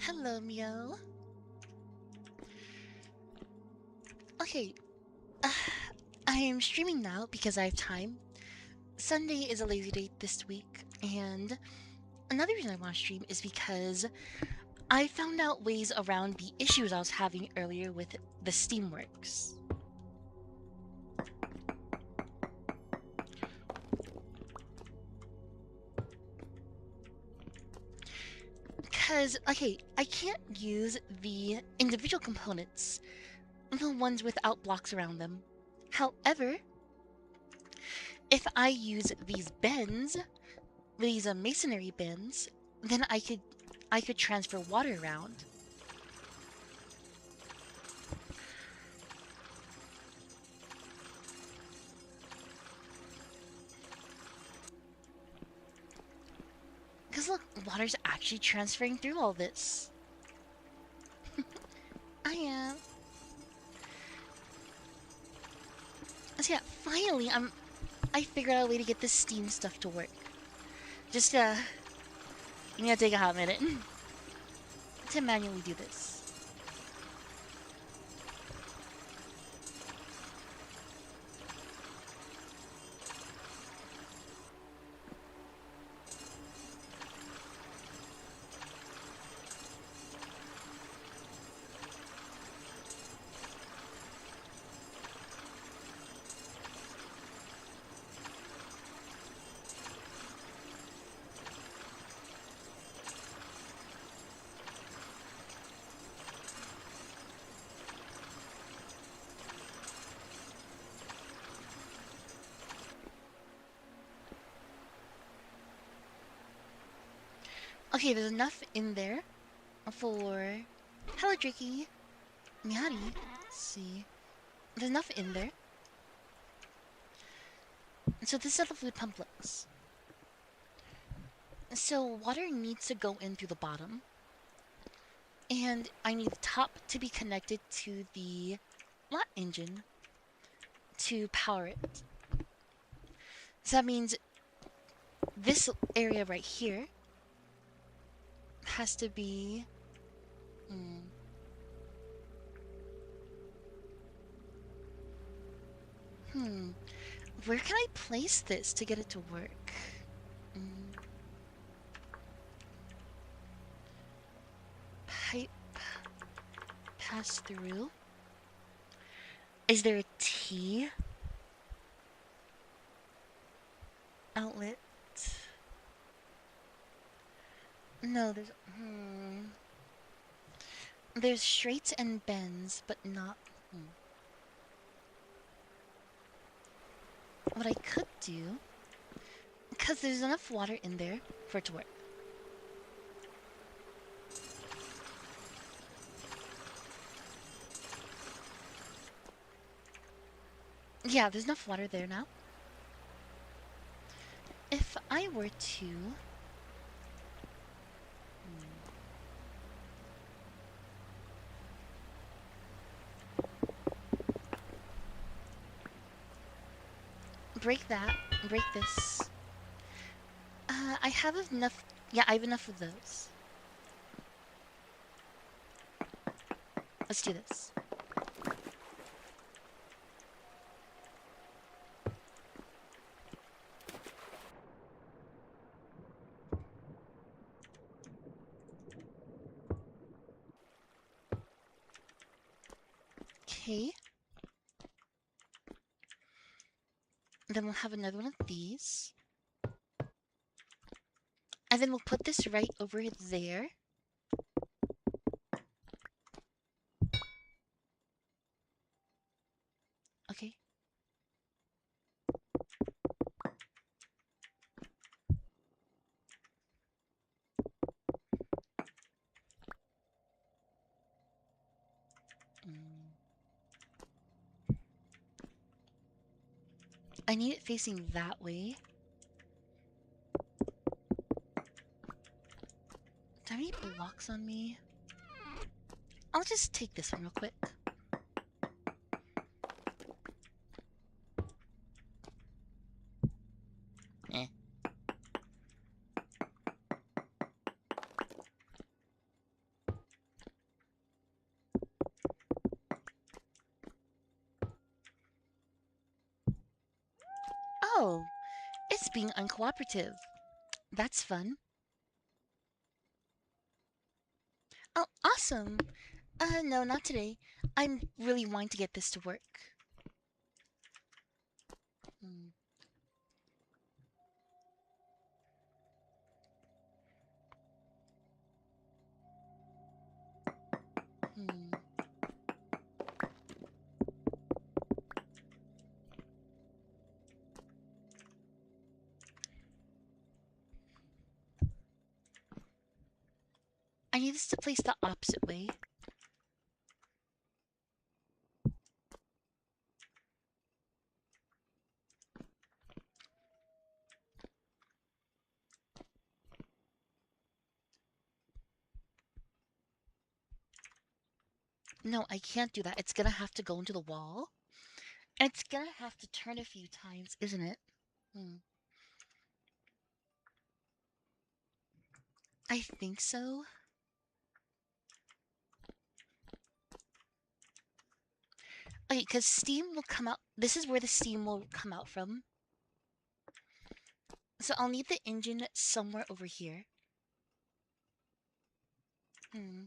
Hello, Mio. Okay, uh, I am streaming now because I have time. Sunday is a lazy day this week, and another reason I want to stream is because I found out ways around the issues I was having earlier with the Steamworks. Because, okay, I can't use the individual components, the ones without blocks around them. However, if I use these bends, these masonry bends, then I could transfer water around. Because look, water's actually transferring through all this. I am. So yeah, finally I figured out a way to get this steam stuff to work. Just you gotta take a hot minute to manually do this. Okay, there's enough in there for hello Tricky. Mihari. Let's see. There's enough in there. So this is how the fluid pump looks. So water needs to go in through the bottom. And I need the top to be connected to the lot engine to power it. So that means this area right here has to be... Where can I place this to get it to work? Pipe pass through. Is there a T outlet? No, there's... There's straights and bends, but not... What I could do... Because there's enough water in there for it to work. Yeah, there's enough water there now. If I were to... break that, break this. I have enough... Yeah, I have enough of those. Let's do this. Okay. Then we'll have another one of these. And then we'll put this right over there. Okay. I need it facing that way. Do I have any blocks on me? I'll just take this one real quick. It's being uncooperative. That's fun. Oh, awesome. No, not today. I'm really wanting to get this to work. Hmm. Hmm. I need this to place the opposite way. No, I can't do that. It's gonna have to go into the wall. And it's gonna have to turn a few times, isn't it? Hmm. I think so. Okay, because steam will come out. This is where the steam will come out from. So I'll need the engine somewhere over here. Hmm.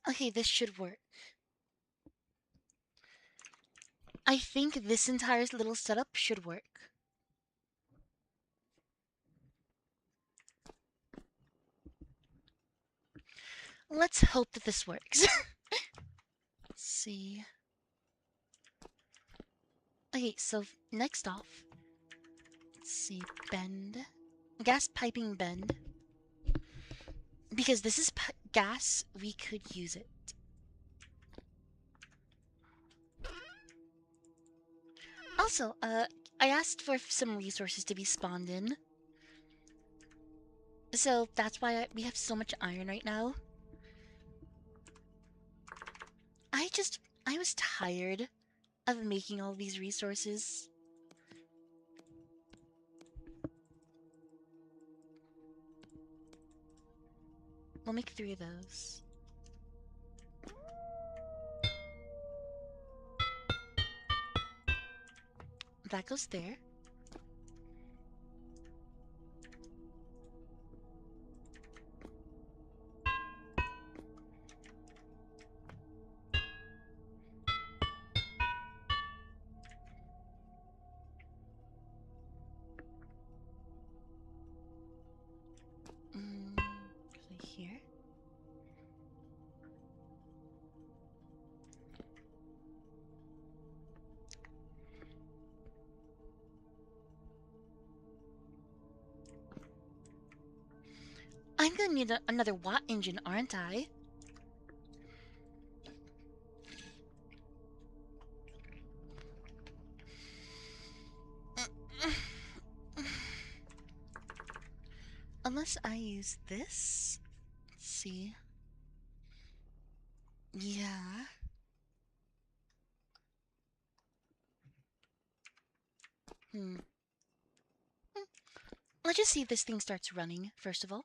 Okay, this should work. I think this entire little setup should work. Let's hope that this works. Let's see. Okay, so next off, let's see, bend. Gas piping bend. Because this is gas, we could use it. Also, I asked for some resources to be spawned in. So that's why we have so much iron right now. I was tired of making all these resources. We'll make 3 of those. That goes there. gonna need another Watt engine, aren't I? Unless I use this? Let's see. Yeah. Hmm. Let's just see if this thing starts running, first of all.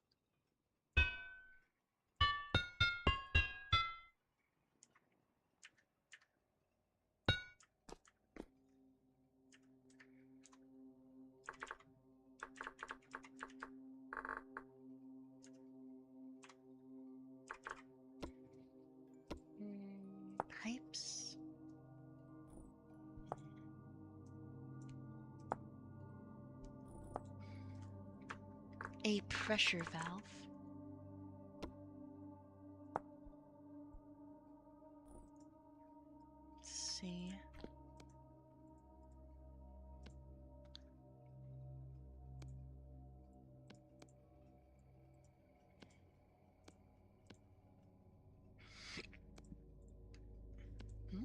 Pipes. A pressure valve. Let's see. Hmm?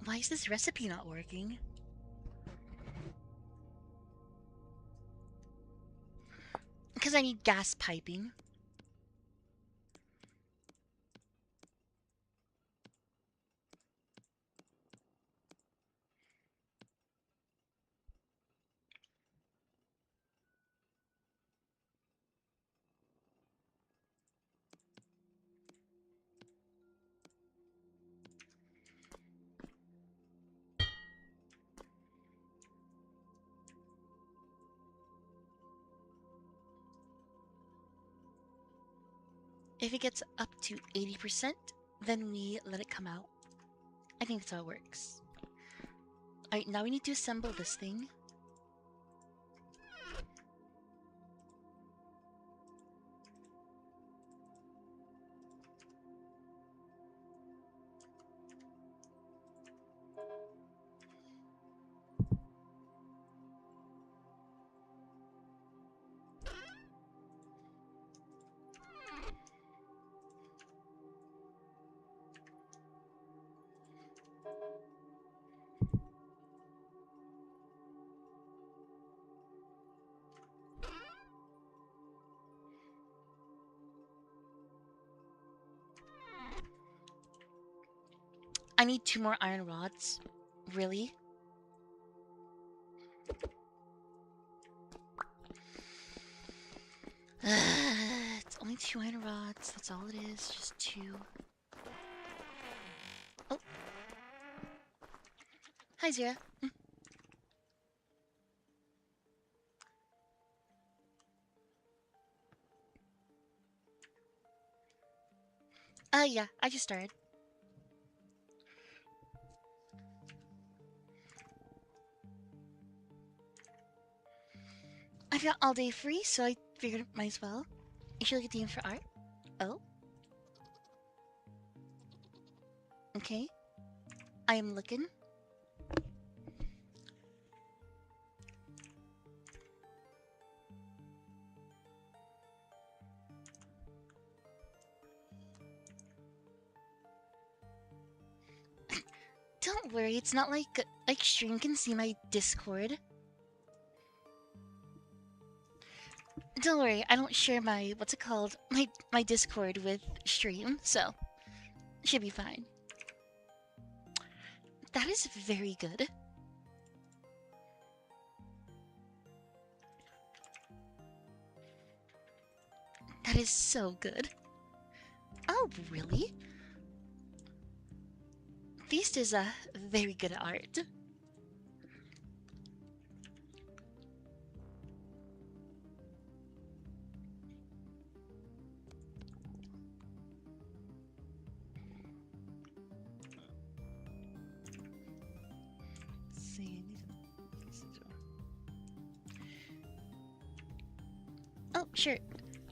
Why is this recipe not working? Because I need gas piping. If it gets up to 80%, then we let it come out. I think that's how it works. Alright, now we need to assemble this thing. I need 2 more iron rods. Really? It's only 2 iron rods. That's all it is. Just 2. Oh. Hi, Zira. Yeah. I just started. I've got all day free, so I figured might as well. You should look at the in for art. Oh. Okay. I am looking. Don't worry, it's not like Stream can see my Discord. Don't worry, I don't share my what's it called? My Discord with Stream, so should be fine. That is very good. That is so good. Oh, really? Feast is very good at art. Let's see, oh, sure.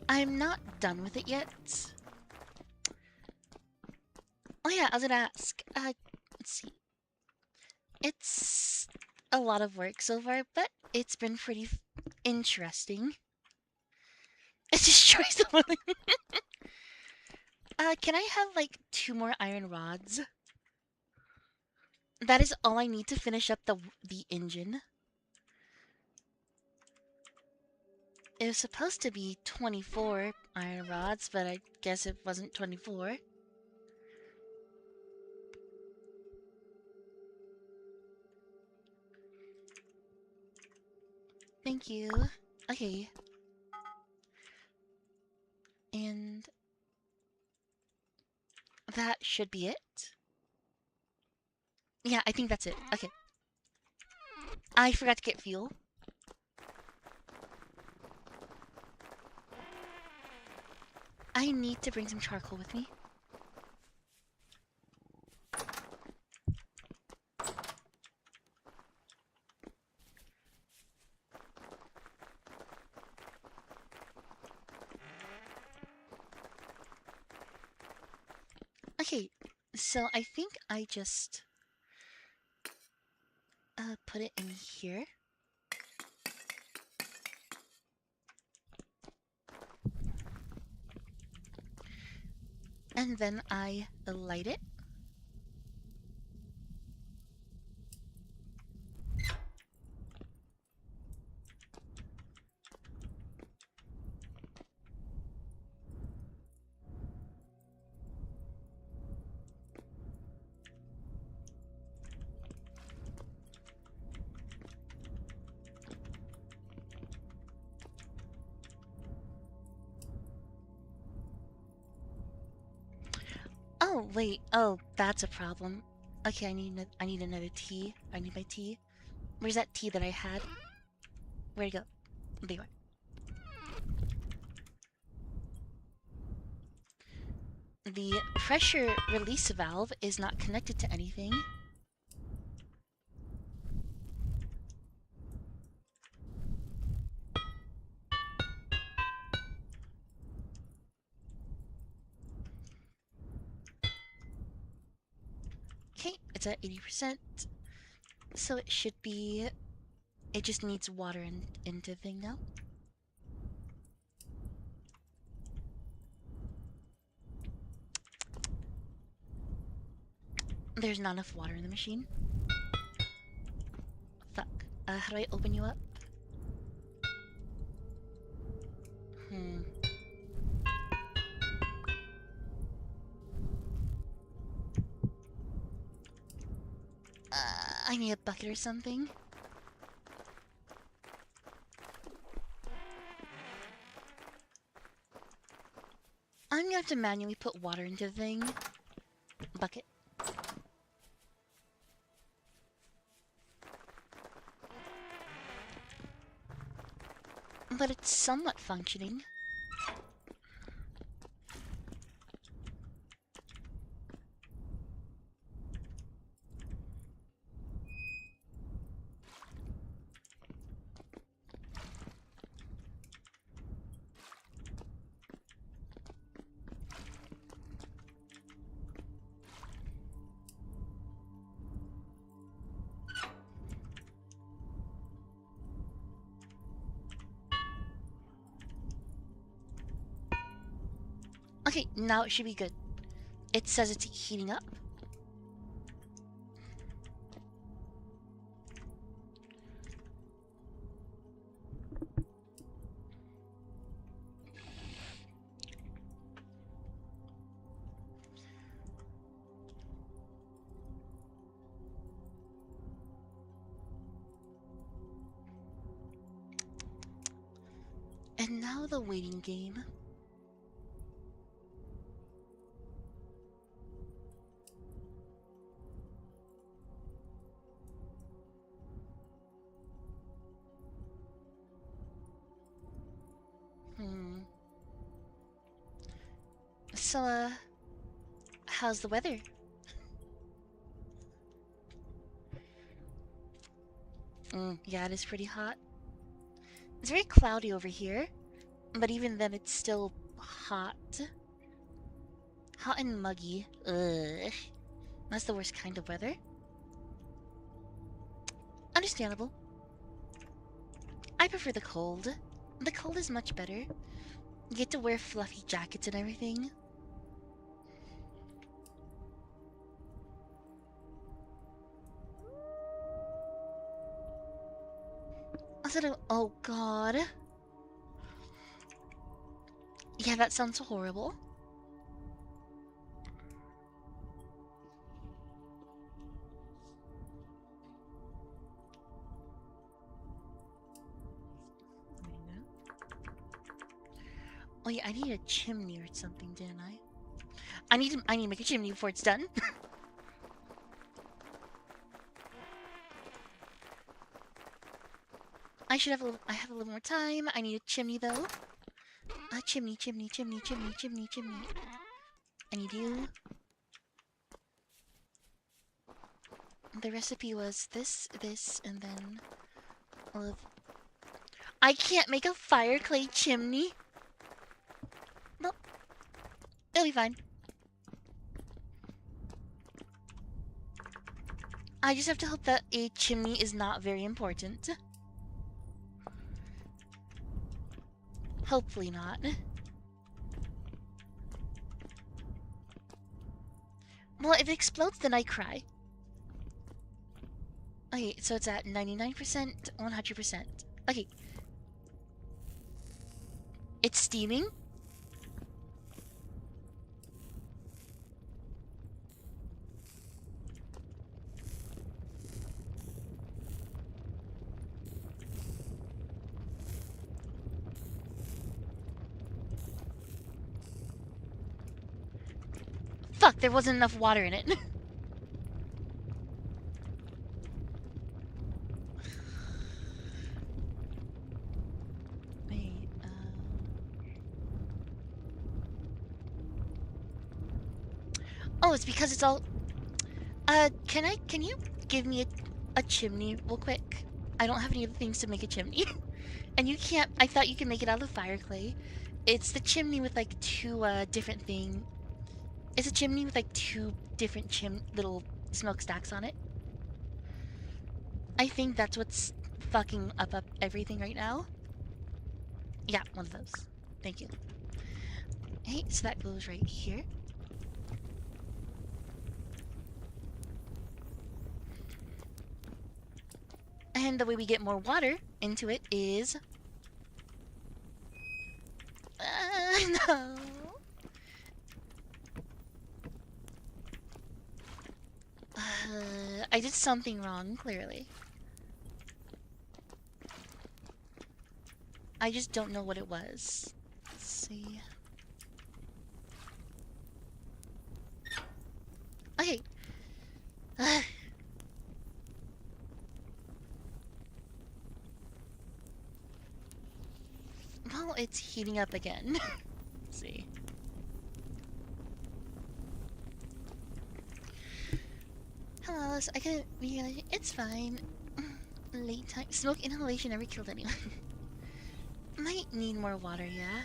I'm not done with it yet. Oh yeah, I was gonna ask. Let's see. It's a lot of work so far, but it's been pretty Interesting. It destroys the one. Can I have like 2 more iron rods? That is all I need to finish up the engine. It was supposed to be 24 iron rods, but I guess it wasn't 24. Thank you. Okay. And that should be it. Yeah, I think that's it. Okay. I forgot to get fuel. I need to bring some charcoal with me. Okay, so I think I just put it in here. And then I light it. Oh, wait. Oh, that's a problem. Okay, I need another tea. I need my tea. Where's that tea that I had? Where'd it go? There you are. The pressure release valve is not connected to anything. Okay, it's at 80%. So it should be... It just needs water into thing now. There's not enough water in the machine. Fuck. How do I open you up? I need a bucket or something. I'm gonna have to manually put water into the thing. Bucket. But it's somewhat functioning. Okay, now it should be good. It says it's heating up. And now the waiting game. So, how's the weather? Yeah, it is pretty hot. It's very cloudy over here, but even then it's still hot. Hot and muggy. Ugh. That's the worst kind of weather. Understandable. I prefer the cold. The cold is much better. You get to wear fluffy jackets and everything. Oh god. Yeah, that sounds horrible. Oh yeah, I need a chimney or something, didn't I? I need to make a chimney before it's done. I have a little more time. I need a chimney though. A chimney, chimney, chimney, chimney, chimney, chimney. I need you. The recipe was this, and then all of... I can't make a fire clay chimney. Well, it'll be fine. I just have to hope that a chimney is not very important. Hopefully not. Well, if it explodes, then I cry. Okay, so it's at 99%, 100%. Okay. It's steaming? Fuck, there wasn't enough water in it. Wait, Oh, it's because it's all... can you give me a chimney real quick? I don't have any other things to make a chimney. And you can't... I thought you could make it out of fire clay. It's the chimney with, like, two, different thing... It's a chimney with, like, two different little smokestacks on it. I think that's what's fucking up everything right now. Yeah, one of those. Thank you. Hey, so that goes right here. And the way we get more water into it is... no. I did something wrong, clearly. I just don't know what it was. Let's see. Okay. Well, it's heating up again. Let's see. Hello, Alice. I couldn't realize it's fine. Late time. Smoke inhalation never killed anyone. Might need more water, yeah?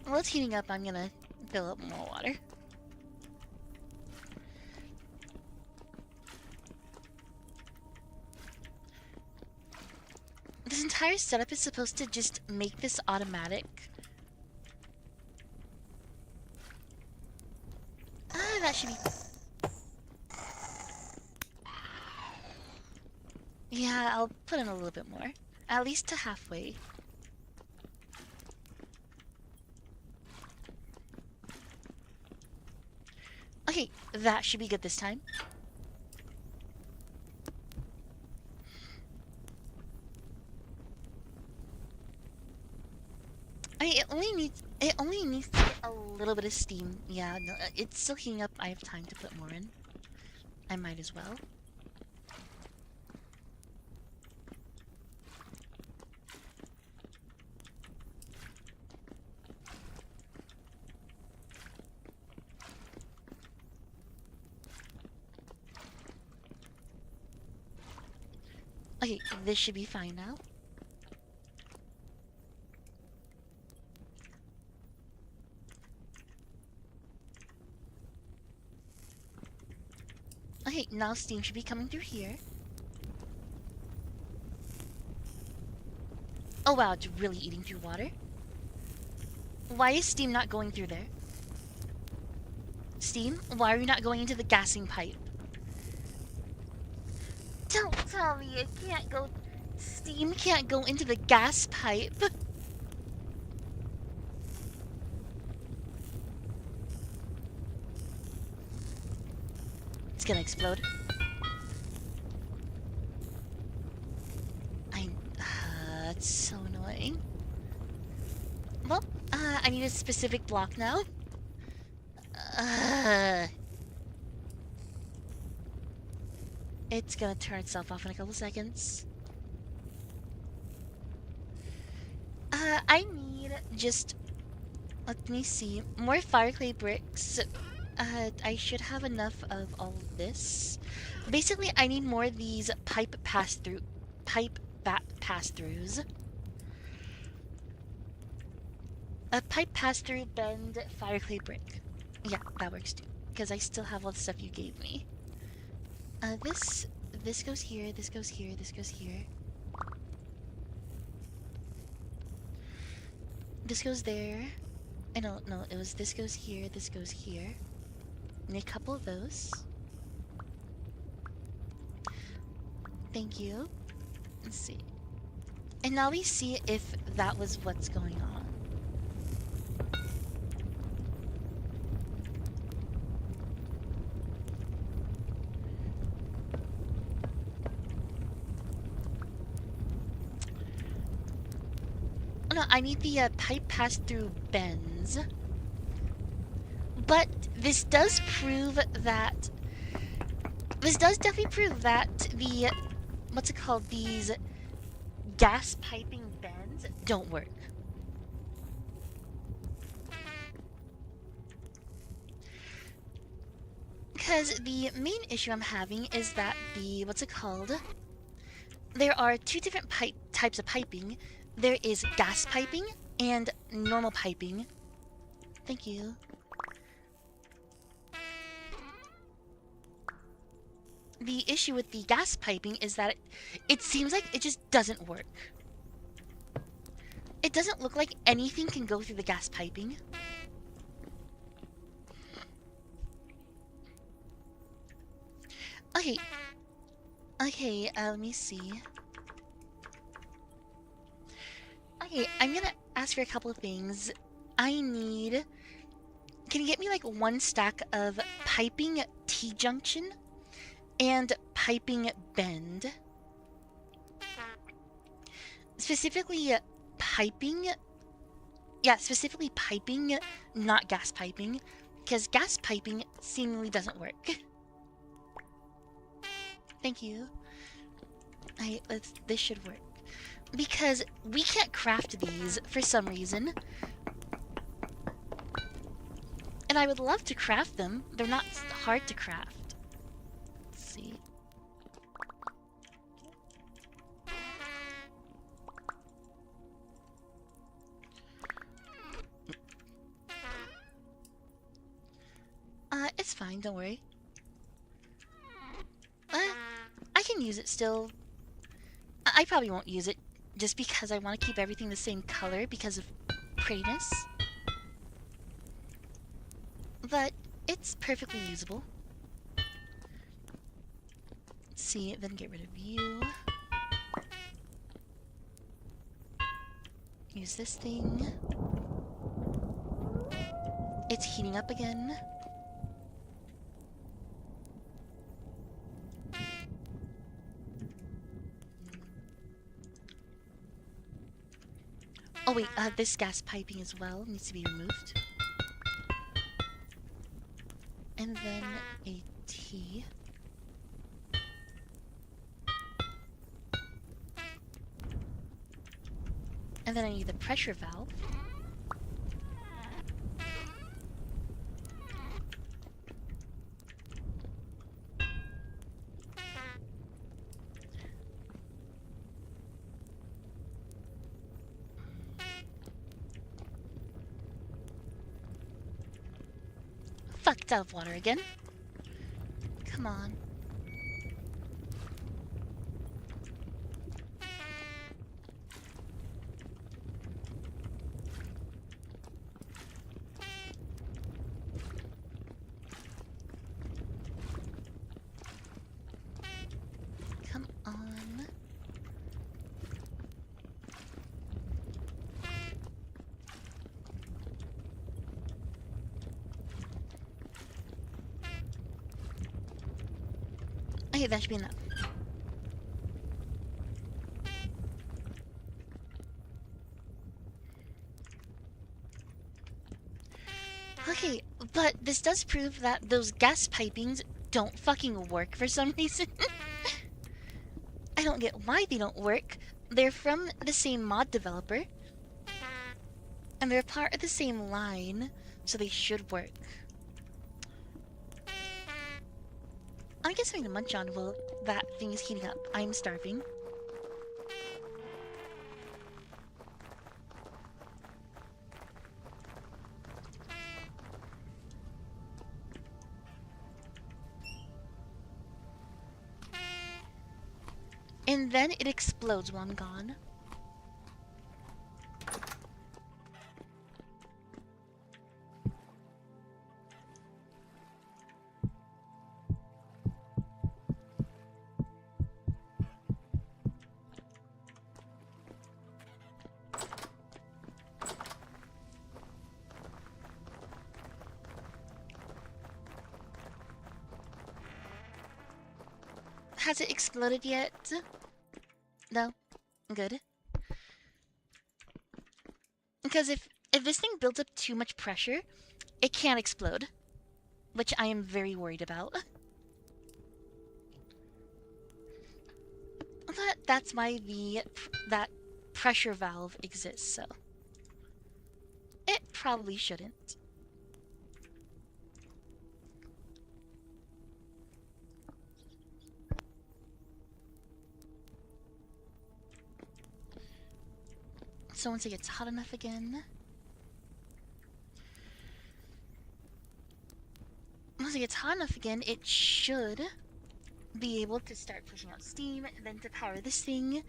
Well, it's heating up. I'm gonna fill up more water. This entire setup is supposed to just make this automatic. Ah, that should be... Yeah, I'll put in a little bit more. At least to halfway. Okay, that should be good this time. I mean, it only needs to get a little bit of steam. Yeah, no, it's still heating up. I have time to put more in. I might as well. Okay, this should be fine now. Okay, now steam should be coming through here. Oh wow, it's really eating through water. Why is steam not going through there? Steam, why are you not going into the gassing pipe? Don't tell me it can't go... Steam can't go into the gas pipe. It's gonna explode. That's so annoying. Well, I need a specific block now. It's gonna turn itself off in a couple seconds. I need just... Let me see. More fire clay bricks. I should have enough of all of this. Basically, I need more of these pipe pass-throughs. A pipe pass-through bend fire clay brick. Yeah, that works too. Because I still have all the stuff you gave me. This goes here, this goes here, this goes here. This goes there. I don't know, it was this goes here, this goes here. Need a couple of those. Thank you. Let's see. And now we see if that was what's going on. Oh no, I need the pipe pass-through bends. But this does prove that... This does definitely prove that the... What's it called? These gas piping bends don't work. Because the main issue I'm having is that the... What's it called? There are two different types of piping. There is gas piping and normal piping. Thank you. The issue with the gas piping is that it seems like it just doesn't work. It doesn't look like anything can go through the gas piping. Okay. Okay, let me see. Okay, I'm gonna ask for a couple of things. I need... Can you get me like one stack of piping T-junction and piping bend? Specifically piping... Yeah, specifically piping, not gas piping. Because gas piping seemingly doesn't work. Thank you. This should work. Because we can't craft these for some reason. And I would love to craft them. They're not hard to craft. Let's see. It's fine, don't worry. I can use it still. I probably won't use it just because I want to keep everything the same color because of prettiness. But it's perfectly usable. Let's see, then get rid of you. Use this thing. It's heating up again. Oh wait, this gas piping as well needs to be removed. And then a T. And then I need the pressure valve. Fucked out of water again. Come on. Okay, that should be enough. Okay, but this does prove that those gas pipings don't fucking work for some reason. I don't get why they don't work. They're from the same mod developer, and they're part of the same line, so they should work. I guess something to munch on while that thing is heating up. I'm starving. And then it explodes while I'm gone. Has it exploded yet? No? Good. Because if this thing builds up too much pressure, it can't explode. Which I am very worried about. But that's why that pressure valve exists, so... It probably shouldn't. So once it gets hot enough again... Once it gets hot enough again, it should be able to start pushing out steam, then to power this thing.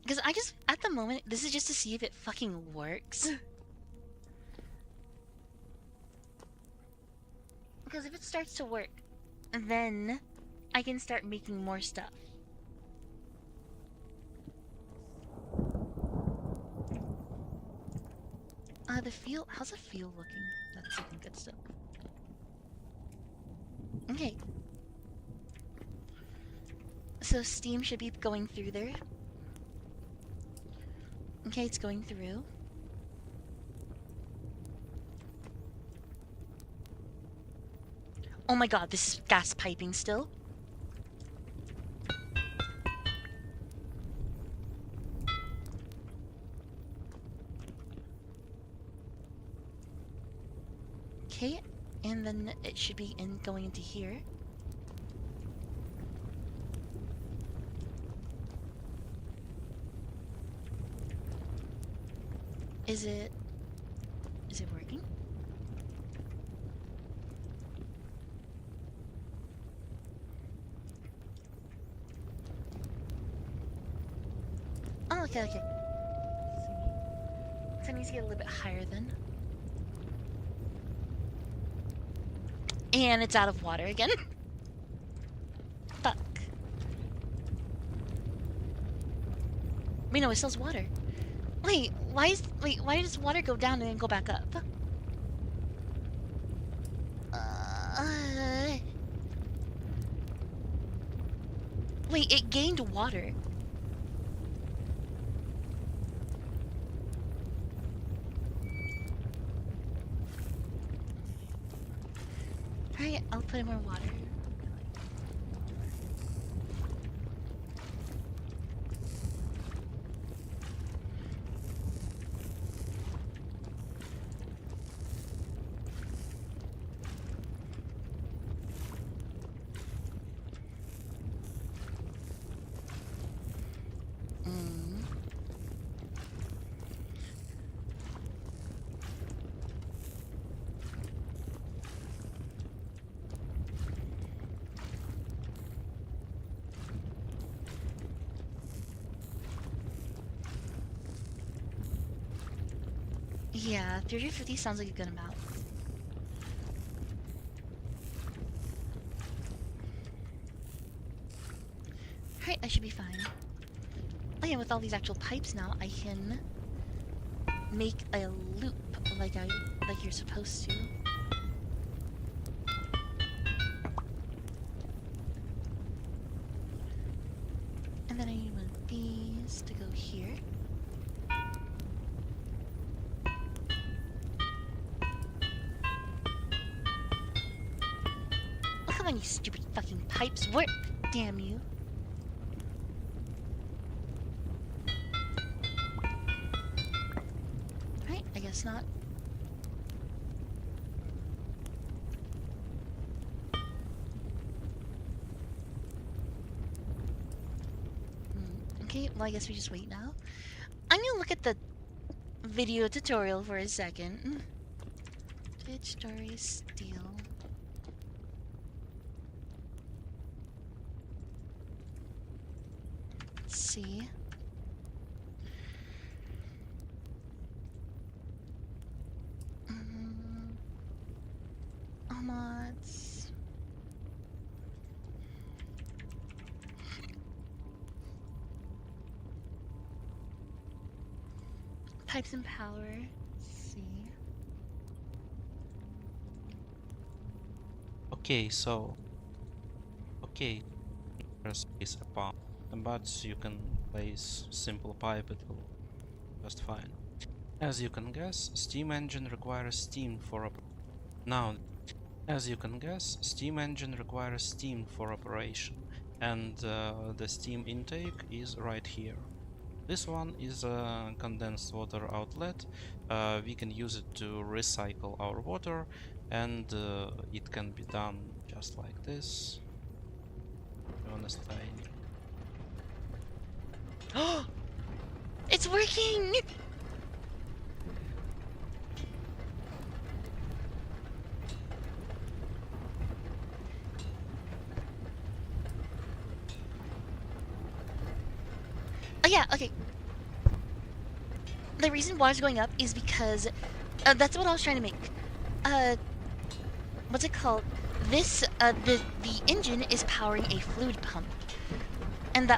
Because at the moment, this is just to see if it fucking works. Because if it starts to work, then I can start making more stuff. How's the fuel looking? That's looking good still. Okay. So steam should be going through there. Okay, it's going through. Oh my god, this is gas piping still. Okay, and then it should be going into here. Is it working? Oh, okay, okay. So it needs to get a little bit higher then. And it's out of water again. Fuck. Wait, no, it still has water. Wait, why does water go down and then go back up? Wait, it gained water. Alright, I'll put in more water. Yeah, 350 sounds like a good amount. Alright, I should be fine. Oh yeah, with all these actual pipes now, I can make a loop like you're supposed to. And then I need one of these to go here. Oh, come on, you stupid fucking pipes. Work! Damn you. Right, I guess not. Okay, well, I guess we just wait now. I'm gonna look at the video tutorial for a second. Ditch story steel. Let's see. Mods. Pipes and power. Let's see. Okay, there's is a pump, but you can place simple pipe, it will just fine. As you can guess, steam engine requires steam for operation, and the steam intake is right here. This one is a condensed water outlet. We can use it to recycle our water, and it can be done just like this. Honestly, Oh, it's working! Oh yeah, okay. The reason water's going up is because that's what I was trying to make. What's it called? This the engine is powering a fluid pump, and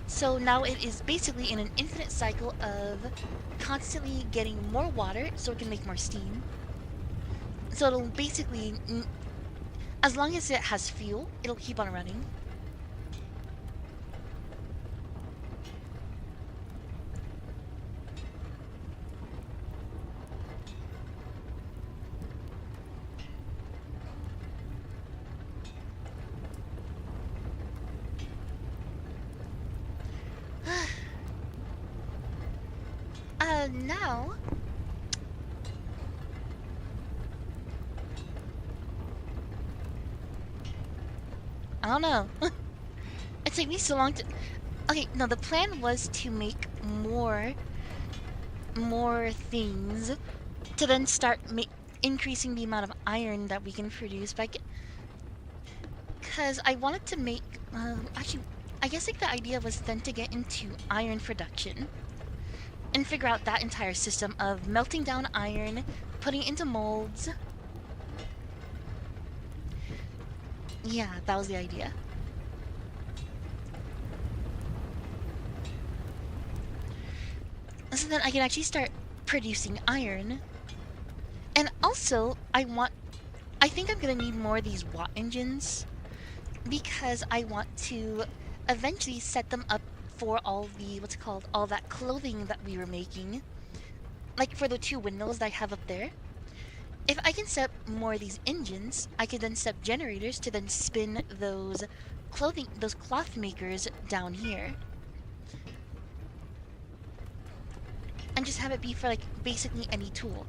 so now it is basically in an infinite cycle of constantly getting more water so it can make more steam. So it'll basically, as long as it has fuel, it'll keep on running. Now I don't know. It took me so long to. Okay, no, the plan was to make more things to then start increasing the amount of iron that we can produce by. Because I wanted to make. Actually, I guess like the idea was then to get into iron production and figure out that entire system of melting down iron, putting it into molds. Yeah, that was the idea. So then I can actually start producing iron. And also, I think I'm gonna need more of these watt engines because I want to eventually set them up for all the, what's it called, all that clothing that we were making. Like for the 2 windmills that I have up there. If I can set up more of these engines, I could then set up generators to then spin those cloth makers down here. And just have it be for like basically any tool.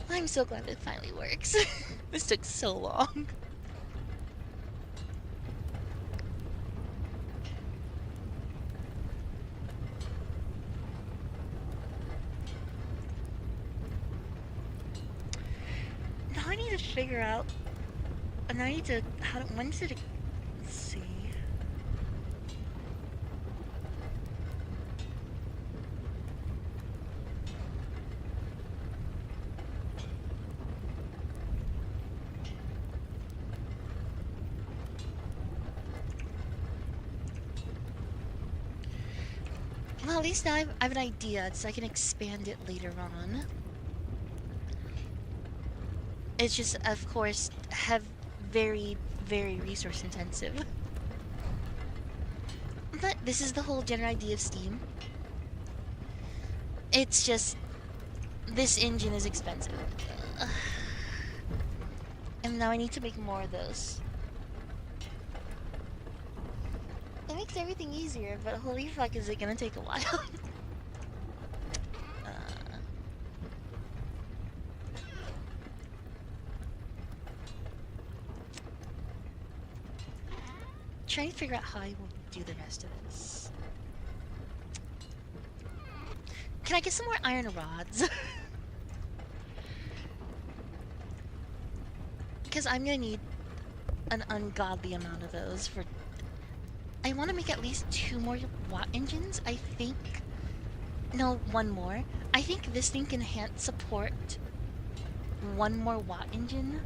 I'm so glad it finally works. This took so long. Now I need to figure out. Now I need to. When did it. Let's see. Well, at least now I have an idea, so I can expand it later on. It's just, of course, very, very resource intensive. But this is the whole general idea of Steam. It's just, this engine is expensive. And now I need to make more of those. It makes everything easier, but holy fuck, is it gonna take a while? uh, trying to figure out how I will do the rest of this. Can I get some more iron rods? Because I'm gonna need an ungodly amount of those for... I want to make at least 2 more watt engines, I think. No, 1 more. I think this thing can support 1 more watt engine.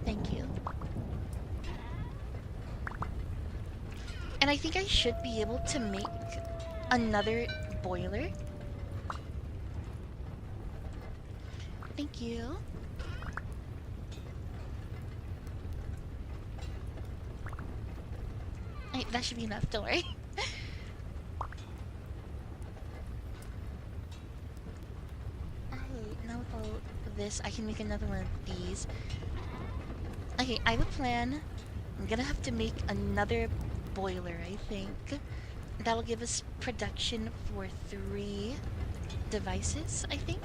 Thank you. And I think I should be able to make another boiler. Thank you. That should be enough, don't worry. Okay, now with all this, I can make another one of these. Okay, I have a plan. I'm gonna have to make another boiler, I think. That'll give us production for 3 devices, I think.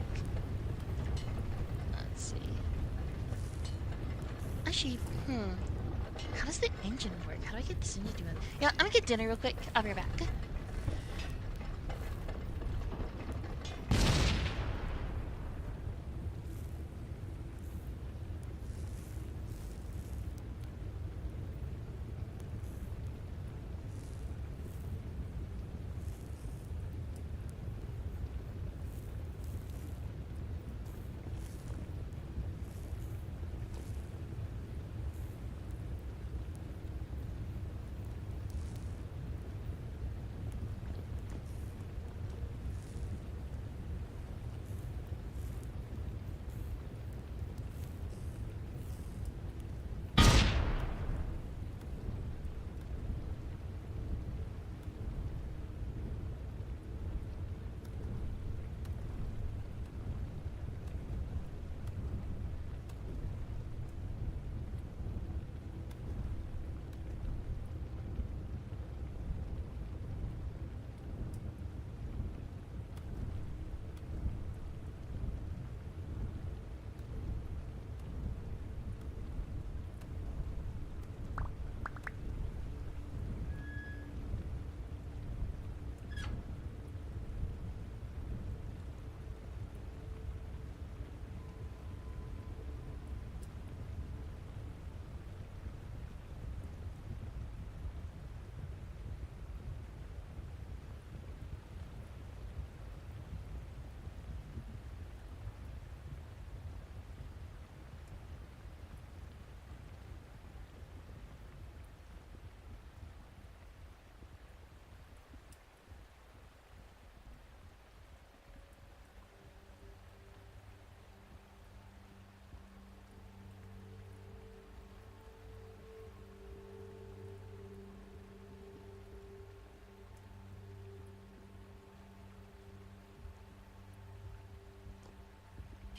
Let's see. Actually, how does the engine work? How do I get this engine to move? Yeah, I'm gonna get dinner real quick. I'll be right back.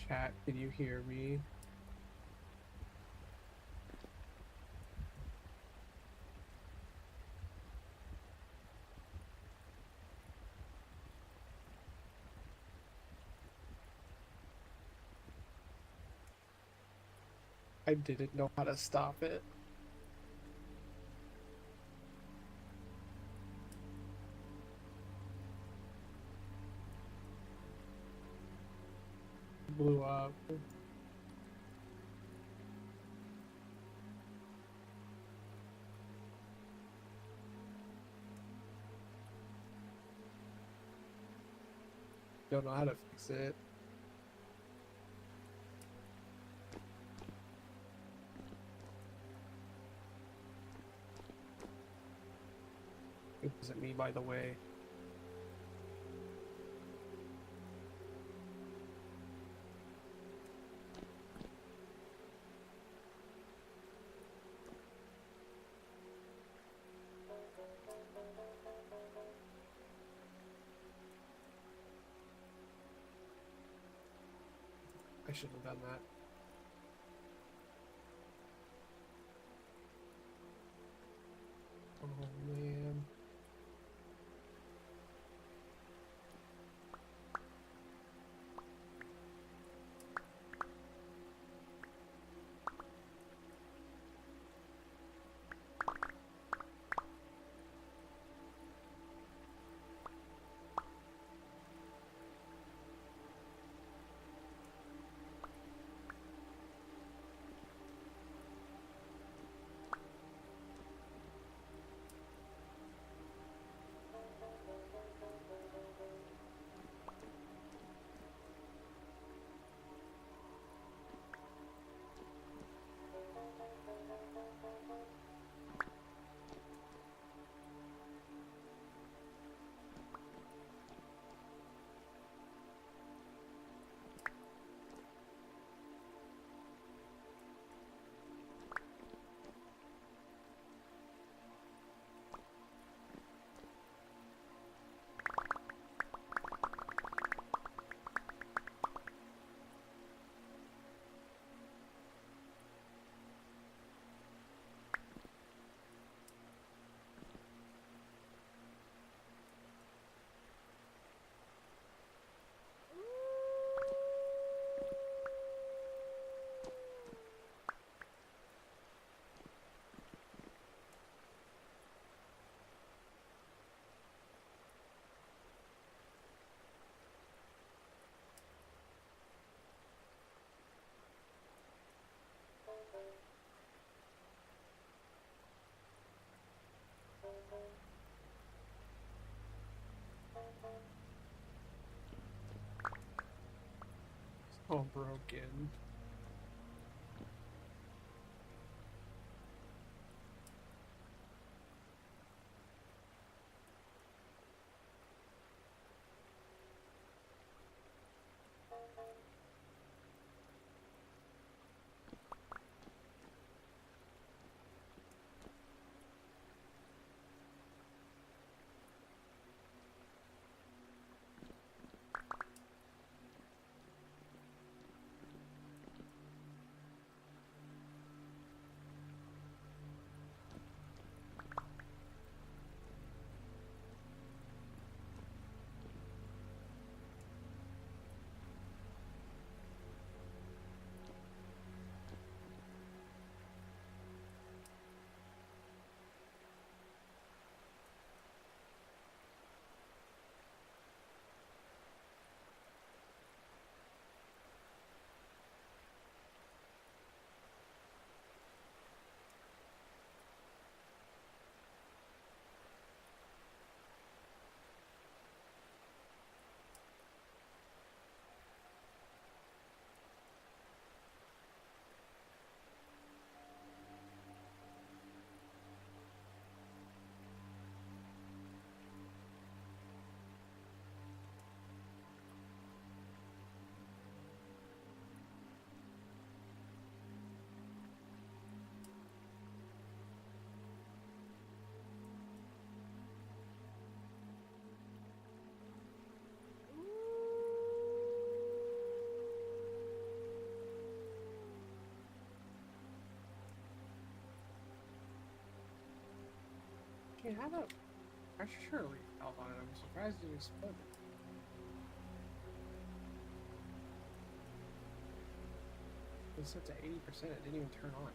Chat, can you hear me? I didn't know how to stop it. Blew up. Don't know how to fix it. It wasn't me, by the way. I should have done that. Oh man. So broken. Can't have a pressure valve on it. I'm surprised it exploded. It was set to 80%. It didn't even turn on.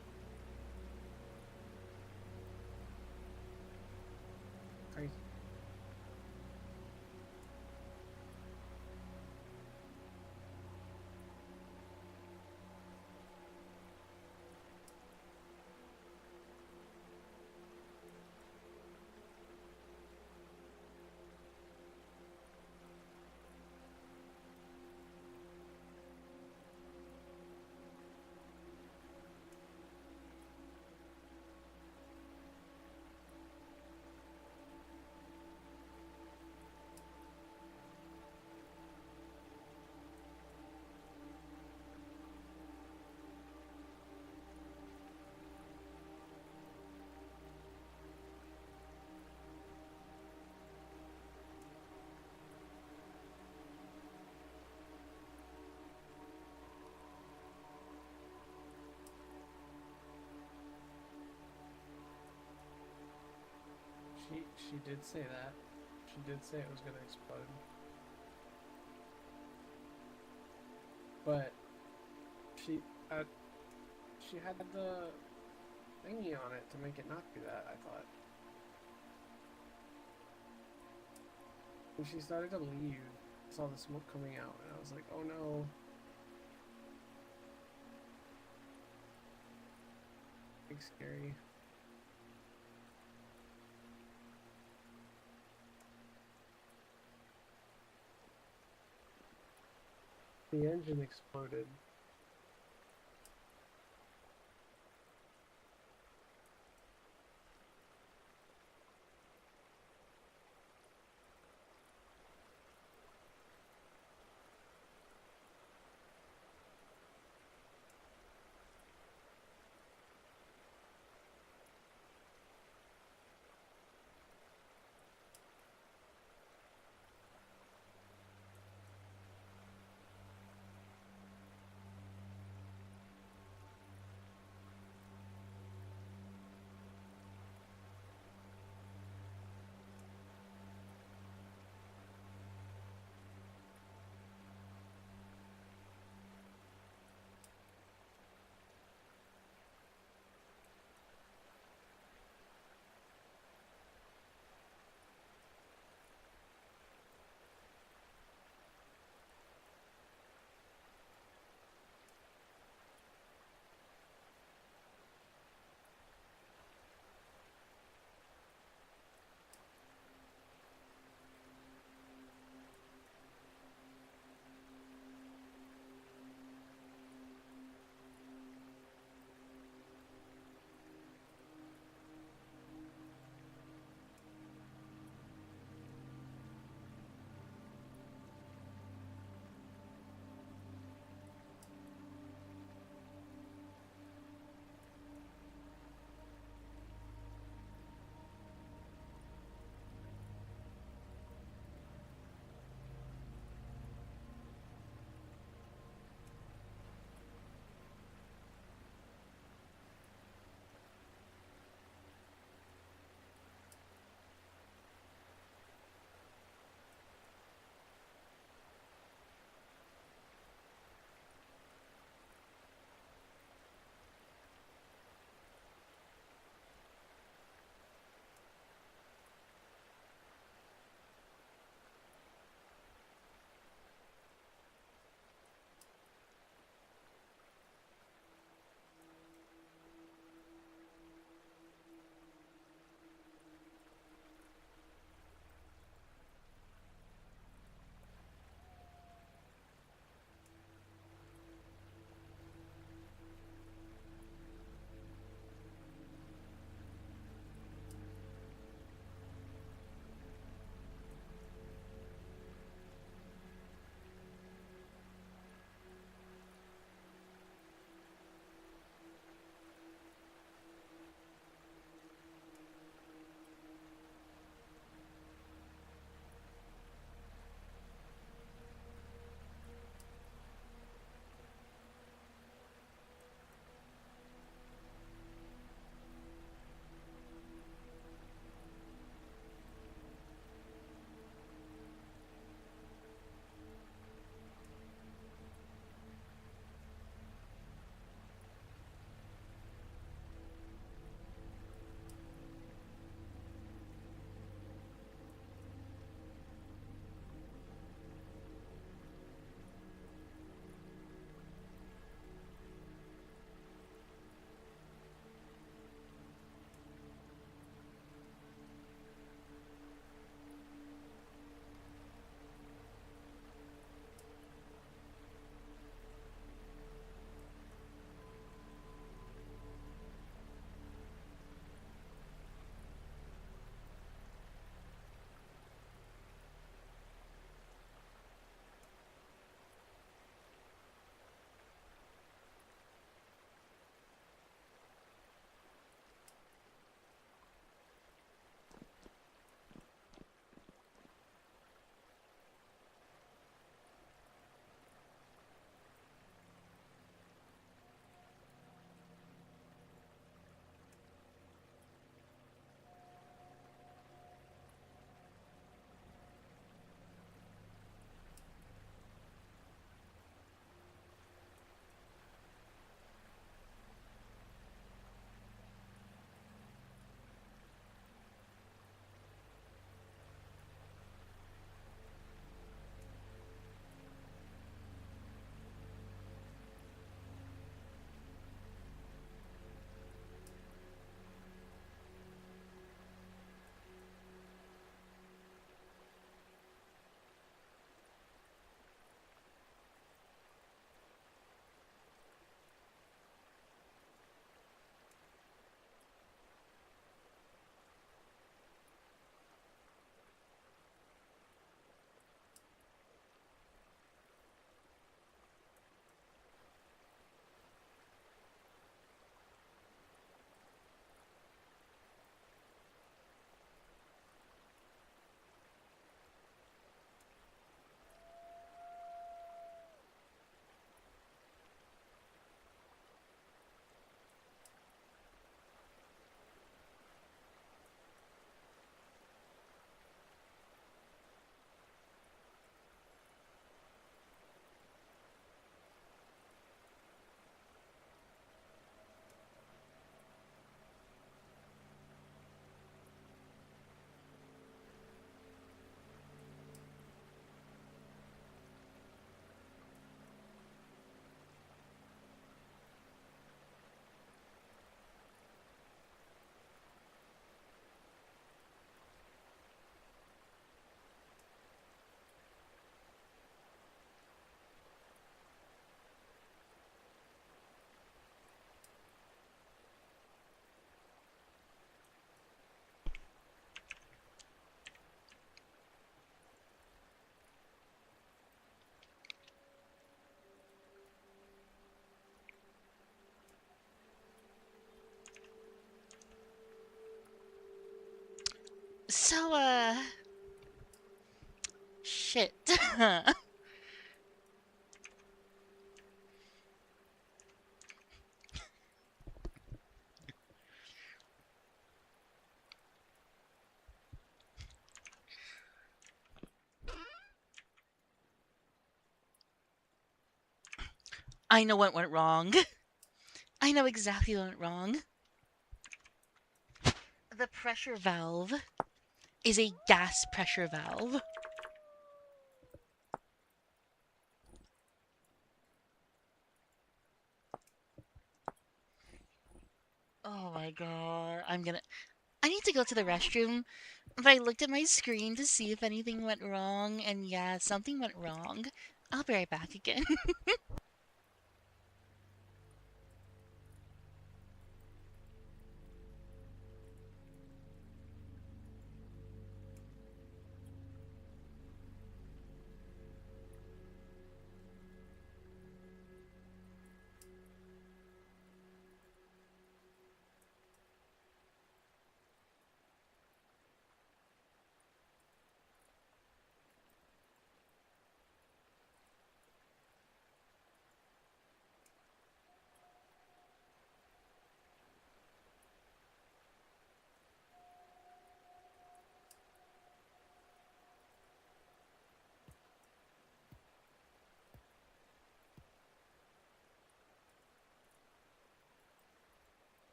Crazy. She did say that. She did say it was gonna explode. But she she had the thingy on it to make it not do that, I thought. When she started to leave, I saw the smoke coming out and I was like, oh no. Big scary. The engine exploded. So, shit. I know what went wrong. I know exactly what went wrong. The pressure valve is a gas pressure valve. Oh my god. I need to go to the restroom, but I looked at my screen to see if anything went wrong, and yeah, something went wrong. I'll be right back again.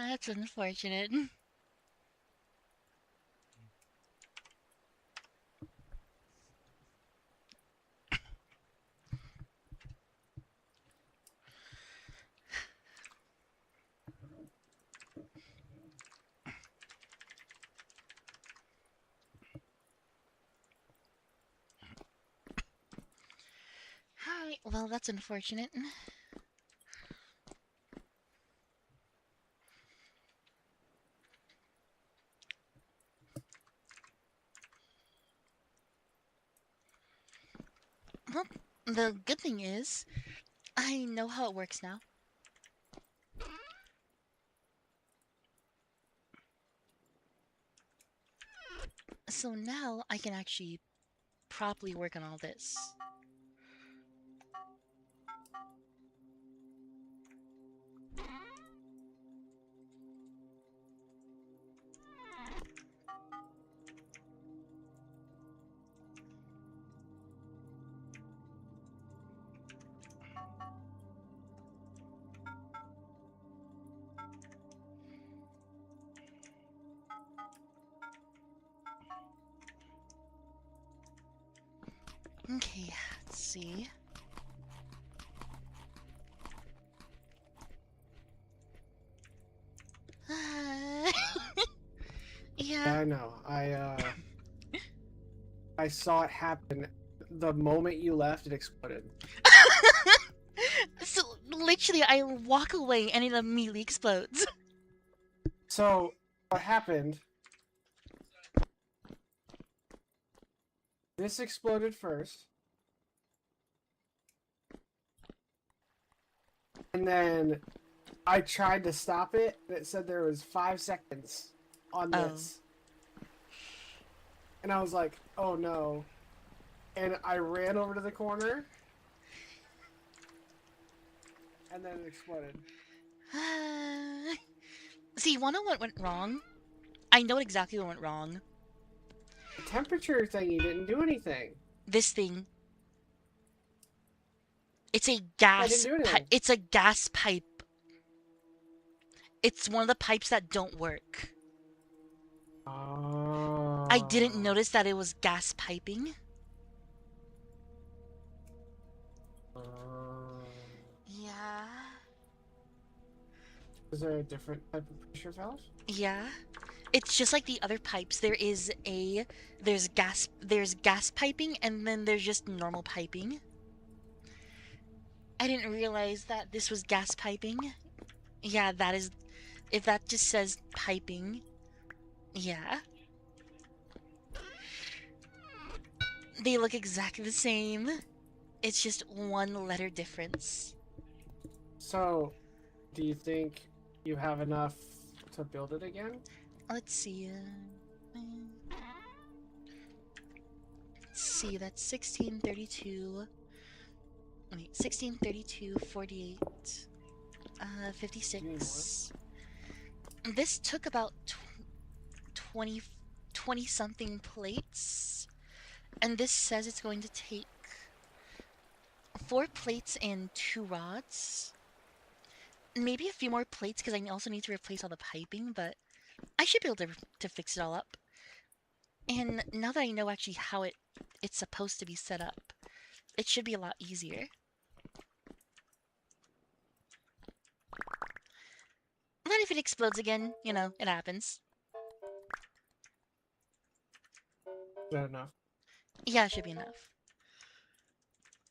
That's unfortunate. Alright, well, that's unfortunate. Well, the good thing is, I know how it works now. So now I can actually properly work on all this. Okay, let's see. Uh, Yeah, yeah. I know. I saw it happen. The moment you left, it exploded. So literally, I walk away and it immediately explodes. So what happened? This exploded first, and then I tried to stop it, and it said there was 5 seconds on Oh. this, and I was like, "Oh no!" And I ran over to the corner, and then it exploded. See, you wanna know what went wrong? I know exactly what went wrong. The temperature thing, you didn't do anything. This thing. It's a I didn't gas do pipe. anything. It's a gas pipe. It's one of the pipes that don't work. Oh. I didn't notice that it was gas piping. Yeah. Is there a different type of pressure valve? Yeah. It's just like the other pipes. There's gas piping, and then there's just normal piping. I didn't realize that this was gas piping. Yeah, that is, if that just says piping, yeah. They look exactly the same. It's just one letter difference. So, do you think you have enough to build it again? Let's see. Let's see, that's 1632. Wait, 1632, 48, 56. This took about 20 something plates. And this says it's going to take 4 plates and 2 rods. Maybe a few more plates because I also need to replace all the piping, but I should be able to fix it all up. And now that I know actually how it's supposed to be set up, it should be a lot easier. But if it explodes again, you know, it happens. Is that enough? Yeah, it should be enough.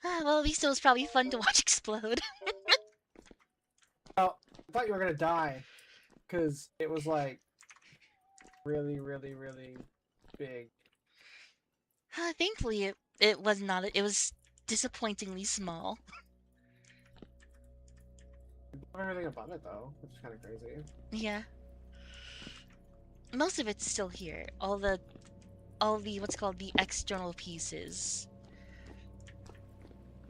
Well, at least it was probably fun to watch explode. Well, I thought you were gonna die, because it was like really, really, really big. Thankfully, it was not. It was disappointingly small. Everything above it though, which is kind of crazy. Yeah. Most of it's still here. All the what's called the external pieces.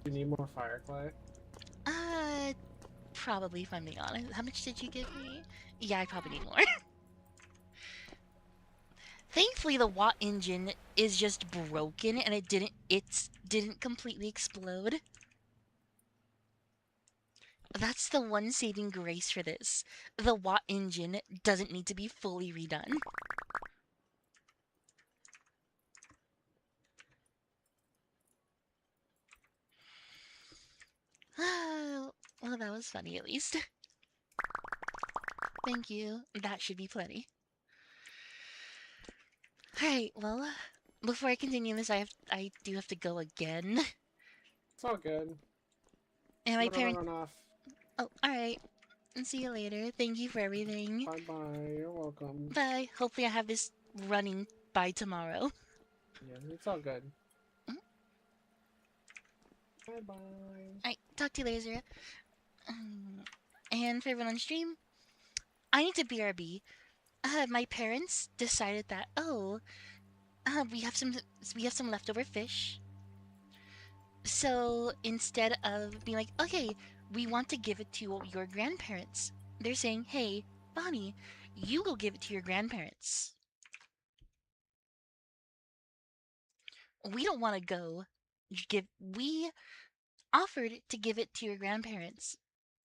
You need more fire clay. Probably, if I'm being honest. How much did you give me? Yeah, I probably need more. Thankfully, the Watt engine is just broken, and it didn't completely explode. That's the one saving grace for this. The Watt engine doesn't need to be fully redone. Well, that was funny at least. Thank you. That should be plenty. Alright, well, before I continue this, I do have to go again. It's all good. And my parents. Run off. Oh, alright. And see you later. Thank you for everything. Bye bye. You're welcome. Bye. Hopefully I have this running by tomorrow. Yeah, it's all good. Mm-hmm. Bye bye. Alright, talk to you later. And for everyone on stream, I need to BRB. My parents decided that we have some leftover fish. So instead of being like, okay, we want to give it to your grandparents, they're saying, hey, Bonnie, you go give it to your grandparents. We don't want to go we offered to give it to your grandparents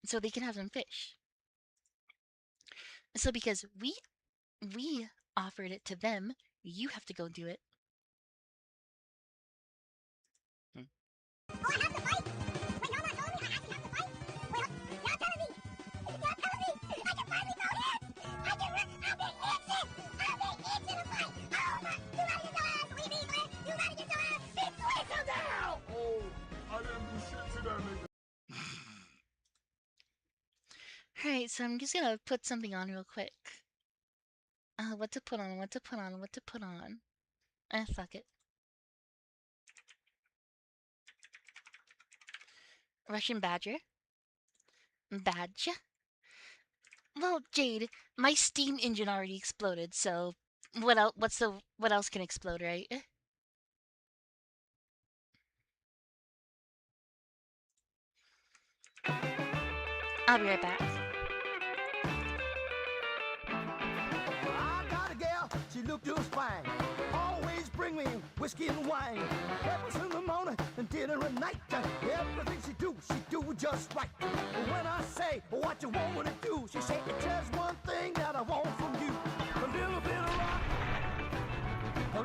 so they can have some fish. So because we offered it to them, you have to go do it. Oh, I have to fight? Wait, no, I'm not telling me I actually have to fight? Wait, you're telling me! You're telling me! I can finally go in! I've been itching to fight! Oh my! You gotta get your ass! Leave me, man! You gotta get your ass! It's whistle now! Oh, I didn't do shit to that nigga. Alright, so I'm just gonna put something on real quick. What to put on? Fuck it. Russian Badger. Badge. Well, Jade, my steam engine already exploded, so what else? What else can explode, right? I'll be right back. I got a gal, she looked just fine. Always bring me whiskey and wine. Breakfast in the morning and dinner at night. Everything she do just right. When I say what you want me to do, she say it's just one thing that I want from you. A little bit of rock, a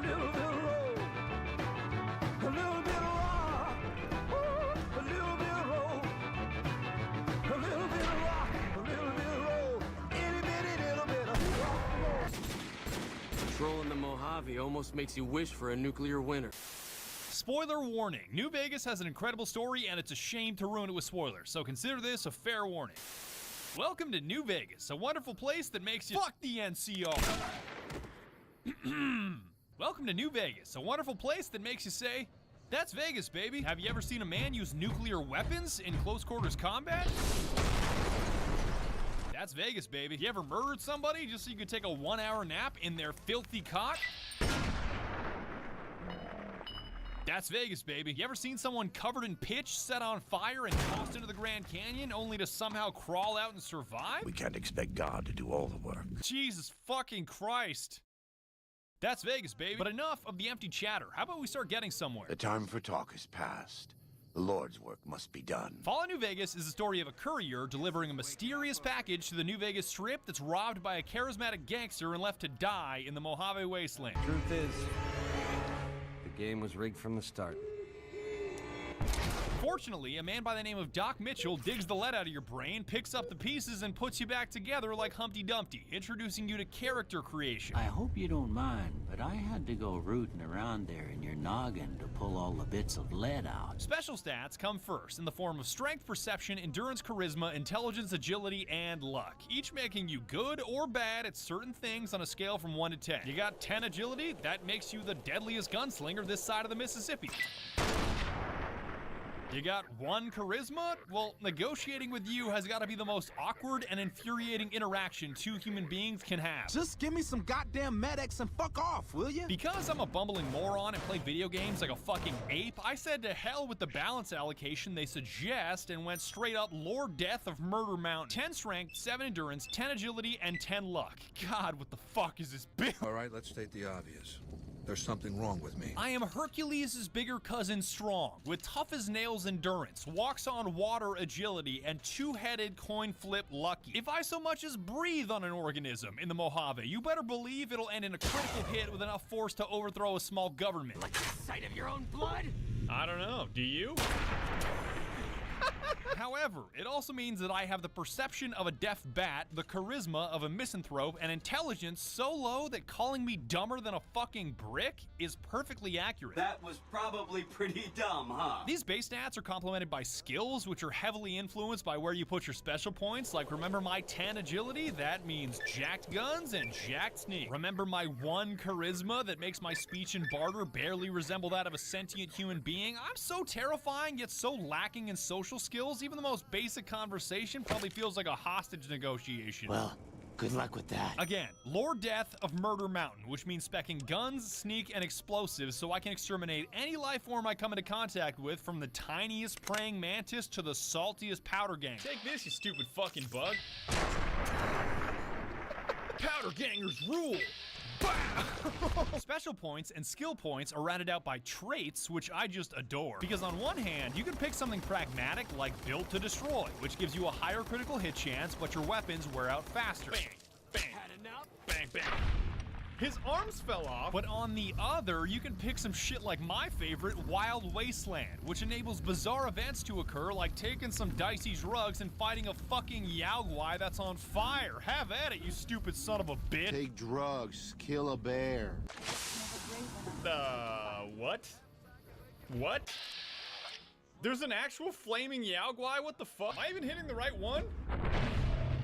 Patrolling the Mojave almost makes you wish for a nuclear winter. Spoiler warning. New Vegas has an incredible story, and it's a shame to ruin it with spoilers, so consider this a fair warning. Welcome to New Vegas, a wonderful place that makes you fuck the NCO. Welcome to New Vegas, a wonderful place that makes you say, that's Vegas, baby. Have you ever seen a man use nuclear weapons in close quarters combat? That's Vegas, baby. You ever murdered somebody just so you could take a 1-hour nap in their filthy cot? That's Vegas, baby. You ever seen someone covered in pitch, set on fire, and tossed into the Grand Canyon only to somehow crawl out and survive? We can't expect God to do all the work. Jesus fucking Christ. That's Vegas, baby. But enough of the empty chatter. How about we start getting somewhere? The time for talk is past. The Lord's work must be done. Fallout New Vegas is the story of a courier delivering a mysterious package to the New Vegas Strip that's robbed by a charismatic gangster and left to die in the Mojave Wasteland. Truth is, the game was rigged from the start. Fortunately, a man by the name of Doc Mitchell digs the lead out of your brain, picks up the pieces, and puts you back together like Humpty Dumpty, introducing you to character creation. I hope you don't mind, but I had to go rooting around there in your noggin to pull all the bits of lead out. Special stats come first in the form of strength, perception, endurance, charisma, intelligence, agility, and luck, each making you good or bad at certain things on a scale from 1 to 10. You got 10 agility? That makes you the deadliest gunslinger this side of the Mississippi. You got 1 charisma? Well, negotiating with you has got to be the most awkward and infuriating interaction 2 human beings can have. Just give me some goddamn medics and fuck off, will you? Because I'm a bumbling moron and play video games like a fucking ape, I said to hell with the balance allocation they suggest and went straight up Lord Death of Murder Mountain. 10 strength, 7 endurance, 10 agility, and 10 luck. God, what the fuck is this build? All right, let's state the obvious. There's something wrong with me. I am Hercules' bigger cousin Strong, with tough as nails endurance, walks on water agility, and 2-headed coin flip lucky. If I so much as breathe on an organism in the Mojave, you better believe it'll end in a critical hit with enough force to overthrow a small government. Like the sight of your own blood? I don't know, do you? However, it also means that I have the perception of a deaf bat, the charisma of a misanthrope, and intelligence so low that calling me dumber than a fucking brick is perfectly accurate. That was probably pretty dumb, huh? These base stats are complemented by skills, which are heavily influenced by where you put your special points. Like, remember my 10 agility? That means jacked guns and jacked sneak. Remember my 1 charisma that makes my speech and barter barely resemble that of a sentient human being? I'm so terrifying, yet so lacking in social skills, even the most basic conversation probably feels like a hostage negotiation. Well, good luck with that. Again, Lord Death of Murder Mountain, which means specking guns, sneak, and explosives so I can exterminate any life form I come into contact with, from the tiniest praying mantis to the saltiest powder gang. Take this, you stupid fucking bug. Powder gangers rule! Special points and skill points are rounded out by traits, which I just adore. Because on one hand, you can pick something pragmatic like Built to Destroy, which gives you a higher critical hit chance, but your weapons wear out faster. Bang, bang, Had enough? bang, bang. His arms fell off. But on the other, you can pick some shit like my favorite, Wild Wasteland, which enables bizarre events to occur, like taking some dicey drugs and fighting a fucking Yaogwai that's on fire. Have at it, you stupid son of a bitch. Take drugs, kill a bear. What? What? There's an actual flaming Yaogwai? What the fuck? Am I even hitting the right one?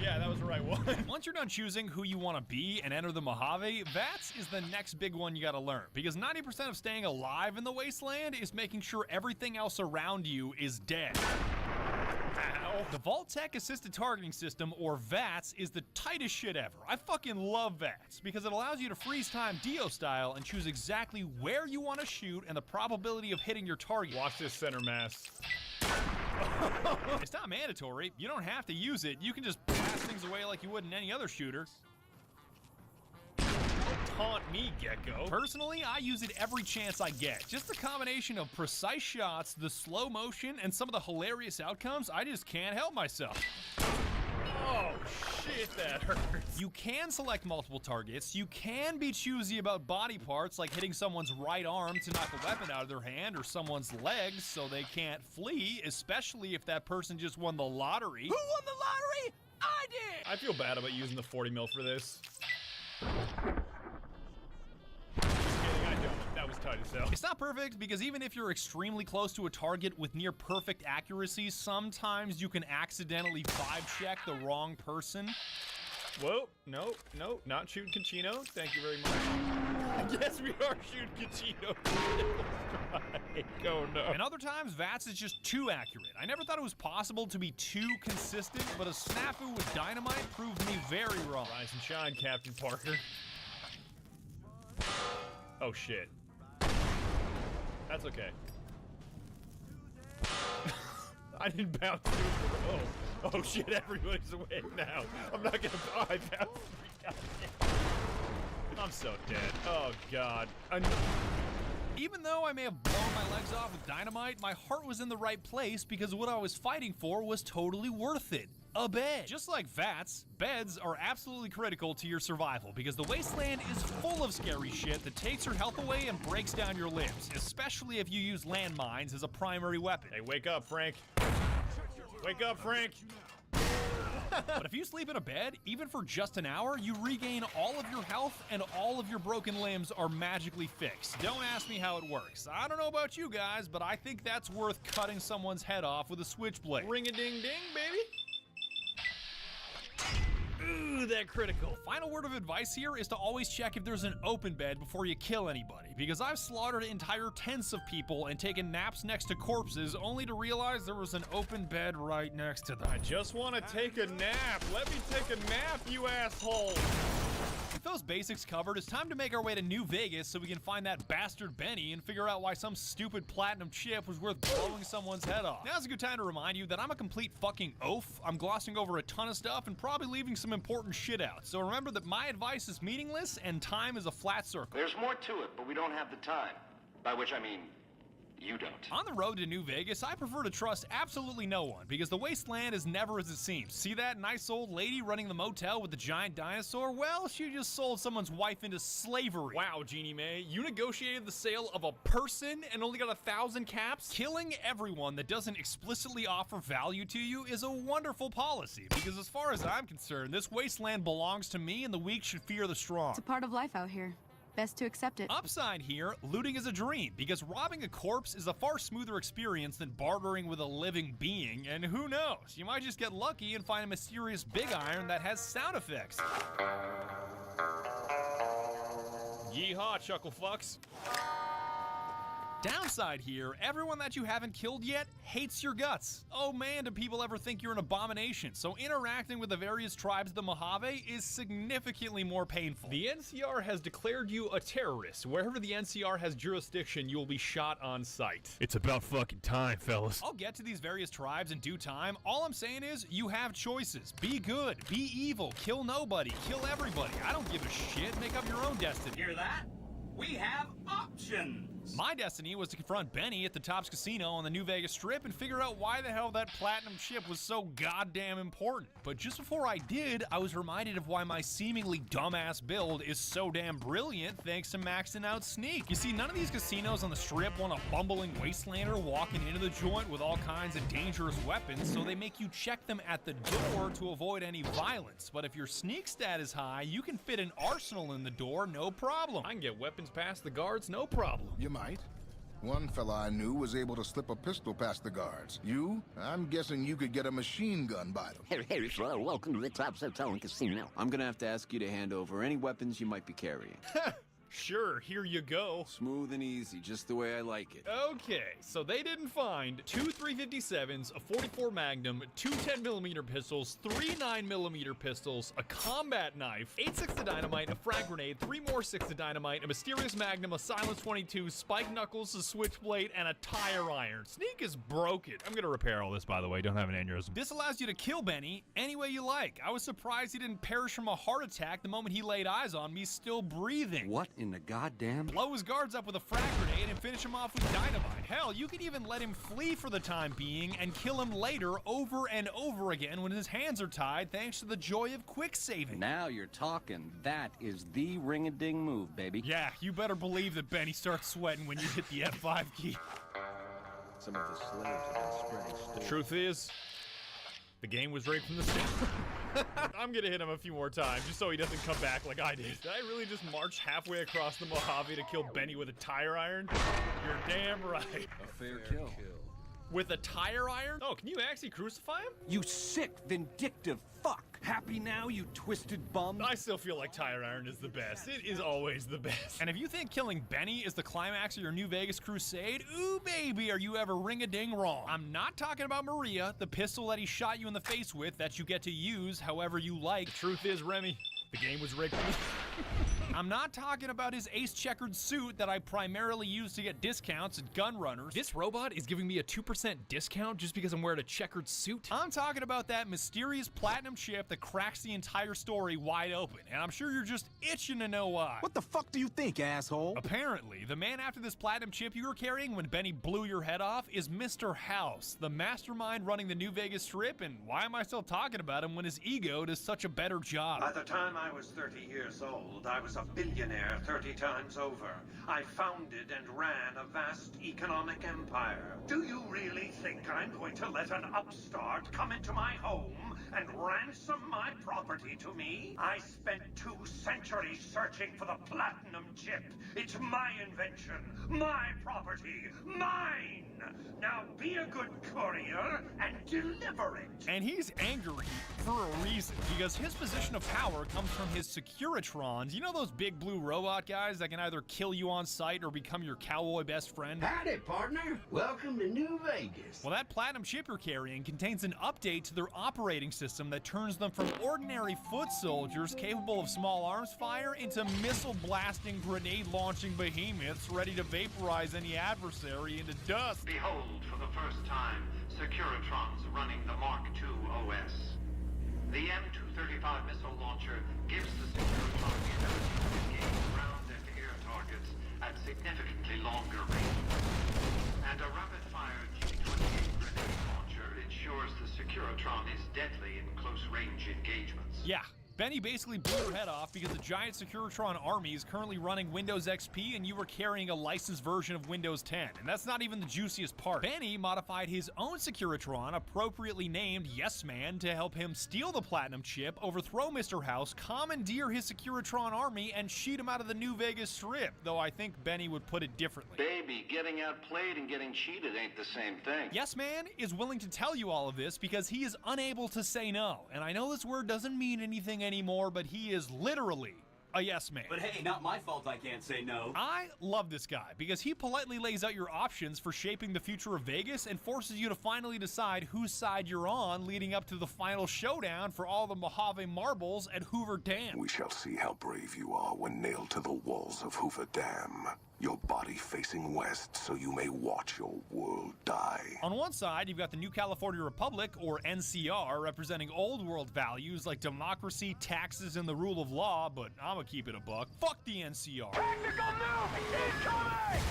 Yeah, that was the right one. Once you're done choosing who you want to be and enter the Mojave, VATS is the next big one you gotta learn. Because 90% of staying alive in the wasteland is making sure everything else around you is dead. Ow. The Vault-Tec Assisted Targeting System, or VATS, is the tightest shit ever. I fucking love VATS because it allows you to freeze time Dio style and choose exactly where you want to shoot and the probability of hitting your target. Watch this center mass. It's not mandatory. You don't have to use it. You can just blast things away like you would in any other shooter. Don't taunt me, Gecko. Personally, I use it every chance I get. Just the combination of precise shots, the slow motion, and some of the hilarious outcomes, I just can't help myself. Oh, shit, that hurts. You can select multiple targets. You can be choosy about body parts, like hitting someone's right arm to knock a weapon out of their hand, or someone's legs so they can't flee, especially if that person just won the lottery. Who won the lottery? I did! I feel bad about using the 40 mil for this. tight as hell. It's not perfect because even if you're extremely close to a target with near perfect accuracy, sometimes you can accidentally vibe check the wrong person. Whoa, no, not shooting Kachino. Thank you very much. I guess we are shooting Kachino. Right. Oh no. And other times, VATS is just too accurate. I never thought it was possible to be too consistent, but a snafu with dynamite proved me very wrong. Rise and shine, Captain Parker. Oh shit. That's okay. I didn't bounce through the Oh shit, everybody's awake now. I'm not gonna I bounced. I'm so dead. Oh god. Even though I may have blown my legs off with dynamite, my heart was in the right place because what I was fighting for was totally worth it. A bed. Just like VATS, beds are absolutely critical to your survival because the wasteland is full of scary shit that takes your health away and breaks down your limbs, especially if you use landmines as a primary weapon. Hey, wake up, Frank. Wake up, Frank. But if you sleep in a bed, even for just an hour, you regain all of your health and all of your broken limbs are magically fixed. Don't ask me how it works. I don't know about you guys, but I think that's worth cutting someone's head off with a switchblade. Ring-a-ding-ding, baby. Ooh, that critical. Final word of advice here is to always check if there's an open bed before you kill anybody, because I've slaughtered entire tents of people and taken naps next to corpses only to realize there was an open bed right next to them. I just want to take a nap. Let me take a nap, you asshole. With those basics covered, it's time to make our way to New Vegas so we can find that bastard Benny and figure out why some stupid platinum chip was worth blowing someone's head off. Now's a good time to remind you that I'm a complete fucking oaf. I'm glossing over a ton of stuff and probably leaving some important shit out. So remember that my advice is meaningless and time is a flat circle. There's more to it, but we don't have the time. By which I mean, you don't. On the road to New Vegas, I prefer to trust absolutely no one because the wasteland is never as it seems. See that nice old lady running the motel with the giant dinosaur? Well, she just sold someone's wife into slavery. Wow, Jeannie Mae, you negotiated the sale of a person and only got 1,000 caps? Killing everyone that doesn't explicitly offer value to you is a wonderful policy because as far as I'm concerned, this wasteland belongs to me and the weak should fear the strong. It's a part of life out here. Best to accept it. Upside here, looting is a dream, because robbing a corpse is a far smoother experience than bartering with a living being, and who knows, you might just get lucky and find a mysterious big iron that has sound effects. Yeehaw, chuckle fucks. Downside here, everyone that you haven't killed yet hates your guts. Oh man, do people ever think you're an abomination, so interacting with the various tribes of the Mojave is significantly more painful. The NCR has declared you a terrorist. Wherever the NCR has jurisdiction, you will be shot on sight. It's about fucking time, fellas. I'll get to these various tribes in due time. All I'm saying is, you have choices. Be good, be evil, kill nobody, kill everybody. I don't give a shit, make up your own destiny. Hear that? We have options. My destiny was to confront Benny at the Tops Casino on the New Vegas Strip and figure out why the hell that platinum chip was so goddamn important. But just before I did, I was reminded of why my seemingly dumbass build is so damn brilliant thanks to maxing out sneak. You see, none of these casinos on the Strip want a bumbling wastelander walking into the joint with all kinds of dangerous weapons, so they make you check them at the door to avoid any violence. But if your sneak stat is high, you can fit an arsenal in the door, no problem. I can get weapons past the guards, no problem. You might. One fella I knew was able to slip a pistol past the guards. You? I'm guessing you could get a machine gun by them. Hey, sir, welcome to the Tops Hotel and Casino. I'm gonna have to ask you to hand over any weapons you might be carrying. Sure, here you go. Smooth and easy, just the way I like it. Okay, so they didn't find 2 357s, a 44 Magnum, 2 10mm pistols, 3 9mm pistols, a combat knife, 8 6 to dynamite, a frag grenade, 3 more 6 to dynamite, a mysterious Magnum, a silence 22, spike knuckles, a switchblade, and a tire iron. Sneak is broken. I'm gonna repair all this, by the way. Don't have an aneurysm. This allows you to kill Benny any way you like. I was surprised he didn't perish from a heart attack the moment he laid eyes on me, still breathing. What in the goddamn? Blow his guards up with a frag grenade and finish him off with dynamite. Hell, you can even let him flee for the time being and kill him later over and over again when his hands are tied thanks to the joy of quick saving. Now you're talking. That is the ring-a-ding move, baby. Yeah, you better believe that Benny starts sweating when you hit the F5 key. Some of the slaves have been spreading stories. The truth is, the game was rigged from the start. I'm gonna hit him a few more times just so he doesn't come back like I did. Did I really just march halfway across the Mojave to kill Benny with a tire iron? You're damn right. A fair kill. With a tire iron? Oh, can you actually crucify him? You sick, vindictive fuck. Happy now, you twisted bum? I still feel like tire iron is the best. It is always the best. And if you think killing Benny is the climax of your New Vegas crusade, ooh baby, are you ever ring-a-ding wrong. I'm not talking about Maria, the pistol that he shot you in the face with that you get to use however you like. Truth is, Remy, the game was rigged. I'm not talking about his ace checkered suit that I primarily use to get discounts at gun runners. This robot is giving me a 2% discount just because I'm wearing a checkered suit. I'm talking about that mysterious platinum chip that cracks the entire story wide open, and I'm sure you're just itching to know why. What the fuck do you think, asshole? Apparently, the man after this platinum chip you were carrying when Benny blew your head off is Mr. House, the mastermind running the New Vegas Strip, and why am I still talking about him when his ego does such a better job? By the time I was 30 years old, I was a billionaire 30 times over. I founded and ran a vast economic empire. Do you really think I'm going to let an upstart come into my home and ransom my property to me? I spent 2 centuries searching for the platinum chip. It's my invention, my property, mine! Now be a good courier and deliver it! And he's angry for a reason, because his position of power comes from his Securitrons. You know those big blue robot guys that can either kill you on sight or become your cowboy best friend? Howdy, partner. Welcome to New Vegas. Well, that platinum chip you're carrying contains an update to their operating system that turns them from ordinary foot soldiers capable of small arms fire into missile-blasting, grenade-launching behemoths ready to vaporize any adversary into dust. Behold, for the first time, Securitrons running the Mark II OS. The M235 missile launcher gives the Securitron the ability to engage ground and air targets at significantly longer range. And a rapid-fire G-28 grenade launcher ensures the Securitron is deadly in close-range engagements. Yeah. Benny basically blew her head off because the giant Securitron army is currently running Windows XP and you were carrying a licensed version of Windows 10. And that's not even the juiciest part. Benny modified his own Securitron, appropriately named Yes Man, to help him steal the platinum chip, overthrow Mr. House, commandeer his Securitron army, and cheat him out of the New Vegas Strip, though I think Benny would put it differently. Baby, getting outplayed and getting cheated ain't the same thing. Yes Man is willing to tell you all of this because he is unable to say no. And I know this word doesn't mean anything anymore, but he is literally a yes man. But hey, not my fault I can't say no. I love this guy because he politely lays out your options for shaping the future of Vegas and forces you to finally decide whose side you're on, leading up to the final showdown for all the Mojave marbles at Hoover Dam. We shall see how brave you are when nailed to the walls of Hoover Dam. Your body facing west so you may watch your world die. On one side, you've got the New California Republic, or NCR, representing old world values like democracy, taxes, and the rule of law, but I'm gonna keep it a buck. Fuck the NCR. Technical nuke incoming!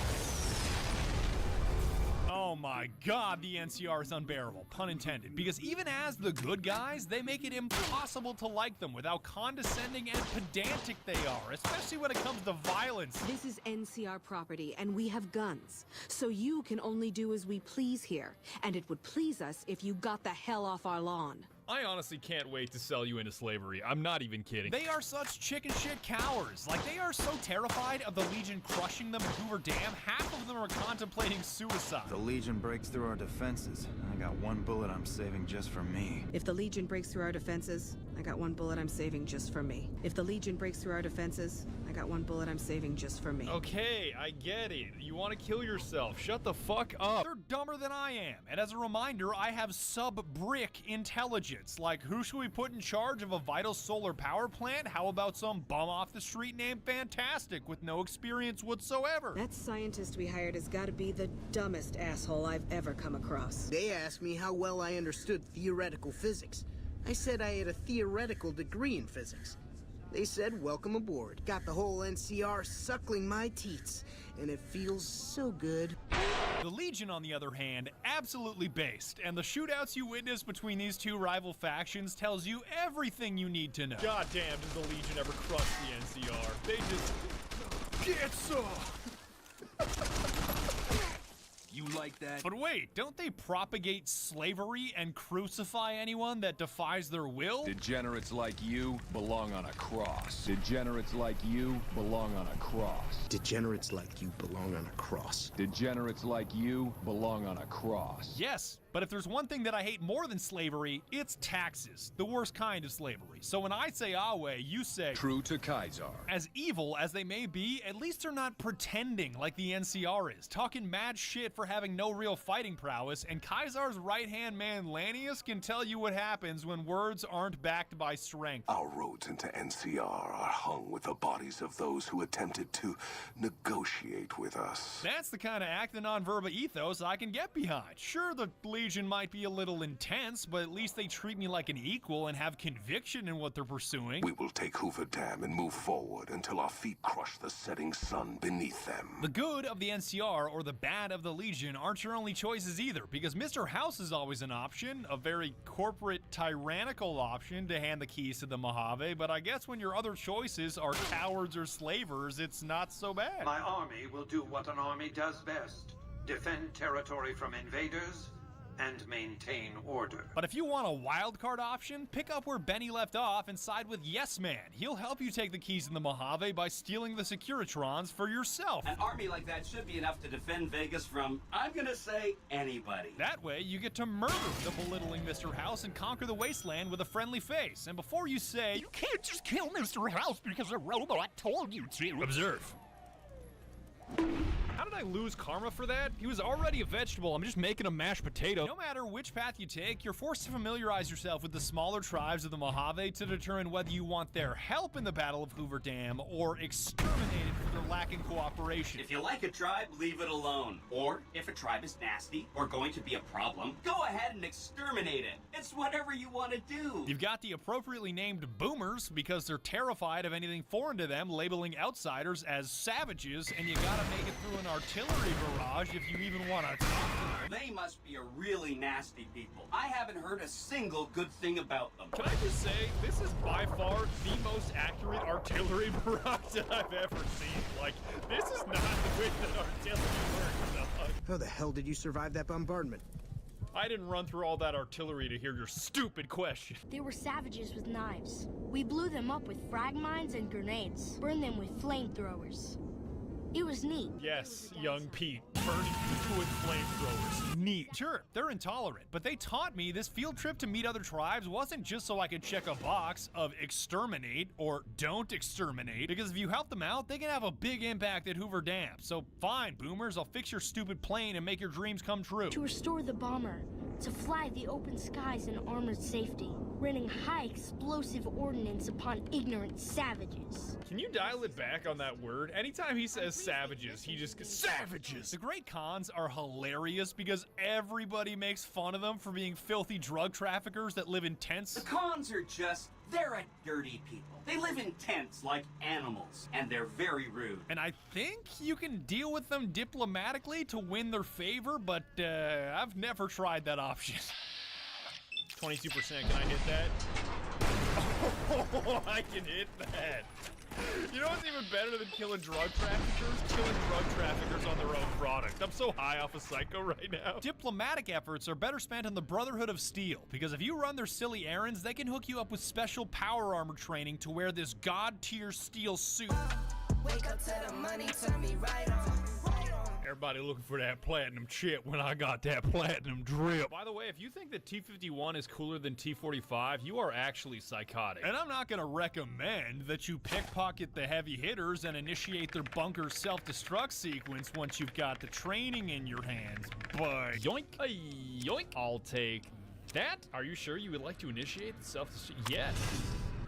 Oh my god, the NCR is unbearable, pun intended, because even as the good guys, they make it impossible to like them with how condescending and pedantic they are, especially when it comes to violence. This is NCR property, and we have guns, so you can only do as we please here, and it would please us if you got the hell off our lawn. I honestly can't wait to sell you into slavery. I'm not even kidding. They are such chicken shit cowards. Like, they are so terrified of the Legion crushing them at Hoover Dam, half of them are contemplating suicide. The Legion breaks through our defenses. I got one bullet I'm saving just for me. If the Legion breaks through our defenses, I got one bullet I'm saving just for me. If the Legion breaks through our defenses, I got one bullet I'm saving just for me. Okay, I get it. You want to kill yourself. Shut the fuck up. They're dumber than I am. And as a reminder, I have sub-brick intelligence. Like, who should we put in charge of a vital solar power plant? How about some bum off the street named Fantastic with no experience whatsoever? That scientist we hired has got to be the dumbest asshole I've ever come across. They asked me how well I understood theoretical physics. I said I had a theoretical degree in physics. They said, welcome aboard. Got the whole NCR suckling my teats, and it feels so good. The Legion, on the other hand, absolutely based, and the shootouts you witness between these two rival factions tells you everything you need to know. God damn, did the Legion ever crush the NCR? They just get some. You like that. But wait, don't they propagate slavery and crucify anyone that defies their will? Degenerates like you belong on a cross. Degenerates like you belong on a cross. Degenerates like you belong on a cross. Degenerates like you belong on a cross. Yes, but if there's one thing that I hate more than slavery, it's taxes. The worst kind of slavery. So when I say Awe, you say... True to Kaisar. As evil as they may be, at least they're not pretending like the NCR is, talking mad shit for having no real fighting prowess, and Kaisar's right-hand man Lanius can tell you what happens when words aren't backed by strength. Our roads into NCR are hung with the bodies of those who attempted to negotiate with us. That's the kind of act and non-verba ethos I can get behind. Sure, the Legion might be a little intense, but at least they treat me like an equal and have conviction in what they're pursuing. We will take Hoover Dam and move forward until our feet crush the setting sun beneath them. The good of the NCR or the bad of the Legion aren't your only choices either, because Mr. House is always an option, a very corporate, tyrannical option to hand the keys to the Mojave, but I guess when your other choices are cowards or slavers, it's not so bad. My army will do what an army does best. Defend territory from invaders and maintain order. But if you want a wildcard option, pick up where Benny left off and side with Yes Man. He'll help you take the keys in the Mojave by stealing the Securitrons for yourself. An army like that should be enough to defend Vegas from, I'm gonna say, anybody. That way, you get to murder the belittling Mr. House and conquer the wasteland with a friendly face. And before you say, you can't just kill Mr. House because a robot told you to. Observe. How did I lose karma for that? He was already a vegetable, I'm just making a mashed potato. No matter which path you take, you're forced to familiarize yourself with the smaller tribes of the Mojave to determine whether you want their help in the Battle of Hoover Dam or exterminated for their lacking cooperation. If you like a tribe, leave it alone. Or, if a tribe is nasty or going to be a problem, go ahead and exterminate it. It's whatever you want to do. You've got the appropriately named boomers because they're terrified of anything foreign to them, labeling outsiders as savages, and you gotta make it through an artillery barrage if you even want to talk to them. They must be a really nasty people. I haven't heard a single good thing about them. Can I just say, this is by far the most accurate artillery barrage that I've ever seen. Like, this is not the way that artillery works. How the hell did you survive that bombardment? I didn't run through all that artillery to hear your stupid question. They were savages with knives. We blew them up with frag mines and grenades, burned them with flamethrowers. It was neat. Yes, young Pete, burning people with flamethrowers. Neat. Sure, they're intolerant, but they taught me this field trip to meet other tribes wasn't just so I could check a box of exterminate or don't exterminate, because if you help them out, they can have a big impact at Hoover Dam. So fine, boomers, I'll fix your stupid plane and make your dreams come true. To restore the bomber, to fly the open skies in armored safety, raining high explosive ordnance upon ignorant savages. Can you dial it back on that word? Anytime he says savages, he just goes, savages! The Great Khans are hilarious because everybody makes fun of them for being filthy drug traffickers that live in tents. The Khans are they're a dirty people. They live in tents like animals, and they're very rude. And I think you can deal with them diplomatically to win their favor, but I've never tried that option. 22%, can I hit that? Oh, I can hit that. You know what's even better than killing drug traffickers? Killing drug traffickers on their own product. I'm so high off of Psycho right now. Diplomatic efforts are better spent on the Brotherhood of Steel, because if you run their silly errands, they can hook you up with special power armor training to wear this god-tier steel suit. Wake up to the money, turn me right on. Everybody looking for that platinum chip when I got that platinum drip. By the way, if you think that T-51 is cooler than T-45, you are actually psychotic. And I'm not gonna recommend that you pickpocket the heavy hitters and initiate their bunker self-destruct sequence once you've got the training in your hands, but yoink, yoink, I'll take that. Are you sure you would like to initiate the self-destruct? Yes.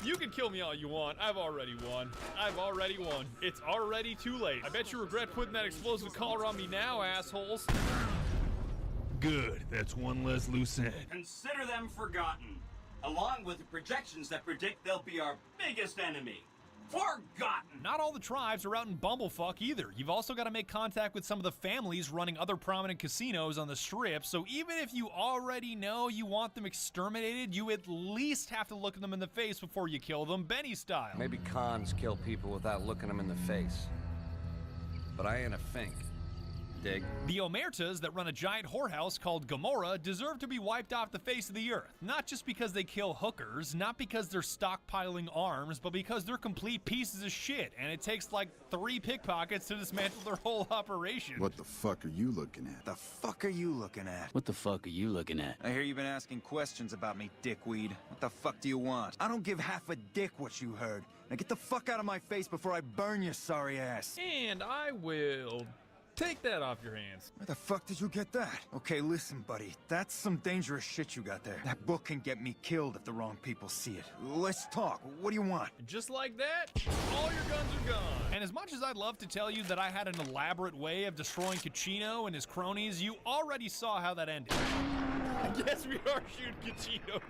You can kill me all you want. I've already won. I've already won. It's already too late. I bet you regret putting that explosive collar on me now, assholes. Good. That's one less loose end. Consider them forgotten, along with the projections that predict they'll be our biggest enemy. Forgotten! Not all the tribes are out in bumblefuck either. You've also got to make contact with some of the families running other prominent casinos on the strip, so even if you already know you want them exterminated, you at least have to look at them in the face before you kill them, Benny style. Maybe cons kill people without looking them in the face. But I ain't a fink. dig. The Omertas that run a giant whorehouse called Gomorrah deserve to be wiped off the face of the earth. Not just because they kill hookers, not because they're stockpiling arms, but because they're complete pieces of shit, and it takes like 3 pickpockets to dismantle their whole operation. What the fuck are you looking at? The fuck are you looking at? What the fuck are you looking at? I hear you've been asking questions about me, dickweed. What the fuck do you want? I don't give half a dick what you heard. Now get the fuck out of my face before I burn your sorry ass. And I will take that off your hands. Where the fuck did you get that? Okay, listen, buddy. That's some dangerous shit you got there. That book can get me killed if the wrong people see it. Let's talk. What do you want? Just like that, all your guns are gone. And as much as I'd love to tell you that I had an elaborate way of destroying Cucino and his cronies, you already saw how that ended. Yes, we are shooting Cucino.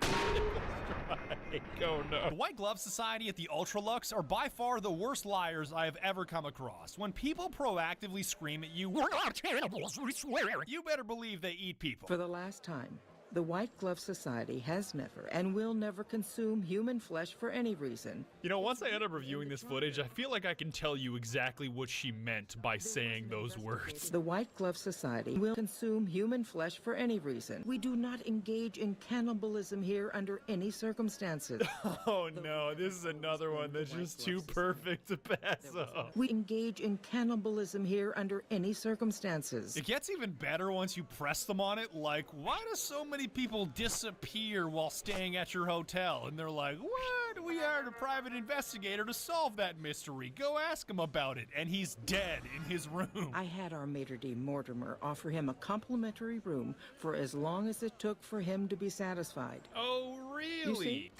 Oh no. The White Glove Society at the Ultralux are by far the worst liars I have ever come across. When people proactively scream at you, "We're not cannibals, we swear," you better believe they eat people. For the last time, the White Glove Society has never and will never consume human flesh for any reason. You know, once I end up reviewing this footage, I feel like I can tell you exactly what she meant by saying those words. The White Glove Society will consume human flesh for any reason. We do not engage in cannibalism here under any circumstances. Oh no, this is another one that's just too perfect to pass up. We engage in cannibalism here under any circumstances. It gets even better once you press them on it, like, why do so many people disappear while staying at your hotel? And they're like, what? We hired a private investigator to solve that mystery. Go ask him about it. And he's dead in his room. I had our maitre d' Mortimer offer him a complimentary room for as long as it took for him to be satisfied. Oh, really? You see?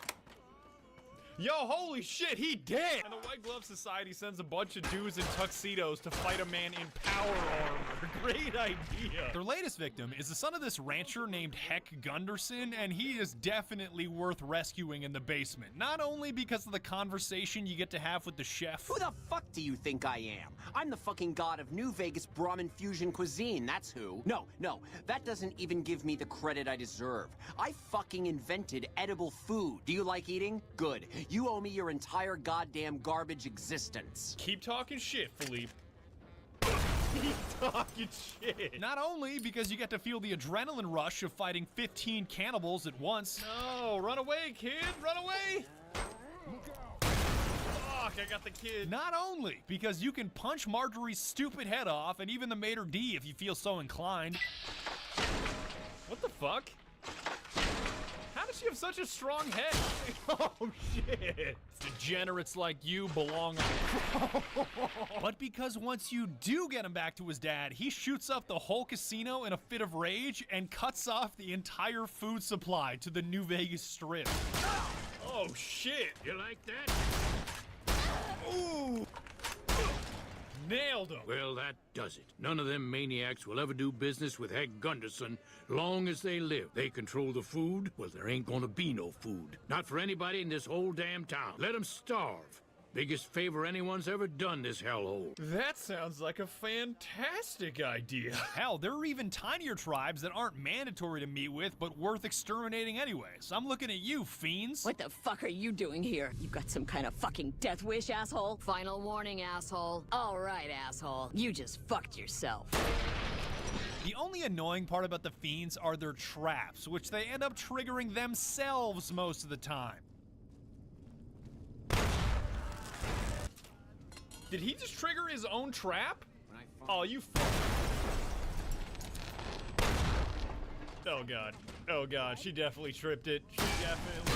Yo, holy shit, he dead! And the White Glove Society sends a bunch of dudes in tuxedos to fight a man in power armor. Great idea. Their latest victim is the son of this rancher named Heck Gunderson, and he is definitely worth rescuing in the basement. Not only because of the conversation you get to have with the chef. Who the fuck do you think I am? I'm the fucking god of New Vegas Brahmin fusion cuisine, that's who. No, that doesn't even give me the credit I deserve. I fucking invented edible food. Do you like eating? Good. You owe me your entire goddamn garbage existence. Keep talking shit, Philippe. Keep talking shit. Not only because you get to feel the adrenaline rush of fighting 15 cannibals at once. No, run away, kid, run away. Fuck, I got the kid. Not only because you can punch Marjorie's stupid head off and even the maitre d' if you feel so inclined. What the fuck? How does she have such a strong head? Oh, shit. Degenerates like you belong on But because once you do get him back to his dad, he shoots up the whole casino in a fit of rage and cuts off the entire food supply to the New Vegas Strip. Oh, shit. You like that? Ooh. Nailed him. Well, that does it. None of them maniacs will ever do business with Heck Gunderson long as they live. They control the food. Well, there ain't gonna be no food. Not for anybody in this whole damn town. Let them starve. Biggest favor anyone's ever done this hellhole. That sounds like a fantastic idea. Hell, there are even tinier tribes that aren't mandatory to meet with, but worth exterminating anyways. I'm looking at you, fiends. What the fuck are you doing here? You got some kind of fucking death wish, asshole? Final warning, asshole. All right, asshole. You just fucked yourself. The only annoying part about the fiends are their traps, which they end up triggering themselves most of the time. Did he just trigger his own trap? Oh, you Oh god. Oh god, she definitely tripped it. She definitely...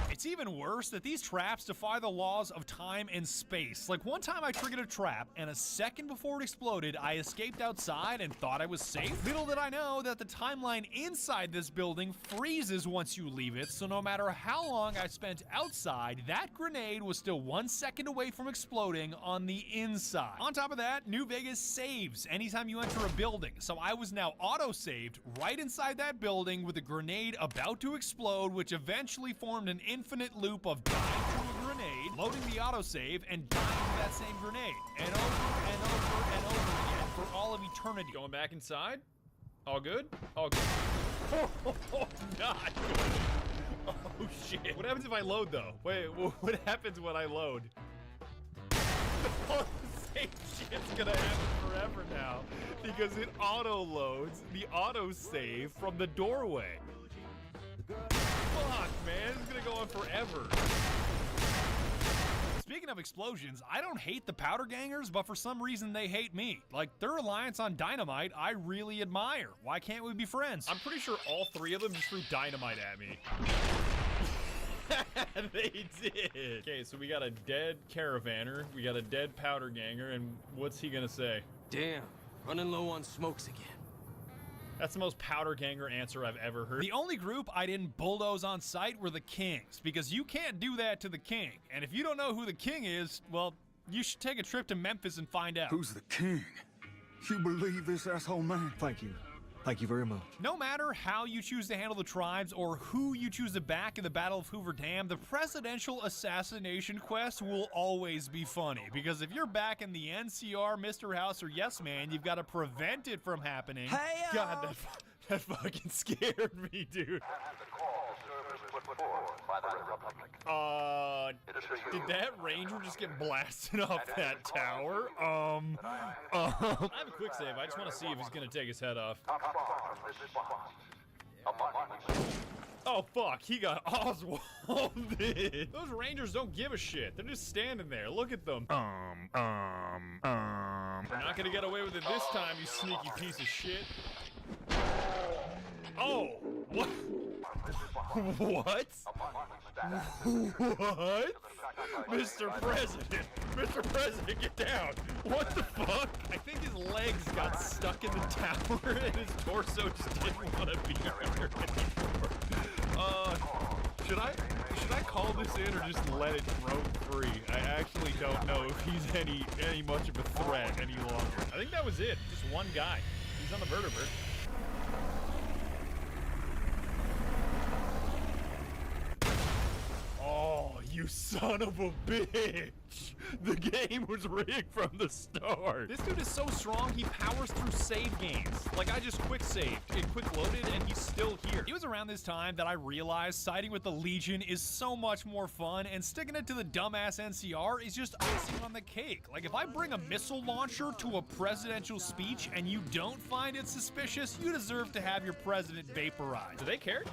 It's even worse that these traps defy the laws of time and space. Like one time I triggered a trap, and a second before it exploded, I escaped outside and thought I was safe. Little did I know that the timeline inside this building freezes once you leave it, so no matter how long I spent outside, that grenade was still 1 second away from exploding on the inside. On top of that, New Vegas saves anytime you enter a building, so I was now auto-saved right inside that building with a grenade about to explode, which eventually formed an infinite loop of dying to a grenade, loading the autosave, and dying to that same grenade. And over and over and over again for all of eternity. Going back inside? All good? All good. Oh, not good. Oh, shit. What happens if I load, though? Wait, what happens when I load? Oh, same shit's gonna happen forever now because it auto-loads the autosave from the doorway. Fuck, man, it's gonna go on forever. Speaking of explosions, I don't hate the Powder Gangers, but for some reason they hate me. Like, their reliance on dynamite, I really admire. Why can't we be friends? I'm pretty sure all three of them just threw dynamite at me. They did. Okay, so we got a dead caravaner, we got a dead Powder Ganger, and what's he gonna say? Damn, running low on smokes again. That's the most Powder Ganger answer I've ever heard. The only group I didn't bulldoze on sight were the Kings, because you can't do that to the King. And if you don't know who the King is, well, you should take a trip to Memphis and find out. Who's the king? You believe this asshole man? Thank you. Thank you very much. No matter how you choose to handle the tribes or who you choose to back in the Battle of Hoover Dam, the presidential assassination quest will always be funny. Because if you're back in the NCR, Mr. House, or Yes Man, you've got to prevent it from happening. Hey, God, that fucking scared me, dude. Did that ranger just get blasted off that tower? I have a quick save. I just want to see if he's gonna take his head off. Oh fuck, he got Oswalded. Those rangers don't give a shit. They're just standing there. Look at them. You're not gonna get away with it this time, you sneaky piece of shit. Oh, what? What? What? Mr. President! Mr. President, get down! What the fuck? I think his legs got stuck in the tower and his torso just didn't want to be here anymore. Should I call this in or just let it roam free? I actually don't know if he's any much of a threat any longer. I think that was it. Just one guy. He's on the vertebrate. Oh, you son of a bitch! The game was rigged from the start. This dude is so strong, he powers through save games. Like, I just quick saved, it quick loaded, and he's still here. It was around this time that I realized siding with the Legion is so much more fun, and sticking it to the dumbass NCR is just icing on the cake. Like, if I bring a missile launcher to a presidential speech and you don't find it suspicious, you deserve to have your president vaporized. Do they care?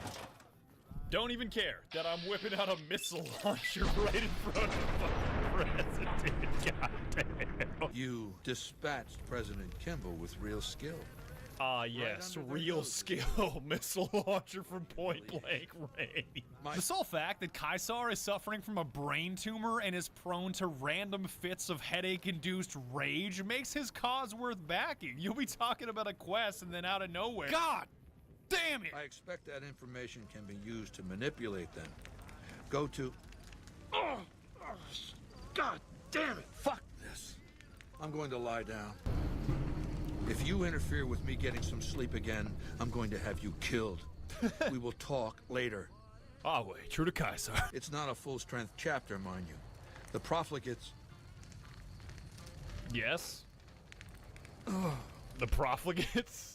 Don't even care that I'm whipping out a missile launcher right in front of the president. Goddamn. You dispatched President Kimball with real skill. Yes, real skill. Missile launcher from point blank range. The sole fact that Kaisar is suffering from a brain tumor and is prone to random fits of headache-induced rage makes his cause worth backing. You'll be talking about a quest and then out of nowhere. God! Damn it! I expect that information can be used to manipulate them. Go to... Oh, God damn it! Fuck this. I'm going to lie down. If you interfere with me getting some sleep again, I'm going to have you killed. We will talk later. Wait, true to Kaiser. It's not a full-strength chapter, mind you. The profligates... Yes? The profligates?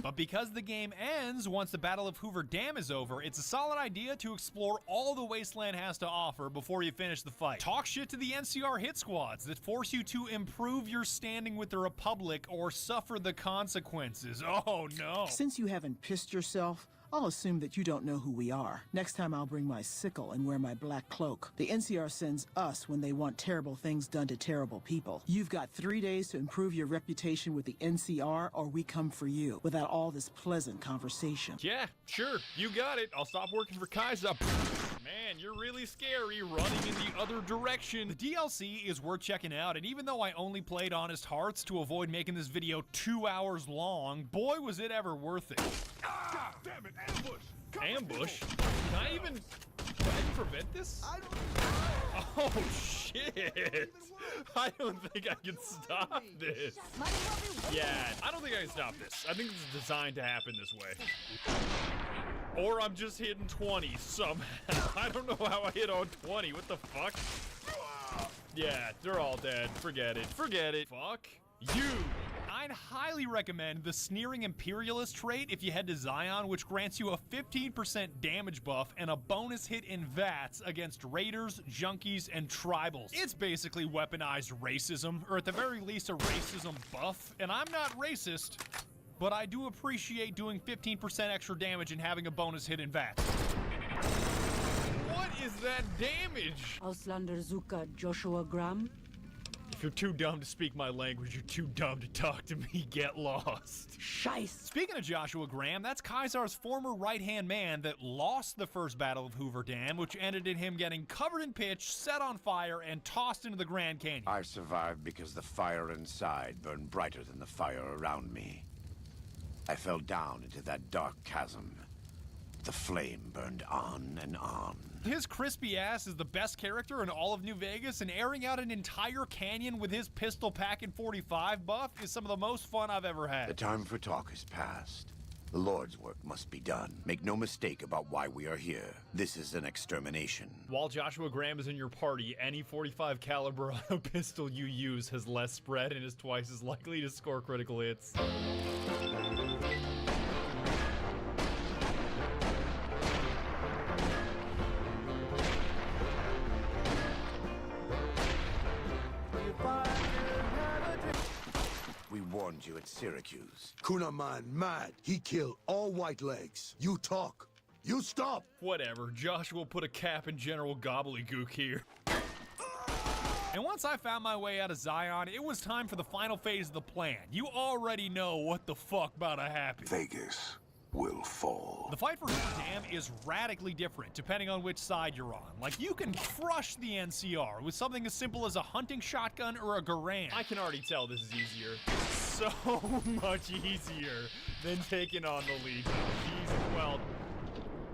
But because the game ends once the Battle of Hoover Dam is over, it's a solid idea to explore all the Wasteland has to offer before you finish the fight. Talk shit to the NCR hit squads that force you to improve your standing with the Republic or suffer the consequences. Oh no. Since you haven't pissed yourself, I'll assume that you don't know who we are. Next time I'll bring my sickle and wear my black cloak. The NCR sends us when they want terrible things done to terrible people. You've got 3 days to improve your reputation with the NCR or we come for you without all this pleasant conversation. Yeah, sure, you got it. I'll stop working for Kaiser. Man, you're really scary running in the other direction. The DLC is worth checking out, and even though I only played Honest Hearts to avoid making this video 2 hours long, boy was it ever worth it. God damn it, ambush! Ambush? Can I even prevent this? Oh shit! I don't think I can stop this. Yeah, I don't think I can stop this. I think this is designed to happen this way. Or I'm just hitting 20 somehow. I don't know how I hit on 20. What the fuck? Yeah, they're all dead. Forget it. Forget it. Fuck you. I'd highly recommend the Sneering Imperialist trait if you head to Zion, which grants you a 15% damage buff and a bonus hit in VATS against raiders, junkies, and tribals. It's basically weaponized racism, or at the very least a racism buff, and I'm not racist, but I do appreciate doing 15% extra damage and having a bonus hit in VATS. What is that damage? Auslander Zuka Joshua Graham. If you're too dumb to speak my language, you're too dumb to talk to me. Get lost. Scheiß. Speaking of Joshua Graham, that's Kaisar's former right-hand man that lost the first Battle of Hoover Dam, which ended in him getting covered in pitch, set on fire, and tossed into the Grand Canyon. I survived because the fire inside burned brighter than the fire around me. I fell down into that dark chasm. The flame burned on and on. His crispy ass is the best character in all of New Vegas, and airing out an entire canyon with his pistol packing 45 buff is some of the most fun I've ever had. The time for talk is past. The Lord's work must be done. Make no mistake about why we are here. This is an extermination. While Joshua Graham is in your party, any 45 caliber auto pistol you use has less spread and is twice as likely to score critical hits. We warned you at Syracuse. Kunaman mad. He killed all whitelegs. You talk. You stop. Whatever. Joshua put a cap in General Gobbledygook here. And once I found my way out of Zion, it was time for the final phase of the plan. You already know what the fuck about to happen. Vegas will fall. The fight for Hoover Dam is radically different depending on which side you're on. Like, you can crush the NCR with something as simple as a hunting shotgun or a Garand. I can already tell this is easier. So much easier than taking on the Legion. Jesus, well,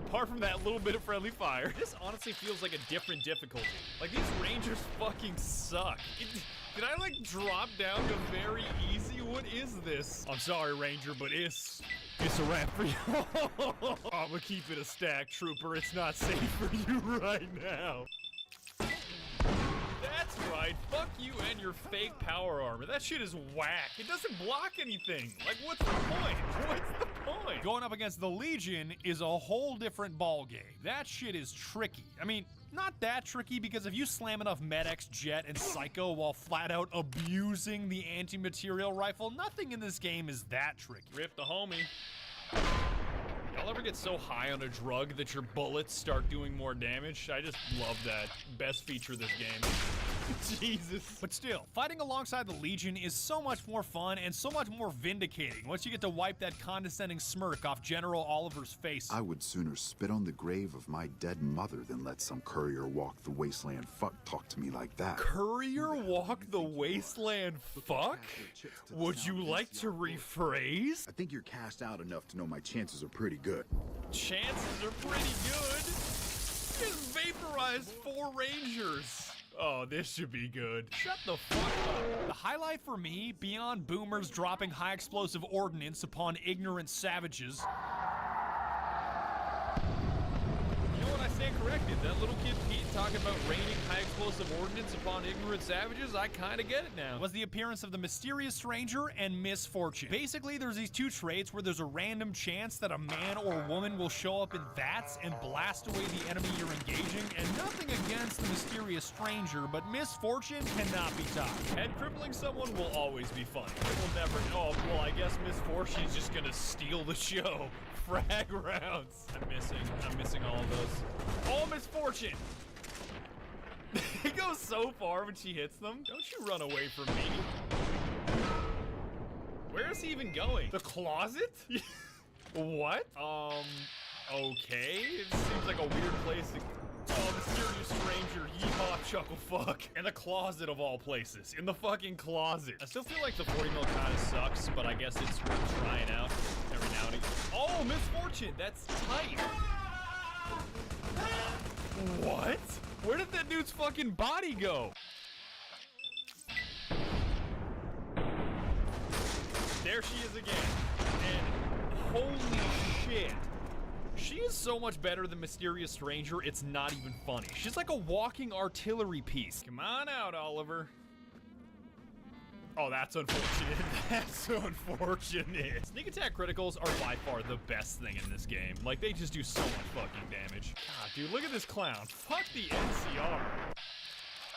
apart from that little bit of friendly fire, this honestly feels like a different difficulty. Like, these Rangers fucking suck. Did I, like, drop down to very easy? What is this? I'm sorry, Ranger, but it's a wrap for you. I'ma keep it a stack, Trooper. It's not safe for you right now. That's right. Fuck you and your fake power armor. That shit is whack. It doesn't block anything. Like, what's the point? What's the point? Going up against the Legion is a whole different ballgame. That shit is tricky. I mean, not that tricky, because if you slam enough Med-X, Jet, and Psycho while flat out abusing the anti-material rifle, nothing in this game is that tricky. Rip the homie. Y'all ever get so high on a drug that your bullets start doing more damage? I just love that. Best feature of this game. Jesus. But still, fighting alongside the Legion is so much more fun and so much more vindicating once you get to wipe that condescending smirk off General Oliver's face. I would sooner spit on the grave of my dead mother than let some courier walk the wasteland fuck talk to me like that. Courier walk the wasteland fuck? Would you like to rephrase? I think you're cast out enough to know my chances are pretty good. Chances are pretty good? Just vaporized 4 Rangers. Oh, this should be good. Shut the fuck up. The highlight for me, beyond boomers dropping high explosive ordnance upon ignorant savages. You know what, I stand corrected. That little kid Pete talking about raining high explosive ordnance upon ignorant savages, I kinda get it now. Was the appearance of the Mysterious Stranger and Misfortune. Basically, there's these 2 traits where there's a random chance that a man or woman will show up in VATS and blast away the enemy you're engaging, and nothing against the Mysterious Stranger, but Misfortune cannot be topped. Head crippling someone will always be fun. It will never, oh, well, I guess Misfortune's just gonna steal the show. Frag rounds. I'm missing all of those. Oh, Misfortune! It goes so far when she hits them. Don't you run away from me. Where is he even going? The closet? What? Okay. It seems like a weird place to... Oh, Mysterious Stranger, yeehaw, chuckle fuck. In the closet of all places. In the fucking closet. I still feel like the 40 mil kind of sucks, but I guess it's worth trying out every now and again. Oh, Misfortune, that's tight. What? Where did that dude's fucking body go? There she is again. And holy shit. She is so much better than Mysterious Stranger, it's not even funny. She's like a walking artillery piece. Come on out, Oliver. Oh, that's unfortunate. That's unfortunate. Sneak attack criticals are by far the best thing in this game. Like, they just do so much fucking damage. God, dude, look at this clown. Fuck the NCR.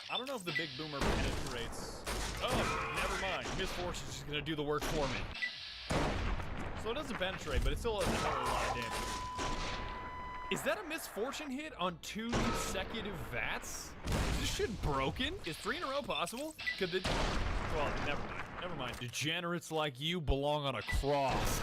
I don't know if the big boomer penetrates. Oh, never mind. Miss Fortune's just gonna do the work for me. So it doesn't penetrate, but it still does a lot of damage. Is that a misfortune hit on 2 consecutive VATs? Is this shit broken? Is 3 in a row possible? Could it? Well, never mind. Never mind. Degenerates like you belong on a cross.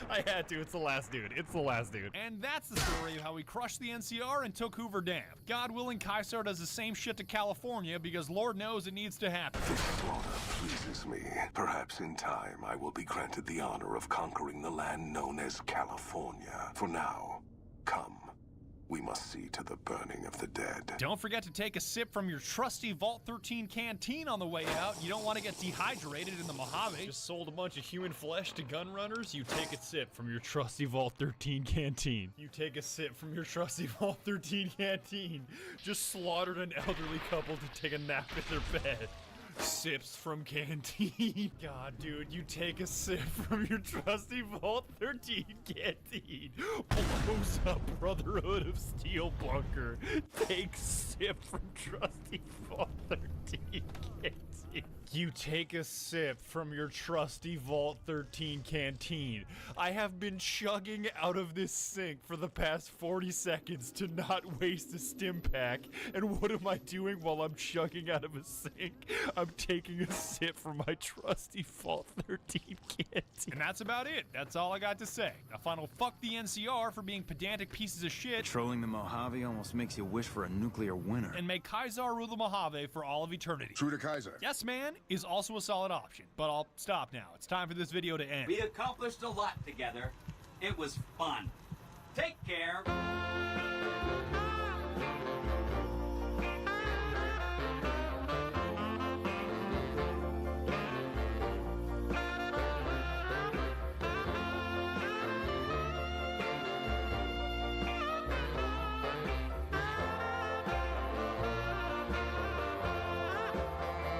I had to. It's the last dude. It's the last dude. And that's the story of how we crushed the NCR and took Hoover Dam. God willing, Kaisar does the same shit to California because Lord knows it needs to happen. This slaughter pleases me. Perhaps in time I will be granted the honor of conquering the land known as California. For now, come. We must see to the burning of the dead. Don't forget to take a sip from your trusty Vault 13 canteen on the way out. You don't want to get dehydrated in the Mojave. Just sold a bunch of human flesh to gun runners. You take a sip from your trusty Vault 13 canteen. You take a sip from your trusty Vault 13 canteen. Just slaughtered an elderly couple to take a nap in their bed. Sips from canteen. God, dude, you take a sip from your trusty Vault 13 canteen. Blows up Brotherhood of Steel bunker. Take sip from trusty Vault 13 canteen. You take a sip from your trusty Vault 13 canteen. I have been chugging out of this sink for the past 40 seconds to not waste a stim pack. And what am I doing while I'm chugging out of a sink? I'm taking a sip from my trusty Vault 13 canteen. And that's about it. That's all I got to say. A final fuck the NCR for being pedantic pieces of shit. Patrolling the Mojave almost makes you wish for a nuclear winter. And may Kaisar rule the Mojave for all of eternity. True to Kaiser. Yes, man is also a solid option, but I'll stop now. It's time for this video to end. We accomplished a lot together. It was fun. Take care.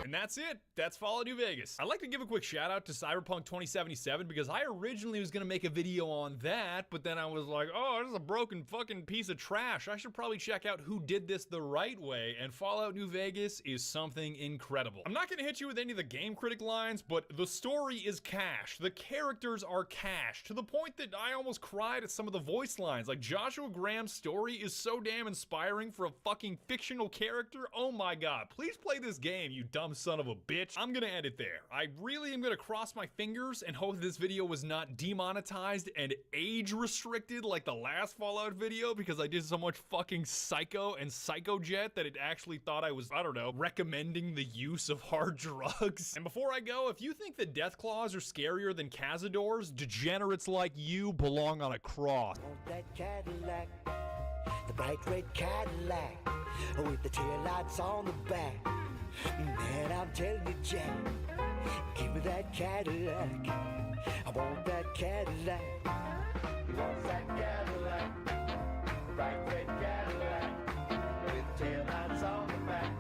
And that's it. That's Fallout New Vegas. I'd like to give a quick shout out to Cyberpunk 2077 because I originally was going to make a video on that, but then I was like, oh, this is a broken fucking piece of trash. I should probably check out who did this the right way, and Fallout New Vegas is something incredible. I'm not going to hit you with any of the game critic lines, but the story is cash. The characters are cash, to the point that I almost cried at some of the voice lines. Like, Joshua Graham's story is so damn inspiring for a fucking fictional character. Oh my god. Please play this game, you dumb son of a bitch. I'm gonna end it there. I really am gonna cross my fingers and hope this video was not demonetized and age restricted like the last Fallout video, because I did so much fucking psycho and psychojet that it actually thought I was, I don't know, recommending the use of hard drugs. And before I go, if you think the death claws are scarier than Cazadors, degenerates like you belong on a cross. Want that Cadillac, the bright red Cadillac, with the taillights on the back. Man, I'm telling you, Jack, give me that Cadillac. I want that Cadillac. He wants that Cadillac, the bright red Cadillac, with the taillights on the back.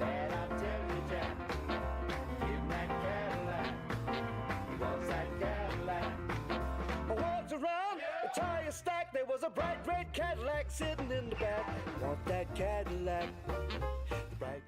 Man, I'm telling you, Jack, give me that Cadillac. He wants that Cadillac. I walked around a tire stack. There was a bright red Cadillac sitting in the back. Want that Cadillac, the bright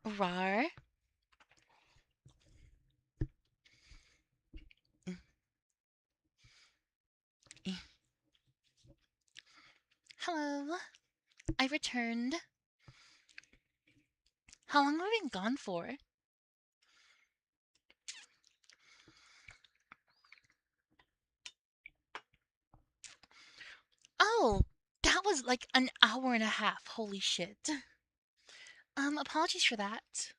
Rar. Hello. I returned. How long have we been gone for? Oh, that was like an hour and a half. Holy shit. Apologies for that.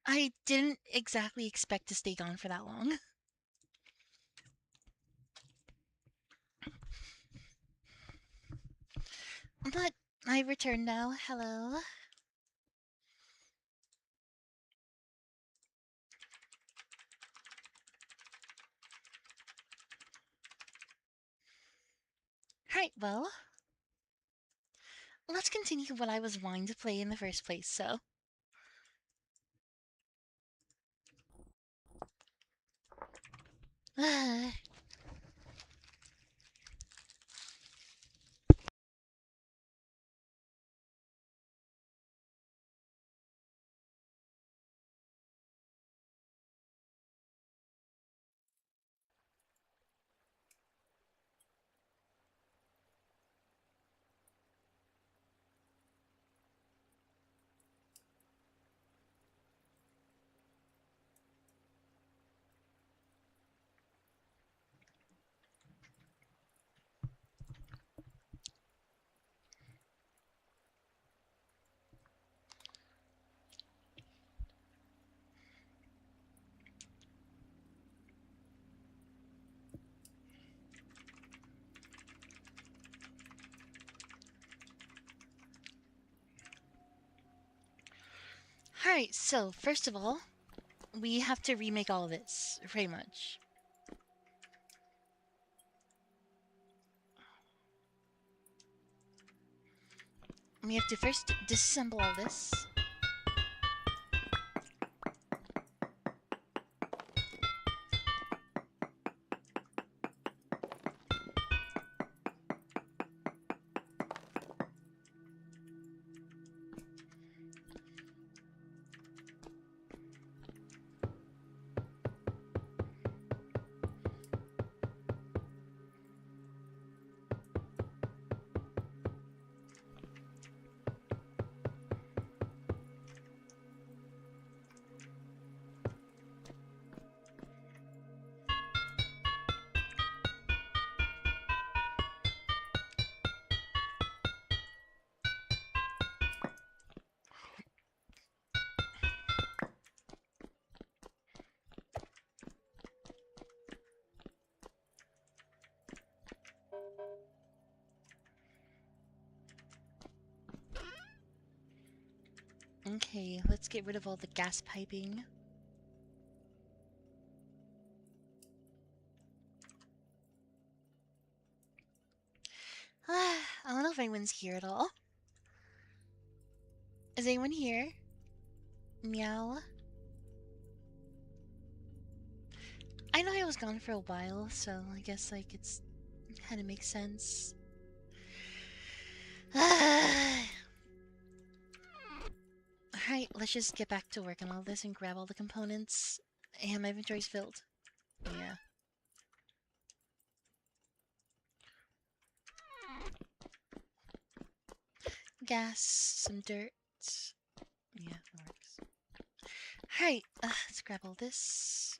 I didn't exactly expect to stay gone for that long. But I returned now. Hello. Right, well, let's continue what I was wanting to play in the first place, so. Alright, so first of all, we have to remake all of this, pretty much. We have to first disassemble all this. Okay, let's get rid of all the gas piping. I don't know if anyone's here at all. Is anyone here? Meow. I know I was gone for a while, so I guess like it's kind of makes sense. Alright, let's just get back to work on all this and grab all the components. And my inventory's filled. Yeah. Gas, some dirt. Yeah, that works. Alright, let's grab all this.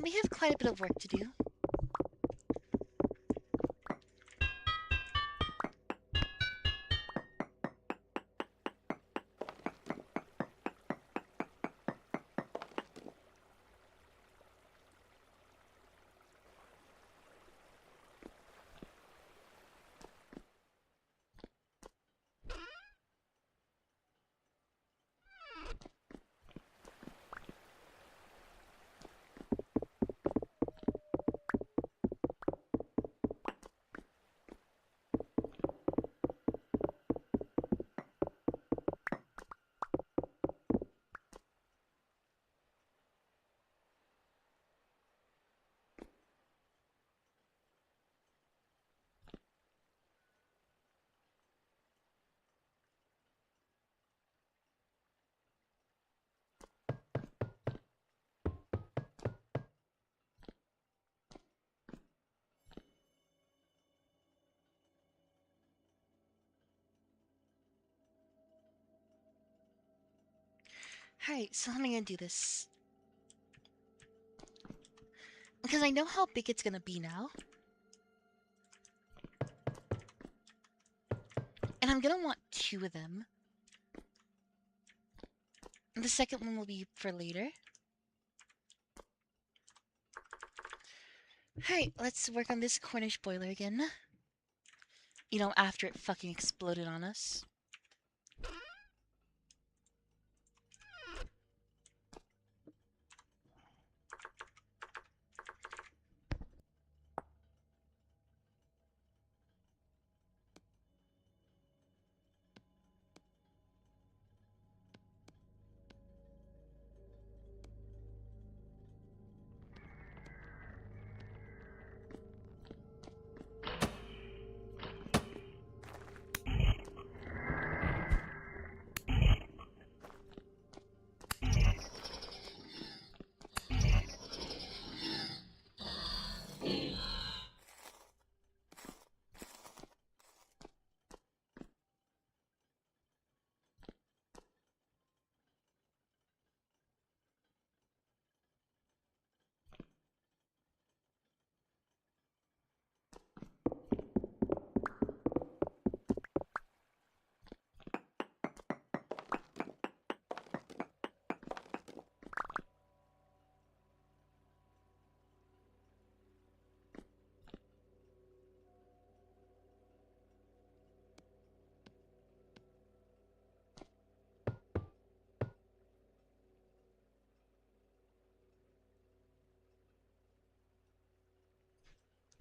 We have quite a bit of work to do. Alright, so how am I gonna do this? Because I know how big it's gonna be now. And I'm gonna want 2 of them. And the second one will be for later. Alright, let's work on this Cornish boiler again. You know, after it fucking exploded on us.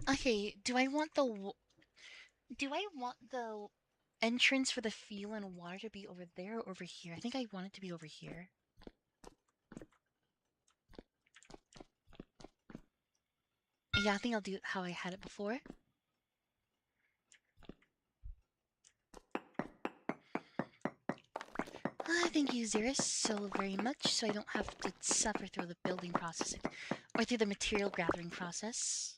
Okay, do I want the entrance for the fuel and water to be over there or over here? I think I want it to be over here. Yeah, I think I'll do it how I had it before. Thank you, Xeris, so very much, so I don't have to suffer through the building process or through the material gathering process.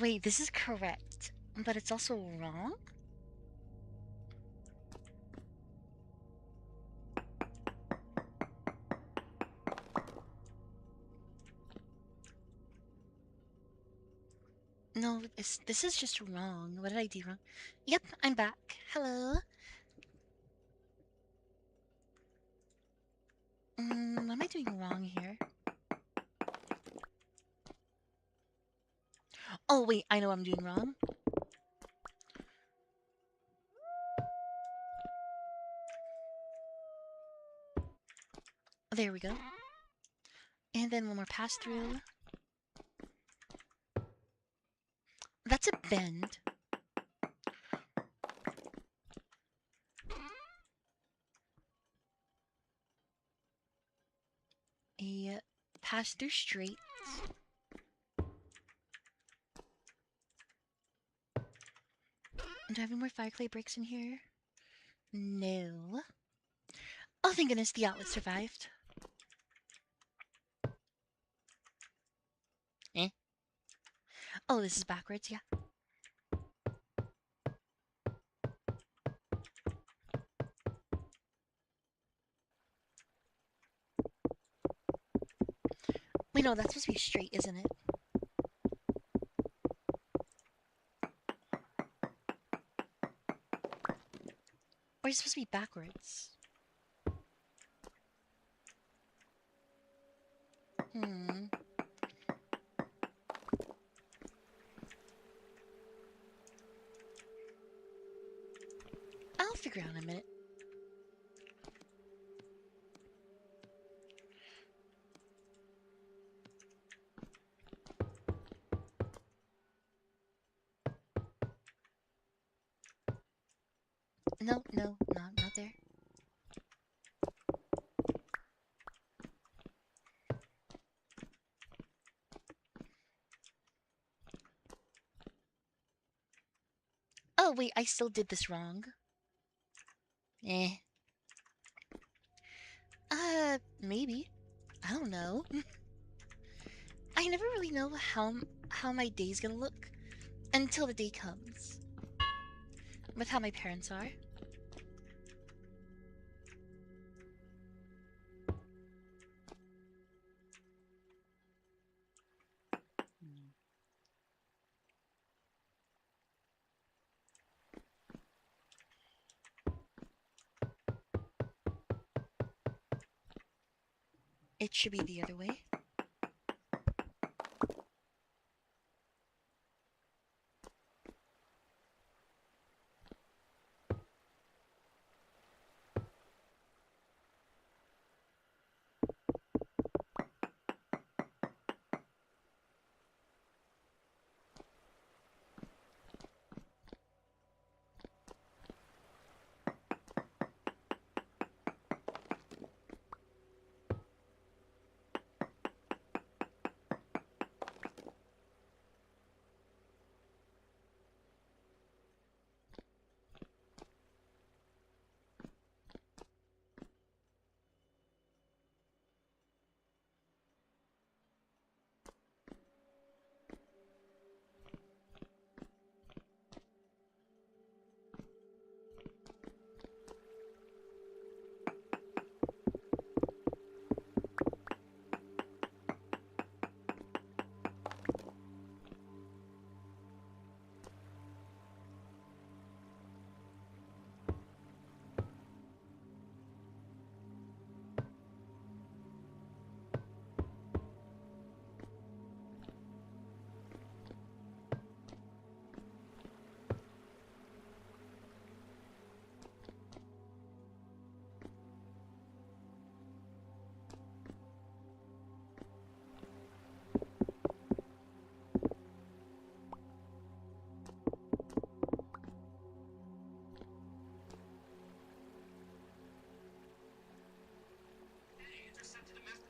Wait, this is correct, but it's also wrong? No, this is just wrong. What did I do wrong? Yep, I'm back. Hello. What am I doing wrong here? Oh, wait, I know what I'm doing wrong. There we go. And then one more pass through. That's a bend. A pass through straight. Do I have any more fire clay bricks in here? No. Oh, thank goodness the outlet survived. Eh. Oh, this is backwards, yeah. Wait, no, that's supposed to be straight, isn't it? Or is it supposed to be backwards? I'll figure out in a minute. No, not there. Oh, wait, I still did this wrong. Eh. Maybe. I don't know. I never really know how my day's gonna look until the day comes. With how my parents are. It should be the other way.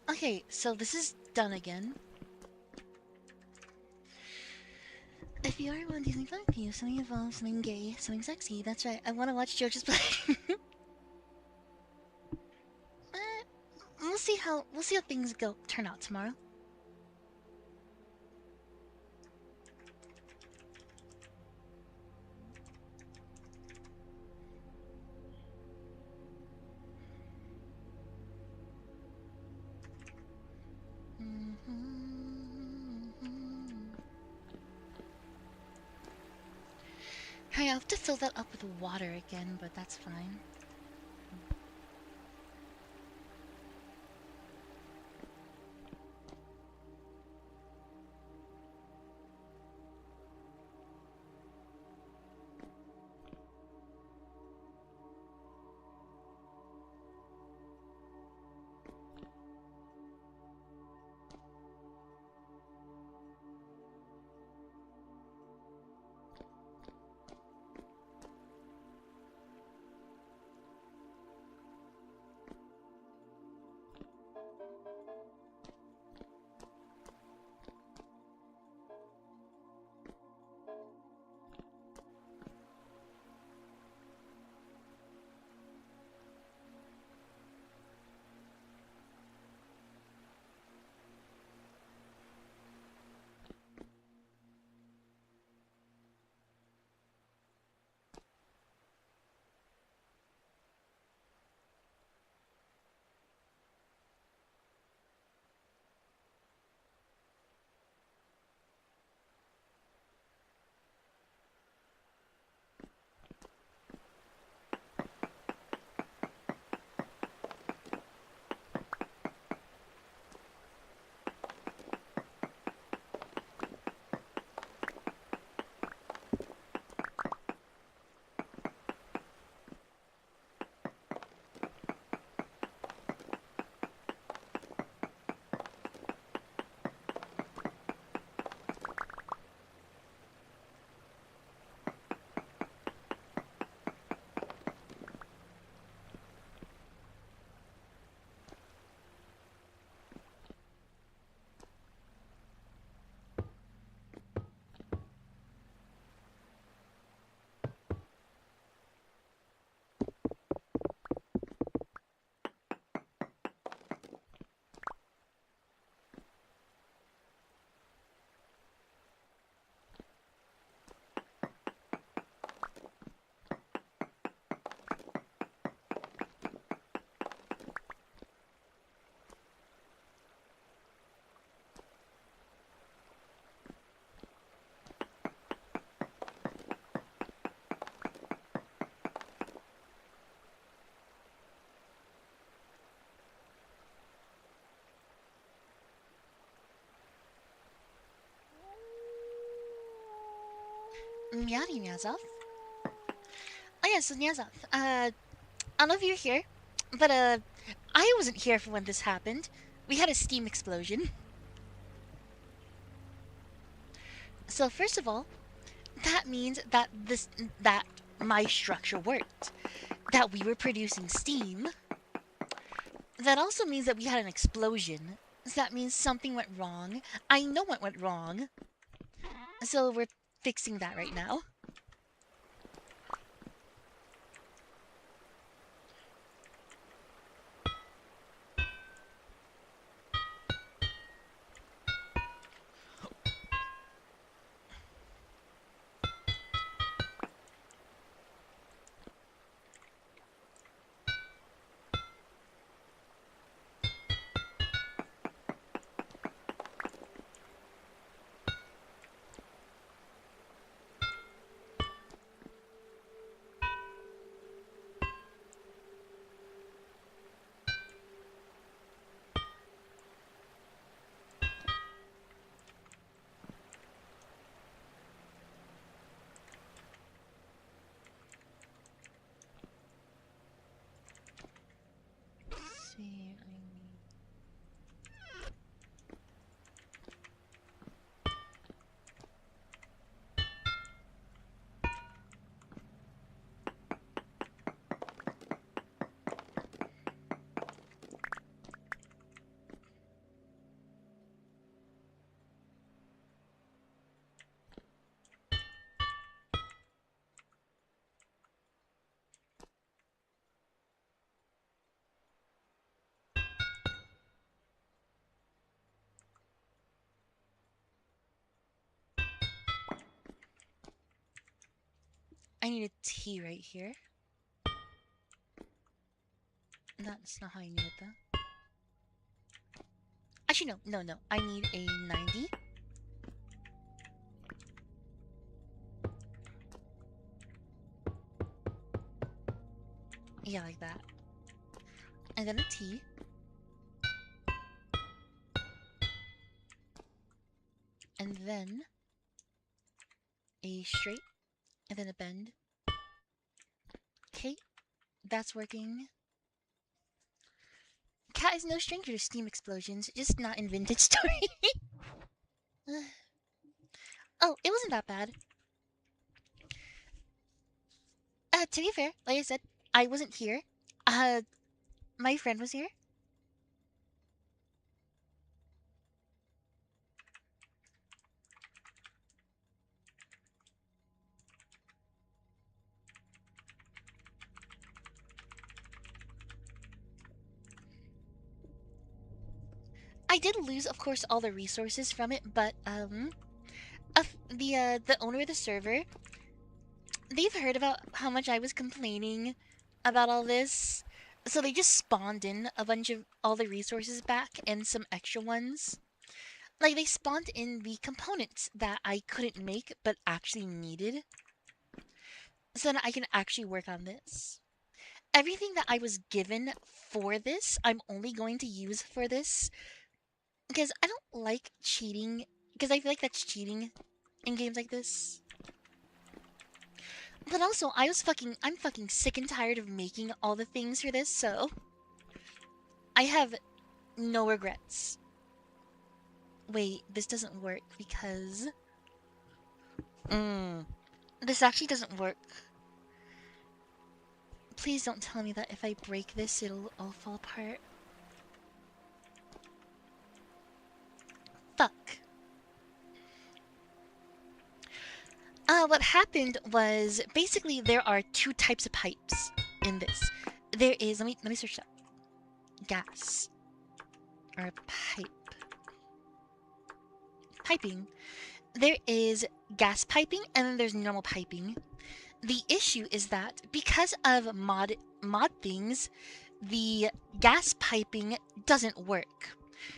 Okay, so this is done again. If you are one Disney fan, you something evolved, something gay, something sexy. That's right. I want to watch JoJo's play. We'll see how things turn out tomorrow. I have to fill that up with water again, but that's fine. Miari Nyazov? Oh yes, so Nyazov. I don't know if you're here, but I wasn't here for when this happened. We had a steam explosion. So first of all, that means that my structure worked. That we were producing steam. That also means that we had an explosion. So that means something went wrong. I know what went wrong. So we're fixing that right now. I need a T right here. That's not how I need it though. Actually, no. I need a 90. Yeah, like that. And then a T. And then a straight. And then a bend. Okay, that's working. Cat is no stranger to steam explosions, just not in Vintage Story. Oh, it wasn't that bad. To be fair, like I said, I wasn't here. My friend was here. I did lose, of course, all the resources from it, but the owner of the server, they've heard about how much I was complaining about all this, so they just spawned in a bunch of all the resources back and some extra ones. Like, they spawned in the components that I couldn't make but actually needed, so that I can actually work on this. Everything that I was given for this, I'm only going to use for this, because I don't like cheating, because I feel like that's cheating in games like this. But also, I'm fucking sick and tired of making all the things for this, so I have no regrets. Wait, this doesn't work because... This actually doesn't work. Please don't tell me that if I break this, it'll all fall apart. Fuck. What happened was, basically there are two types of pipes in this. There is, let me search that. Gas. Or pipe. Piping. There is gas piping and then there's normal piping. The issue is that because of mod things, the gas piping doesn't work.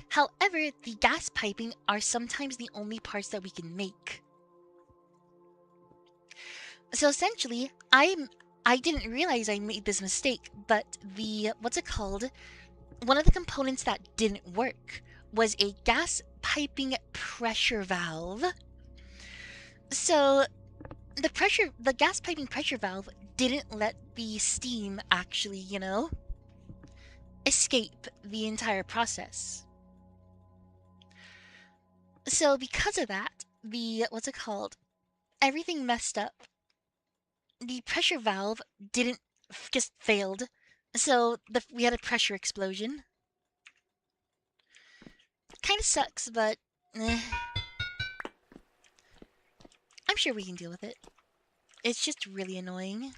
However, the gas piping are sometimes the only parts that we can make. So essentially, I didn't realize I made this mistake, but the, what's it called? One of the components that didn't work was a gas piping pressure valve. So the gas piping pressure valve didn't let the steam actually, escape the entire process. So because of that, what's it called? Everything messed up. The pressure valve just failed. So we had a pressure explosion. Kind of sucks, but I'm sure we can deal with it. It's just really annoying.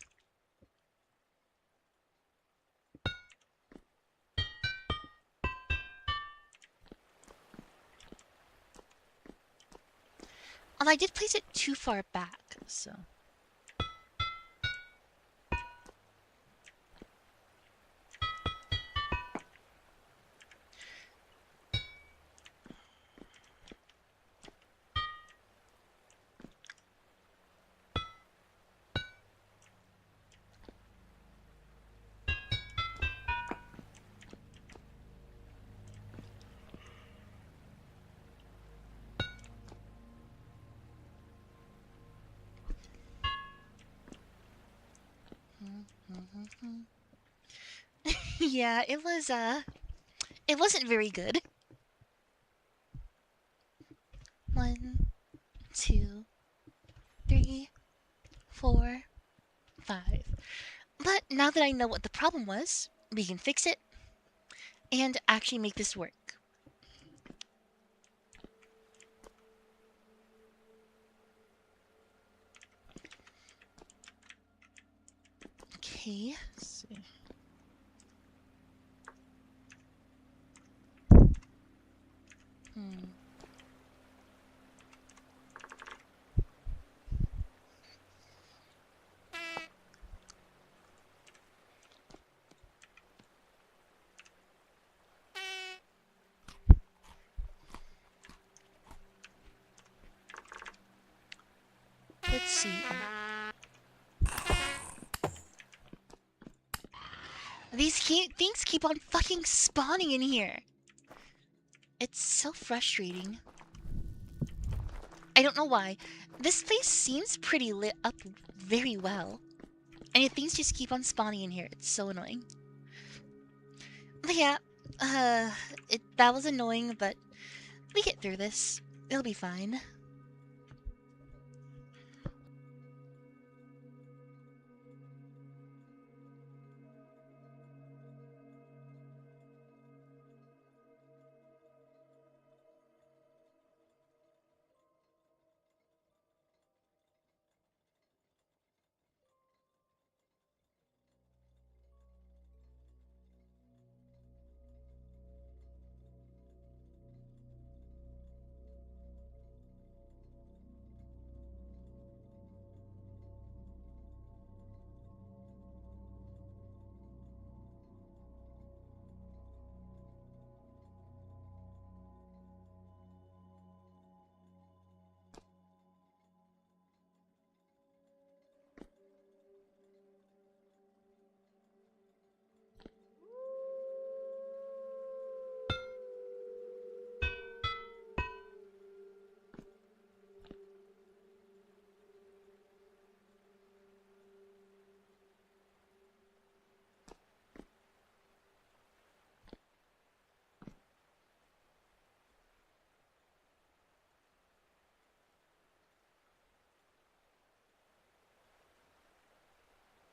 I did place it too far back, so... Yeah, it wasn't very good. 1, 2, 3, 4, 5. But now that I know what the problem was, we can fix it and actually make this work. Okay, let's see. things keep on fucking spawning in here. It's so frustrating. I don't know why. This place seems pretty lit up very well. And yet things just keep on spawning in here. It's so annoying. But yeah, that was annoying, but we get through this. It'll be fine.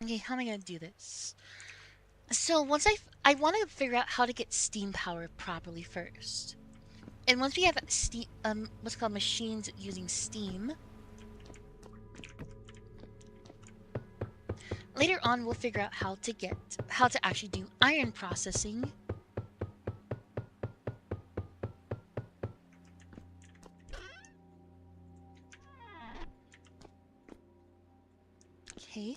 Okay, how am I gonna do this? So once I want to figure out how to get steam power properly first. And once we have steam, what's called machines using steam, later on we'll figure out how to actually do iron processing. Okay.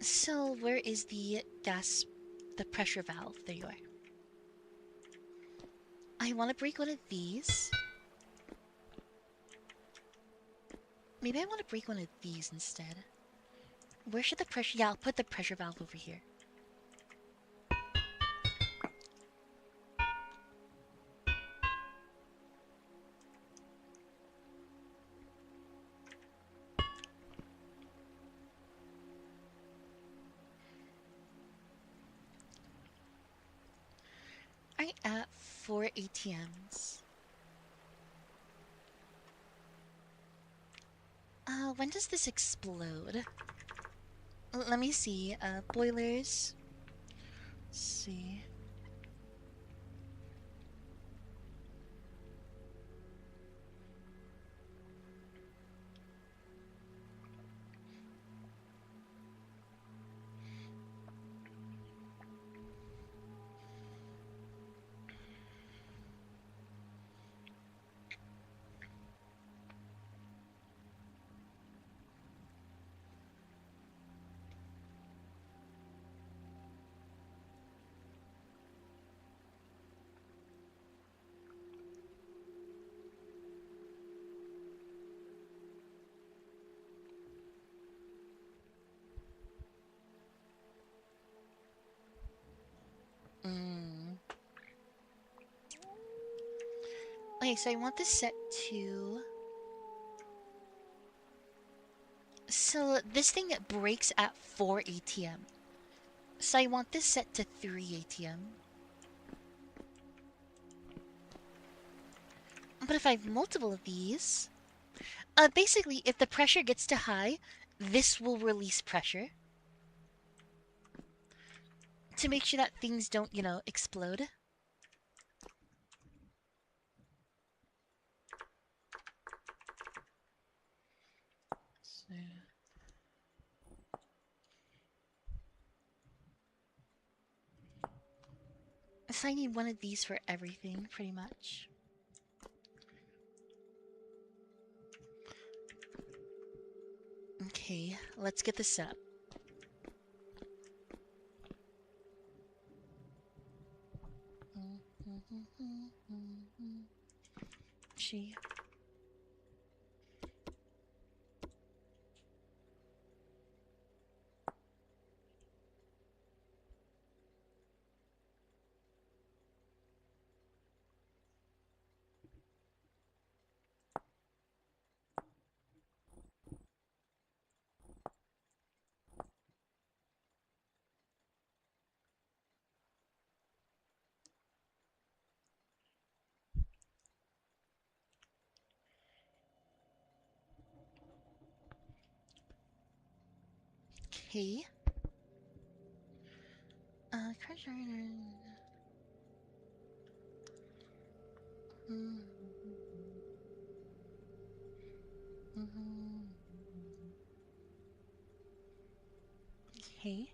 So where is the pressure valve? There you are. I want to break one of these. Maybe I want to break one of these instead. Where should the pressure... Yeah, I'll put the pressure valve over here. Alright, 4 ATMs. When does this explode? Let me see. Boilers. Let's see. Okay, so I want this set to... So this thing breaks at 4 ATM. So I want this set to 3 ATM. But if I have multiple of these... basically, if the pressure gets too high, this will release pressure. To make sure that things don't, you know, explode. So I need one of these for everything, pretty much. Okay, let's get this up. She. Okay. Crush iron. Okay.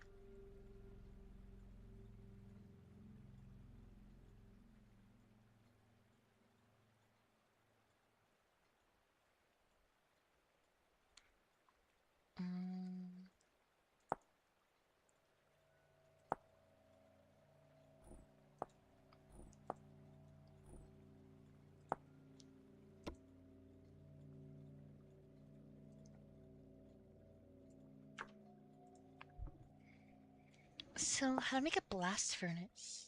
So, how to make a blast furnace?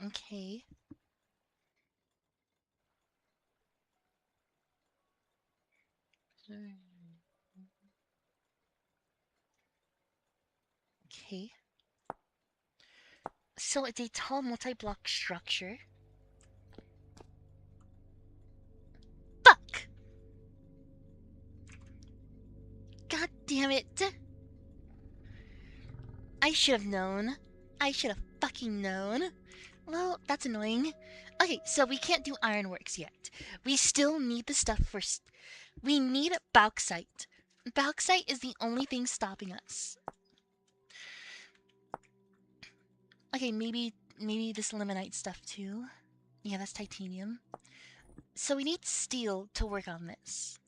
Okay. Okay. So it's a tall multi-block structure. Fuck! God damn it! I should have known. I should have fucking known. Well, that's annoying. Okay, so we can't do ironworks yet. We still need the stuff for... we need bauxite. Bauxite is the only thing stopping us. Okay, maybe this limonite stuff too. Yeah, that's titanium. So we need steel to work on this.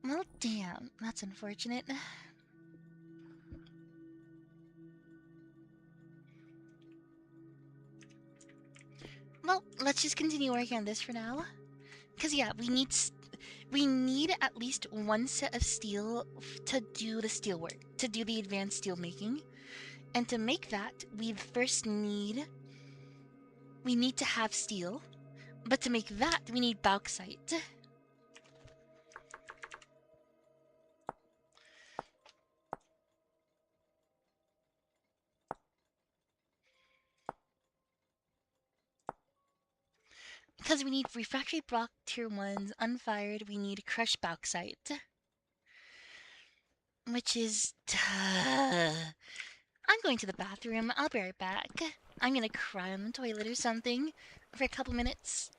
Well, damn, that's unfortunate. Well, let's just continue working on this for now. Because, yeah, we need at least one set of steel to do the steel work, to do the advanced steel making. And to make that, we first need... we need to have steel. But to make that, we need bauxite. Because we need refractory block tier 1s, unfired, we need crushed bauxite. Which is... I'm going to the bathroom. I'll be right back. I'm gonna cry on the toilet or something for a couple minutes.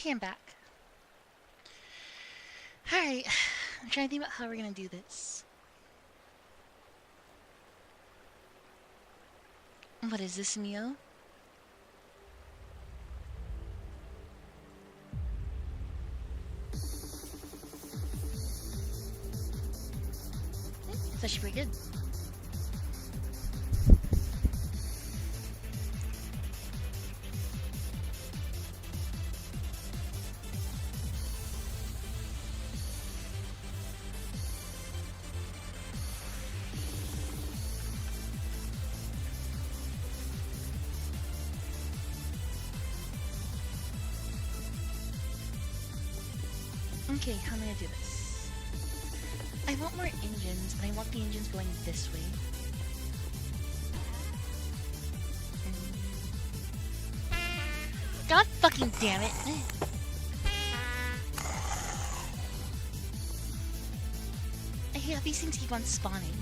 Okay, I'm back. Alright, I'm trying to think about how we're gonna do this. What is this, Mio? It's actually pretty good. Okay, how am I gonna do this? I want more engines, and I want the engines going this way. God fucking damn it! I hate how these things keep on spawning.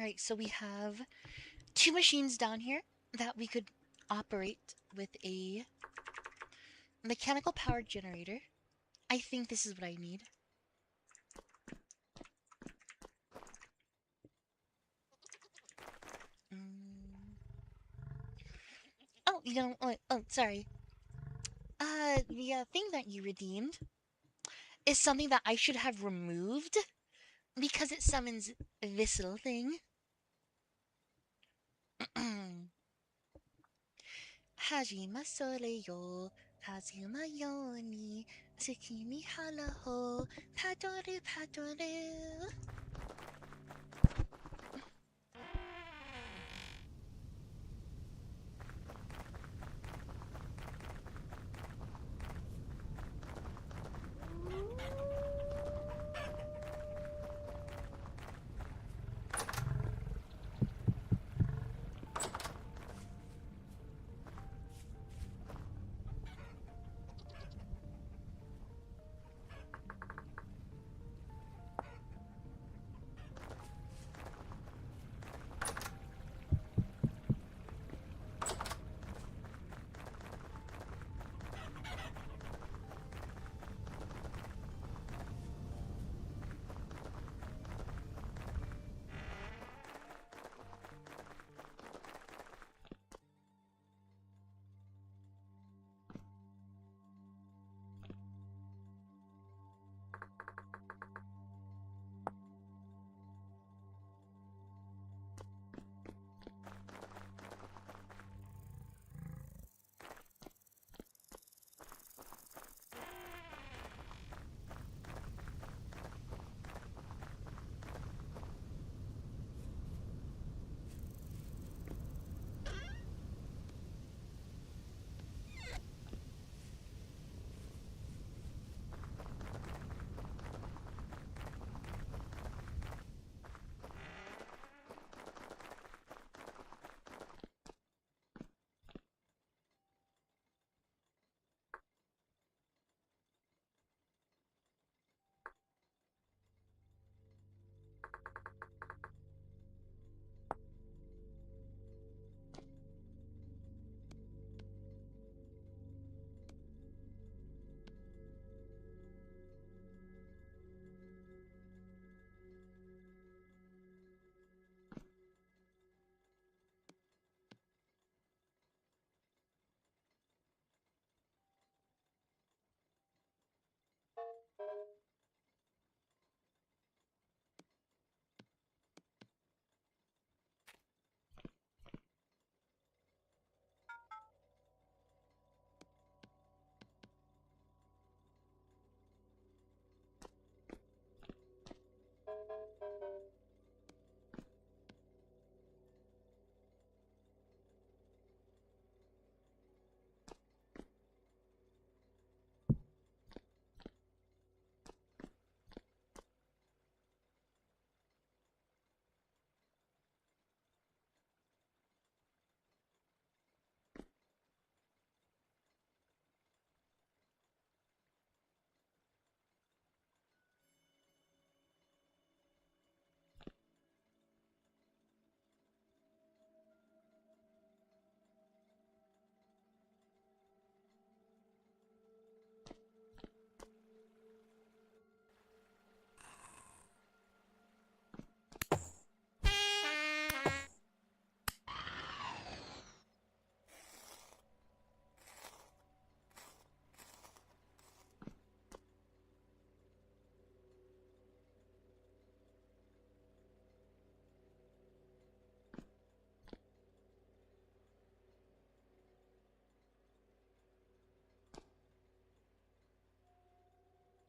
Alright, so we have 2 machines down here that we could operate with a mechanical power generator. I think this is what I need. Oh, you know, oh, sorry. The thing that you redeemed is something that I should have removed because it summons this little thing. 始まそれよ始まように好きに腹をパドルパドル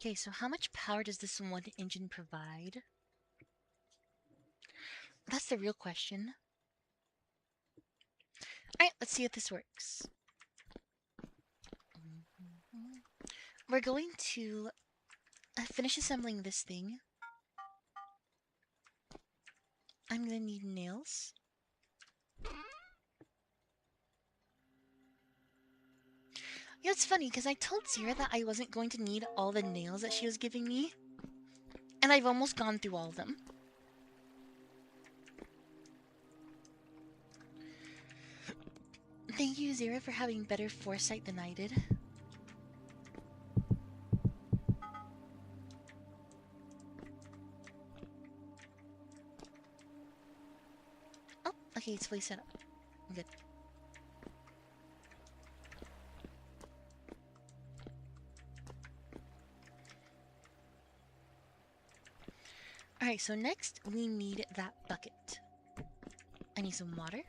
Okay, so how much power does this one engine provide? That's the real question. Alright, let's see if this works. We're going to finish assembling this thing. I'm gonna need nails. Yeah, it's funny because I told Sierra that I wasn't going to need all the nails that she was giving me. And I've almost gone through all of them. Thank you, Zero, for having better foresight than I did. Oh, okay, it's fully set up. I'm good. Alright, so next we need that bucket. I need some water.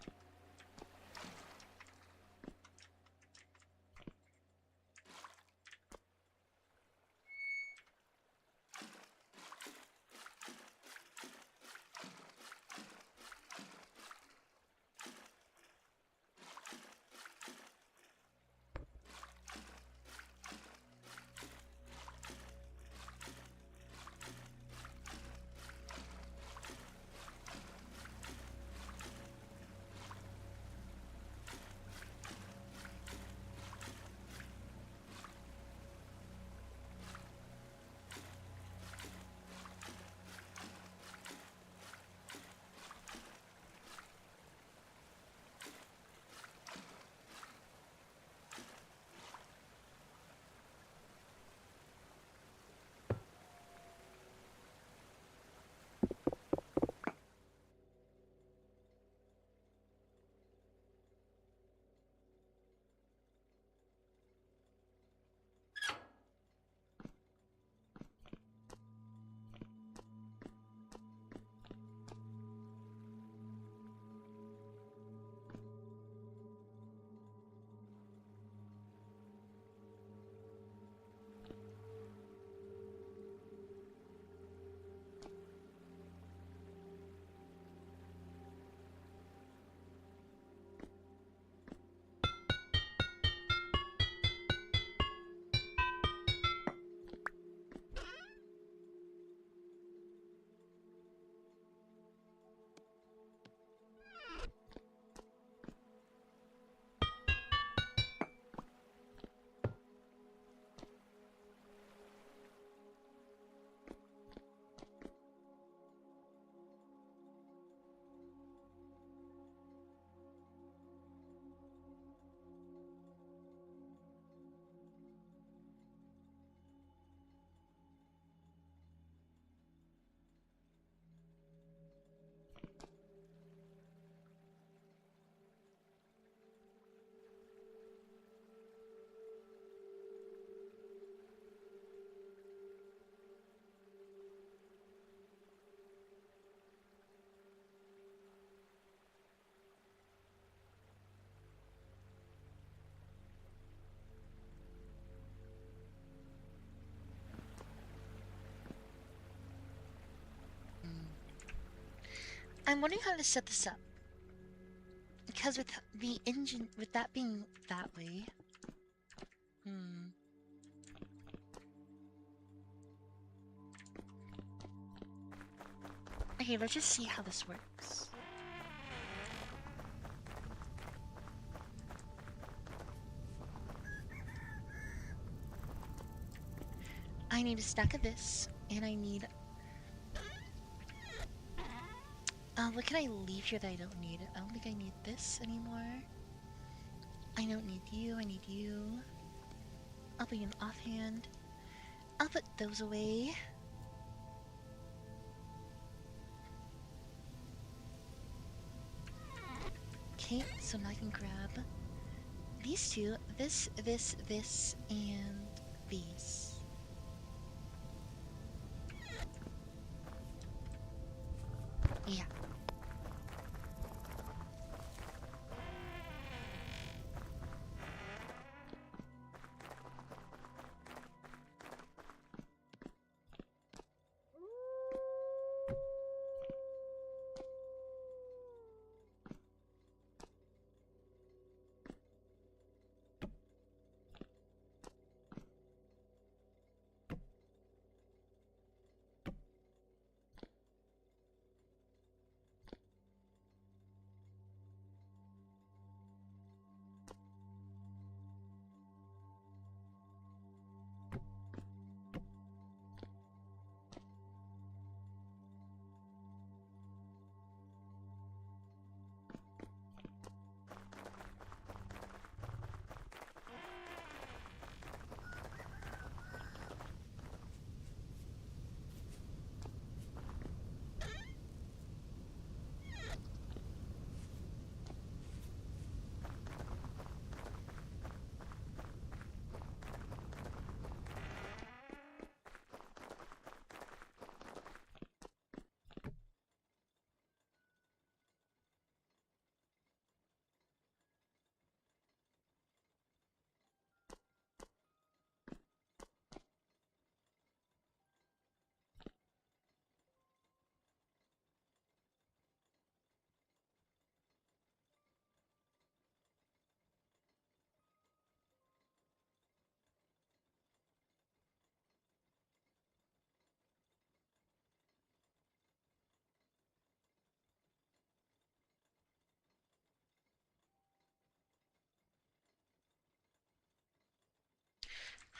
I'm wondering how to set this up. Because with the engine, with that being that way... Okay, let's just see how this works. I need a stack of this, and I need... what can I leave here that I don't need? I don't think I need this anymore. I don't need you, I need you. I'll be an offhand. I'll put those away. Okay, so now I can grab these two, this, and these. Yeah.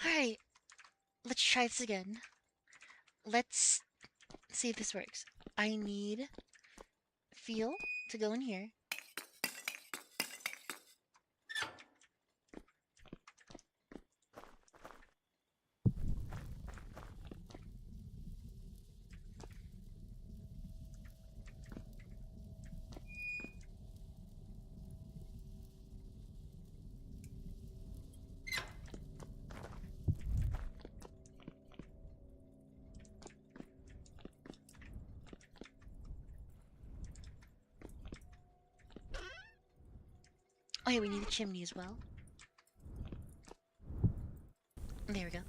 Alright, let's try this again. Let's see if this works. I need fuel to go in here. Oh yeah, we need a chimney as well. There we go.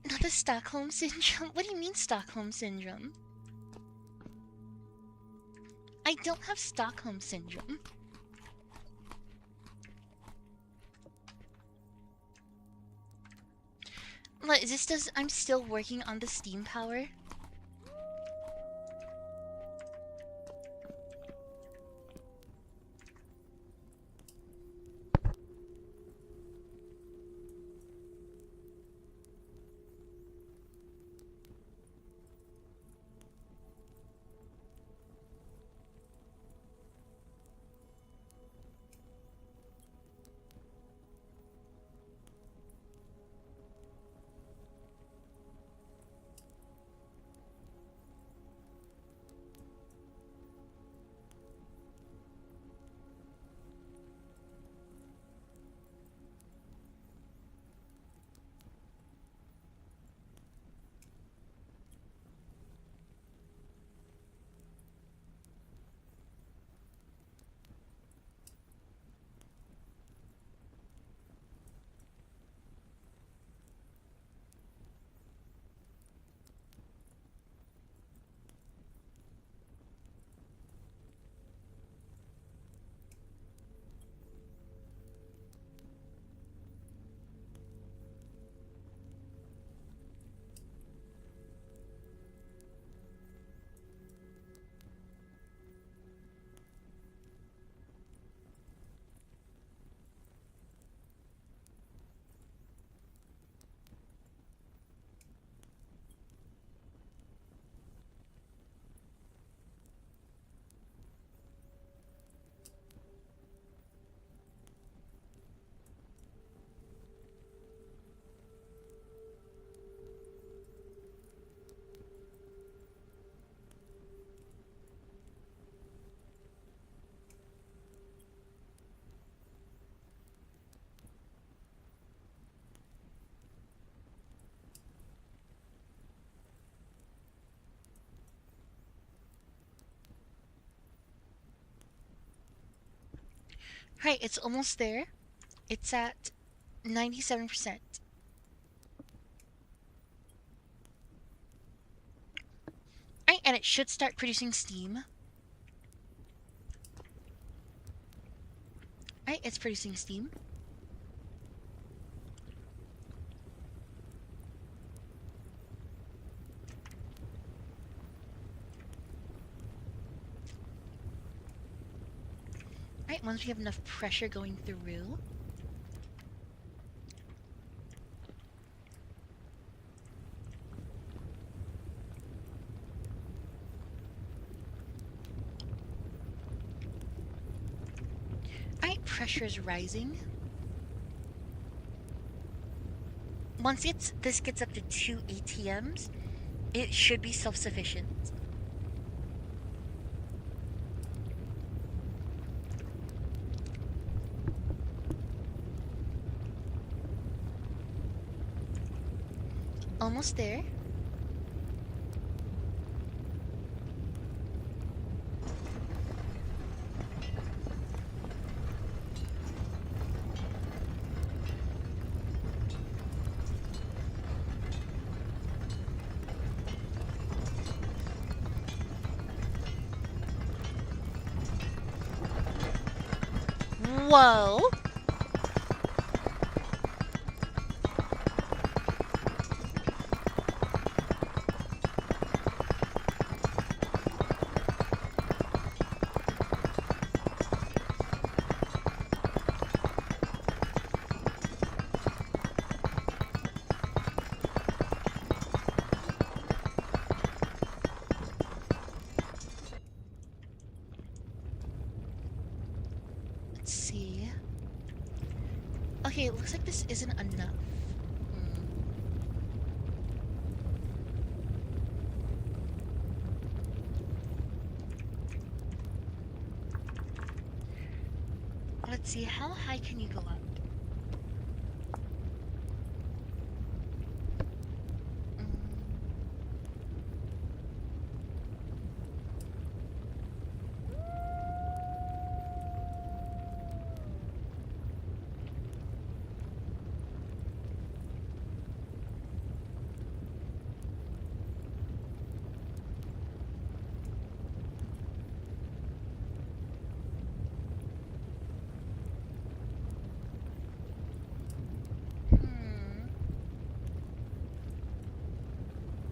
Not the Stockholm Syndrome? What do you mean Stockholm Syndrome? I don't have Stockholm Syndrome. What, is this does I'm still working on the steam power? Right, it's almost there. It's at 97%. Right, and it should start producing steam. Right, it's producing steam. Right, once we have enough pressure going through. Right, pressure is rising. Once this gets up to 2 ATMs, it should be self-sufficient. Almost there. Whoa! Let's see. Okay, it looks like this isn't enough. Let's see, how high can you go up?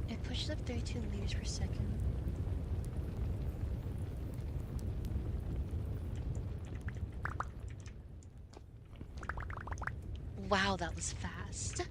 It pushes up 32 liters per second. Wow, that was fast.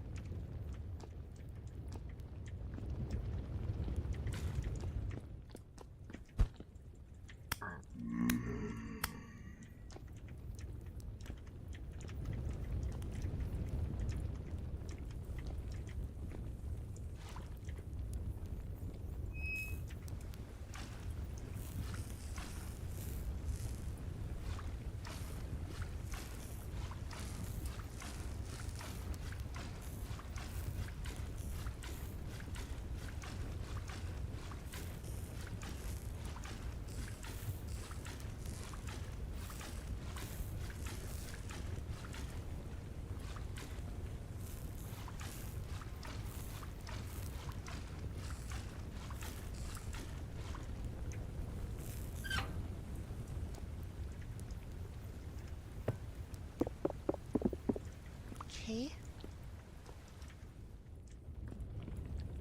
Okay.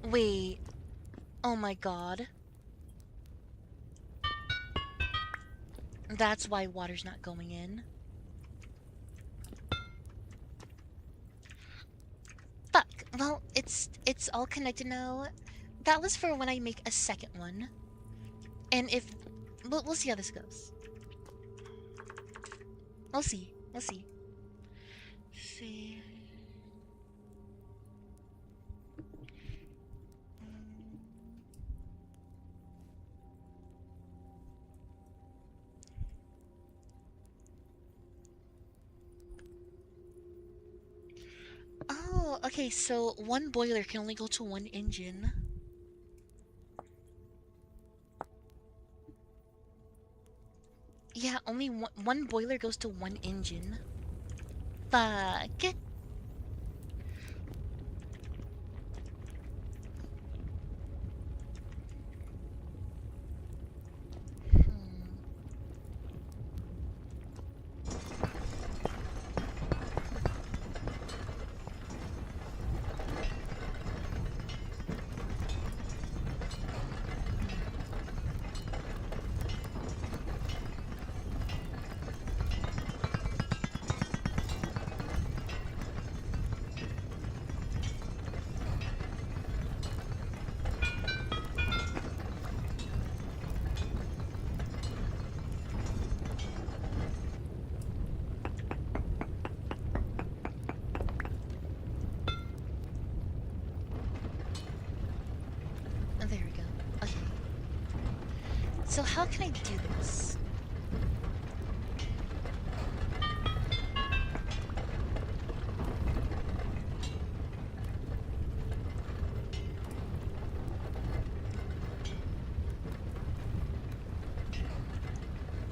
Wait. Oh my god. That's why water's not going in. Fuck. Well, it's all connected now. That was for when I make a second one. And if... We'll see how this goes. We'll see. We'll see. See... Oh, okay, so one boiler can only go to one engine. Yeah, only one boiler goes to one engine. Fuck. There we go. Okay. So how can I do this?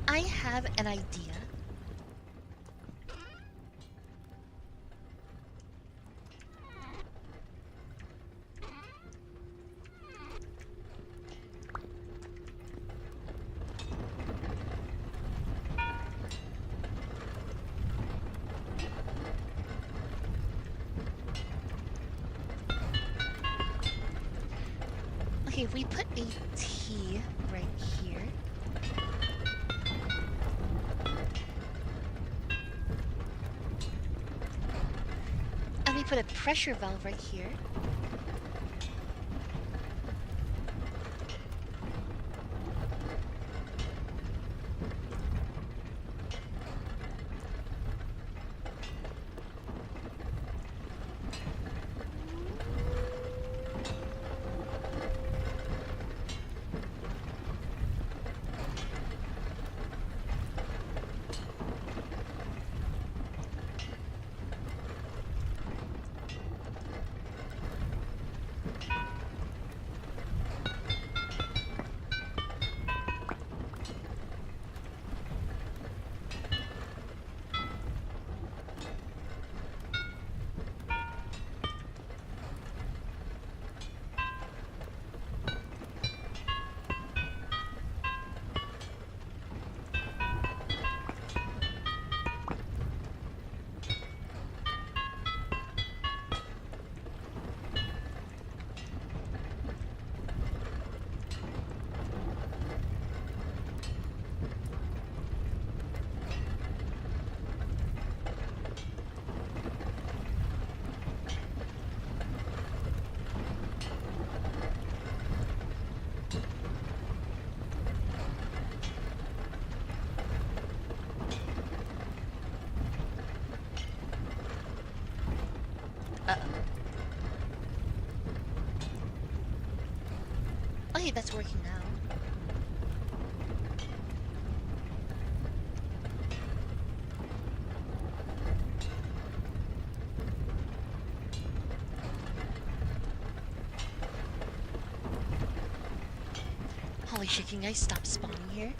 I have an idea. Okay, if we put a T right here. And we put a pressure valve right here. Okay, that's working now. Holy shit, can you guys stop spawning here?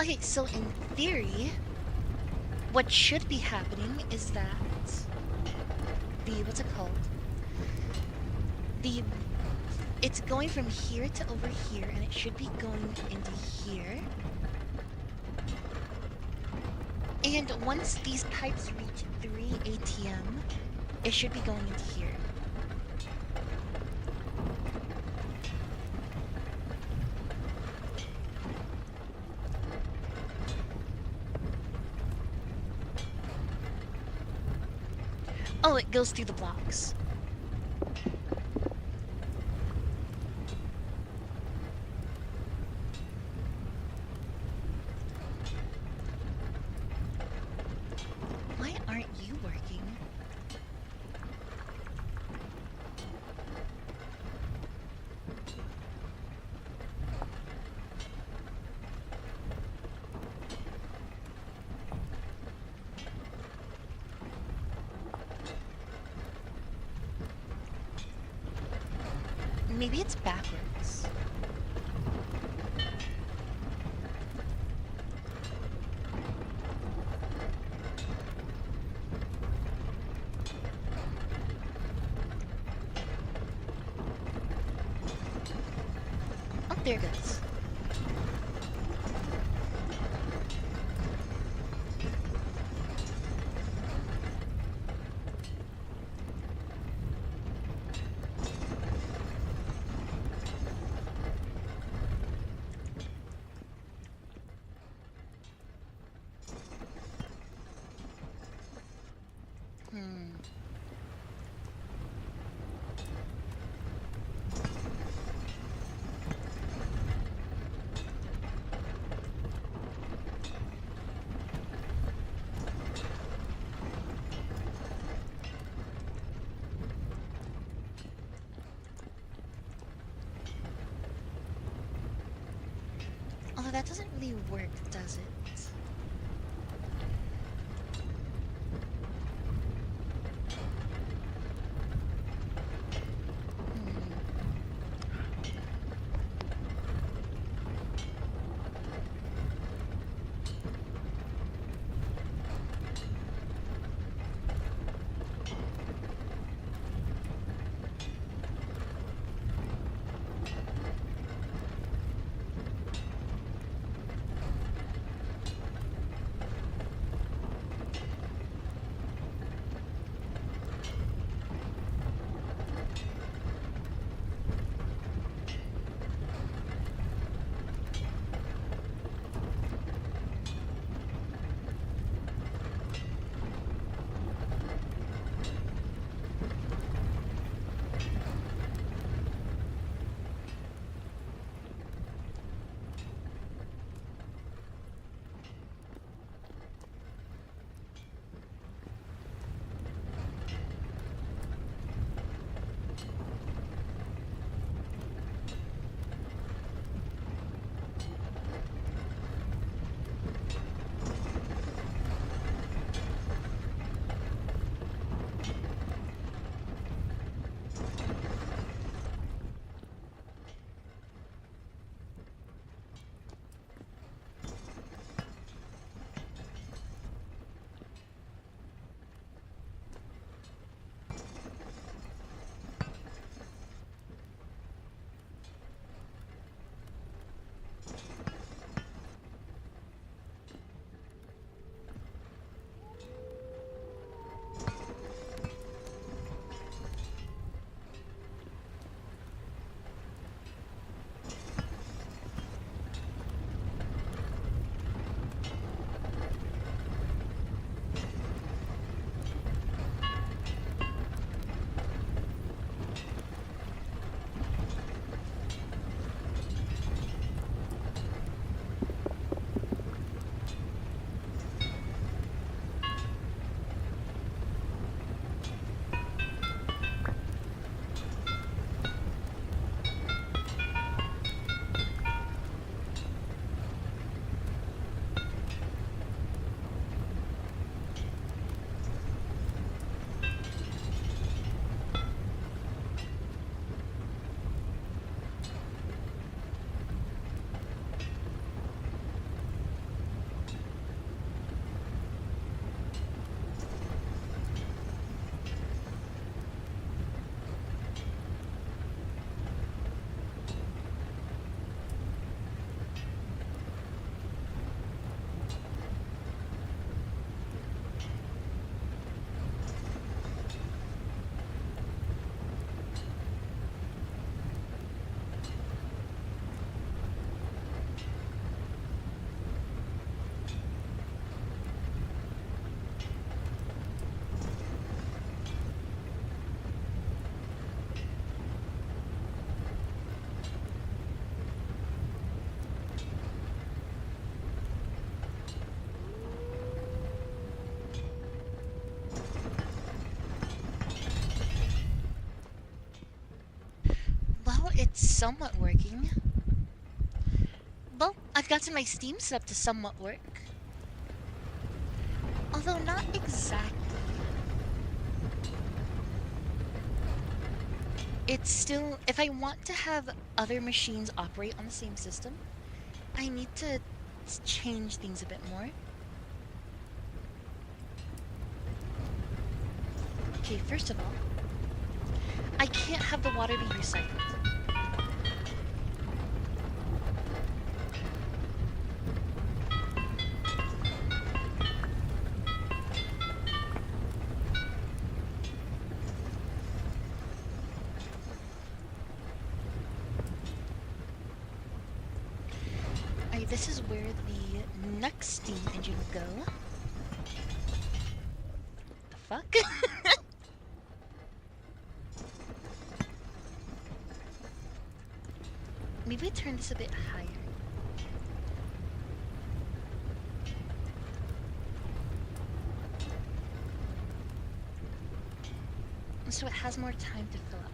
Okay, so in theory, what should be happening is that what's it called? It's going from here to over here, and it should be going into here. And once these pipes reach 3 ATM, it should be going into here. Oh, it goes through the blocks. Why aren't you working? Maybe it's backwards. Oh, there it goes. Although that doesn't really work, does it? somewhat working. Well, I've gotten my Steam set up to somewhat work. Although not exactly. It's still, if I want to have other machines operate on the same system, I need to change things a bit more. Okay, first of all, I can't have the water be recycled. Alright, this is where the next steam engine will go. The fuck? Maybe turn this a bit higher. So it has more time to fill up.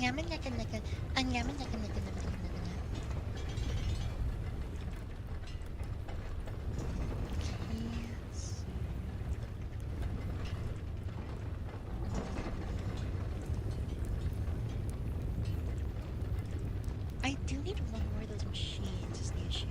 Anyama naka naka. Anyama naka naka naka naka naka. Yes. I do need one more of those machines, is the issue.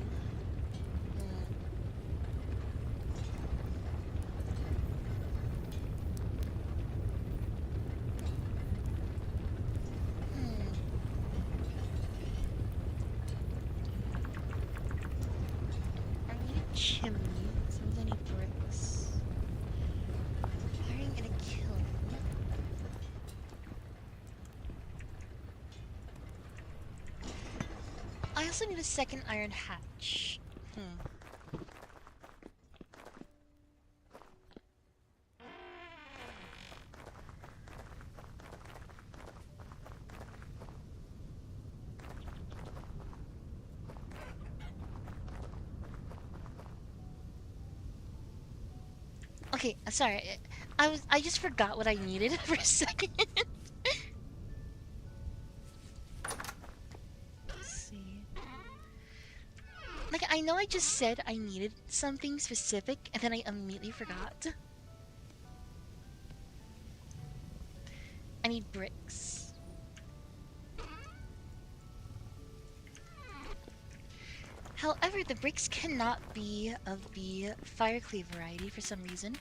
I need a chimney. Sometimes I need bricks. How are you gonna kill me? I also need a second iron hatch. Okay, sorry. I just forgot what I needed for a second. Let's see. Like, I know I just said I needed something specific, and then I immediately forgot. I need bricks. However, the bricks cannot be of the fire clay variety for some reason.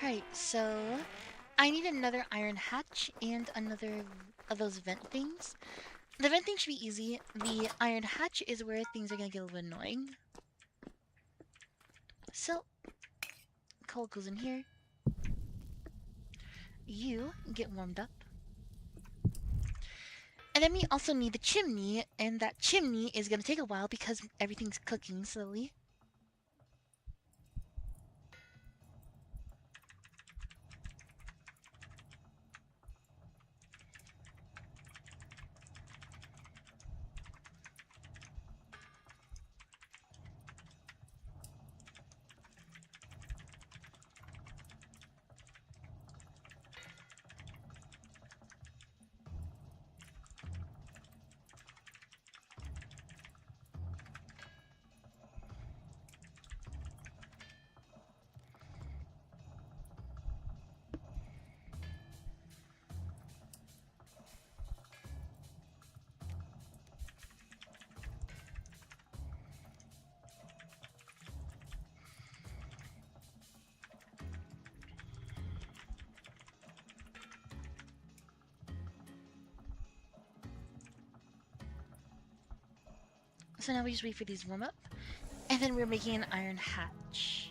Alright, so I need another iron hatch and another of those vent things. The vent thing should be easy. The iron hatch is where things are gonna get a little bit annoying. So, coal goes in here. You get warmed up. And then we also need the chimney, and that chimney is gonna take a while because everything's cooking slowly. So now we just wait for these warm up, and then we're making an iron hatch.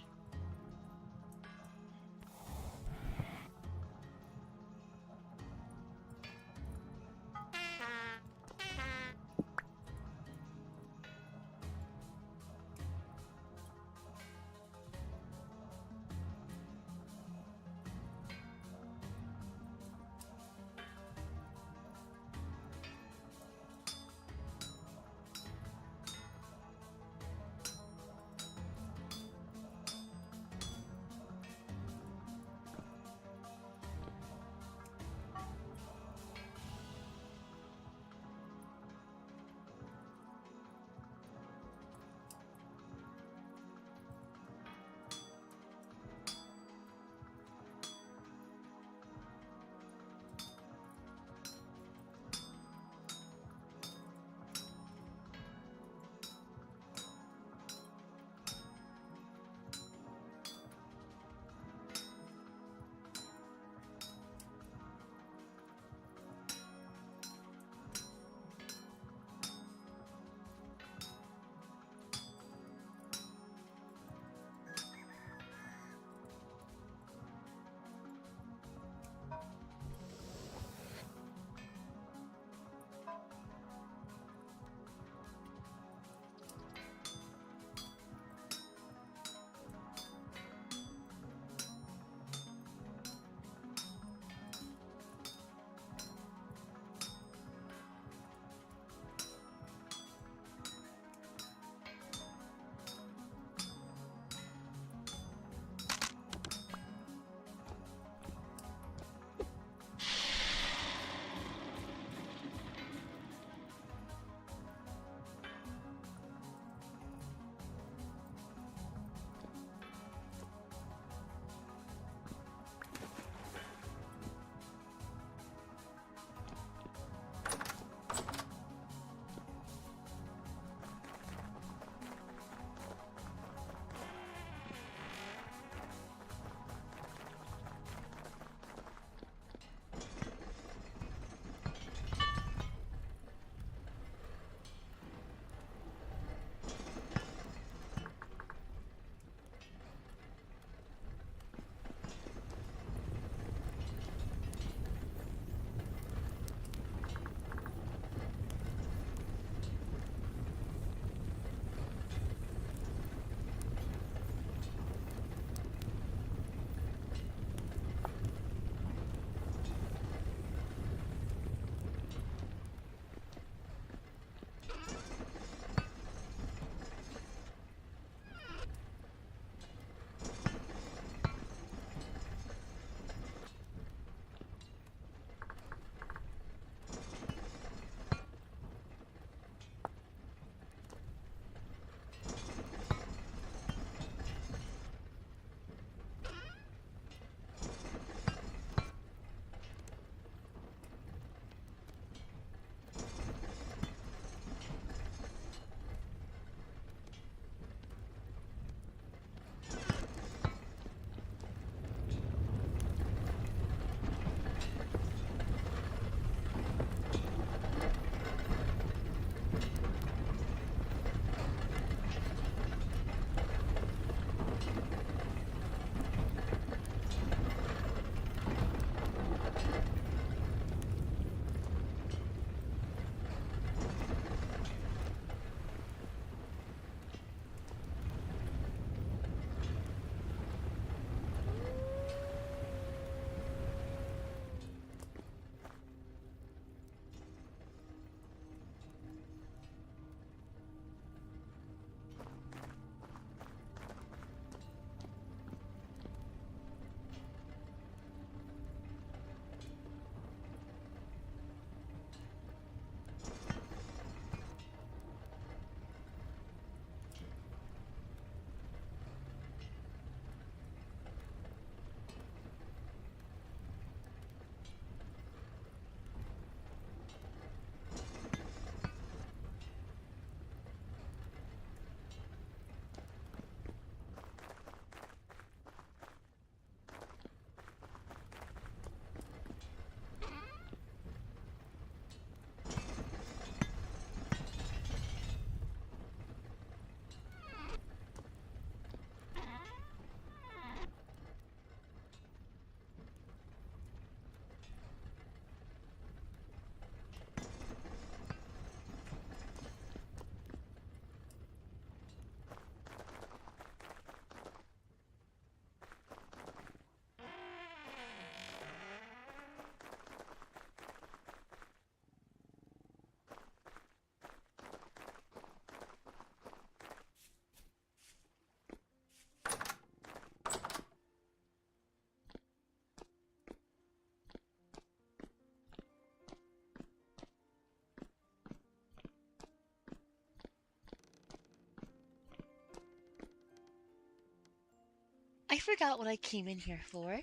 forgot what I came in here for.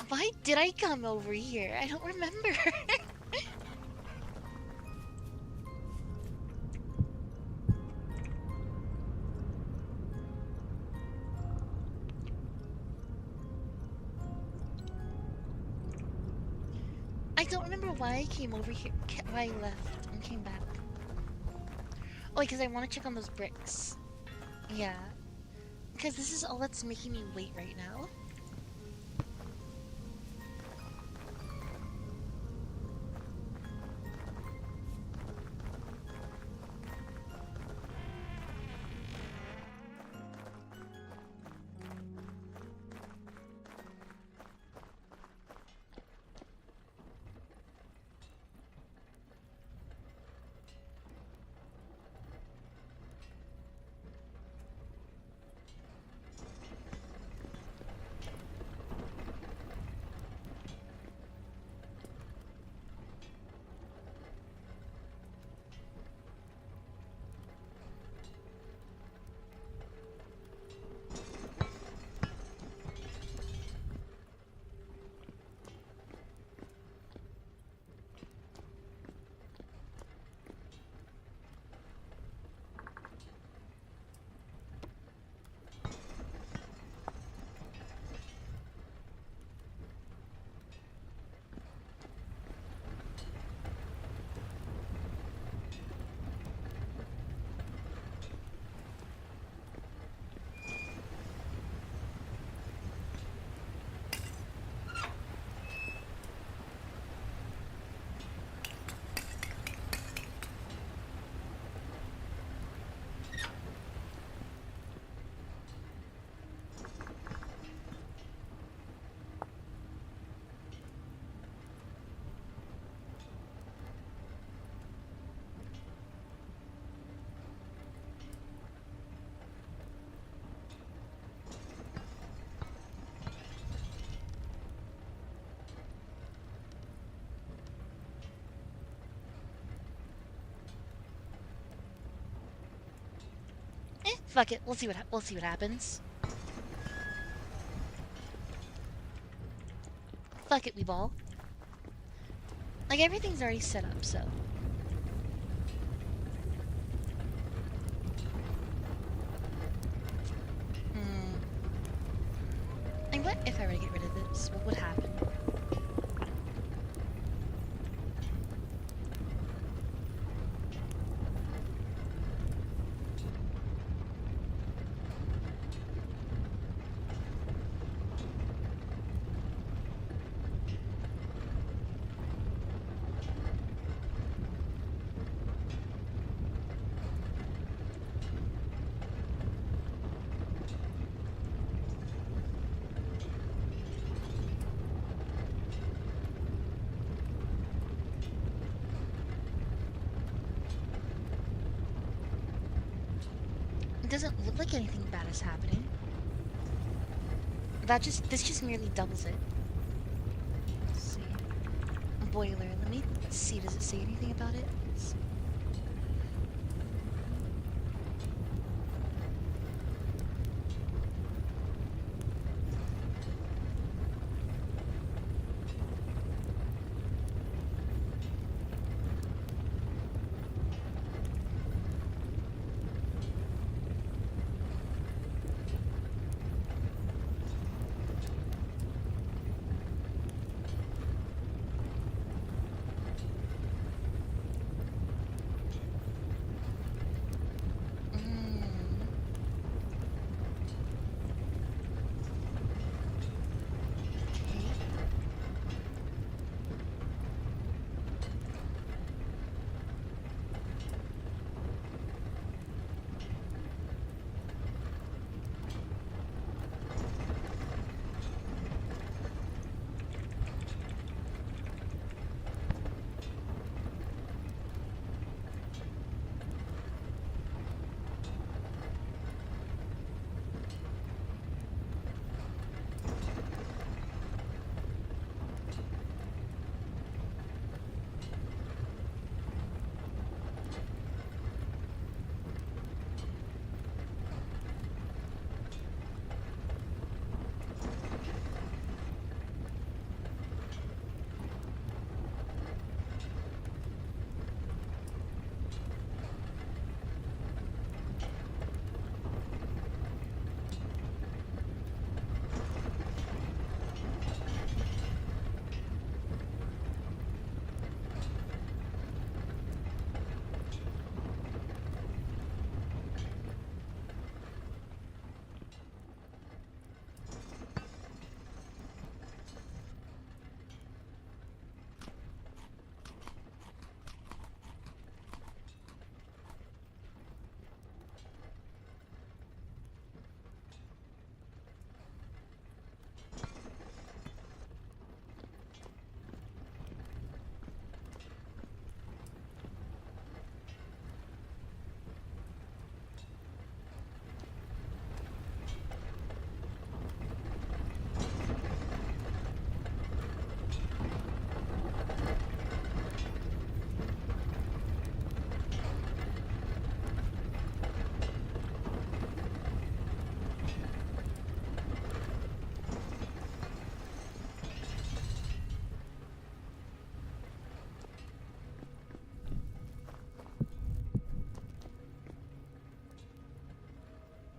Why did I come over here? I don't remember. I don't remember why I came over here, why I left and came back. Oh, because I want to check on those bricks. Yeah. Because this is all that's making me wait right now. Fuck it. We'll see what happens. Fuck it, we ball. Like everything's already set up, so. And what if I were to get rid of this? What would happen? It doesn't look like anything bad is happening. This just merely doubles it. Let's see. Boiler, let me see, does it say anything about it? Let's see.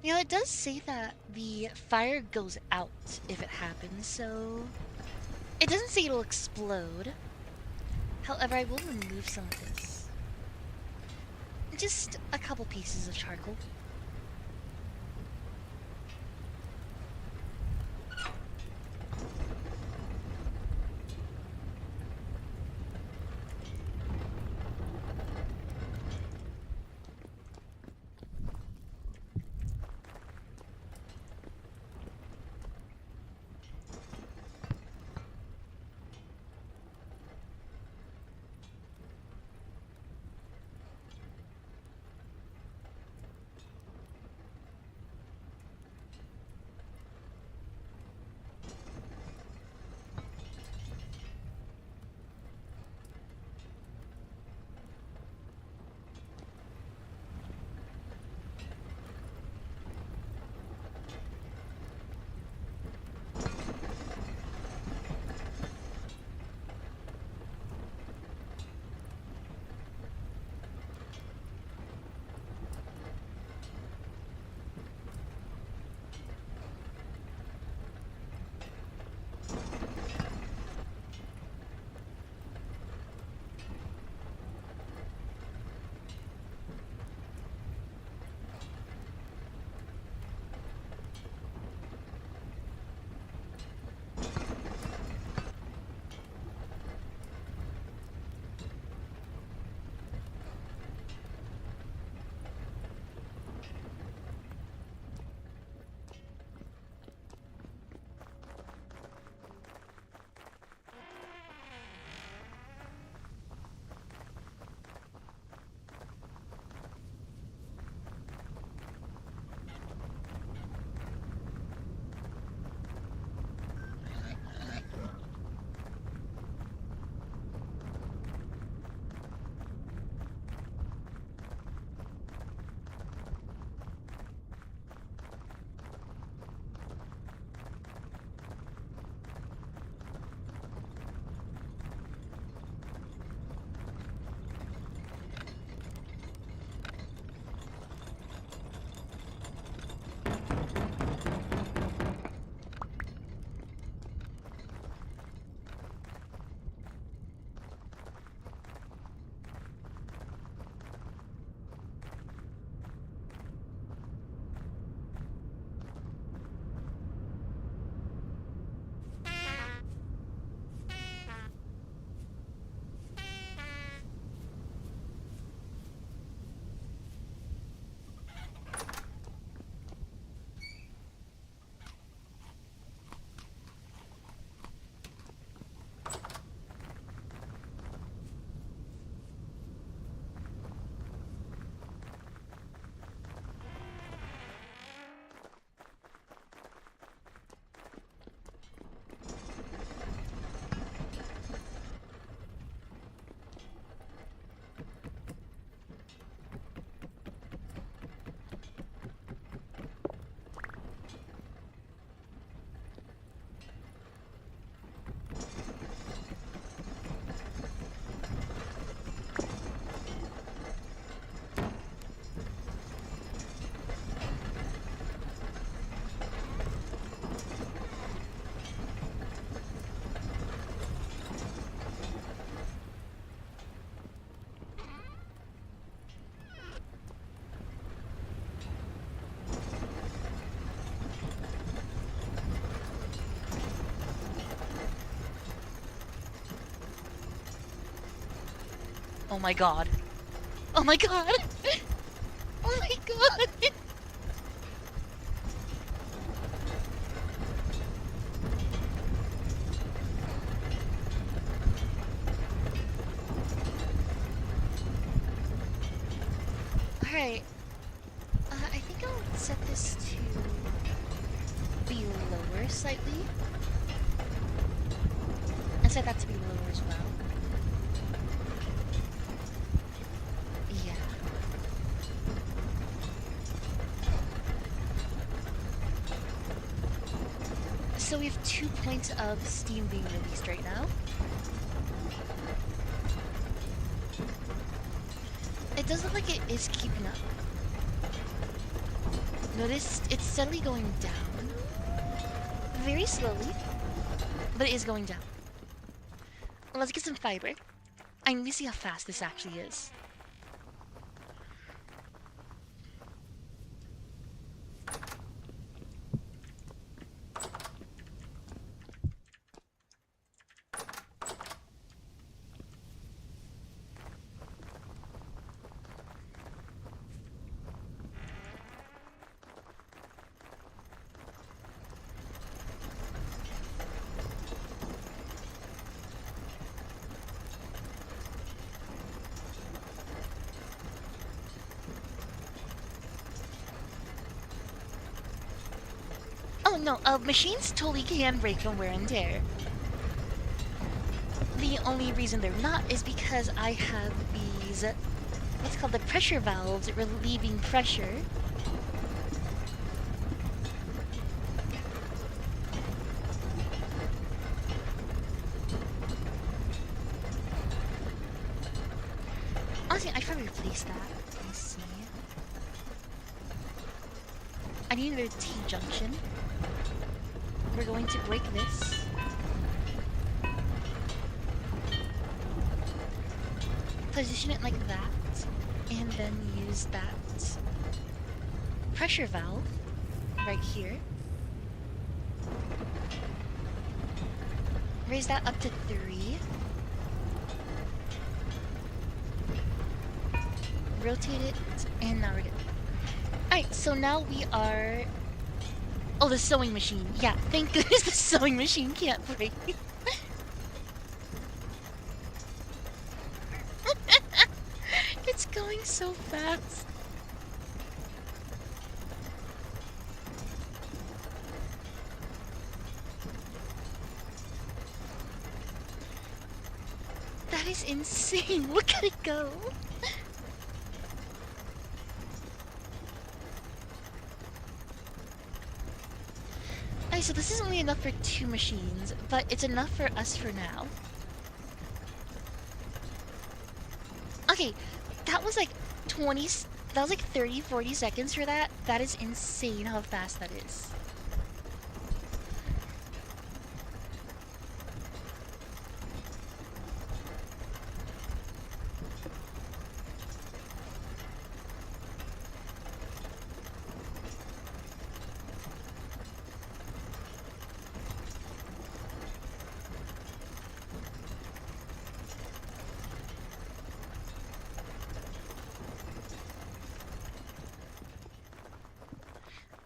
You know, it does say that the fire goes out if it happens, so... It doesn't say it'll explode. However, I will remove some of this. Just a couple pieces of charcoal. Oh my god. Oh my god! Oh my god! Alright. I think I'll set this to be lower slightly. And set that to be lower as well. Yeah. So we have 2 points of steam being released right now. It does look like it is keeping up. Notice it's steadily going down. Very slowly, but it is going down. Let's get some fiber. I need to see how fast this actually is. Oh no, machines totally can break from wear and tear. The only reason they're not is because I have these, what's called the pressure valves relieving pressure. Honestly, I should probably replace that. Let me see. I need another T-junction. We're going to break this. Position it like that, and then use that pressure valve right here. Raise that up to 3. Rotate it, and now we're good. Alright, so now we are... Oh, the sewing machine. Yeah, thank goodness the sewing machine can't break. It's going so fast. That is insane. Look at it go. Okay, so this is only enough for 2 machines, but it's enough for us for now. Okay, that was like 20, that was like 30, 40 seconds for that. That is insane how fast that is.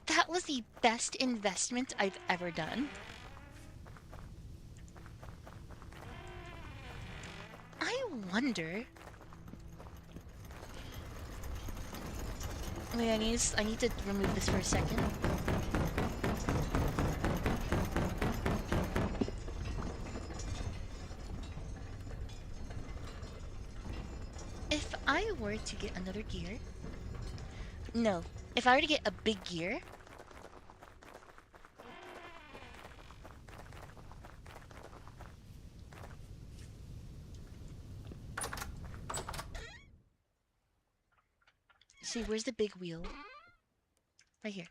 That was the best investment I've ever done. I wonder... Wait, I need to remove this for a second. If I were to get another gear... No. If I were to get a big gear... See, where's the big wheel? Right here.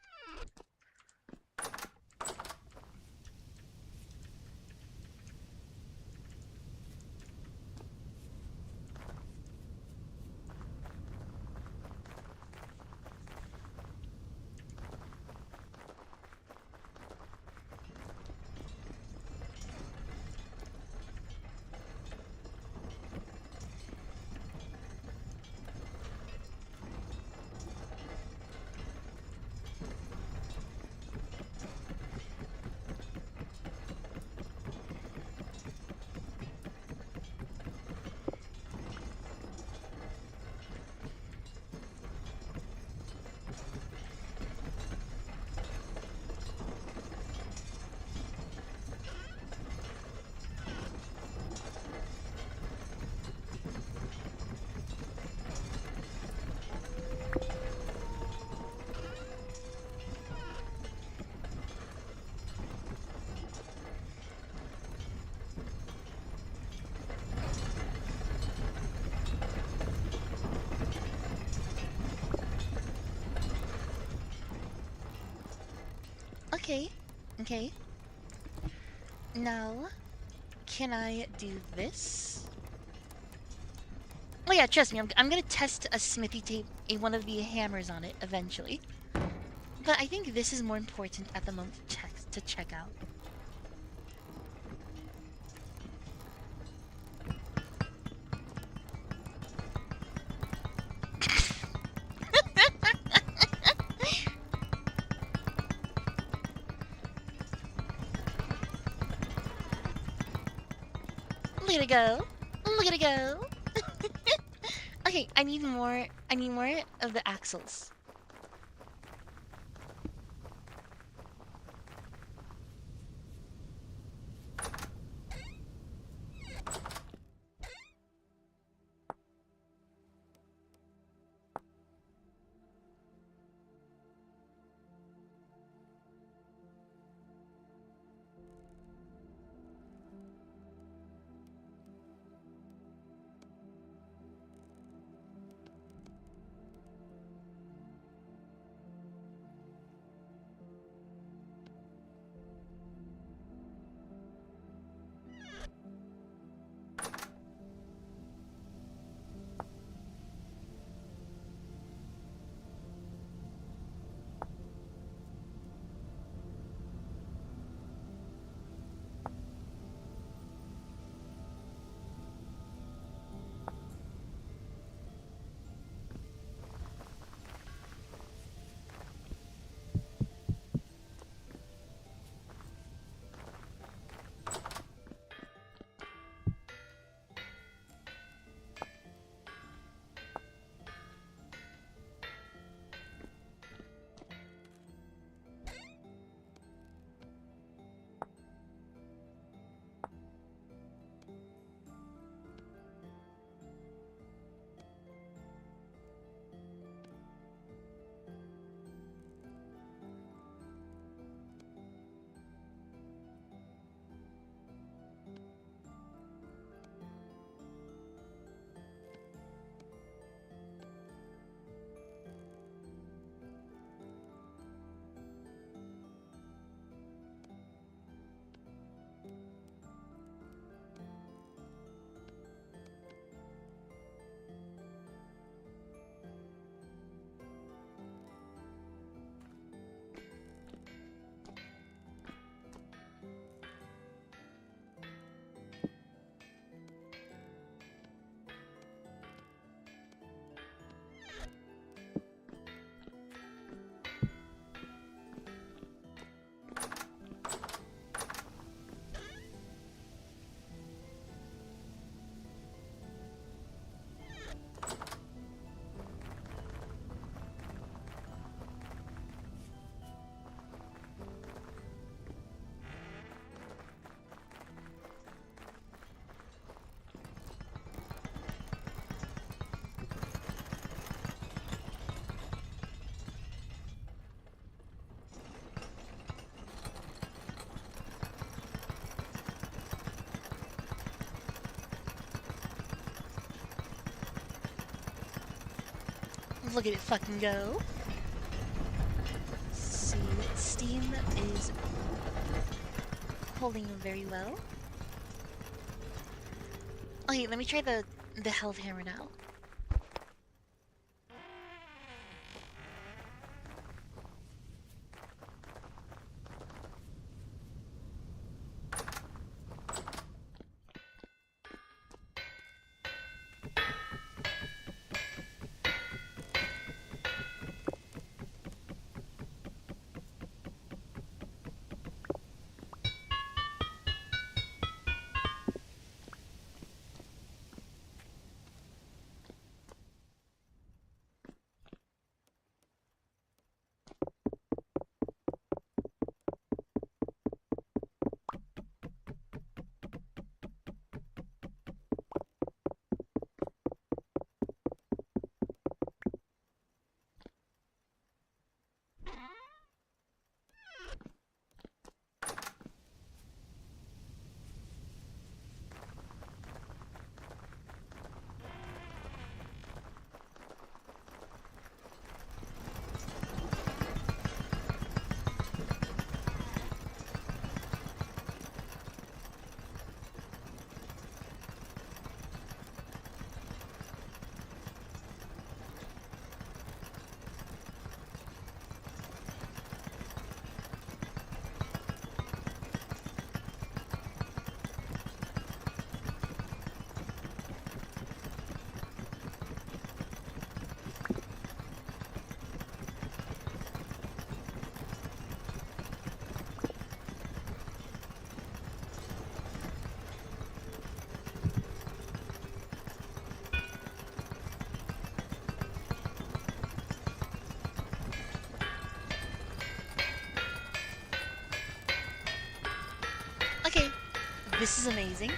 Okay. Okay. Now, can I do this? Oh yeah, trust me, I'm gonna test a smithy tape, one of the hammers on it eventually. But I think this is more important at the moment to check out. Look at it go. Look at it go. Okay, I need more of the axles. Look at it fucking go. See, steam is holding very well. Okay, let me try the health hammer now. This is amazing.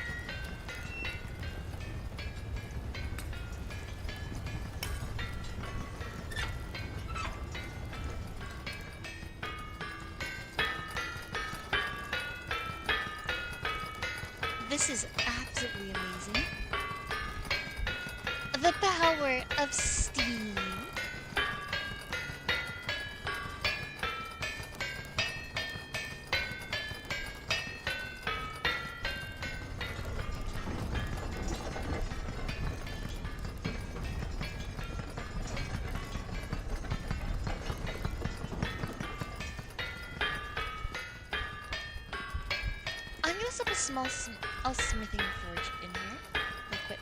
This is absolutely amazing. The power of steam. I'm gonna set a small smithing forge in here, real quick.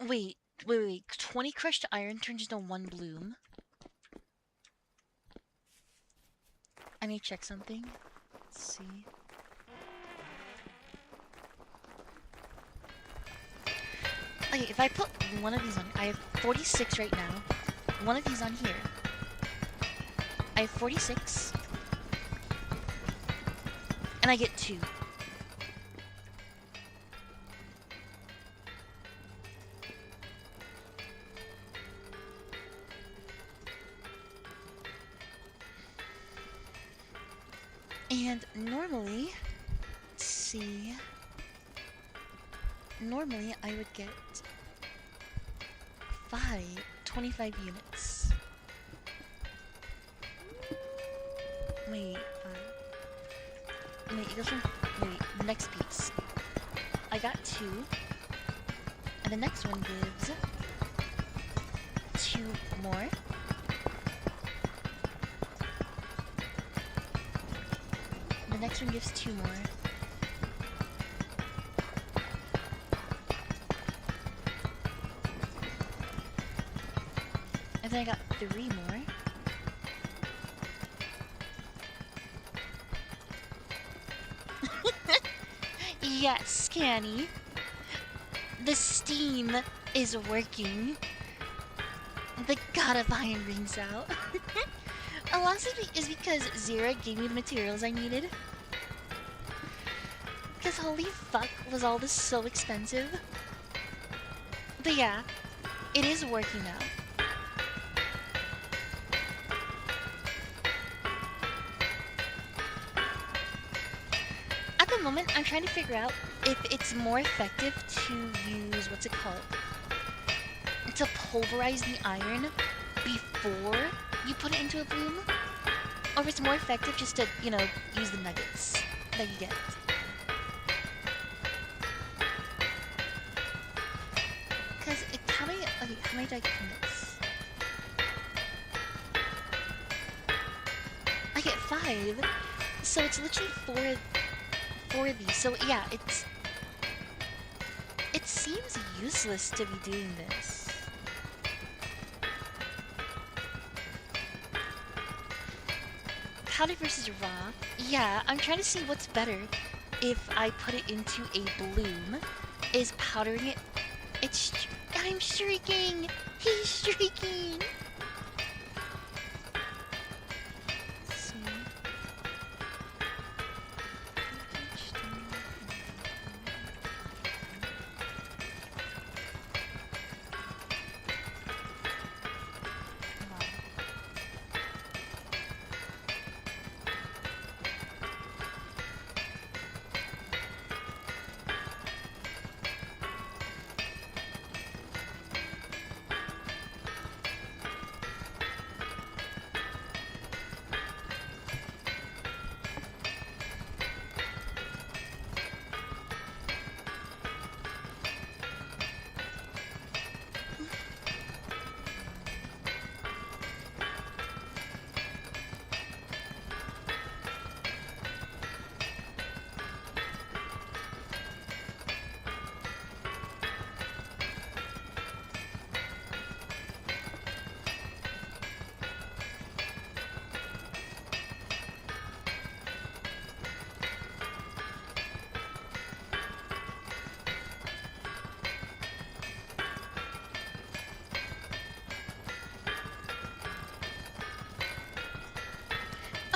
Wait. 20 crushed iron turns into 1 bloom. I need to check something. Let's see. Okay, if I put one of these on, I have 46 right now. One of these on here. I have 46. And I get 2. And normally, let's see, normally I would get 25 units. Wait, it goes from, the next piece. I got 2, and the next one gives 2 more. The next one gives 2 more. And then I got 3 more. Yes, Canny. The steam is working. The god of iron rings out. A lot of it is because Zira gave me the materials I needed. Because holy fuck, was all this so expensive? But yeah, it is working now. At the moment, I'm trying to figure out if it's more effective to use, what's it called? To pulverize the iron before you put it into a bloom? Or if it's more effective just to, you know, use the nuggets that you get. Because how many do I get from this? I get 5. So it's literally 4 of these. So yeah, it seems useless to be doing this. Powder versus raw. Yeah, I'm trying to see what's better if I put it into a bloom. Is powdering it... I'm shrieking! He's shrieking! Let's see.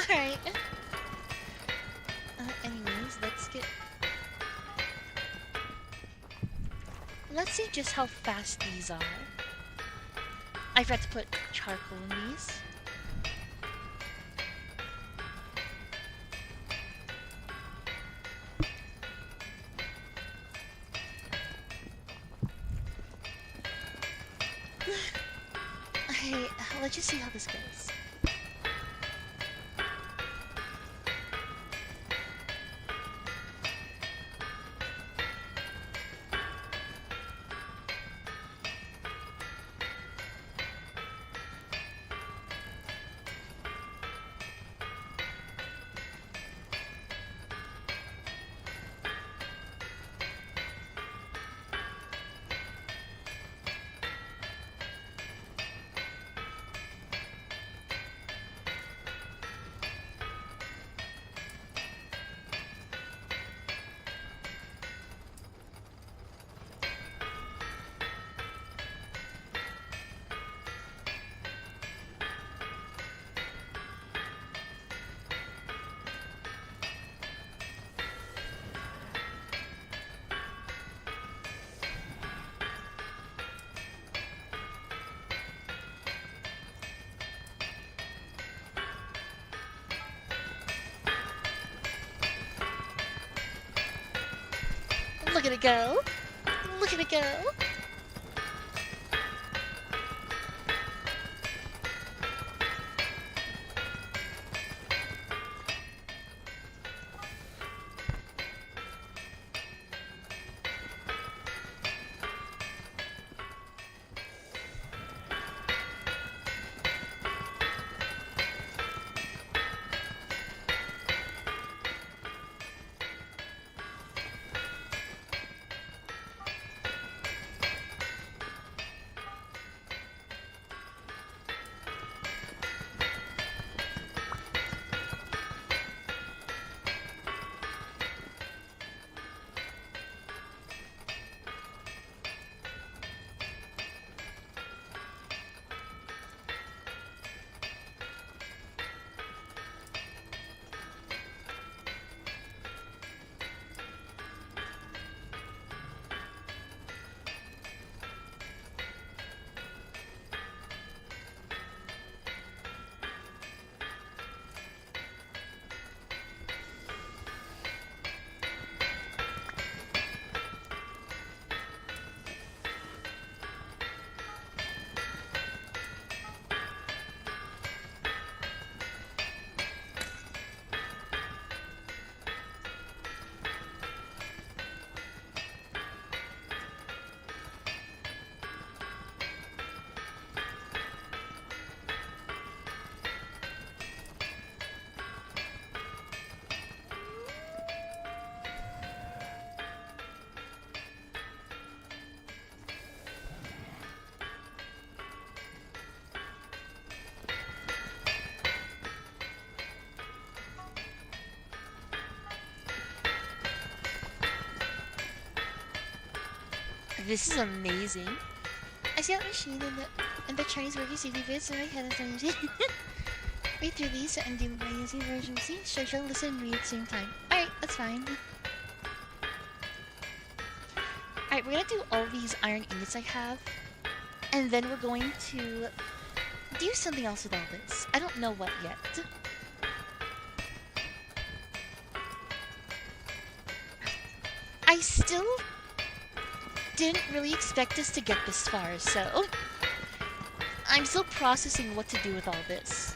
Alright. Anyways, let's see just how fast these are. I forgot to put charcoal in these. Hey, let's just see how this goes. Look at it go. Look at it go. This is amazing. I see that machine and the Chinese workers see bits in my head as I'm read through these and do my using version C. Sure, listen and read at the same time. Alright, that's fine. Alright, we're gonna do all these iron ingots I have. And then we're going to do something else with all this. I don't know what yet. I still didn't really expect us to get this far, so I'm still processing what to do with all this.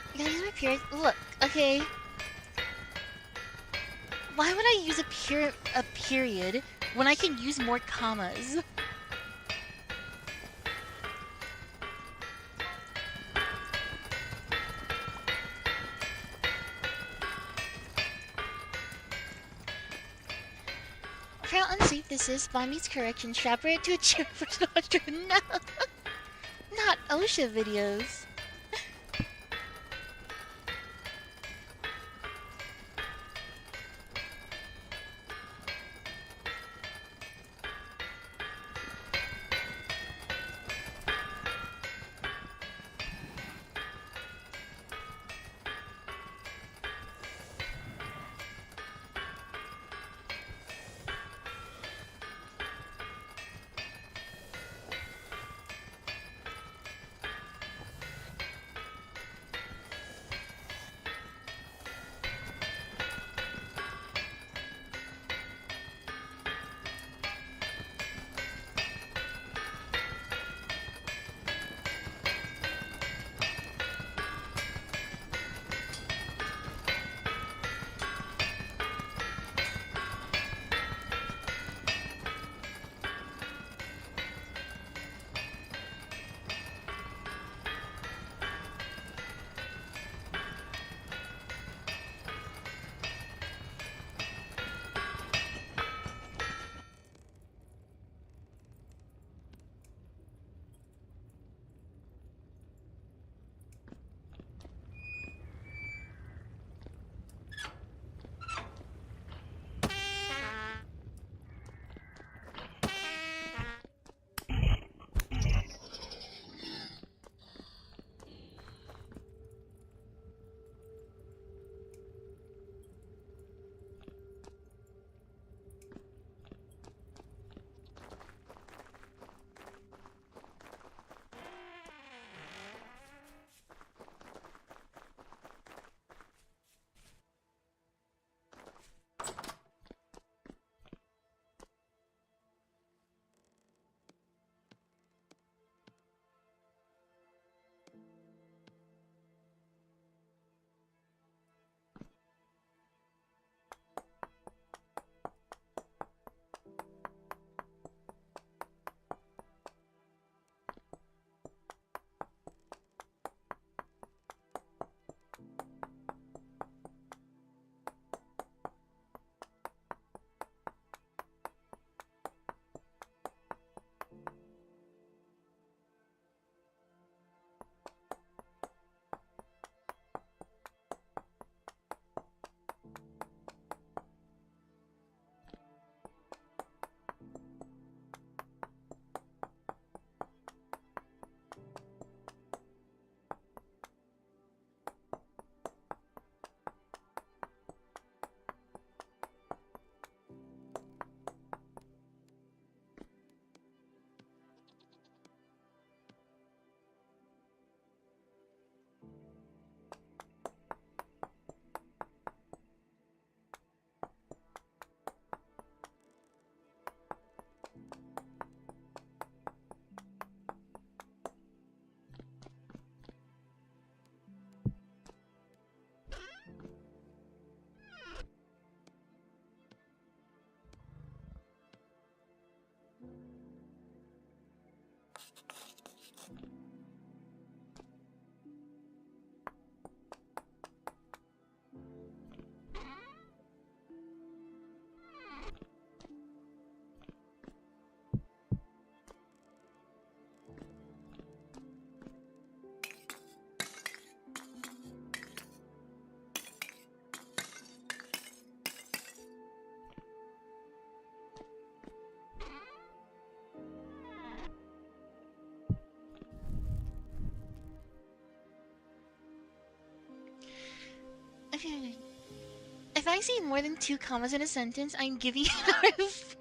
I gotta use my period. Look, okay. Why would I use a period when I can use more commas? For how unsafe this is, Bond meets correction. Strap it to a chair for no. Not OSHA videos. If I see more than 2 commas in a sentence, I'm giving you an RF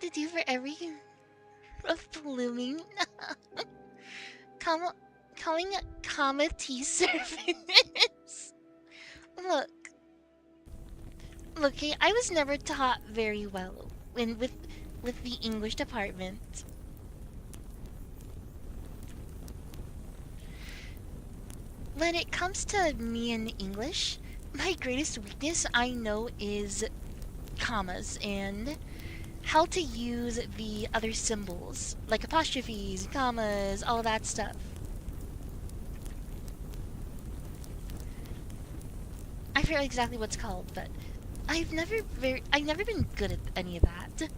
to do for every blooming calling a comma tea service. Look, okay, I was never taught very well with the English department. When it comes to me and English, my greatest weakness I know is commas and how to use the other symbols, like apostrophes, commas, all that stuff. I forget exactly what's called, but I've never been good at any of that.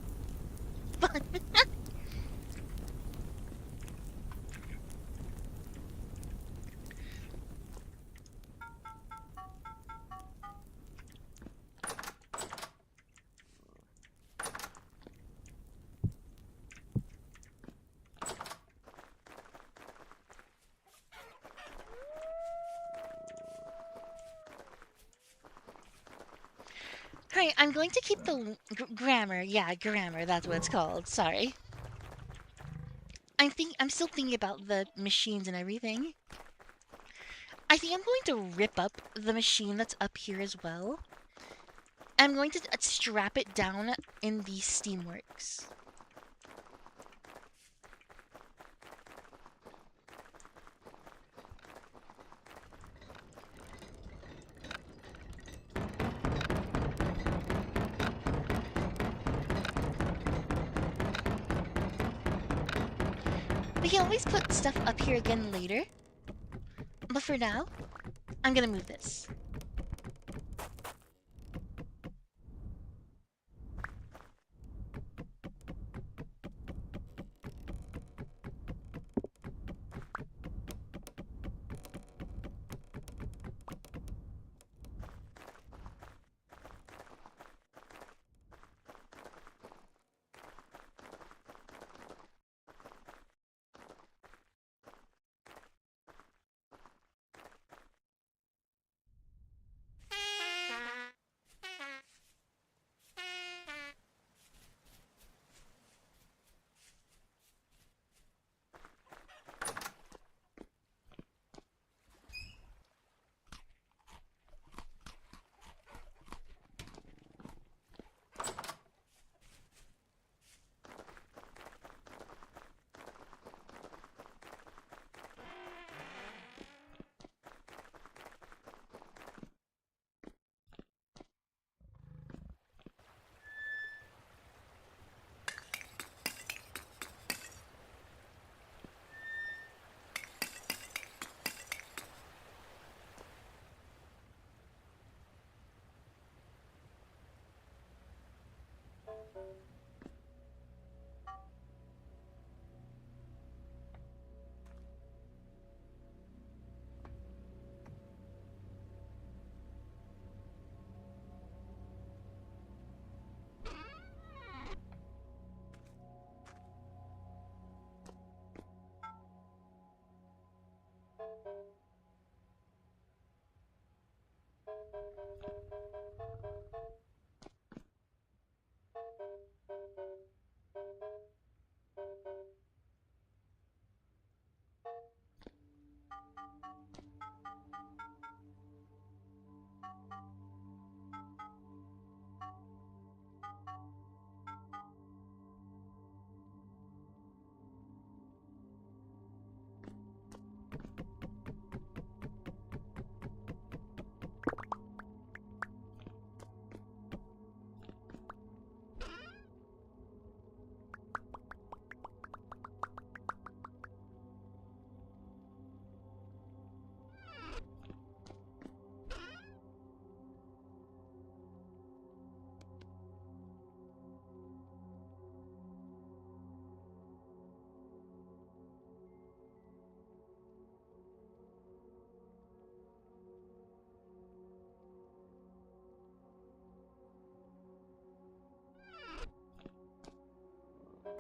But Alright, I'm going to keep the grammar. Yeah, grammar, that's what it's called. Sorry. I'm still thinking about the machines and everything. I think I'm going to rip up the machine that's up here as well. I'm going to strap it down in the Steamworks. We can always put stuff up here again later. But for now, I'm gonna move this.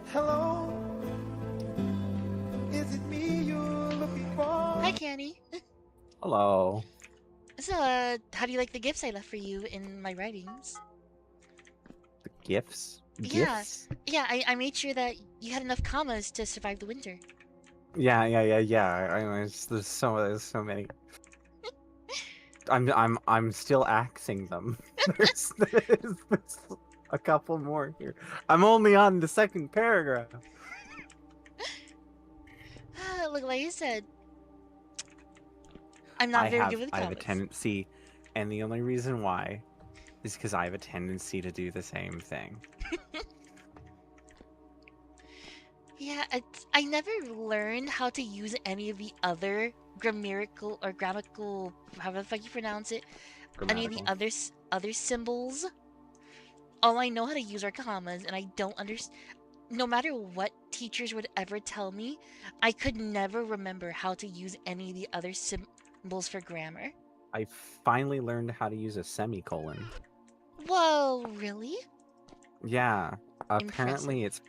Hello, is it me you're looking for? Hi, Kenny. Hello. So, how do you like the gifts I left for you in my writings? The gifts? Yeah, Gifts? yeah. I made sure that you had enough commas to survive the winter. Yeah. There's so many. I'm still axing them. There's a couple more here. I'm only on the second paragraph. Look, like I said, I'm not very good with I have a commas. tendency, and the only reason why is because I have a tendency to do the same thing. Yeah, I never learned how to use any of the other grammatical, however the fuck you pronounce it, any of the other symbols. All I know how to use are commas, and I don't understand. No matter what teachers would ever tell me, I could never remember how to use any of the other symbols for grammar. I finally learned how to use a semicolon. Whoa, really? Yeah, apparently it's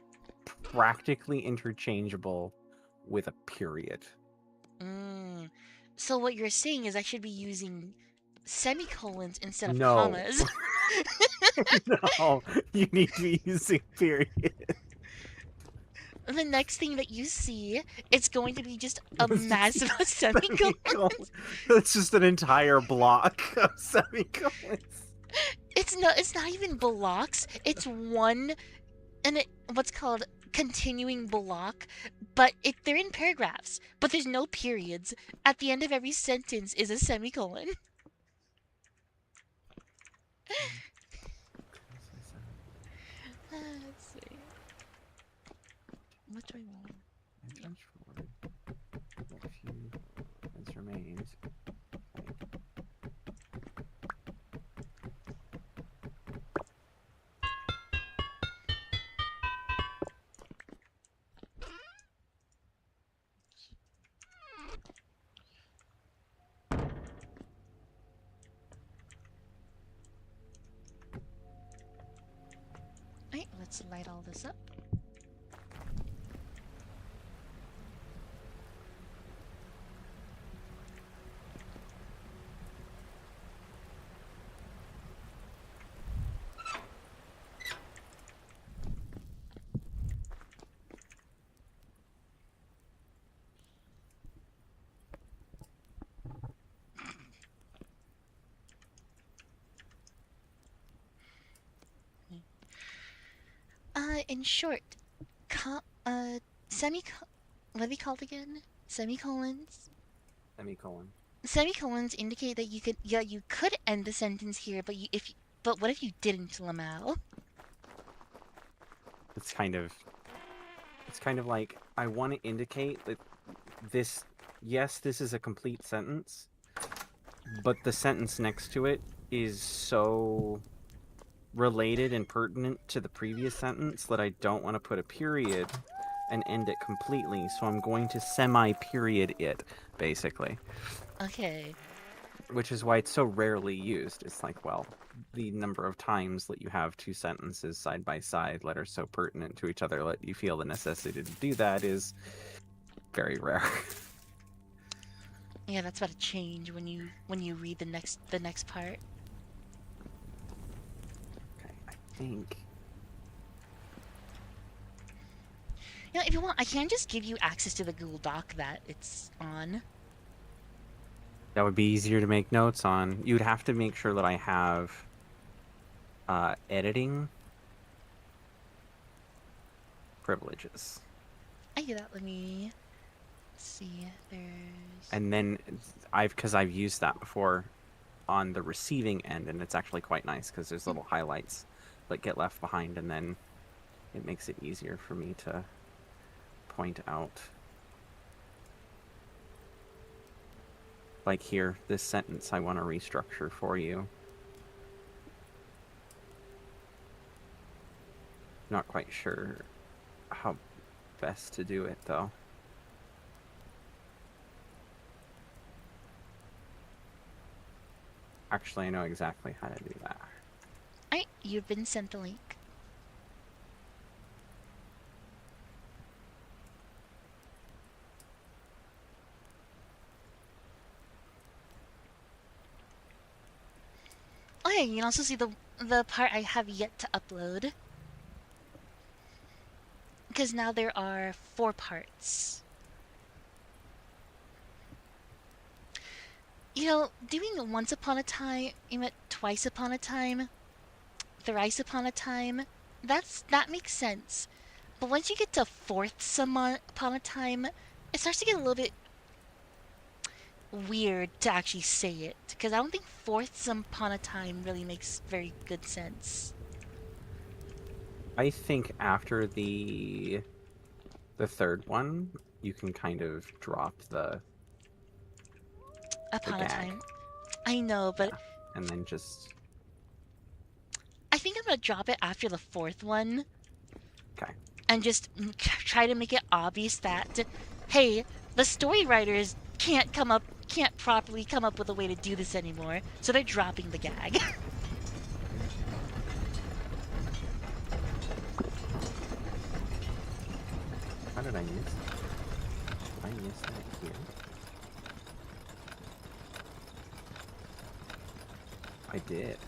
practically interchangeable with a period. So what you're saying is I should be using semicolons instead of No. commas. No, you need to be using period. The next thing that you see, it's going to be just a massive semicolons. That's just an entire block of semicolons. It's not even blocks. It's one, and what's called continuing block. But if they're in paragraphs, but there's no periods. At the end of every sentence is a semicolon. Let's see. What do I want? A few as remains. Alright, let's light all this up. In short, what are they called again? Semicolons? Semicolon. Semicolons indicate that you could end the sentence here, but what if you didn't, Lamau? It's kind of like I want to indicate that this is a complete sentence, but the sentence next to it is so related and pertinent to the previous sentence that I don't want to put a period and end it completely, so I'm going to semi-period it, basically. Okay. Which is why it's so rarely used. It's like, well, the number of times that you have two sentences side by side that are so pertinent to each other that you feel the necessity to do that is very rare. Yeah, that's about to change when you read the next part. Okay, I think. You know, if you want, I can just give you access to the Google Doc that it's on. That would be easier to make notes on. You'd have to make sure that I have editing privileges. I do that. Let me see. There's. And then because I've used that before on the receiving end, and it's actually quite nice because there's little highlights that get left behind, and then it makes it easier for me to point out. Like here, this sentence I want to restructure for you. Not quite sure how best to do it, though. Actually, I know exactly how to do that. Alright, you've been sent a link. Oh yeah, you can also see the part I have yet to upload. Because now there are 4 parts. You know, doing Once Upon a Time, Twice Upon a Time, Thrice Upon a Time, that makes sense. But once you get to Fourths Upon a Time, it starts to get a little bit weird to actually say it. Because I don't think Fourths Upon a Time really makes very good sense. I think after the third one, you can kind of drop the Upon a gag. Time. I know, but... Yeah. And then just... I think I'm gonna drop it after the 4th one. Okay. And just try to make it obvious that, hey, the story writers can't properly come up with a way to do this anymore, so they're dropping the gag. How did I miss that? Did I miss that here? I did.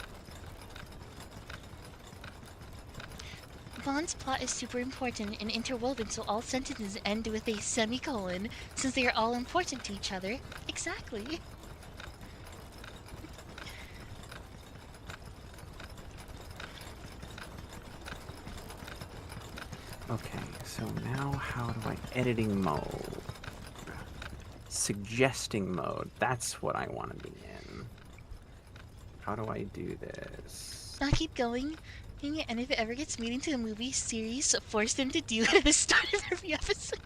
Bond's plot is super important and interwoven, so all sentences end with a semicolon, since they are all important to each other. Exactly. Okay, so now how do I... Editing mode. Suggesting mode. That's what I want to be in. How do I do this? I'll keep going, and if it ever gets made into a movie series, force them to do it at the start of every episode.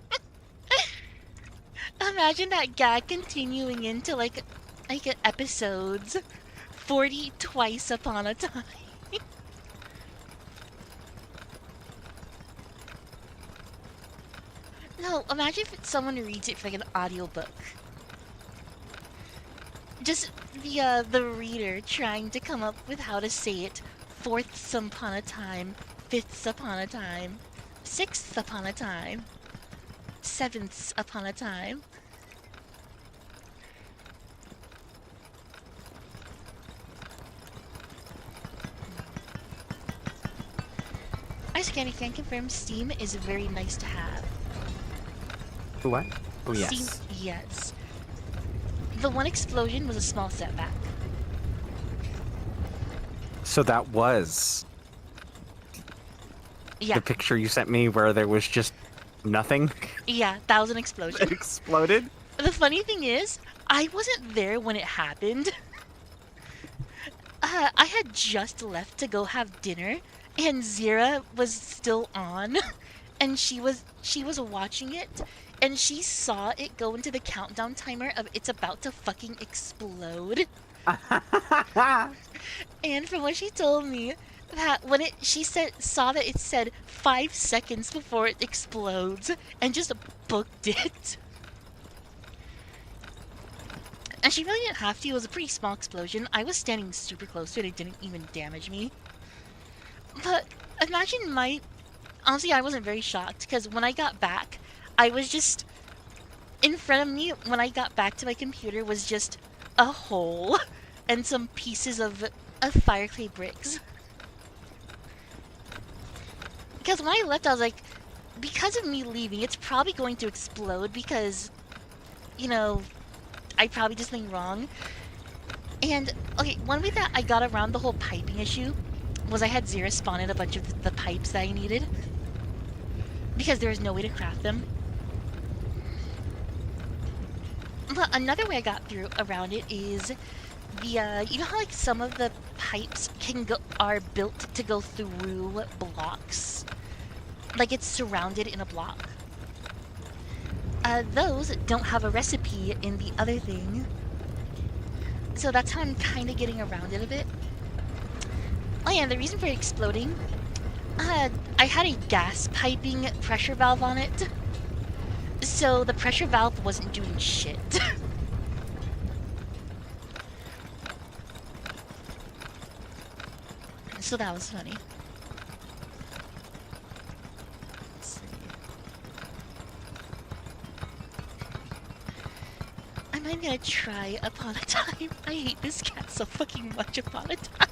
Imagine that gag continuing into like episodes 40 twice upon a time. No, imagine if someone reads it for like an audiobook. Just the reader trying to come up with how to say it 4ths upon a time, 5ths upon a time, 6ths upon a time, 7ths upon a time. Ice Candy can confirm Steam is very nice to have. What? Oh, yes. Steam, yes. The one explosion was a small setback. So that was... Yeah. The picture you sent me where there was just nothing? Yeah, that was an explosion. It exploded? The funny thing is, I wasn't there when it happened. I had just left to go have dinner, and Zira was still on, and she was watching it, and she saw it go into the countdown timer of it's about to fucking explode. And from what she told me, that when she saw that it said 5 seconds before it explodes, and just booked it. And she really didn't have to. It was a pretty small explosion. I was standing super close to it. It didn't even damage me. But imagine honestly, I wasn't very shocked, because when I got back, I was just... In front of me, when I got back to my computer, was just a hole and some pieces of fire clay bricks. Because when I left, I was like, because of me leaving, it's probably going to explode because, you know, I probably did something wrong. And, okay, one way that I got around the whole piping issue was I had Zira spawn in a bunch of the pipes that I needed. Because there was no way to craft them. But another way I got around it is you know how like some of the pipes are built to go through blocks? Like it's surrounded in a block. Those don't have a recipe in the other thing. So that's how I'm kind of getting around it a bit. Oh yeah, the reason for it exploding, I had a gas piping pressure valve on it. So the pressure valve wasn't doing shit. So that was funny. Let's see. I'm gonna try Upon a Time. I hate this cat so fucking much, Upon a Time.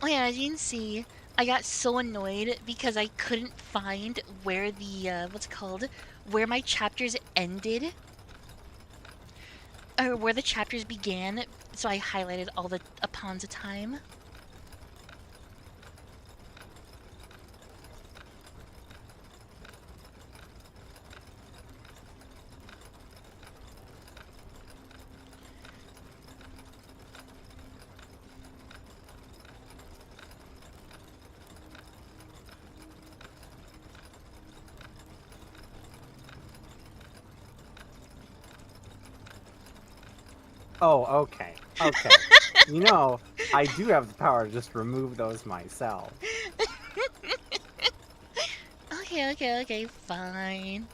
Oh yeah, as you can see, I got so annoyed because I couldn't find where the, what's it called? Where my chapters ended. Or where the chapters began, so I highlighted all the upon a time. Oh, okay. Okay. You know, I do have the power to just remove those myself. Okay, fine.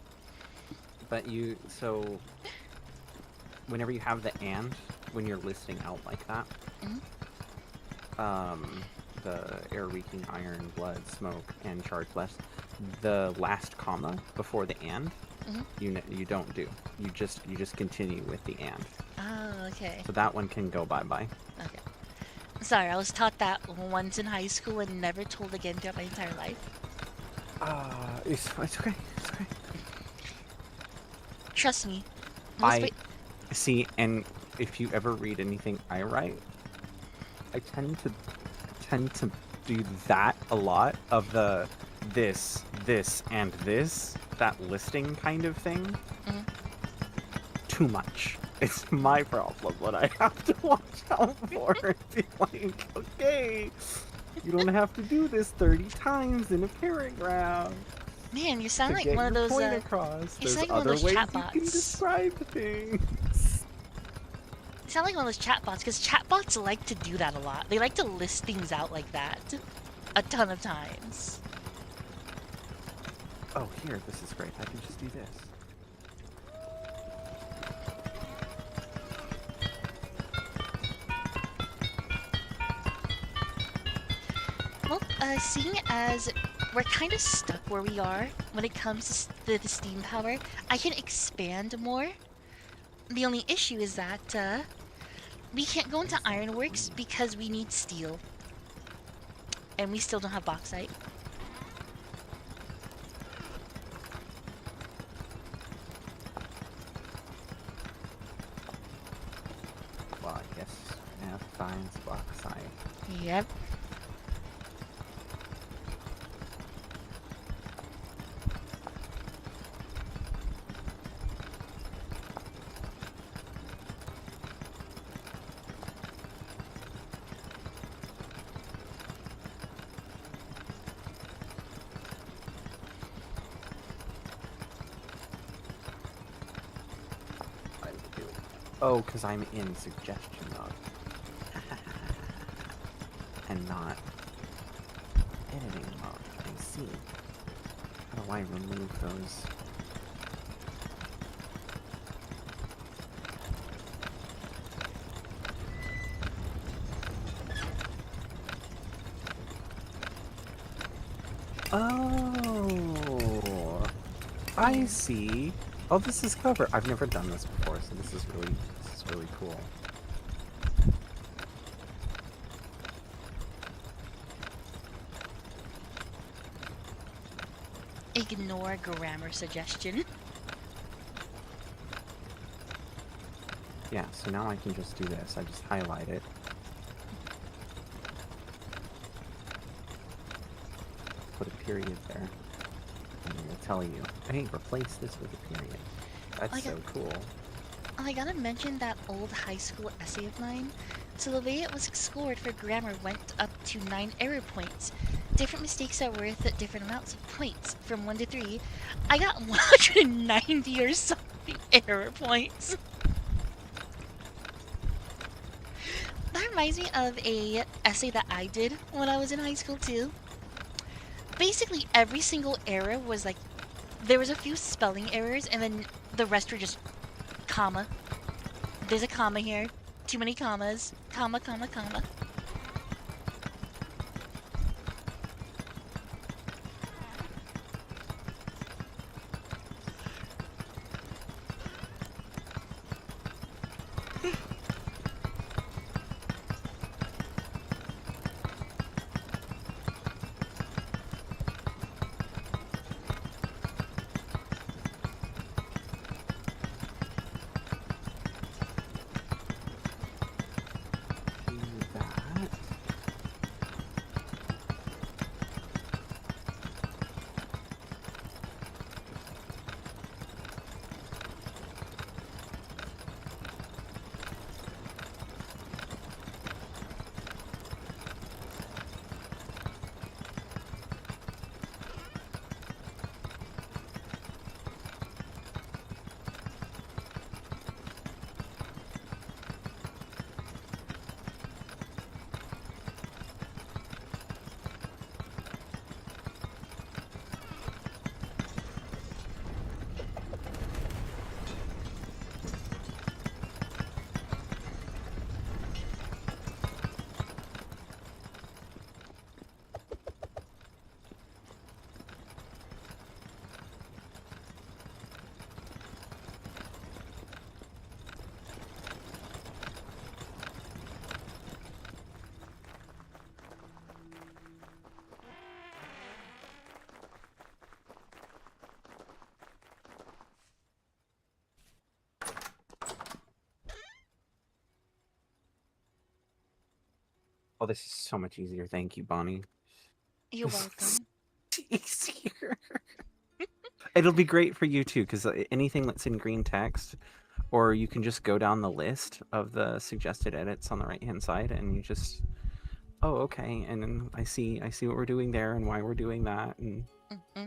But so whenever you have the and, when you're listing out like that, the air reeking, iron, blood, smoke, and charge less, the last comma before the and, you don't do. You just continue with the and. Oh, okay. So that one can go bye-bye. Okay. Sorry, I was taught that once in high school and never told again throughout my entire life. It's okay. It's okay. Trust me. See, and if you ever read anything I write, I tend to do that a lot of the this, and this, that listing kind of thing. Too much. It's my problem what I have to watch out for. Be like, okay, you don't have to do this 30 times in a paragraph. Man, you sound like get one of your those. point across. You sound There's like one of other those ways chat you can bots. describe things. You sound like one of those chat bots, because chat bots like to do that a lot. They like to list things out like that a ton of times. Oh, here, this is great. I can just do this. Well, seeing as we're kind of stuck where we are when it comes to the steam power, I can expand more. The only issue is that we can't go into ironworks because we need steel. And we still don't have bauxite. Well, I guess math, science, bauxite. Yep. Oh, because I'm in suggestion mode. And not editing mode. I see. How do I remove those? Oh, I see. Oh, this is clever. I've never done this before, so this is really cool. Ignore grammar suggestion. Yeah, so now I can just do this. I just highlight it. Put a period there. And it will tell you, hey, replace this with a period. That's so cool. Oh, I gotta mention that old high school essay of mine. So the way it was scored for grammar went up to 9 error points. Different mistakes are worth different amounts of points. From 1 to 3, I got 190 or something error points. That reminds me of a essay that I did when I was in high school too. Basically, every single error was like, there was a few spelling errors, and then the rest were just comma. There's a comma here. Too many commas. Comma, comma, comma. Oh, this is so much easier. Thank you, Bonnie. You're welcome. Easier. It'll be great for you too, because anything that's in green text, or you can just go down the list of the suggested edits on the right-hand side, and you just, oh, okay, and then I see what we're doing there and why we're doing that, and. Mm-hmm.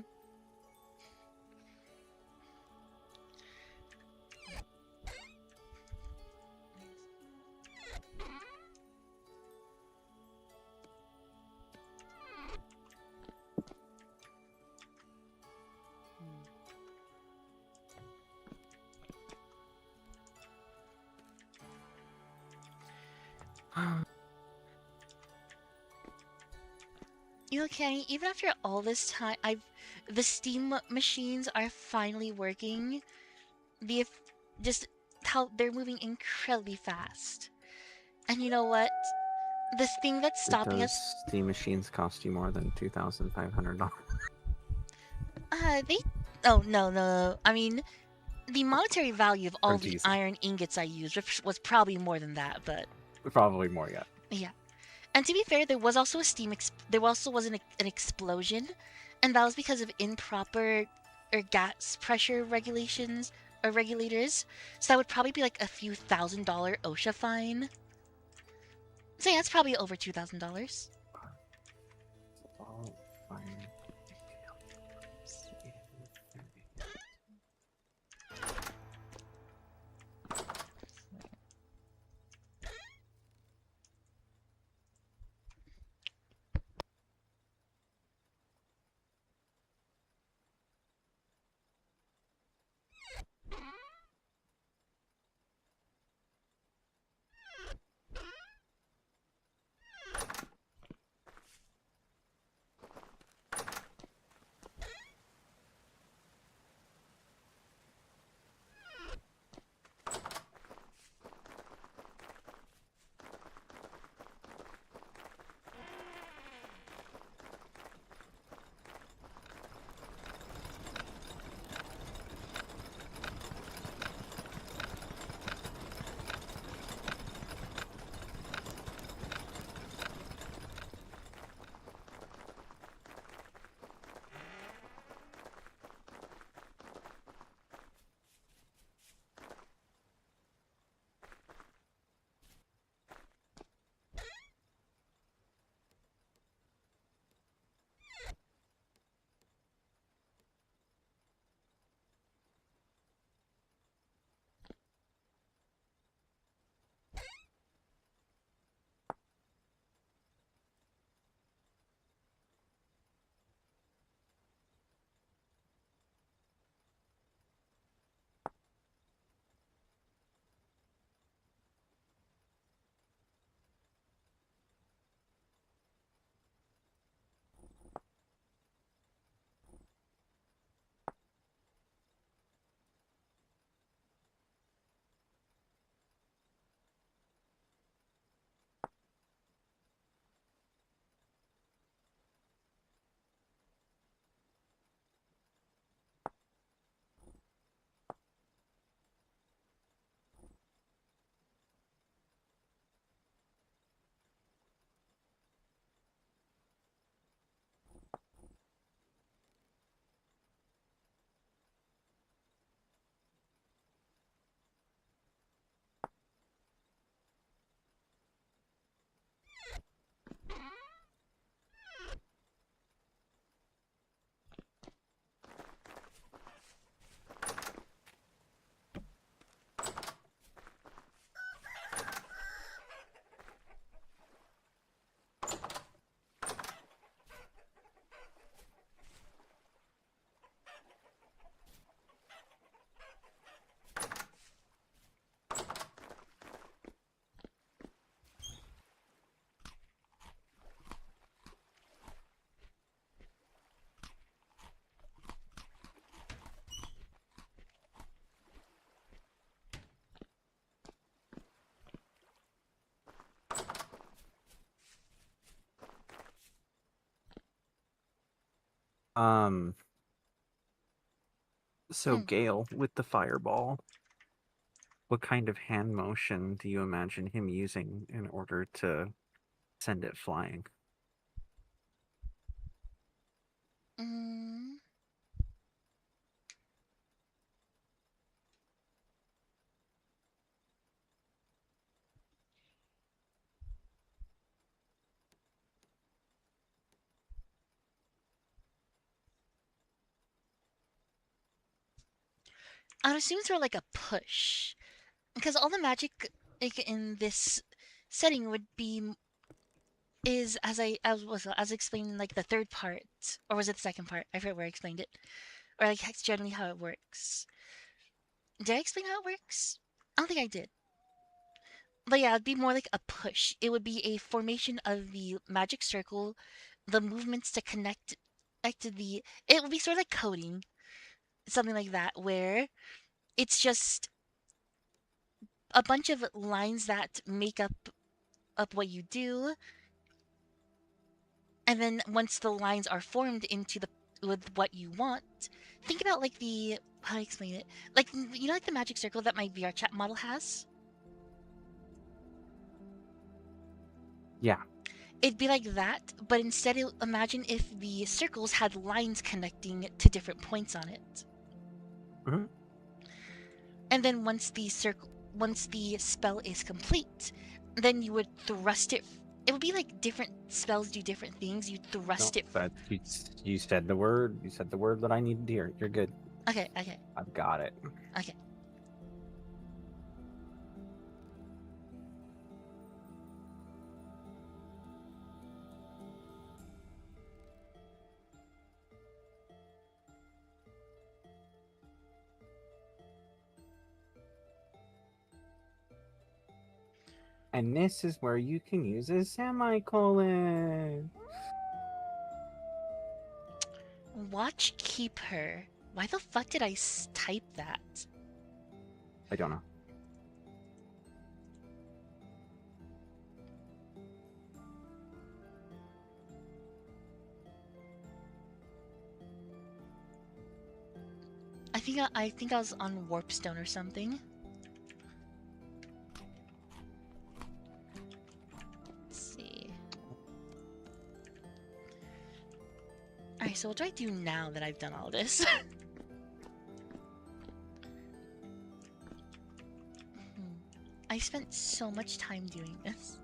You know, Kenny, even after all this time, the Steam machines are finally working. Just how they're moving incredibly fast. And you know what? This thing that's stopping Those us. Steam machines cost you more than $2,500. They. Oh no. I mean, the monetary value of all the geez. iron ingots I used was probably more than that, but. Probably more, yeah. Yeah. And to be fair, there was also there also was an explosion, and that was because of improper or gas pressure regulations or regulators. So that would probably be like a few $1,000 OSHA fine. So yeah, it's probably over $2,000. Oh, fine. So Gale, with the fireball, what kind of hand motion do you imagine him using in order to send it flying? Mm. I'd assume it's sort of like a push, because all the magic like, in this setting would be is as explained in like the third part, or was it the second part? I forget where I explained it, or like that's generally how it works. Did I explain how it works? I don't think I did. But yeah, it'd be more like a push. It would be a formation of the magic circle, the movements to connect to the. It would be sort of like coding, something like that, where it's just a bunch of lines that make up what you do, and then once the lines are formed into the with what you want, think about like the how do I explain it? Like you know, like the magic circle that my VR chat model has. Yeah. It'd be like that, but instead, imagine if the circles had lines connecting to different points on it. Mm-hmm. And then once the spell is complete, then you would thrust it. It would be like different spells do different things. You thrust it. But you said the word. You said the word that I needed to hear. You're good. Okay. Okay. I've got it. Okay. And this is where you can use a semicolon. Watch Keeper. Why the fuck did I type that? I don't know. I think I was on Warpstone or something. Let's see. Alright, so what do I do now that I've done all this? I spent so much time doing this.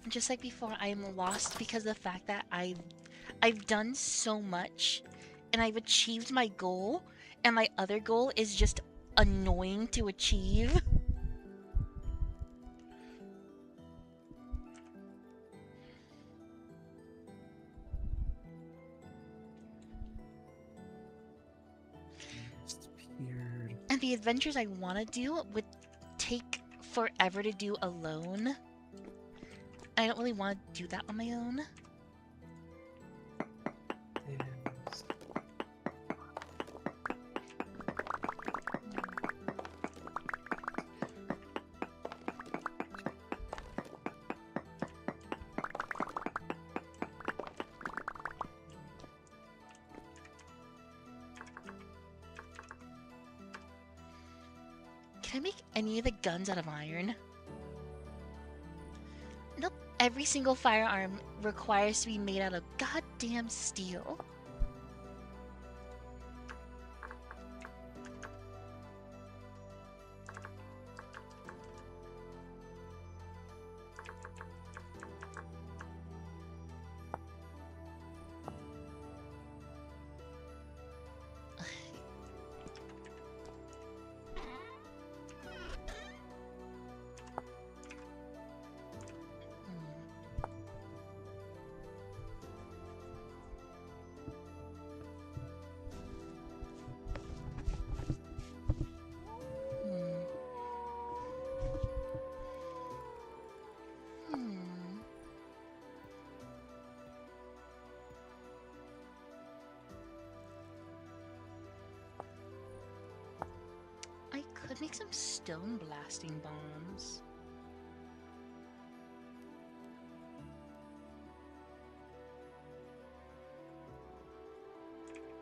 Just like before, I am lost because of the fact that I've done so much and I've achieved my goal, and my other goal is just annoying to achieve. And the adventures I want to do would take forever to do alone. I don't really want to do that on my own. Can I make any of the guns out of iron? Nope. Every single firearm requires to be made out of goddamn steel. Could make some stone blasting bombs.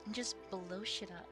And just blow shit up.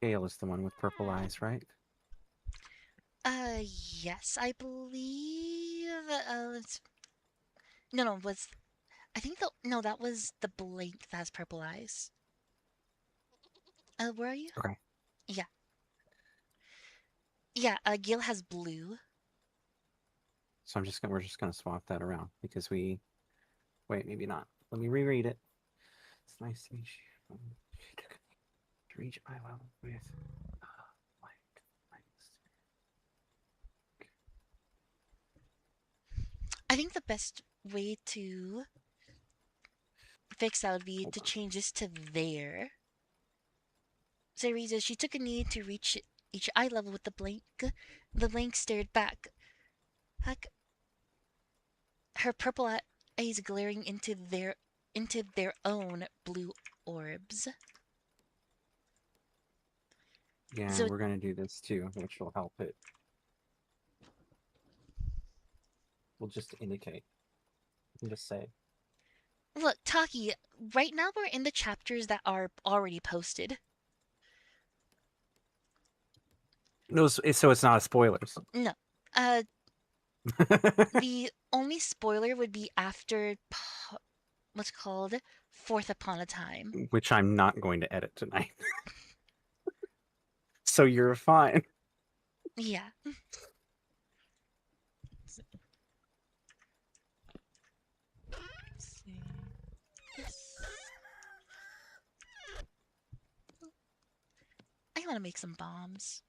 Gale is the one with purple eyes, right? Yes, I believe. Let's. No, was. I think no, that was the blank that has purple eyes. Where are you? Okay. Yeah. Yeah, Gil has blue. So we're just gonna swap that around because we. Wait, maybe not. Let me reread it. It's nice to meet you. To reach eye level with blank. I think the best way to fix that would be to change this to there. So reads she took a knee to reach each eye level with the blank. The blank stared back. Heck, her purple eyes glaring into their own blue orbs. Yeah, So we're gonna do this too, which will help it. We'll just indicate. We can just say. look, Taki, right now we're in the chapters that are already posted. No, so it's not a spoilers. No. The only spoiler would be after what's called Fourth Upon a Time. Which I'm not going to edit tonight. So you're fine. Yeah. want to make some bombs.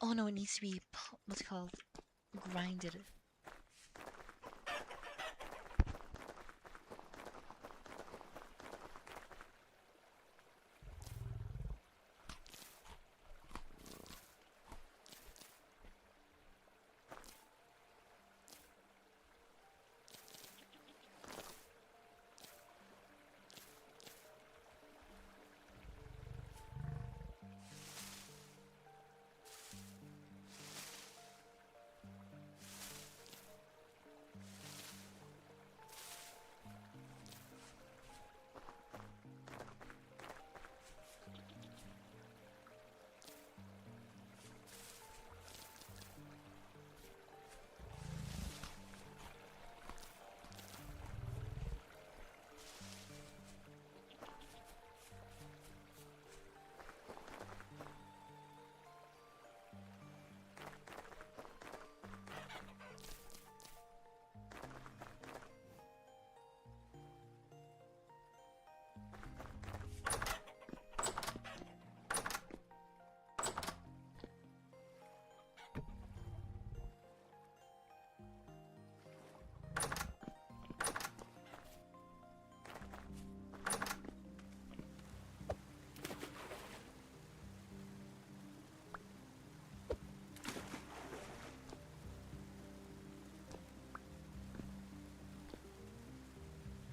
Oh no, it needs to be, what's it called? Grinded.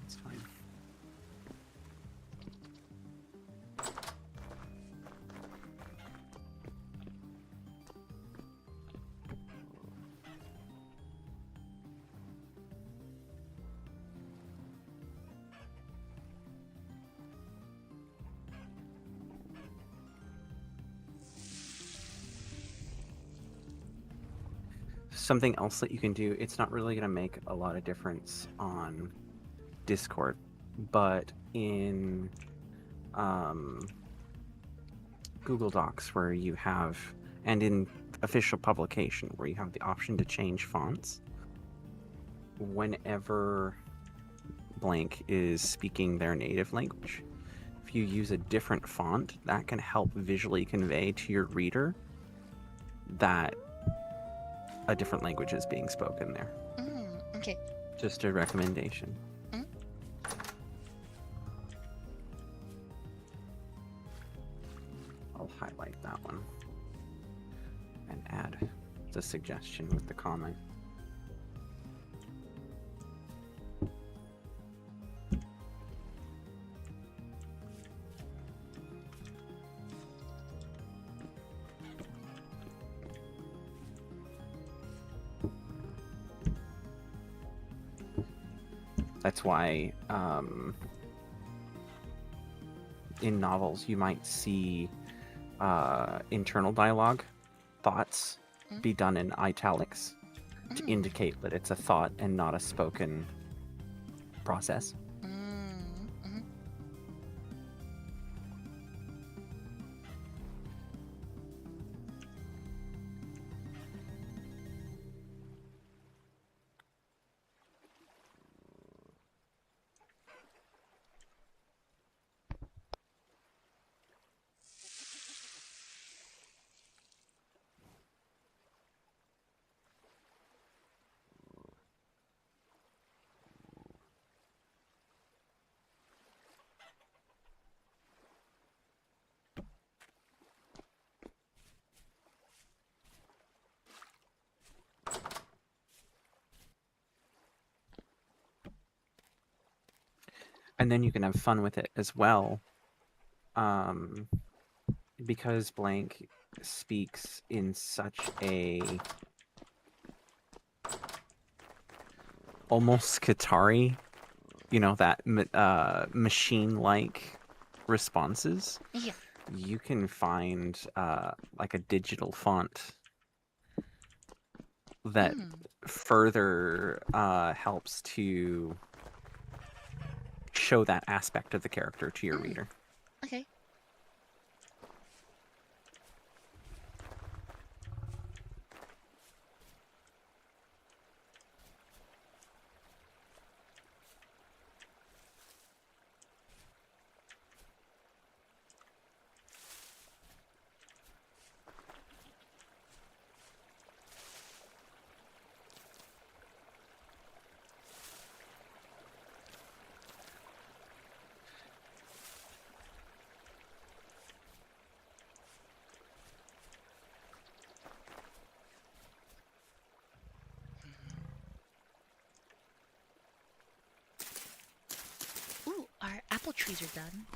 It's fine. Something else that you can do, it's not really going to make a lot of difference on Discord, but in Google Docs, where you have, and in official publication, where you have the option to change fonts, whenever blank is speaking their native language, if you use a different font, that can help visually convey to your reader that a different language is being spoken there. Okay. Just a recommendation. I'll highlight that one and add the suggestion with the comment. That's why in novels you might see internal dialogue, thoughts, be done in italics to indicate that it's a thought and not a spoken process. And then you can have fun with it as well, because blank speaks in such a almost Qatari, you know, that machine-like responses. Yeah. You can find like a digital font that further helps to show that aspect of the character to your reader. Okay. trees are done.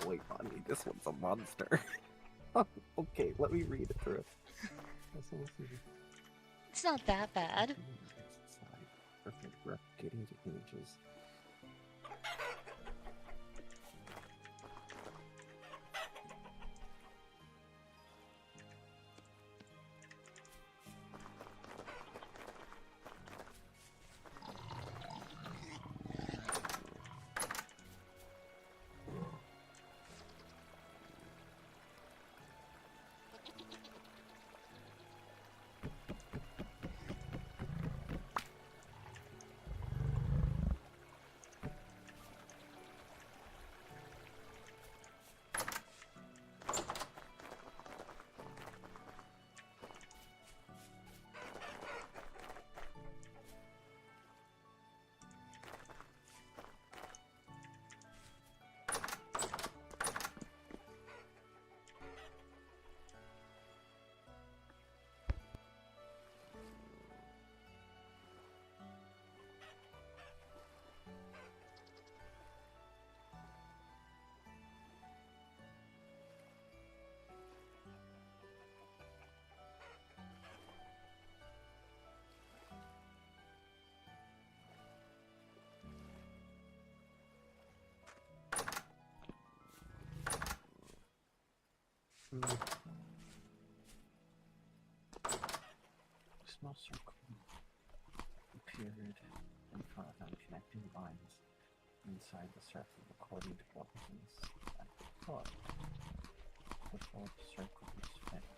Wait, Bonnie, this one's a monster. Okay, let me read it through. It's not that bad. Perfect, replicating to images. Small circle appeared in front of them, connecting lines inside the circle according to what was inside the foot. Before the circle was finished.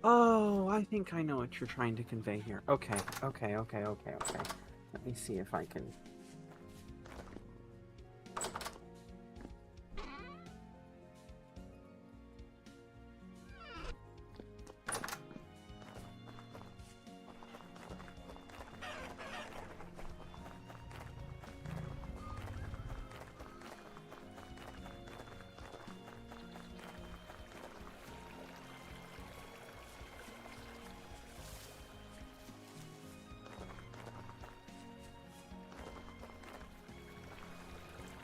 Oh, I think I know what you're trying to convey here. Okay. Let me see if I can...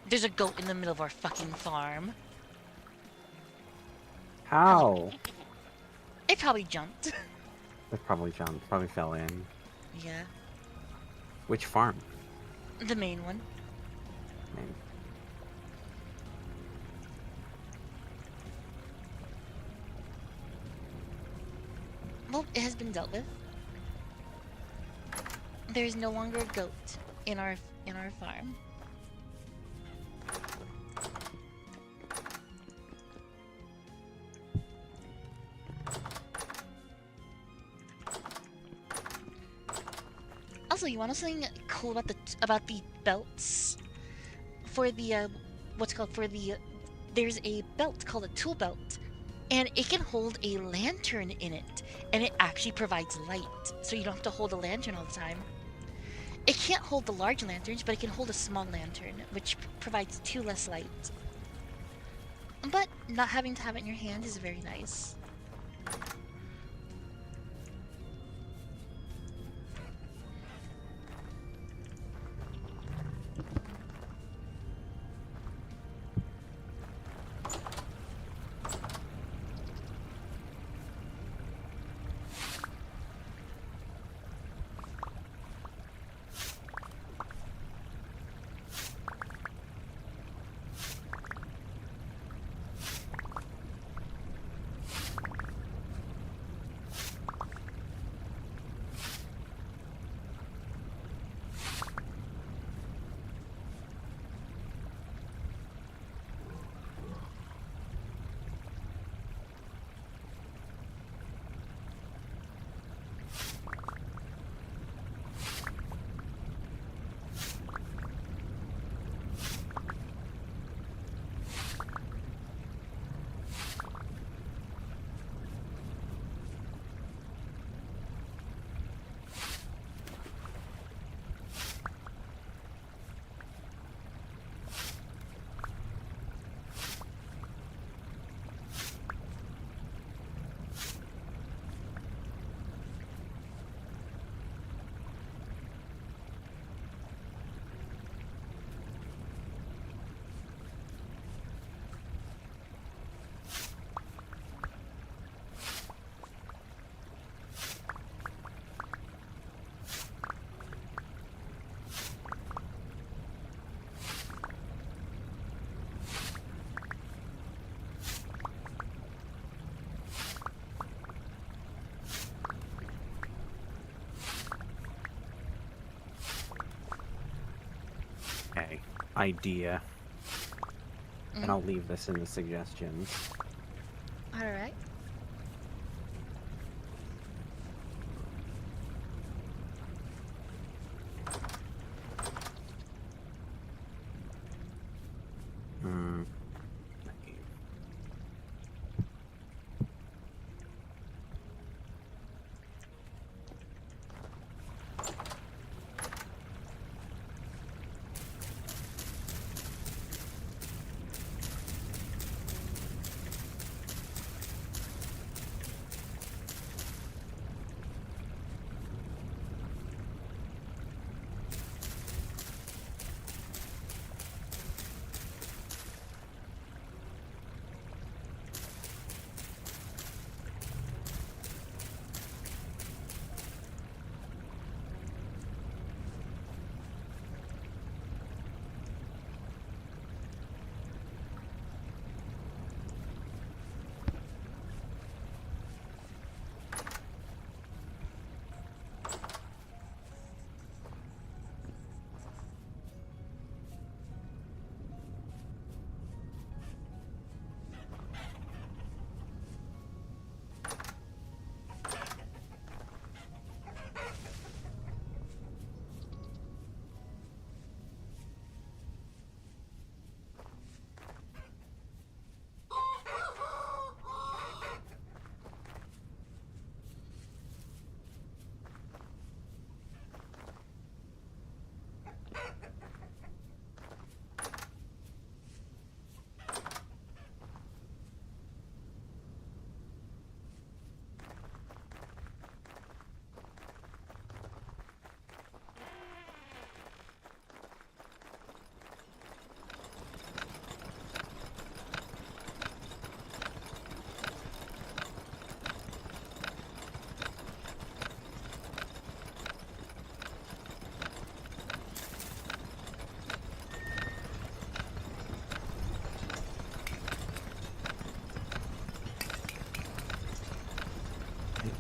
There's a goat in the middle of our fucking farm. How? It probably jumped. It probably jumped. Probably fell in. Yeah. Which farm? The main one. Main. Well, it has been dealt with. There is no longer a goat in our farm. Also, you want to know something cool about the belts? For the there's a belt called a tool belt, and it can hold a lantern in it, and it actually provides light, so you don't have to hold a lantern all the time. It can't hold the large lanterns, but it can hold a small lantern, which provides 2 less light. But not having to have it in your hand is very nice. idea. Mm. And I'll leave this in the suggestions. Alright. Hmm.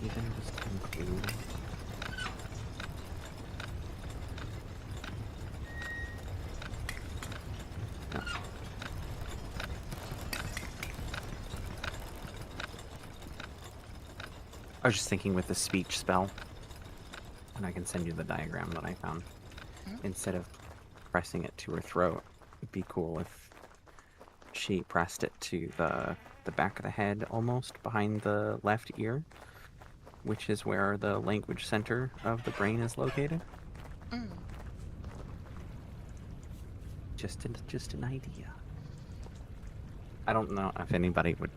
Even just include. No. I was just thinking with the speech spell, and I can send you the diagram that I found. Instead of pressing it to her throat, it'd be cool if she pressed it to the back of the head, almost behind the left ear, which is where the language center of the brain is located. Mm. Just an idea. I don't know if anybody would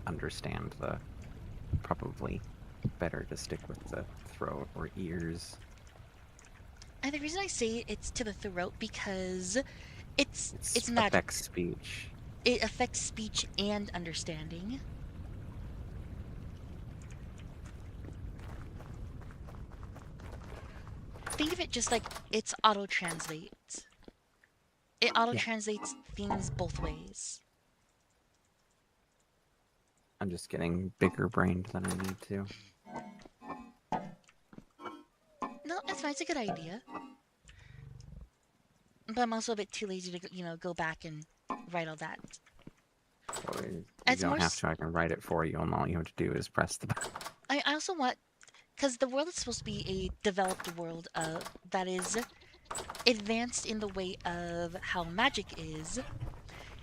understand the. Probably better to stick with the throat or ears. And the reason I say it's to the throat because it's It magic. affects speech. It affects speech and understanding. Think of it just like it's auto-translate. It auto-translates things both ways. I'm just getting bigger brained than I need to. No, it's fine. It's a good idea. But I'm also a bit too lazy to, go back and write all that. Well, you It's don't more have to. I can write it for you, and all you have to do is press the button. I also want, because the world is supposed to be a developed world that is advanced in the way of how magic is,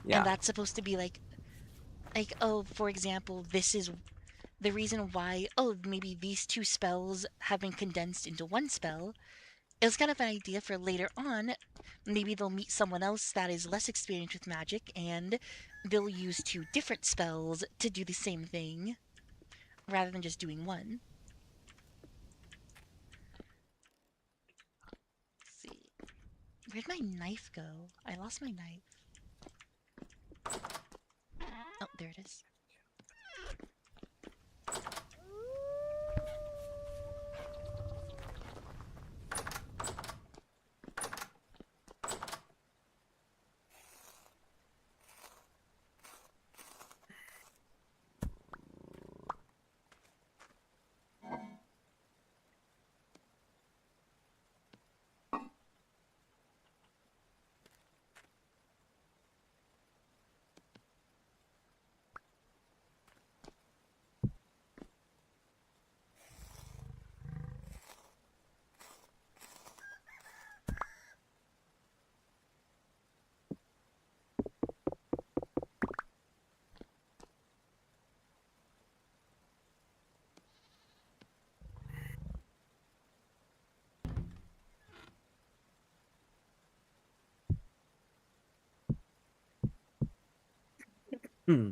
Yeah. and that's supposed to be like, oh, for example, this is the reason why, oh, maybe these two spells have been condensed into one spell. It's kind of an idea for later on. Maybe they'll meet someone else that is less experienced with magic, and they'll use two different spells to do the same thing, rather than just doing one. Let's see. Where'd my knife go? I lost my knife. Oh, there it is. Hmm.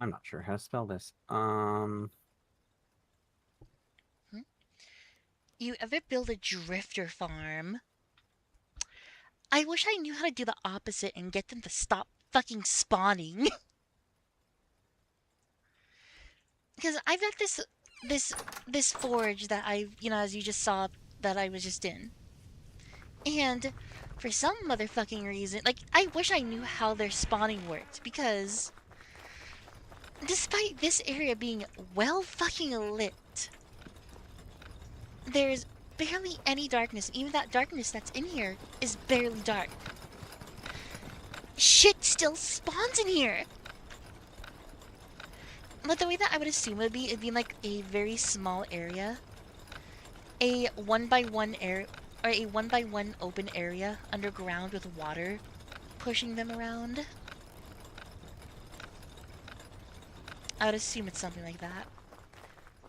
I'm not sure how to spell this. You ever build a drifter farm? I wish I knew how to do the opposite and get them to stop fucking spawning. Because I've got this forge that I, as you just saw, that I was just in. And for some motherfucking reason, like, I wish I knew how their spawning worked, because despite this area being well fucking lit, there's barely any darkness. Even that darkness that's in here is barely dark. Shit still spawns in here! But the way that I would assume it'd be like a very small area. A 1x1 area, or a 1x1 open area underground with water pushing them around. I would assume it's something like that.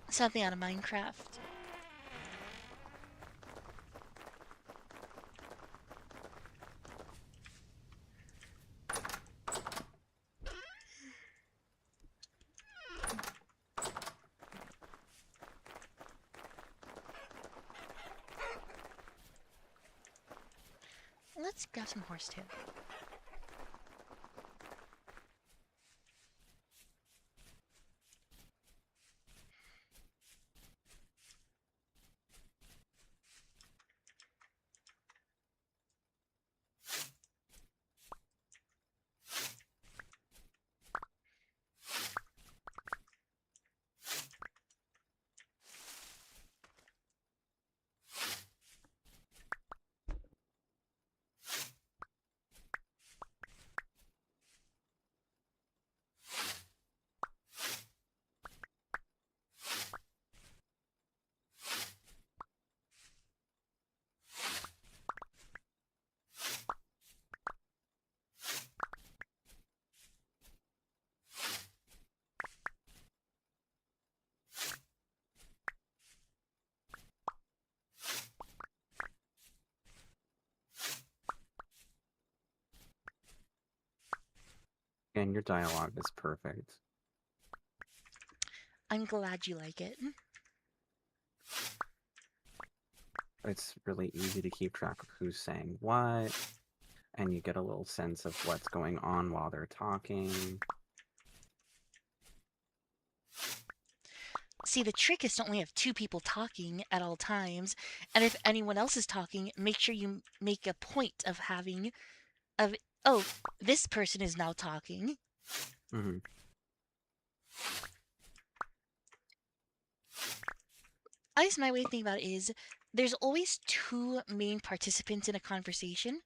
Something out of Minecraft. Let's grab some horsetail. And your dialogue is perfect. I'm glad you like it. It's really easy to keep track of who's saying what, and you get a little sense of what's going on while they're talking. See, the trick is to only have 2 people talking at all times, and if anyone else is talking, make sure you make a point of having, oh, this person is now talking. Mm-hmm. At least my way of thinking about it is, there's always 2 main participants in a conversation,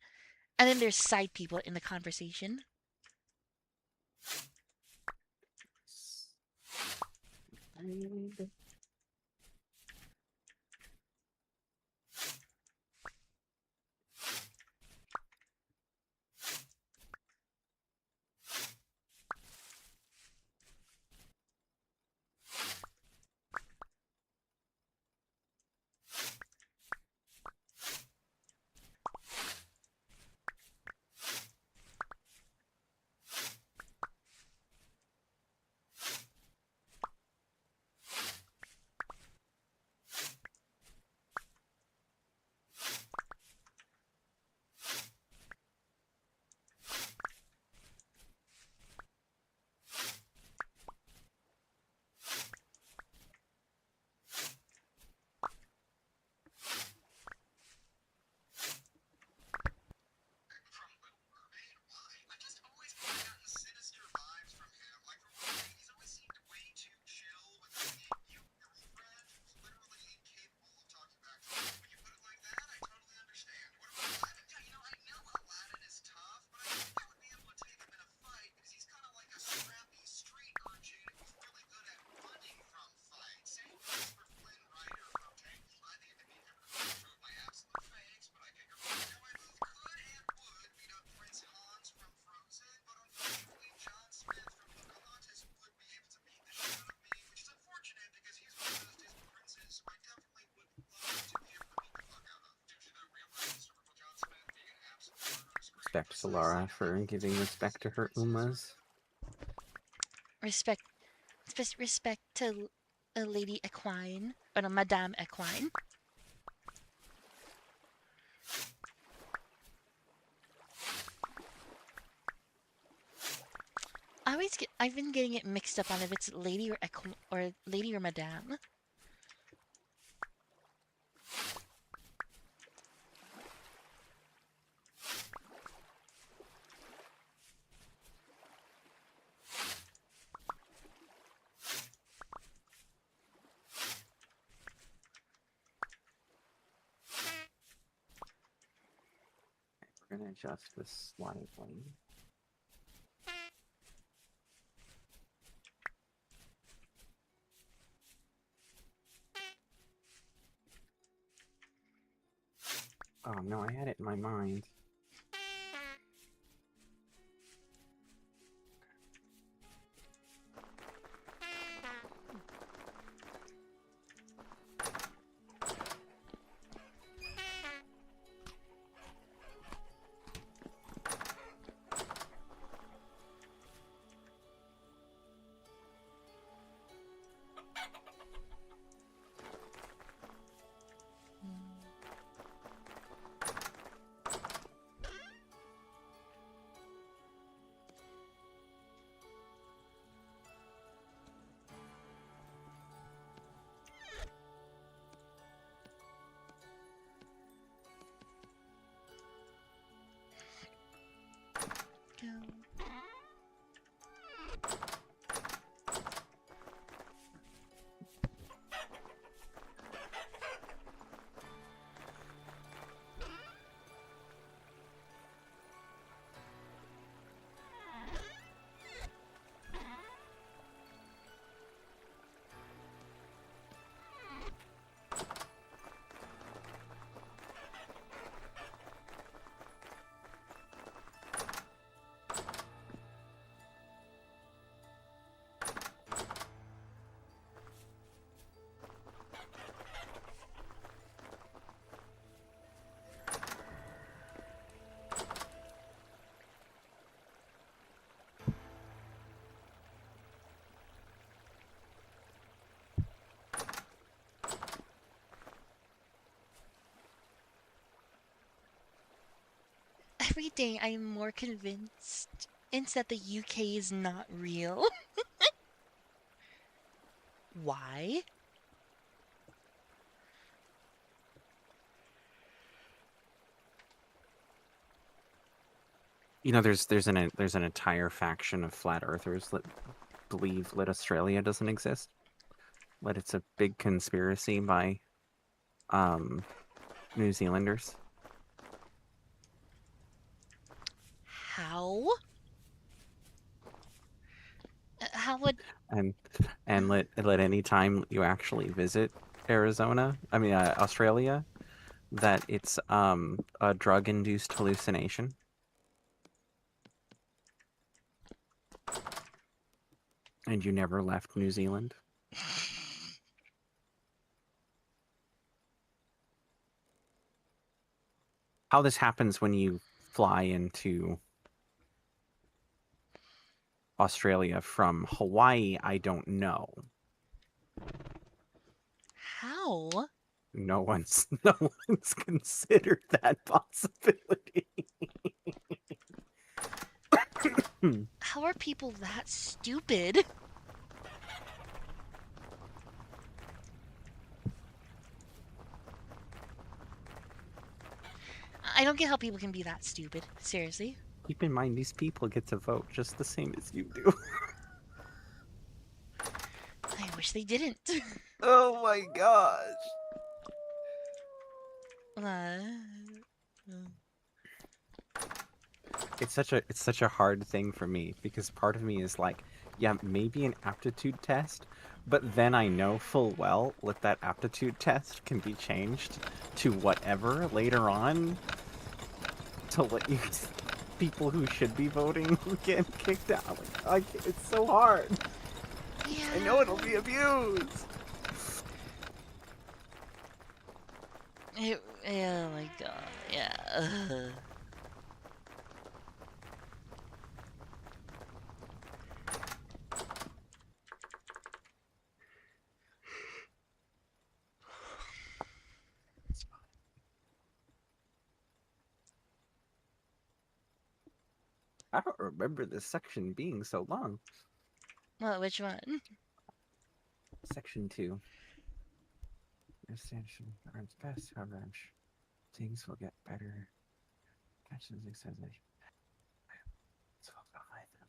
and then there's side people in the conversation. Respect to Lara for giving respect to her Umas. Respect to Lady Equine, or no, Madame Equine. I've been getting it mixed up on if it's Lady or Lady or Madame. We're gonna adjust this slightly. Oh no, I had it in my mind. Every day I'm more convinced that the UK is not real. Why? You know, there's an entire faction of flat earthers that believe that Australia doesn't exist. That it's a big conspiracy by New Zealanders. How? How would... And let any time you actually visit Australia, that it's a drug-induced hallucination. And you never left New Zealand. How this happens when you fly into Australia from Hawaii, I don't know. How? No one's considered that possibility. How are people that stupid? I don't get how people can be that stupid. Seriously. Keep in mind, these people get to vote just the same as you do. I wish they didn't. Oh my gosh. It's such a hard thing for me, because part of me is like, yeah, maybe an aptitude test, but then I know full well that aptitude test can be changed to whatever later on to let you people who should be voting get kicked out. It's so hard. Yeah. I know it'll be abused. Oh my god, yeah. I don't remember this section being so long. What, which one? Section 2. Extension arms fast, however, I'm sure things will get better. Catches excitement. So behind them.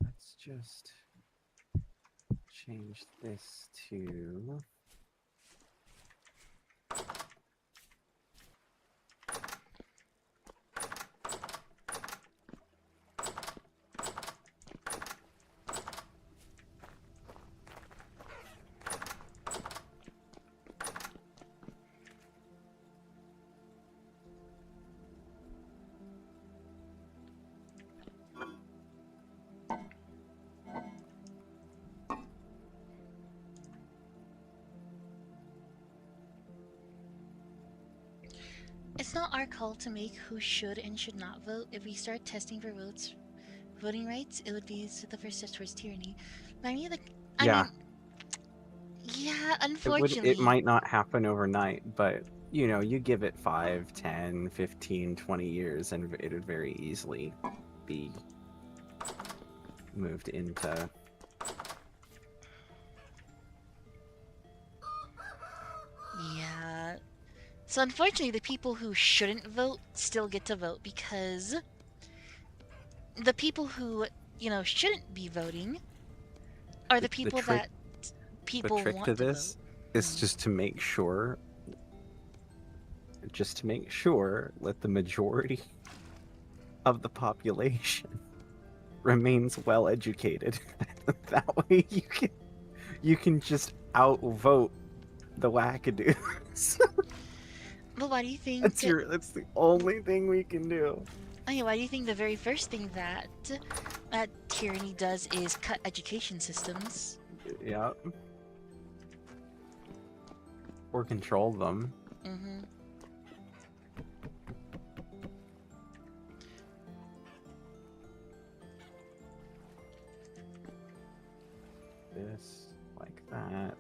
Let's just change this to... It's not our call to make who should and should not vote. If we start testing for voting rights, it would be the first step towards tyranny. But I mean, yeah, unfortunately. It might not happen overnight, but, you know, you give it 5, 10, 15, 20 years, and it would very easily be moved into So unfortunately, the people who shouldn't vote still get to vote because the people who, shouldn't be voting are the people that people the trick want to to this vote. is just to make sure that the majority of the population remains well educated. That way you can just outvote the wackadoos. But why do you think That's the only thing we can do. why do you think the very first thing that tyranny does is cut education systems? Yeah. Or control them. Mm-hmm. This, like that.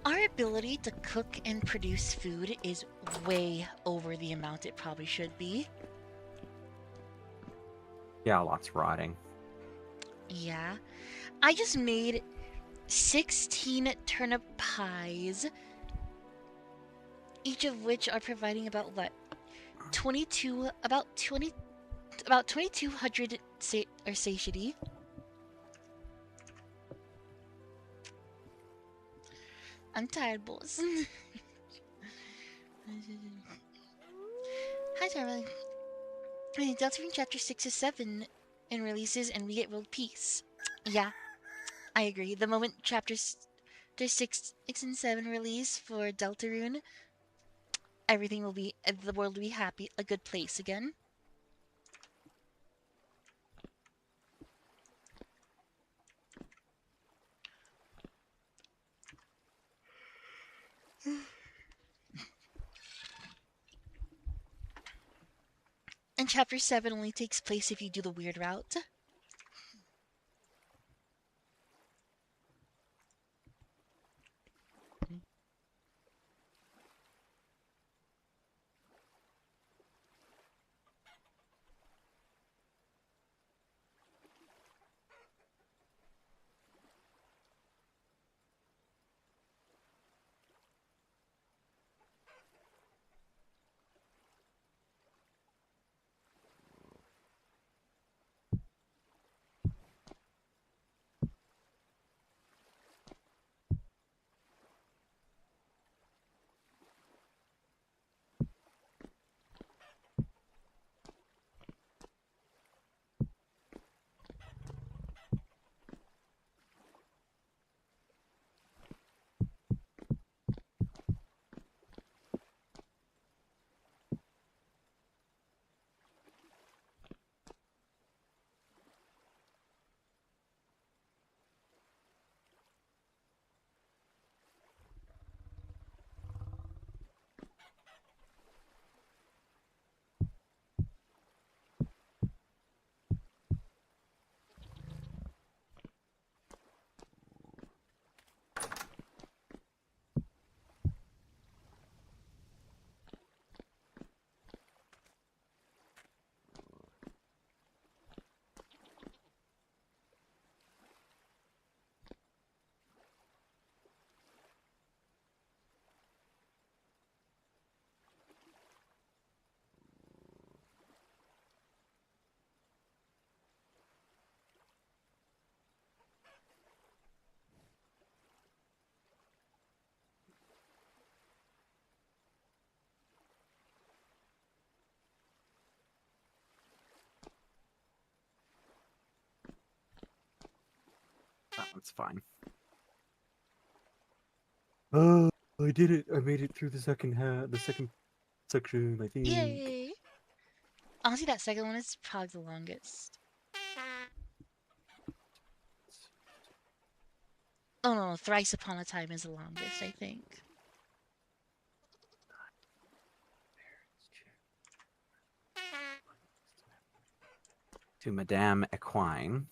Our ability to cook and produce food is way over the amount it probably should be. Yeah, lots rotting. Yeah. I just made 16 turnip pies, each of which are providing about 2200 satiety. I'm tired, boss. Hi, Sarah. Delta from Chapter 6 to 7 in releases and we get world peace. Yeah, I agree. The moment Chapters 6 and 7 release for Deltarune, the world will be happy, a good place again. And Chapter 7 only takes place if you do the weird route. It's fine. Oh, I did it! I made it through the second section, I think. Yay! Honestly, that second one is probably the longest. Oh no, Thrice Upon a Time is the longest, I think. To Madame Equine.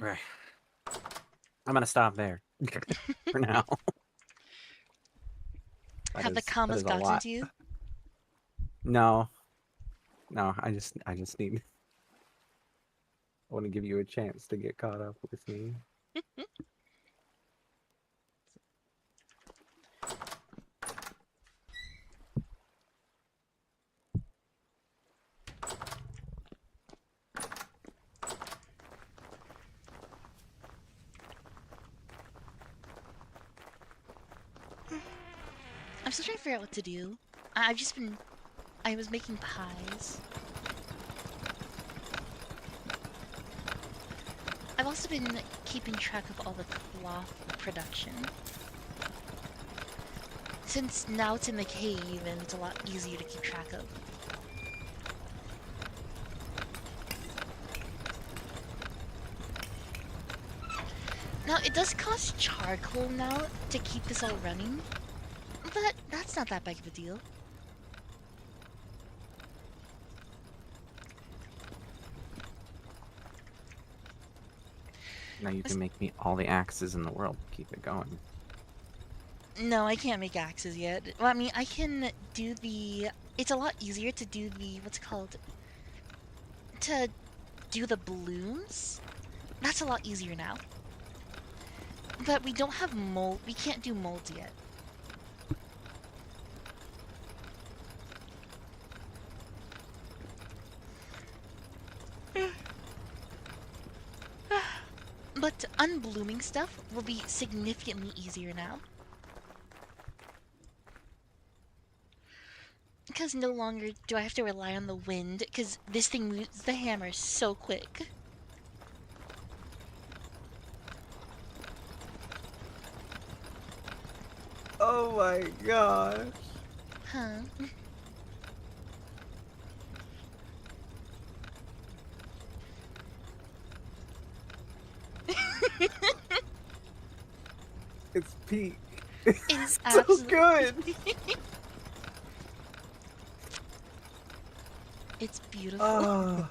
Right. I'm gonna stop there for now. Have the commas gotten to you? No. No, I just need I want to give you a chance to get caught up with me. I'm still trying to figure out what to do. I was making pies. I've also been keeping track of all the cloth production. Since now it's in the cave and it's a lot easier to keep track of. Now, it does cost charcoal now to keep this all running, but that's not that big of a deal. Now you can make me all the axes in the world to keep it going. No, I can't make axes yet. Well, I mean, I can do the... It's a lot easier to do the... What's it called? To do the balloons? That's a lot easier now. But we don't have mold. We can't do molds yet. But unblooming stuff will be significantly easier now. Because no longer do I have to rely on the wind, because this thing moves the hammer so quick. Oh my gosh. Huh? It's peak. It's so good. It's beautiful. Oh.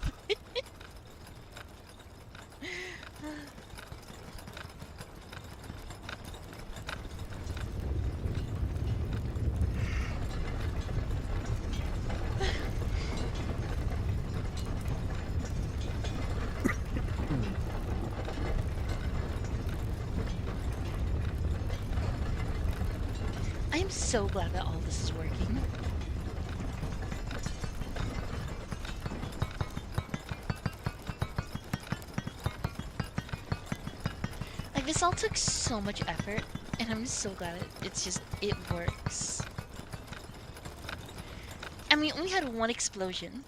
I am so glad that all this is working. Like, this all took so much effort, and I'm so glad it works. I mean, we had one explosion.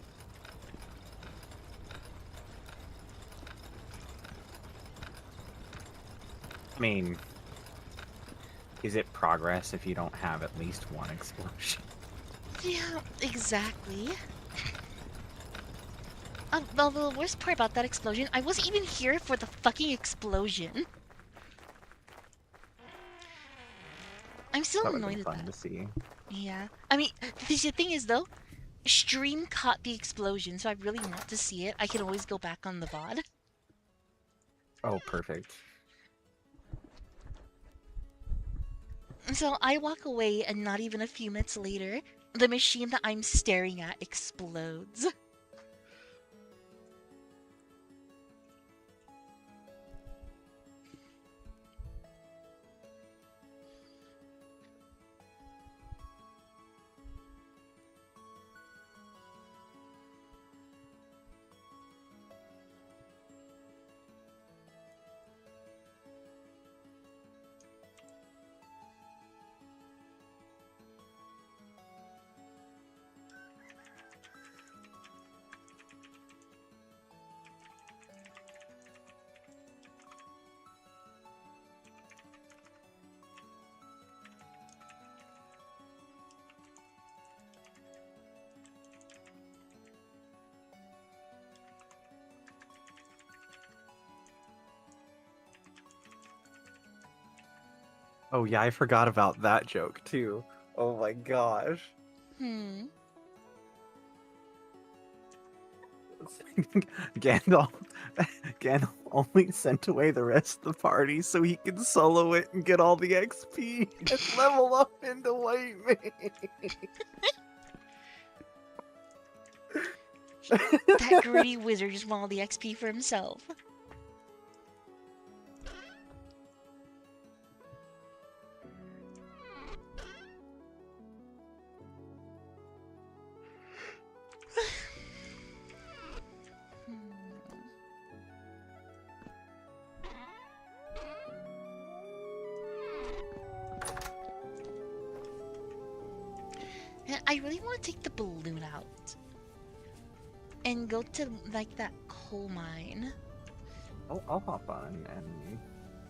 I mean, is it progress if you don't have at least one explosion? Yeah, exactly. Well, the worst part about that explosion, I wasn't even here for the fucking explosion. I'm still That would annoyed be at fun that. to see. Yeah. I mean, the thing is, though, stream caught the explosion, so I really want to see it. I can always go back on the VOD. Oh, perfect. So I walk away, and not even a few minutes later, the machine that I'm staring at explodes. Oh yeah, I forgot about that joke too. Oh my gosh. Hmm. Gandalf only sent away the rest of the party so he could solo it and get all the XP and level up into White Mage. That greedy wizard just wanted all the XP for himself. And I really want to take the balloon out and go to like that coal mine. I'll hop on and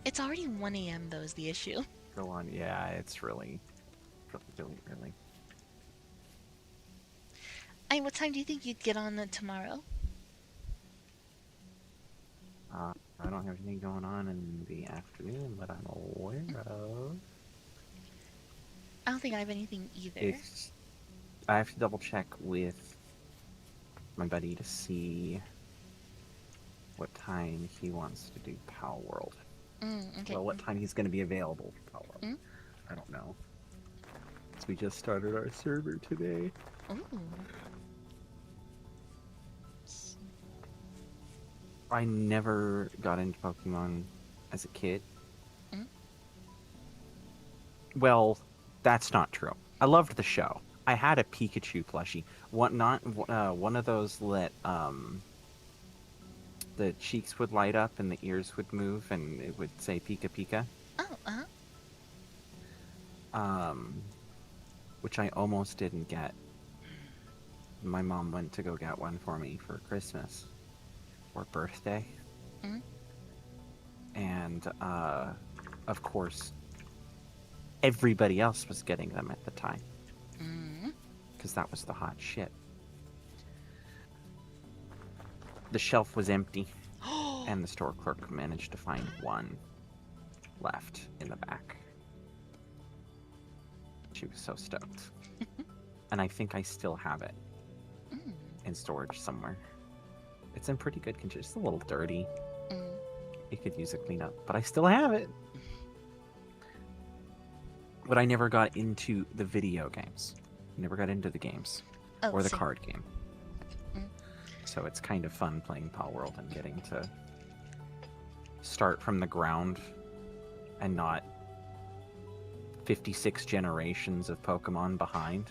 It's already 1 a.m. though is the issue. go on. Yeah, it's really early. And what time do you think you'd get on tomorrow? I don't have anything going on in the afternoon that I'm aware of. I don't think I have anything either. I have to double check with my buddy to see what time he wants to do Pow World. Okay. Well, what time he's going to be available for Pow World. I don't know. So we just started our server today. Ooh. I never got into Pokemon as a kid. Well, that's not true. I loved the show. I had a Pikachu plushie. One of those that the cheeks would light up and the ears would move and it would say Pika Pika. Oh, Which I almost didn't get. My mom went to go get one for me for Christmas or birthday. And of course everybody else was getting them at the time. Because that was the hot shit. The shelf was empty, and the store clerk managed to find one left in the back. She was so stoked. And I think I still have it in storage somewhere. It's in pretty good condition. It's a little dirty. It could use a cleanup, but I still have it. But I never got into the video games. Never got into the games. Or the card game. So it's kind of fun playing Pow World and getting to start from the ground and not 56 generations of Pokemon behind.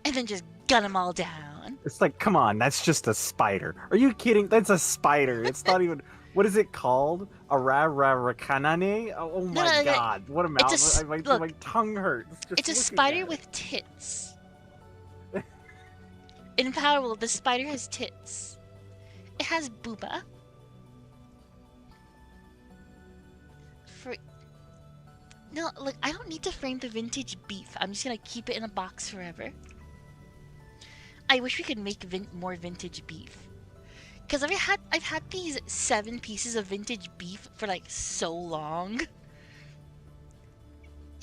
and then just gun them all down. It's like, come on, that's just a spider. Are you kidding? That's a spider. It's not even... What is it called? A Rarakanane? Oh my god. What a mouth. My tongue hurts. It's a spider with tits. In Power World, the spider has tits. It has booba. No, like, I don't need to frame the vintage beef. I'm just gonna keep it in a box forever. I wish we could make more vintage beef. Because I've had these 7 pieces of vintage beef for like so long.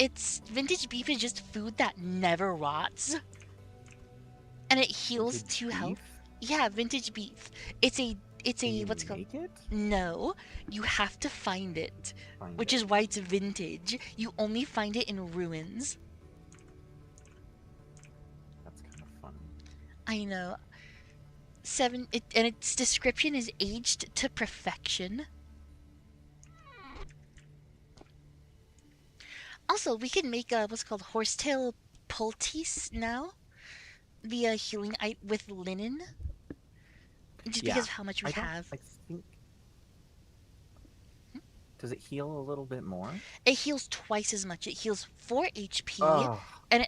it's vintage beef is just food that never rots, and it heals Vintage 2 health. beef? Yeah, vintage beef. It's a Can you what's it called? make it? No, you have to find it, Find which it. is why it's vintage. You only find it in ruins. That's kind of fun. I know. And its description is aged to perfection. Also, we can make what's called horsetail poultice now. The healing with linen. Just because of how much we have. I think. Does it heal a little bit more? It heals twice as much. It heals 4 HP, Oh. and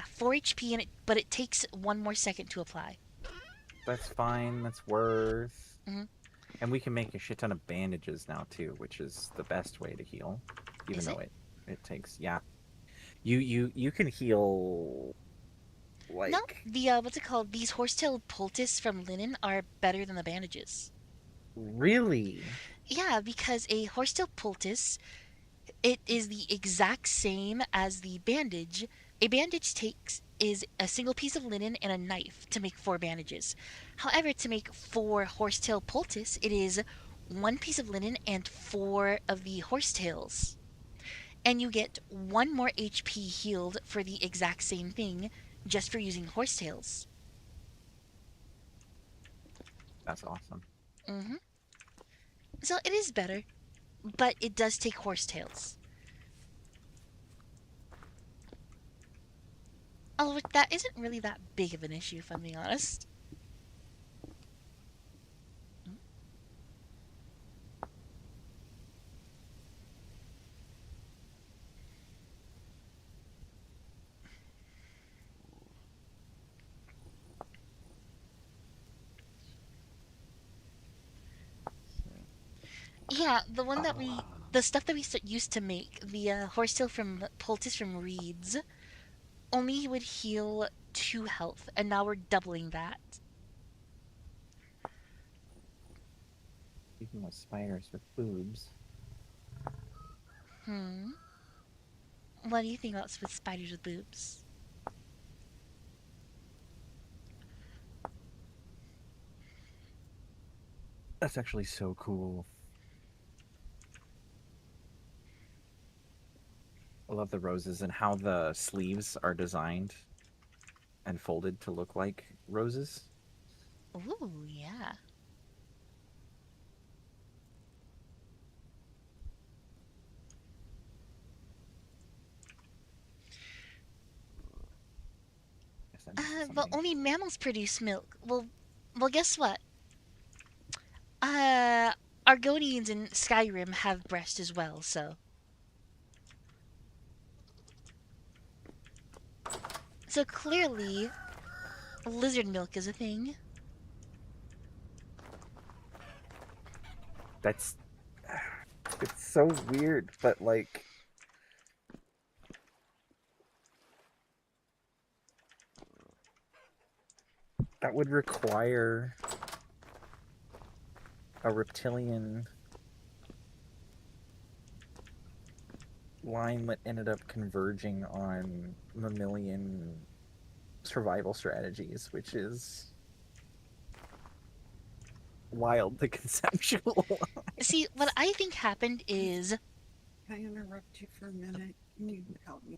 4 HP, but it takes 1 more second to apply. That's fine. That's worth. Mm-hmm. And we can make a shit ton of bandages now too, which is the best way to heal, even though it takes You can heal. Like... No, the what's it called? These horsetail poultice from linen are better than the bandages. Really? Yeah, because a horsetail poultice, it is the exact same as the bandage. A bandage is a single piece of linen and a knife to make 4 bandages. However, to make 4 horsetail poultice, it is 1 piece of linen and 4 of the horsetails. And you get 1 more HP healed for the exact same thing, just for using horsetails. That's awesome. Mm-hmm. So it is better, but it does take horsetails. Although that isn't really that big of an issue, if I'm being honest. Yeah, the stuff that we used to make, the horsetail from poultice from reeds, only would heal 2 health, and now we're doubling that. Speaking of spiders with boobs. What do you think about with spiders with boobs? That's actually so cool. I love the roses and how the sleeves are designed and folded to look like roses. Ooh, yeah. But only mammals produce milk. Well, guess what? Argonians in Skyrim have breast as well, so. So clearly, lizard milk is a thing. It's so weird, but like... That would require a reptilian line that ended up converging on mammalian survival strategies, which is wild to conceptualize. See, what I think happened is... Can I interrupt you for a minute? Can you help me?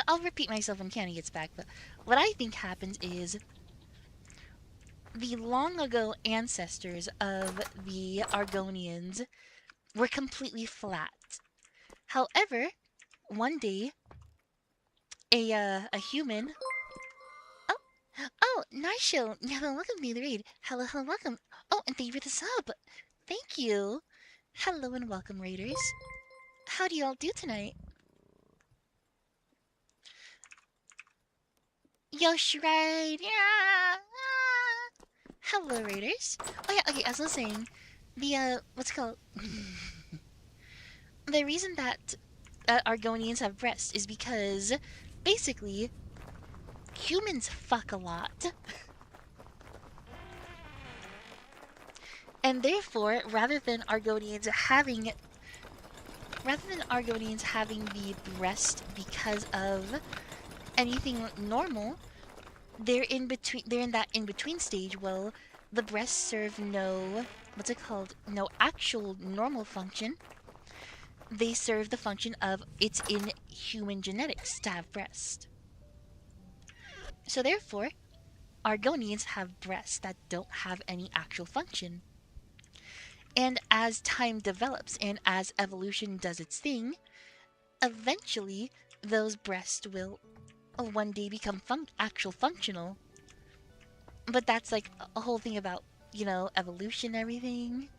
I'll repeat myself when Canny gets back, but what I think happens is the long ago ancestors of the Argonians were completely flat. However, one day, a human... Oh, Narsho, welcome to the raid. Hello, welcome. Oh, and thank you for the sub. Thank you. Hello and welcome, raiders. How do you all do tonight? Yosh right. Yeah. Hello, raiders. Oh yeah, okay, as I was saying, the what's it called? The reason that Argonians have breasts is because basically humans fuck a lot. And therefore, rather than Argonians having the breast because of anything normal, they're in between. They're in that in between stage. Well, the breasts serve no, what's it called? No actual normal function. They serve the function of it's in human genetics to have breast. So therefore, Argonians have breasts that don't have any actual function. And as time develops and as evolution does its thing, eventually those breasts will one day become actual functional. But that's like a whole thing about, evolution and everything.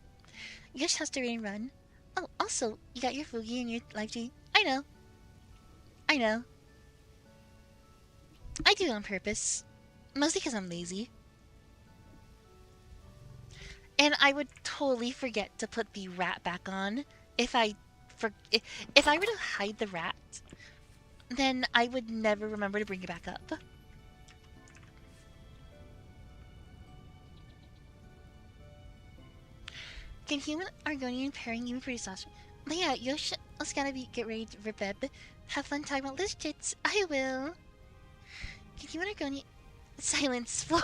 Yosh has to rain run. Oh, also, you got your Fugi and your live stream. I know. I know. I do it on purpose. Mostly because I'm lazy. And I would totally forget to put the rat back on if if I were to hide the rat, then I would never remember to bring it back up. Can human Argonian pairing even produce offspring? But yeah, Yosh, let's get ready for bed. Have fun talking about list chits. I will. Can human Argonian silence for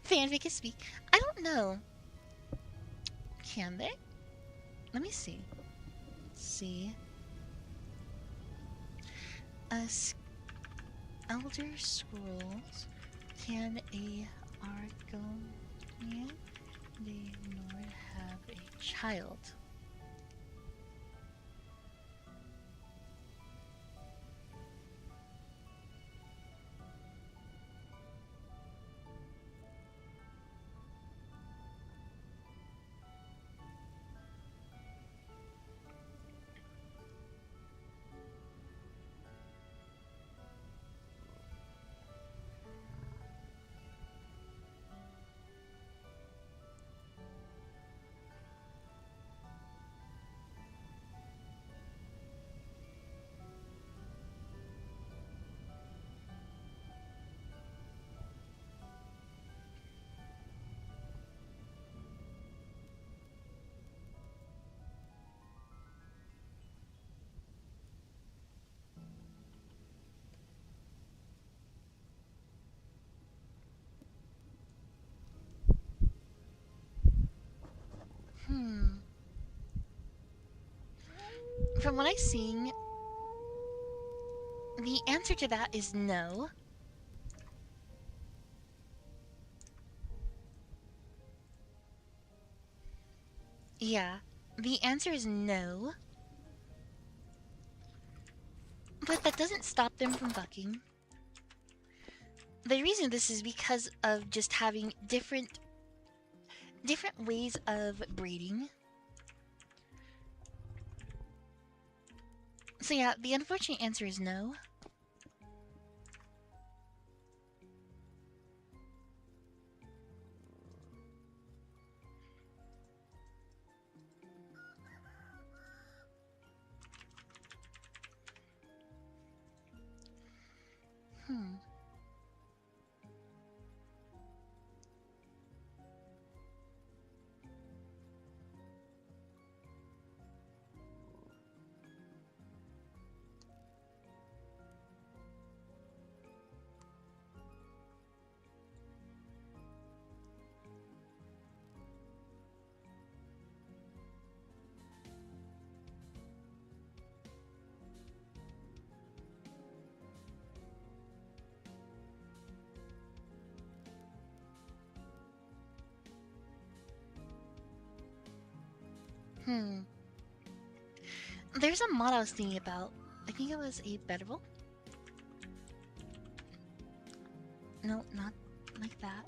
fanfic speak? I don't know. Can they? Let me see. See. Elder Scrolls. Can a Argonian Nord have a child? From what I'm seeing, the answer to that is no. Yeah, the answer is no. But that doesn't stop them from fucking. The reason this is because of just having different ways of breeding. So yeah, the unfortunate answer is no. There's a mod I was thinking about. I think it was a Bedroll. No, not like that.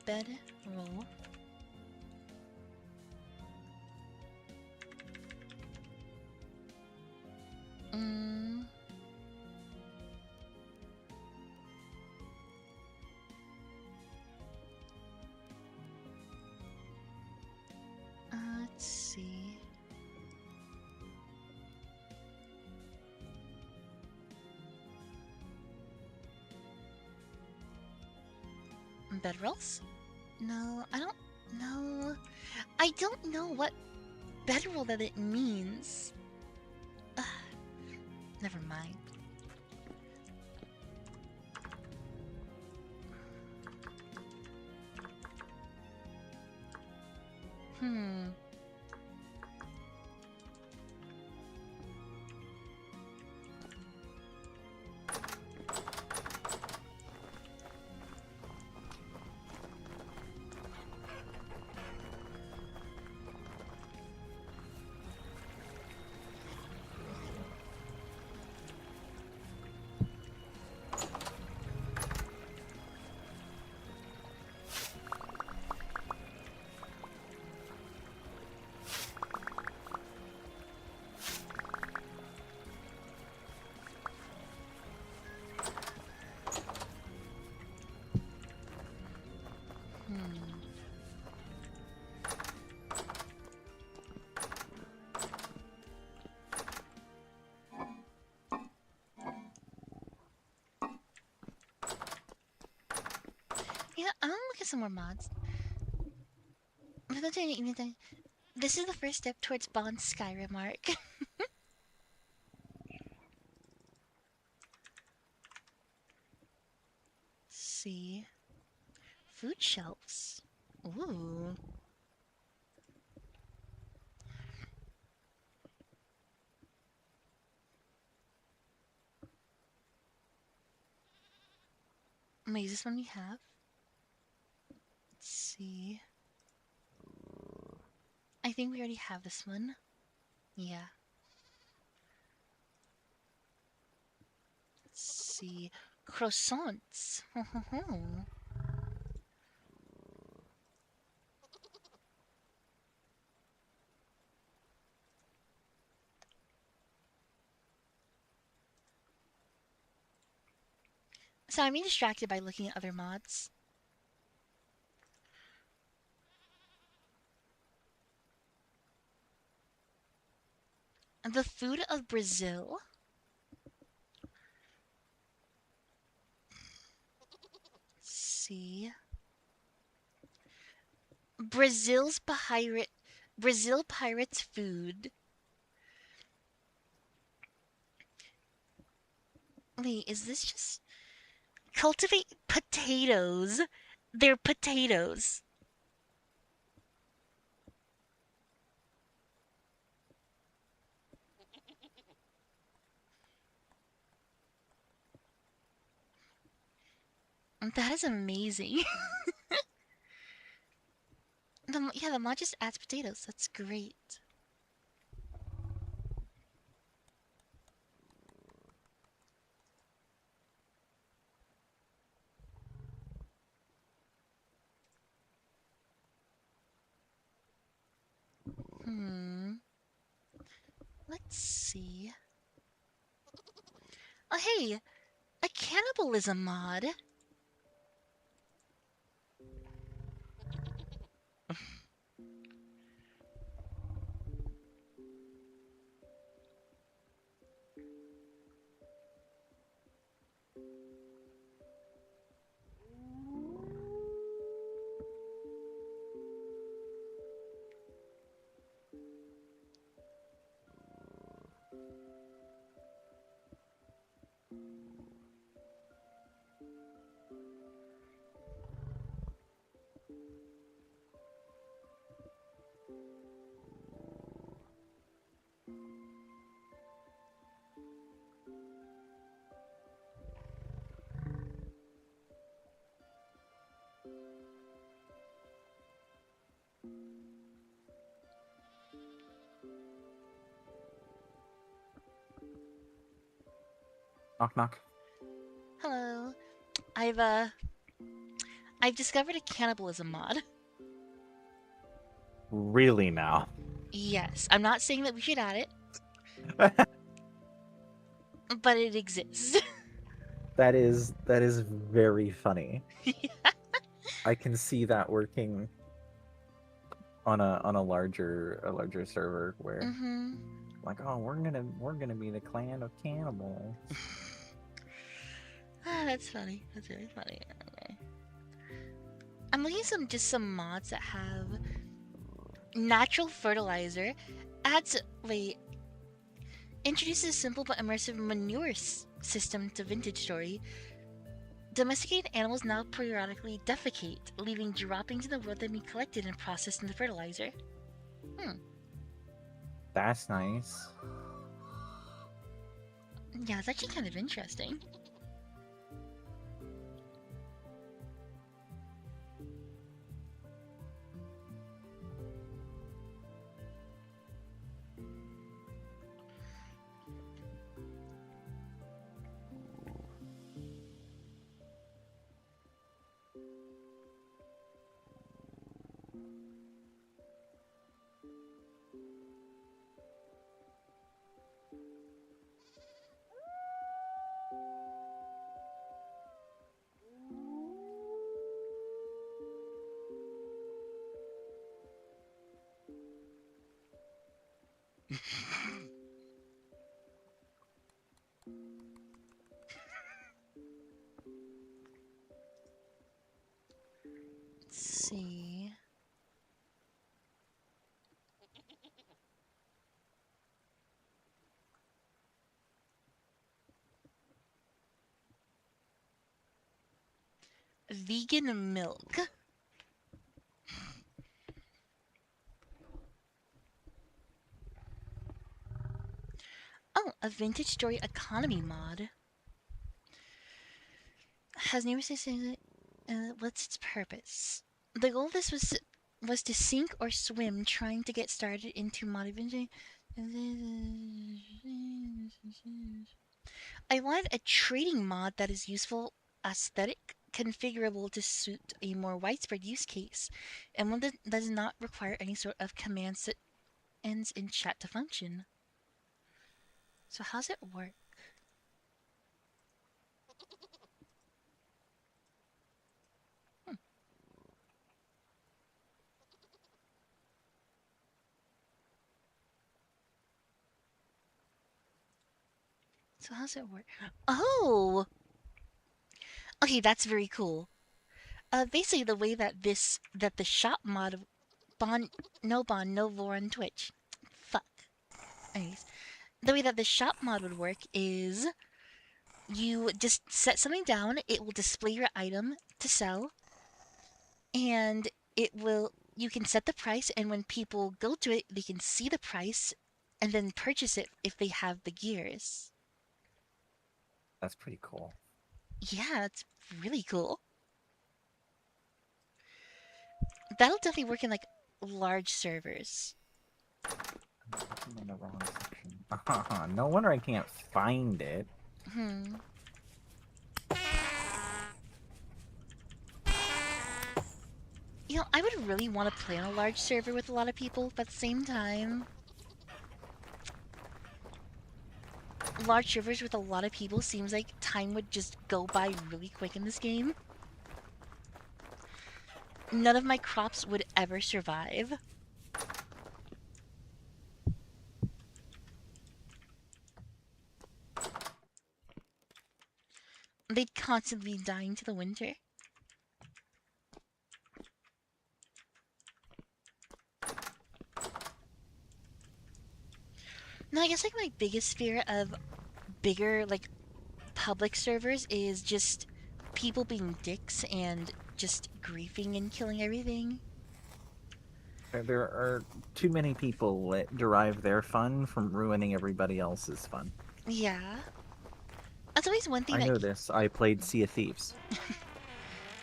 Bedroll. Let's see. Bedrolls? No, I don't know. I don't know what bedroll that it means. Ugh, never mind. Hmm. Yeah, I'm gonna look at some more mods. This is the first step towards Bond Skyrim arc. See. Food shelves. Ooh. Wait, is this one we have? Let's see. I think we already have this one. Yeah. Let's see. Croissants. So I'm being distracted by looking at other mods. The food of Brazil. Let's see. Brazil pirates food. Wait, is this just cultivate potatoes? They're potatoes. That is amazing. Yeah, the mod just adds potatoes. That's great. Let's see. Oh, hey! A cannibalism mod! Knock knock. Hello. I've discovered a cannibalism mod. Really now? Yes, I'm not saying that we should add it. But it exists. That is very funny. I can see that working on a larger server where like, oh, we're gonna be the clan of cannibals. Ah, that's funny. That's really funny. Okay. I'm looking at some mods that have natural fertilizer, adds introduces a simple but immersive manure system to Vintage Story. Domesticated animals now periodically defecate, leaving droppings in the world that can be collected and processed into fertilizer. That's nice. Yeah, it's actually kind of interesting. Let's see. Vegan milk. Oh, a Vintage Story economy mod. Has numerous what's its purpose? The goal of this was to sink or swim trying to get started into mod adventure. I wanted a trading mod that is useful, aesthetic, configurable to suit a more widespread use case, and one that does not require any sort of commands that ends in chat to function. So how's it work? So how's it work? Oh! Okay, that's very cool. Basically the way that the shop mod no lore on Twitch. Fuck. Anyways, the way that the shop mod would work is you just set something down, it will display your item to sell, and you can set the price, and when people go to it, they can see the price and then purchase it if they have the gears. That's pretty cool. Yeah, it's really cool. That'll definitely work in like large servers. I'm in the wrong section. No wonder I can't find it. You know, I would really want to play on a large server with a lot of people, but at the same time, large servers with a lot of people seems like time would just go by really quick in this game. None of my crops would ever survive. They'd constantly be dying to the winter. No, I guess like my biggest fear of bigger like public servers is just people being dicks and just griefing and killing everything. There are too many people that derive their fun from ruining everybody else's fun. Yeah. That's always one thing I that... know this. I played Sea of Thieves.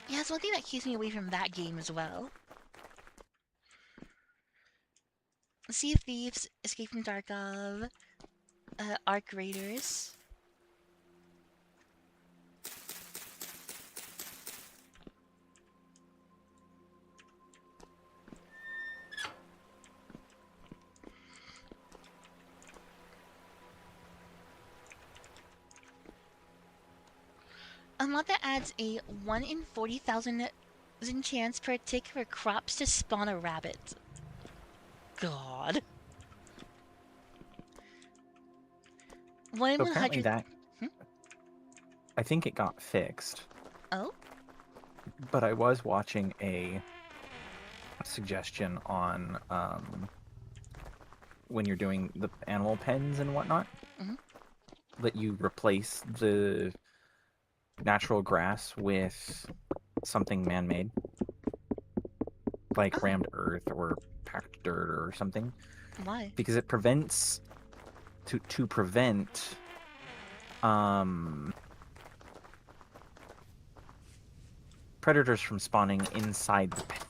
Yeah, it's one thing that keeps me away from that game as well. Sea of Thieves, Escape from Tarkov, Ark Raiders. A mod that adds a 1 in 40,000 chance per tick for crops to spawn a rabbit. God. 1 in So apparently 100... that... I think it got fixed. Oh? But I was watching a suggestion on when you're doing the animal pens and whatnot, that you replace the natural grass with something man-made, like rammed earth or packed dirt or something. Why? Because it prevents to prevent predators from spawning inside the pen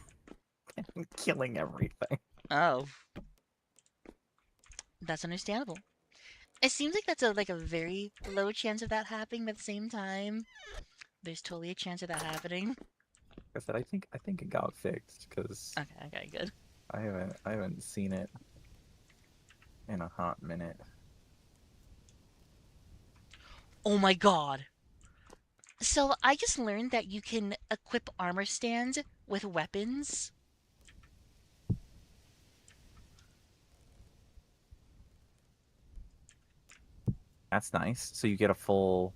and killing everything. Oh. That's understandable. It seems like that's a very low chance of that happening, but at the same time, there's totally a chance of that happening. I said I think it got fixed because Okay, good. I haven't seen it in a hot minute. Oh my god. So I just learned that you can equip armor stands with weapons. That's nice. So you get a full.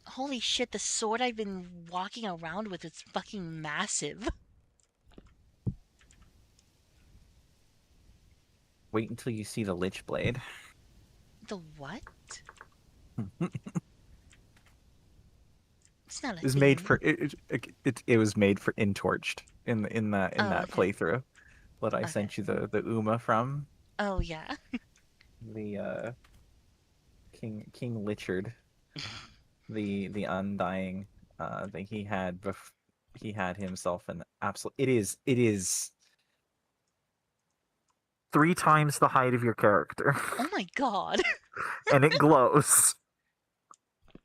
Holy shit, the sword I've been walking around with is fucking massive. Wait until you see the Lich Blade. The what? It's not a It was thing. made for it was made for Intorched in that okay. playthrough that I sent you the Uma from. Oh yeah. The King Lichard, the undying, that he had he had himself an absolute. It is 3 times the height of your character. Oh my god. And it glows.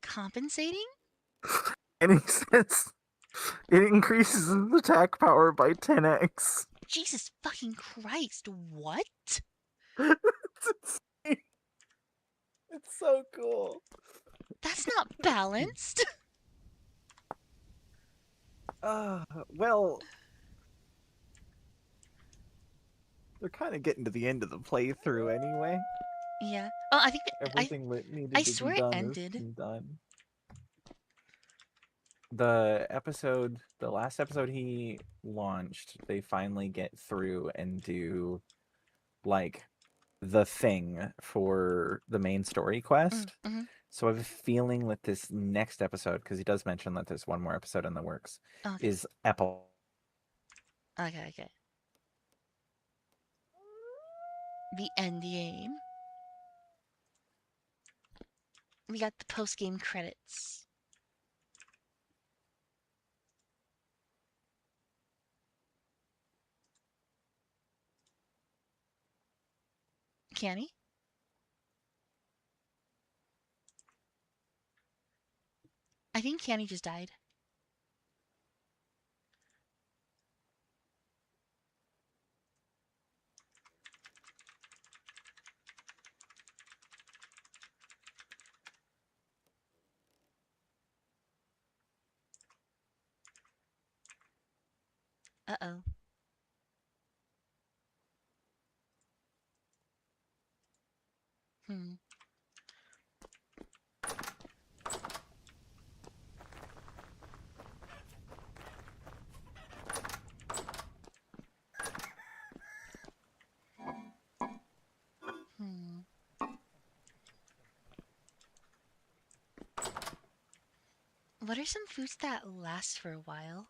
Compensating? And he says it increases his attack power by 10x. Jesus fucking Christ, what? It's so cool. That's not balanced. Well, they're kind of getting to the end of the playthrough anyway. Yeah. Oh, I think everything that needed I to swear be it done ended. is done. The last episode he launched, they finally get through and do like the thing for the main story quest. So I have a feeling that this next episode, because he does mention that there's one more episode in the works, is epilogue. Okay. The end game. We got the post-game credits. Canny? I think Canny just died. Uh-oh. Hmm. What are some foods that last for a while?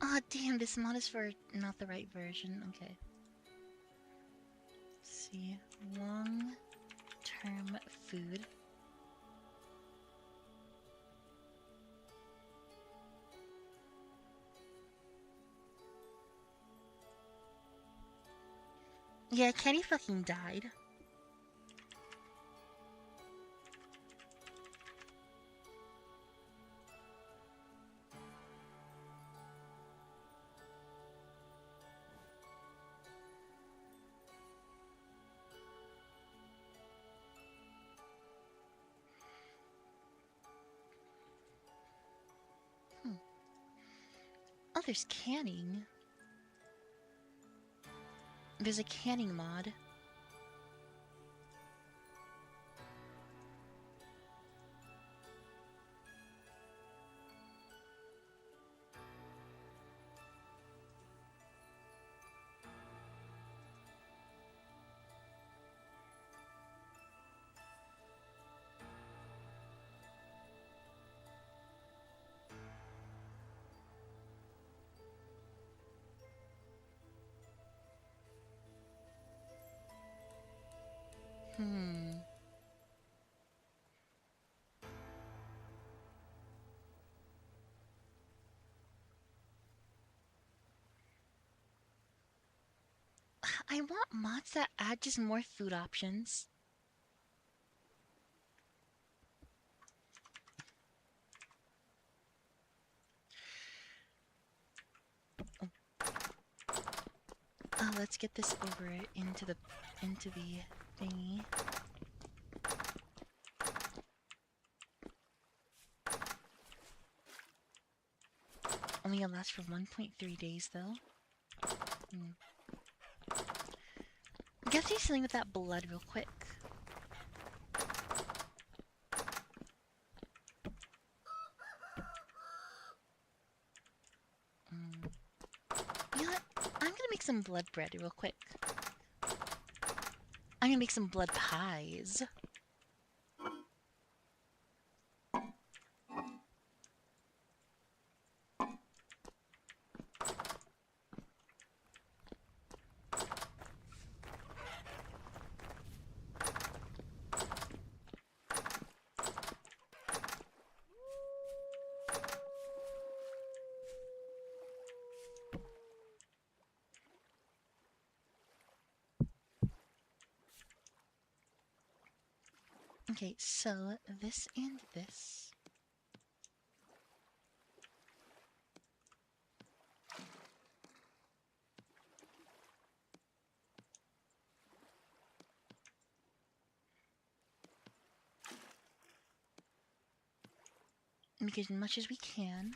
Oh, damn, this mod is for not the right version. Okay. Let's see. Long-term food. Yeah, Kenny fucking died. there's canning. There's a canning mod. I want mods that add just more food options. Oh, let's get this over into the thingy. Only gonna last for 1.3 days though. I guess do something with that blood real quick. You know what? I'm gonna make some blood bread real quick. I'm gonna make some blood pies. Okay, so this and this. Make as much as we can.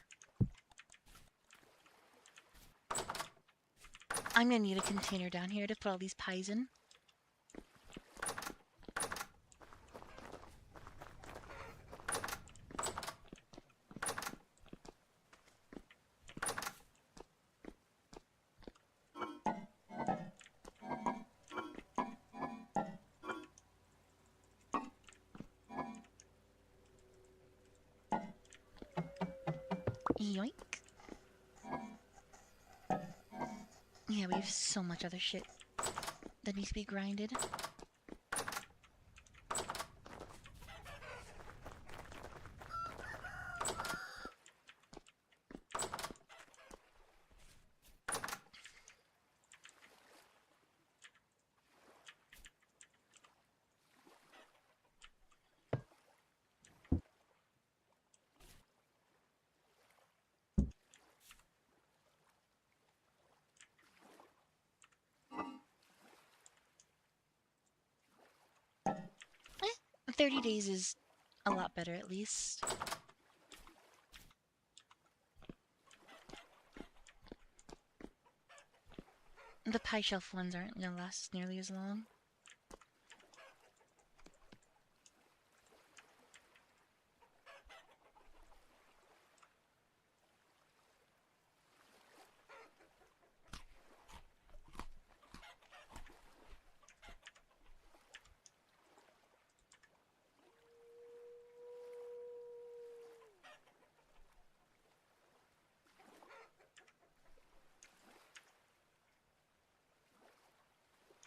I'm gonna need a container down here to put all these pies in. Yoink. Yeah, we have so much other shit that needs to be grinded. Eh, 30 days is a lot better at least. The pie shelf ones aren't gonna last nearly as long.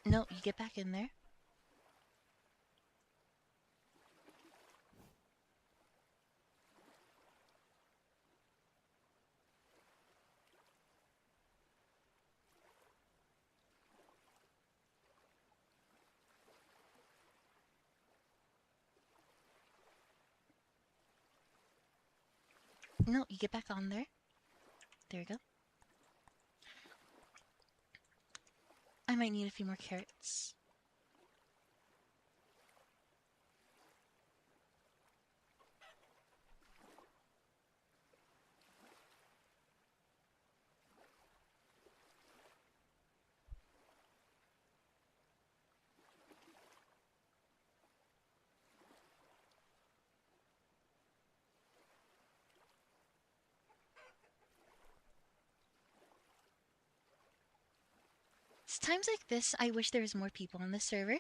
No, you get back in there. No, you get back on there. There we go. I might need a few more carrots. It's times like this I wish there was more people on the server.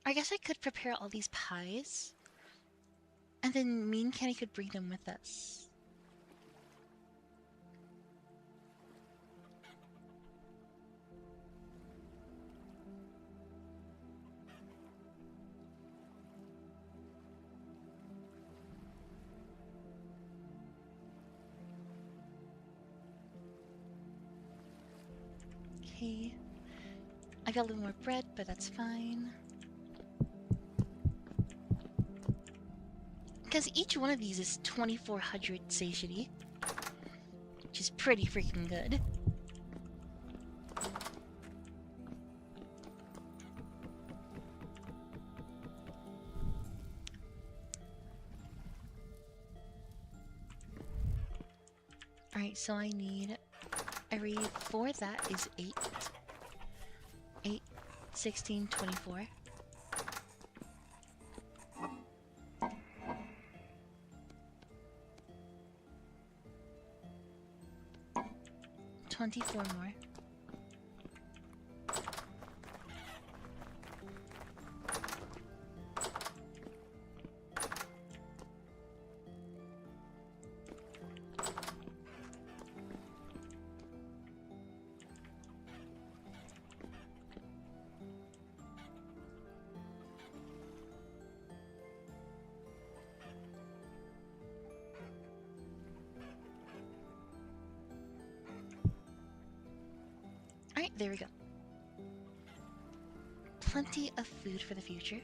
I guess I could prepare all these pies. And then me and Kenny could bring them with us. Okay. I got a little more bread, but that's fine. Because each one of these is 2400 satiety, which is pretty freaking good. Alright, so I need every 4 that is 8. 8, 16, 24. $24 more. Alright, there we go. Plenty of food for the future.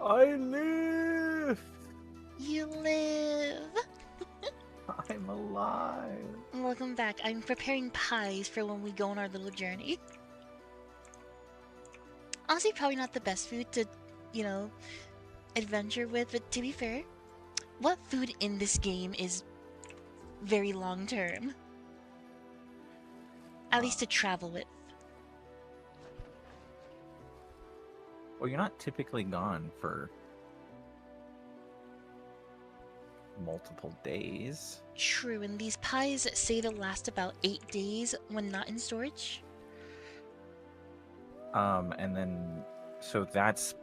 I live! You live! I'm alive! Welcome back. I'm preparing pies for when we go on our little journey. Honestly, probably not the best food to, you know, adventure with, but to be fair, what food in this game is very long term? At least to travel with. Well, you're not typically gone for multiple days. True, and these pies say they'll last about 8 days when not in storage. And then, so that's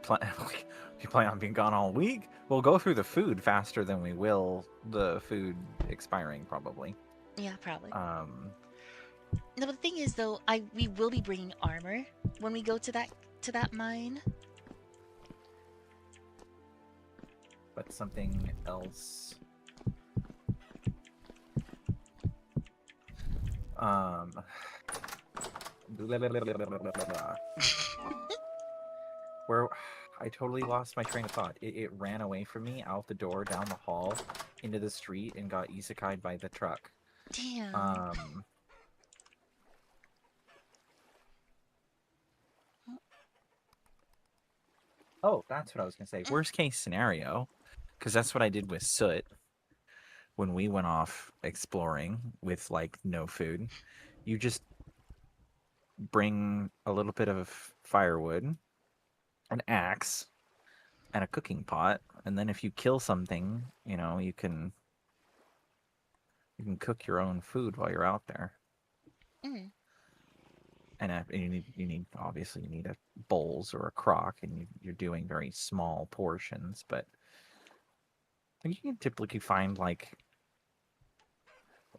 you plan on being gone all week? We'll go through the food faster than we will the food expiring, probably. Yeah, probably. No, but the thing is, though, we will be bringing armor when we go to that mine. But something else Where I totally lost my train of thought. It ran away from me out the door, down the hall, into the street, and got isekai'd by the truck. Damn. Oh, that's what I was gonna say. Worst case scenario, because that's what I did with Soot when we went off exploring with like no food. You just bring a little bit of firewood, an axe, and a cooking pot, and then if you kill something, you can cook your own food while you're out there. Mm. And you need obviously you need a bowls or a crock, and you're doing very small portions, but you can typically find, like,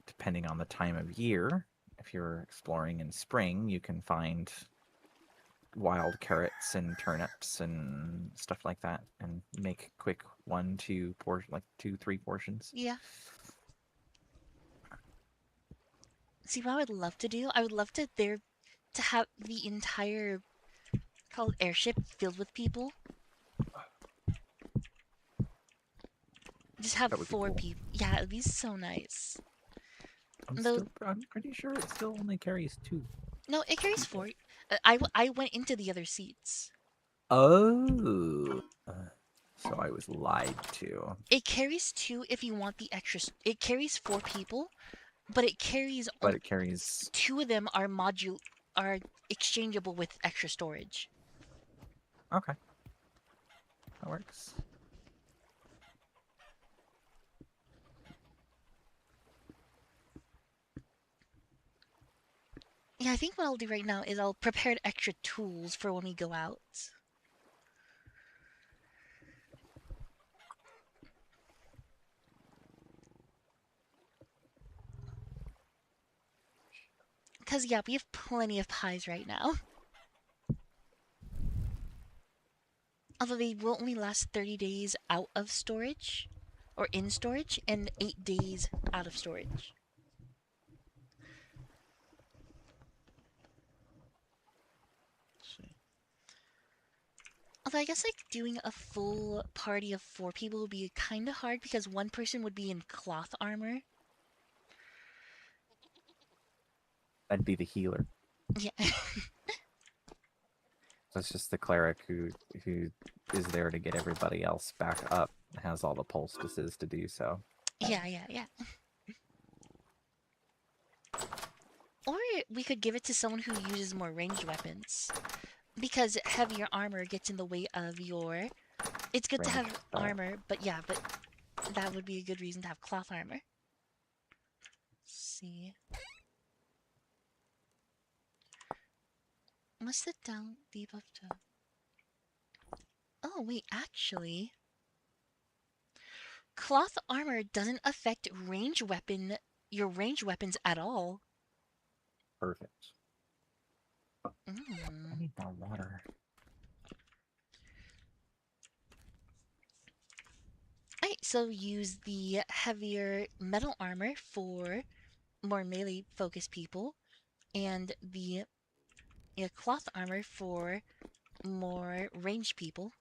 depending on the time of year, if you're exploring in spring, you can find wild carrots and turnips and stuff like that, and make quick 1-2 like 2-3 portions. Yeah. See, what I would love to do? I would love to have the entire called airship filled with people. Just have 4 people. Yeah, it'd be so nice. I'm pretty sure it still only carries 2. No, it carries 4. I went into the other seats. Oh. So I was lied to. It carries 2 if you want the extra. It carries 4 people, but it carries. But it carries 2 of them are exchangeable with extra storage. Okay. That works. Yeah, I think what I'll do right now is I'll prepare extra tools for when we go out. Because, yeah, we have plenty of pies right now. Although they will only last 30 days out of storage, or in storage, and 8 days out of storage. Although I guess, like, doing a full party of 4 people would be kind of hard because one person would be in cloth armor. I'd be the healer. Yeah. That's just the cleric who is there to get everybody else back up, has all the poultices to do so. Yeah. Or we could give it to someone who uses more ranged weapons. Because heavier armor gets in the way of your... It's good to have armor, but that would be a good reason to have cloth armor. Let's see. What's the down debuff to... Oh, wait, actually... Cloth armor doesn't affect your ranged weapons at all. Perfect. I need more water. Alright, so use the heavier metal armor for more melee focused people, and the cloth armor for more ranged people.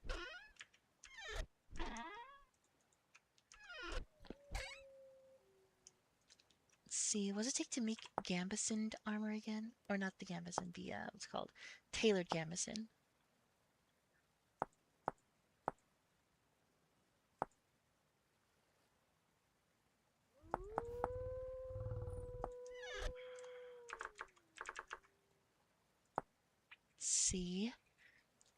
Let's see, what does it take to make Gambesoned armor again? Or not the Gambeson, the, what's it called? Tailored Gambeson. Let's see.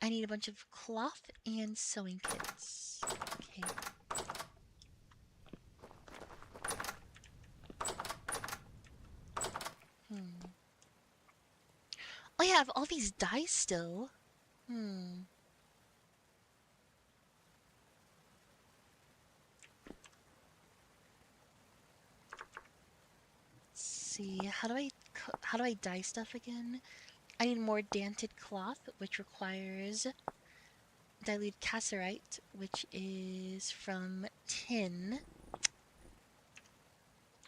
I need a bunch of cloth and sewing kits. Okay. Oh yeah, I have all these dyes still. Let's see, how do I dye stuff again? I need more danted cloth, which requires dilute cassiterite, which is from tin.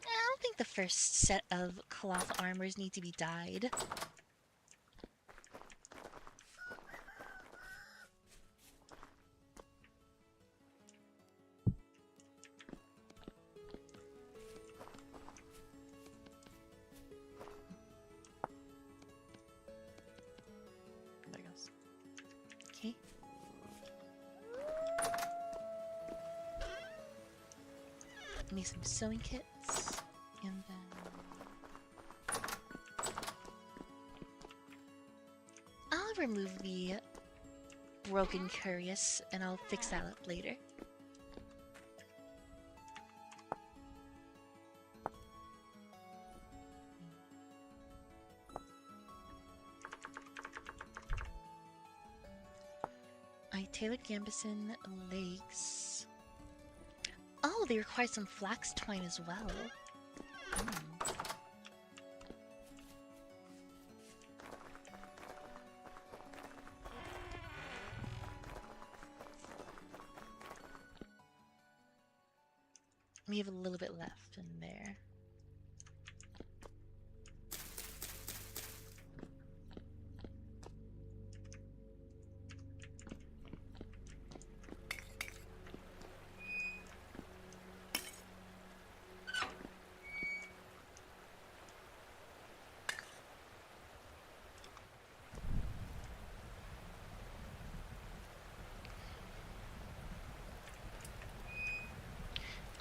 I don't think the first set of cloth armors need to be dyed. There it goes. Okay. Make some sewing kits, and then I'll remove the broken curious, and I'll fix that up later. I tailored gambeson legs. Oh, they require some flax twine as well. We have a little bit left in there.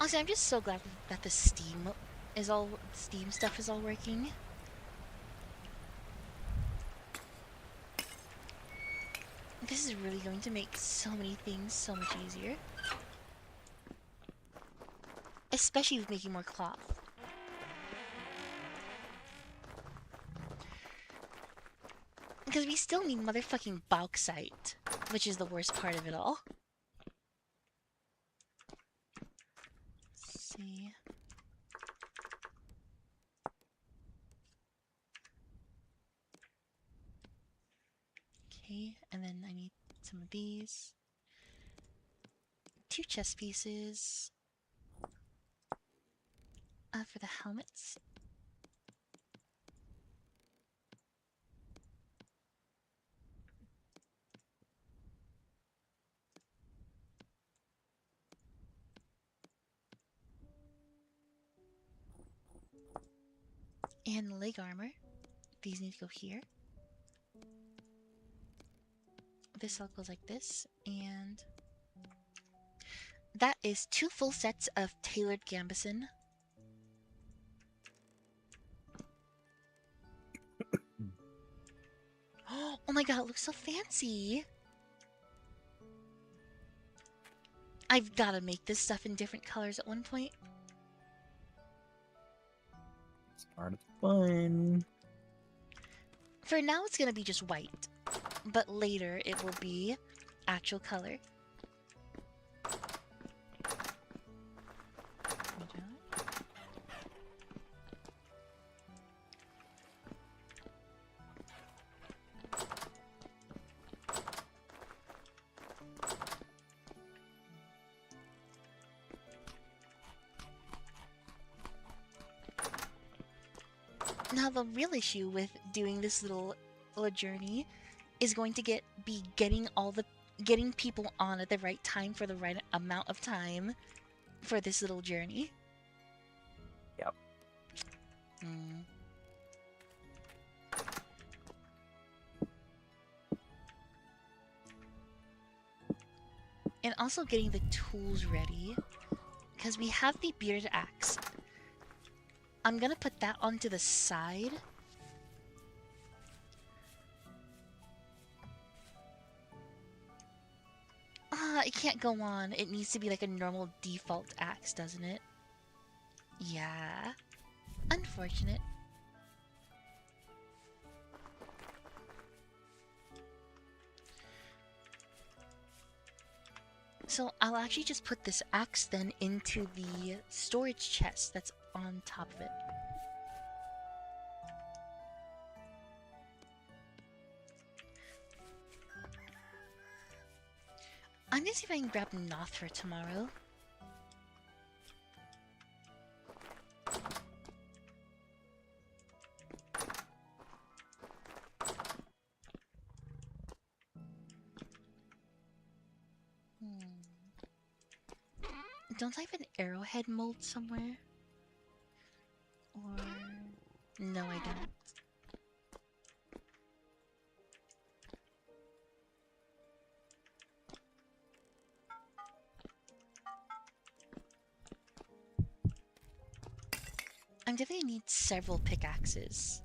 Honestly, I'm just so glad that the Steam stuff is all working. This is really going to make so many things so much easier. Especially with making more cloth. Because we still need motherfucking bauxite, which is the worst part of it all. Let's see. Okay, and then I need some of these. 2 chest pieces. For the helmets. And leg armor. These need to go here. This all goes like this, and that is 2 full sets of tailored gambeson. Oh my god, it looks so fancy! I've gotta make this stuff in different colors at one point. It's part of the fun. For now, it's gonna be just white, but later it will be actual color. Now the real issue with doing this little journey is going to be getting people on at the right time for the right amount of time for this little journey. Yep. And also getting the tools ready, because we have the bearded axe. I'm gonna put that onto the side. It can't go on. It needs to be like a normal default axe, doesn't it? Yeah. Unfortunate. So I'll actually just put this axe then into the storage chest that's on top of it. I'm gonna see if I can grab Noth for tomorrow. Don't I have an arrowhead mold somewhere? Or... No, I don't. I'm definitely need several pickaxes.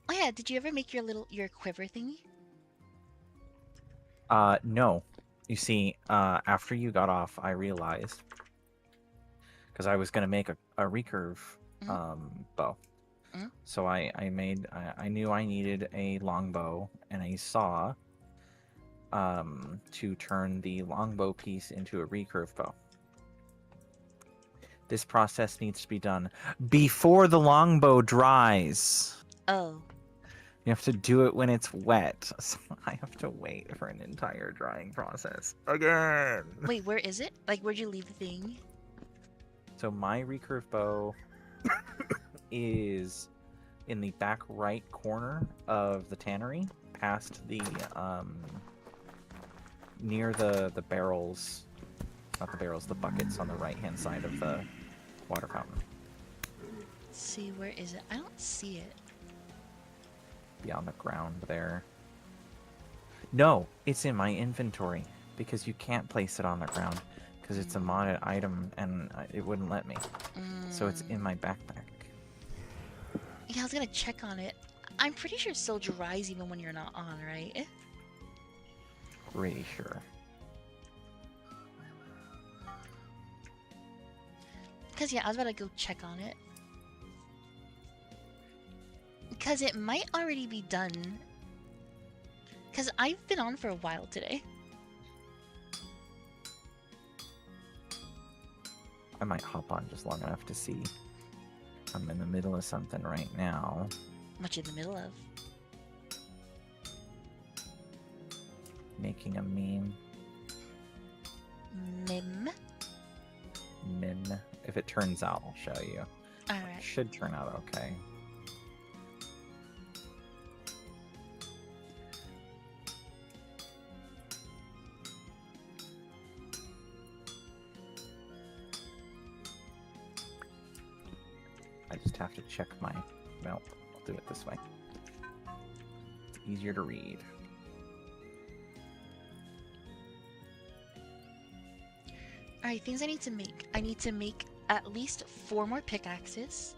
Oh yeah, did you ever make your quiver thingy? No. You see, after you got off, I realized, because I was gonna make a recurve bow. So I knew I needed a longbow and a saw to turn the longbow piece into a recurve bow. This process needs to be done before the longbow dries. Oh. You have to do it when it's wet. So I have to wait for an entire drying process again. Wait, where is it? Like, where'd you leave the thing? So my recurve bow is in the back right corner of the tannery, past the near the barrels, not the barrels, the buckets on the right hand side of the water fountain. Let's see, where is it? I don't see it. Be on the ground there. No, it's in my inventory because you can't place it on the ground because it's a modded item and it wouldn't let me. So it's in my backpack. Yeah, I was gonna check on it. I'm pretty sure it still dries even when you're not on, right? Pretty sure. Because, yeah, I was about to go check on it. Because it might already be done. Because I've been on for a while today. I might hop on just long enough to see. I'm in the middle of something right now. What you in the middle of? Making a meme. Meme? Meme. If it turns out, I'll show you. Alright. It should turn out okay. I just have to check my... Well, I'll do it this way. It's easier to read. Alright, things I need to make. I need to make at least 4 more pickaxes.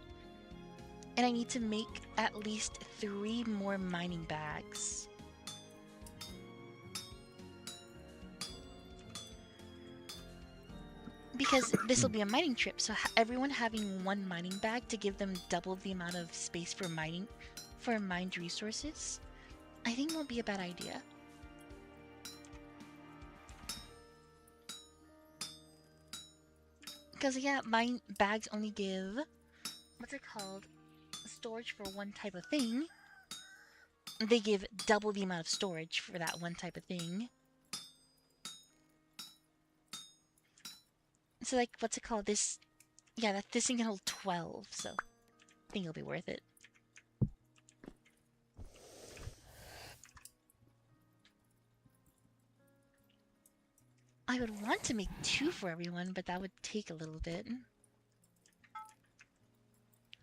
And I need to make at least 3 more mining bags. Because this will be a mining trip, so everyone having 1 mining bag to give them double the amount of space for mining, for mined resources, I think won't be a bad idea. Because, yeah, mine bags only give, what's it called, storage for 1 type of thing. They give double the amount of storage for that 1 type of thing. So, like, what's it called? This, yeah, this thing can hold 12, so I think it'll be worth it. I would want to make 2 for everyone, but that would take a little bit.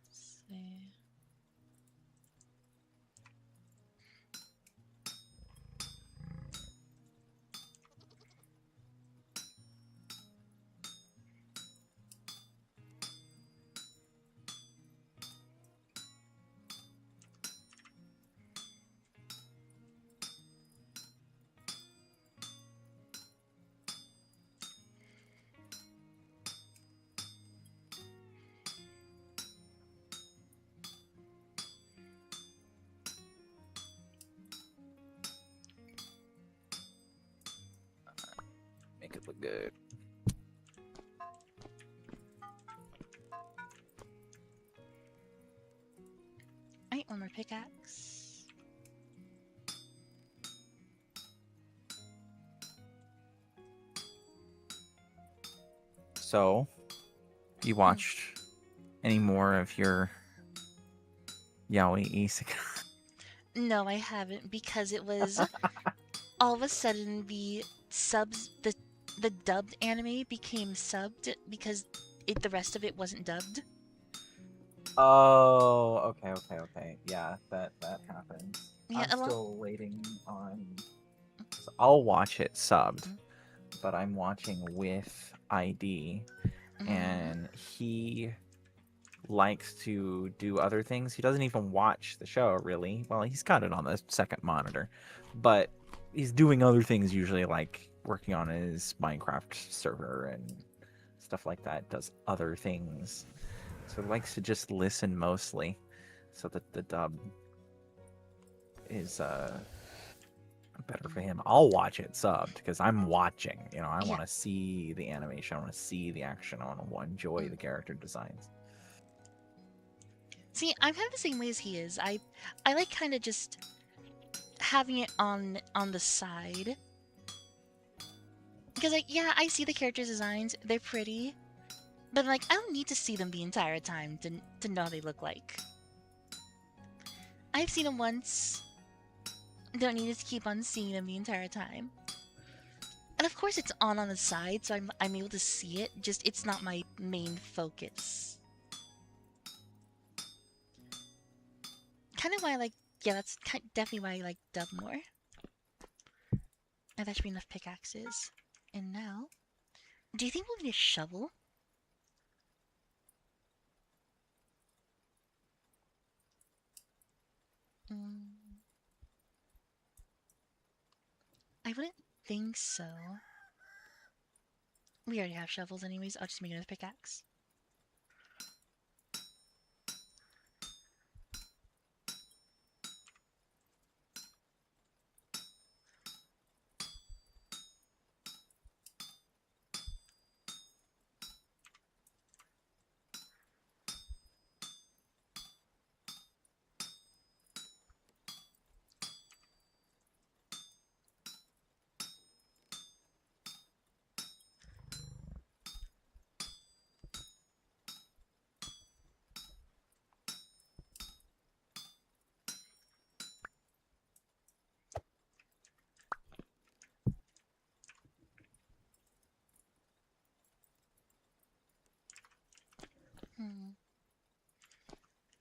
Let's see. Make it look good. more pickaxe. So, you watched any more of your yaoi isekai? No, I haven't because it was all of a sudden the dubbed anime became subbed because the rest of it wasn't dubbed. Oh, okay. Yeah, that happens. Yeah, I'm still waiting on. So I'll watch it subbed, but I'm watching with ID, and he likes to do other things. He doesn't even watch the show really. Well, he's got it on the second monitor, but he's doing other things usually, like working on his Minecraft server and stuff like that. Does other things, so he likes to just listen mostly, so that the dub is better for him. I'll watch it subbed because I'm watching. I want to see the animation. I want to see the action. I want to enjoy the character designs. See, I'm kind of the same way as he is. I like kind of just having it on the side. Because, like, yeah, I see the characters' designs. They're pretty. But, like, I don't need to see them the entire time to know what they look like. I've seen them once. Don't need to keep on seeing them the entire time. And, of course, it's on the side, so I'm able to see it. Just, it's not my main focus. Kind of why I like... Yeah, that's definitely why I like dub more. And that should be enough pickaxes. And now... Do you think we'll need a shovel? I wouldn't think so. We already have shovels anyways. I'll just make another pickaxe.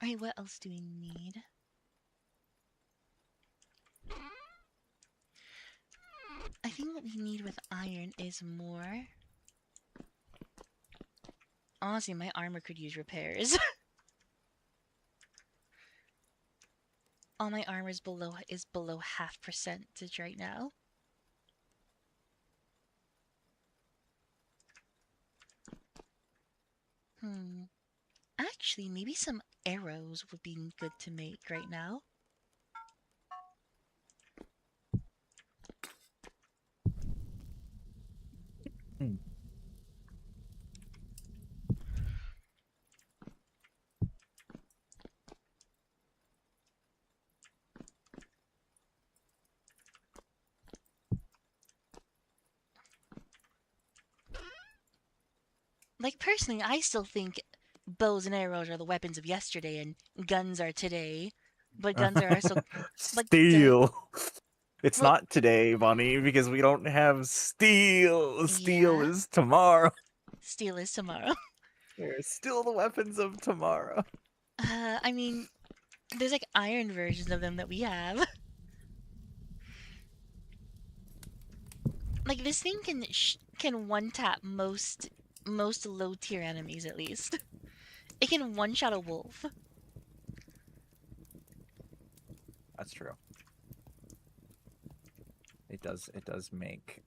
Alright, what else do we need? I think what we need with iron is more... Honestly, my armor could use repairs. All my armor is below 0.5% right now. Actually, maybe some arrows would be good to make right now. Like, personally, I still think bows and arrows are the weapons of yesterday and guns are today. But guns are also... Steel. It's not today, Bunny, because we don't have steel. Steel is tomorrow. Steel is tomorrow. They're still the weapons of tomorrow. I mean, there's like iron versions of them that we have. Like, this thing can one-tap most low-tier enemies, at least. It can one-shot a wolf. That's true. It does make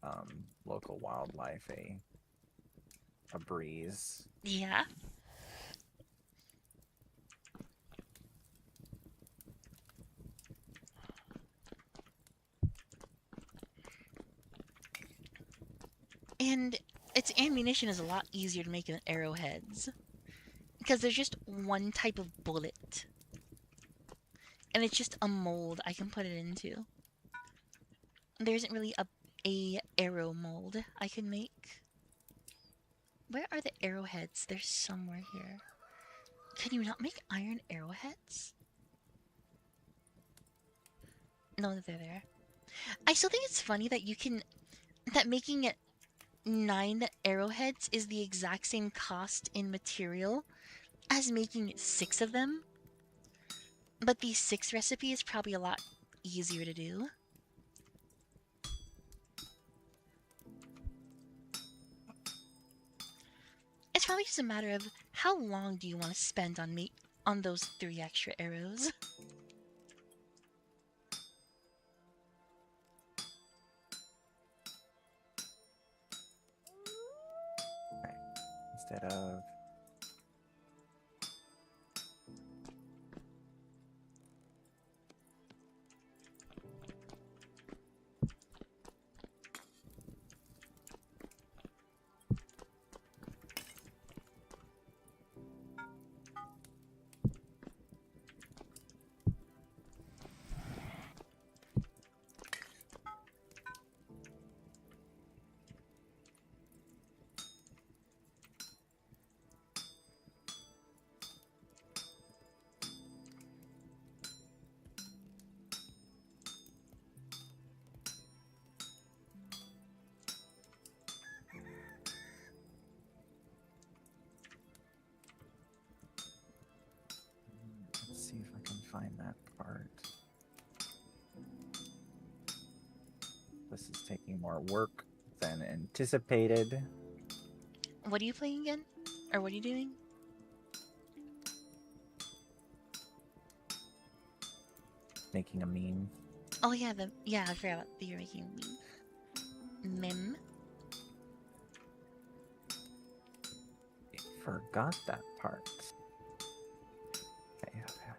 local wildlife a breeze. Yeah. And its ammunition is a lot easier to make than arrowheads. Because there's just one type of bullet. and it's just a mold I can put it into. There isn't really a arrow mold I can make. Where are the arrowheads? They're somewhere here. Can you not make iron arrowheads? No, they're there. I still think it's funny that that making it 9 arrowheads is the exact same cost in material as making 6 of them. But the 6 recipe is probably a lot easier to do. It's probably just a matter of how long do you want to spend on those 3 extra arrows. Instead of let's see if I can find that part. This is taking more work than anticipated. What are you playing again? Or what are you doing? Making a meme. Oh yeah, I forgot that you're making a meme. Meme. Forgot that part. Okay, okay.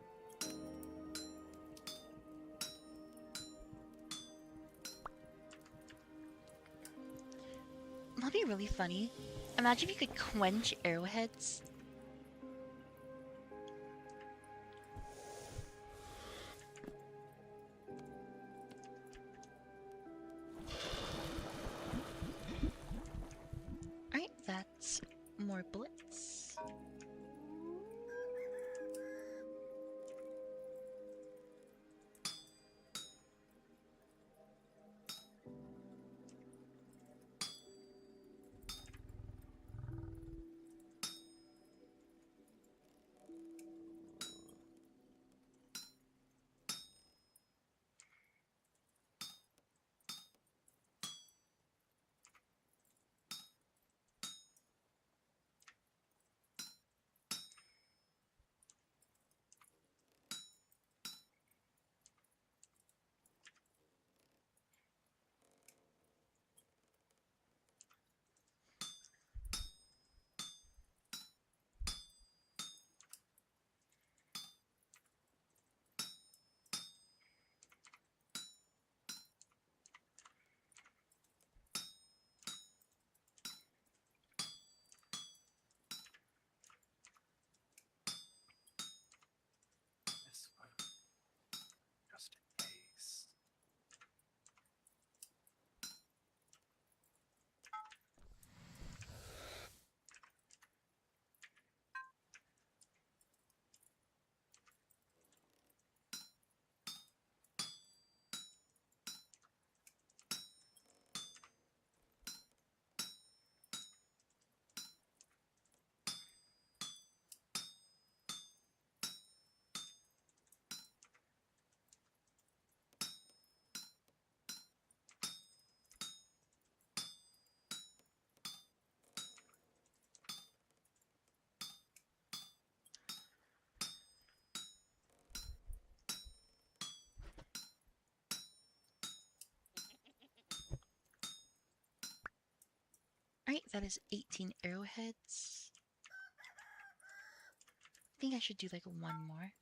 That'd be really funny. Imagine if you could quench arrowheads. Alright, that's more bullets. This one. Just in case. Alright, that is 18 arrowheads. I think I should do like 1 more.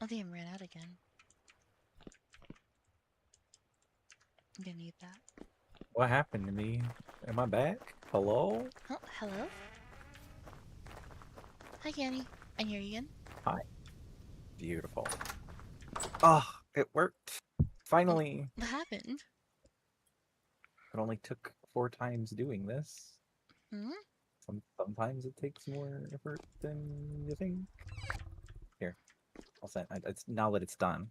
Oh, damn, ran out again. I'm gonna need that. What happened to me? Am I back? Hello? Oh, hello? Hi, Candy. I hear you again. Hi. Beautiful. Oh, it worked. Finally. What happened? It only took 4 times doing this. Hmm? Sometimes it takes more effort than you think. Here, I'll send. It's now that it's done.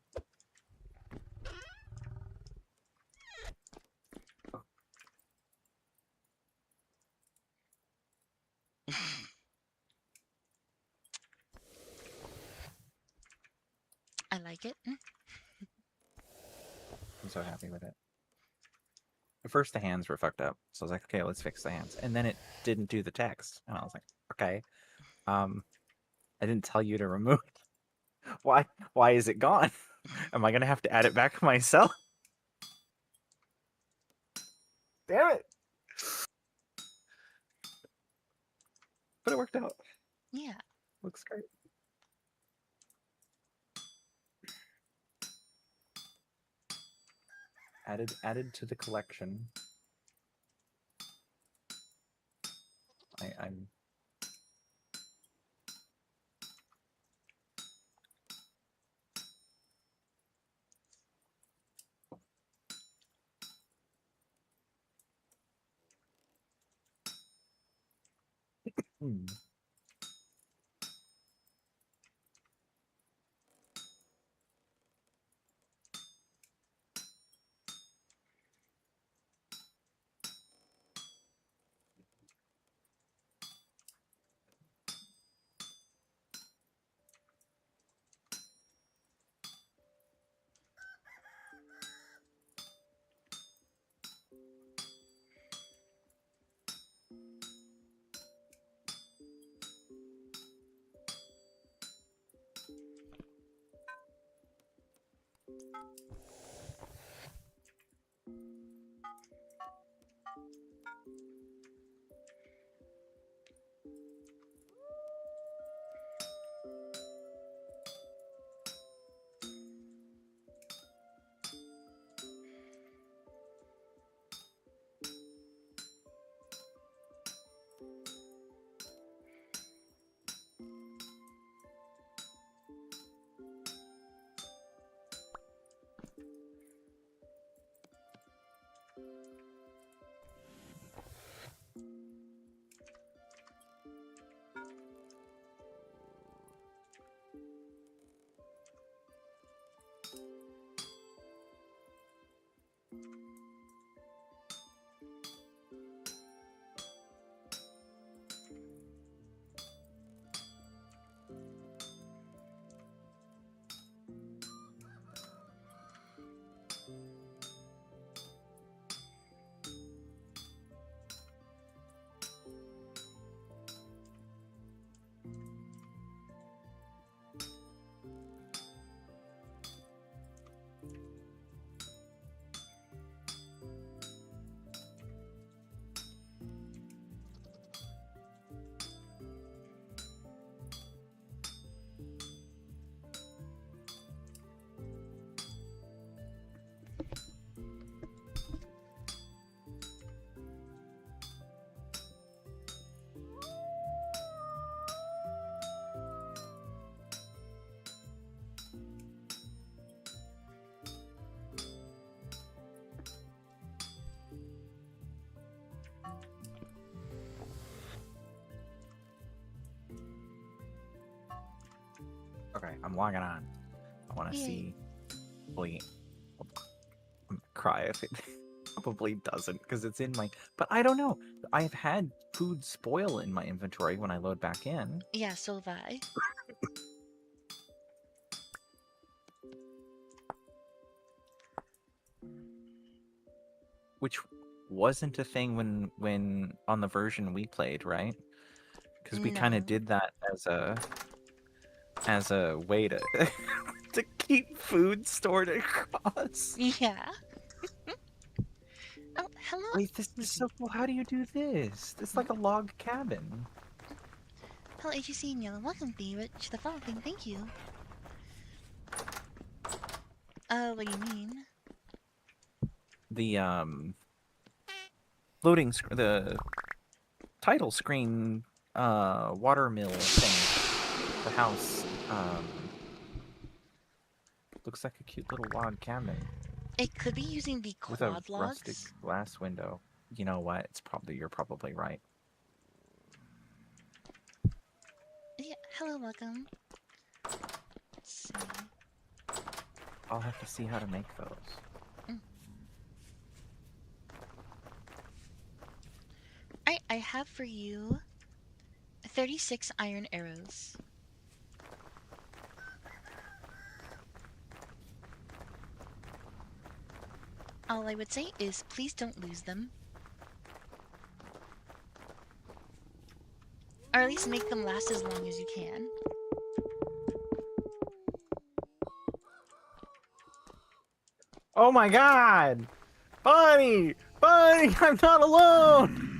I like it. I'm so happy with it. At first, the hands were fucked up, so I was like, okay, let's fix the hands. And then it didn't do the text, and I was like, okay, I didn't tell you to remove it. Why is it gone? Am I gonna have to add it back myself? Damn it! But it worked out. Yeah. Looks great. Added to the collection. I'm Hmm. Okay, I'm logging on. I want to Yay. see. Hopefully, I'm gonna cry if it probably doesn't, because it's in my. But I don't know. I've had food spoil in my inventory when I load back in. Yeah, so have I. Which wasn't a thing when on the version we played, right? Because we kind No. of did that as a as a way to to keep food stored across. Yeah. Oh, hello. Wait, this is so cool. How do you do this? It's like a log cabin. Hello, AGC and Yellow. Welcome, to the follow thing. Thank you. What do you mean? The loading the title screen water mill thing. The house looks like a cute little log cabin. It could be using the With a quad rustic logs. glass window. You know what? You're probably right. Yeah, hello, welcome. Let's see. I'll have to see how to make those. I have for you 36 iron arrows. All I would say is please don't lose them. Or at least make them last as long as you can. Oh my god! Bunny! Bunny! I'm not alone!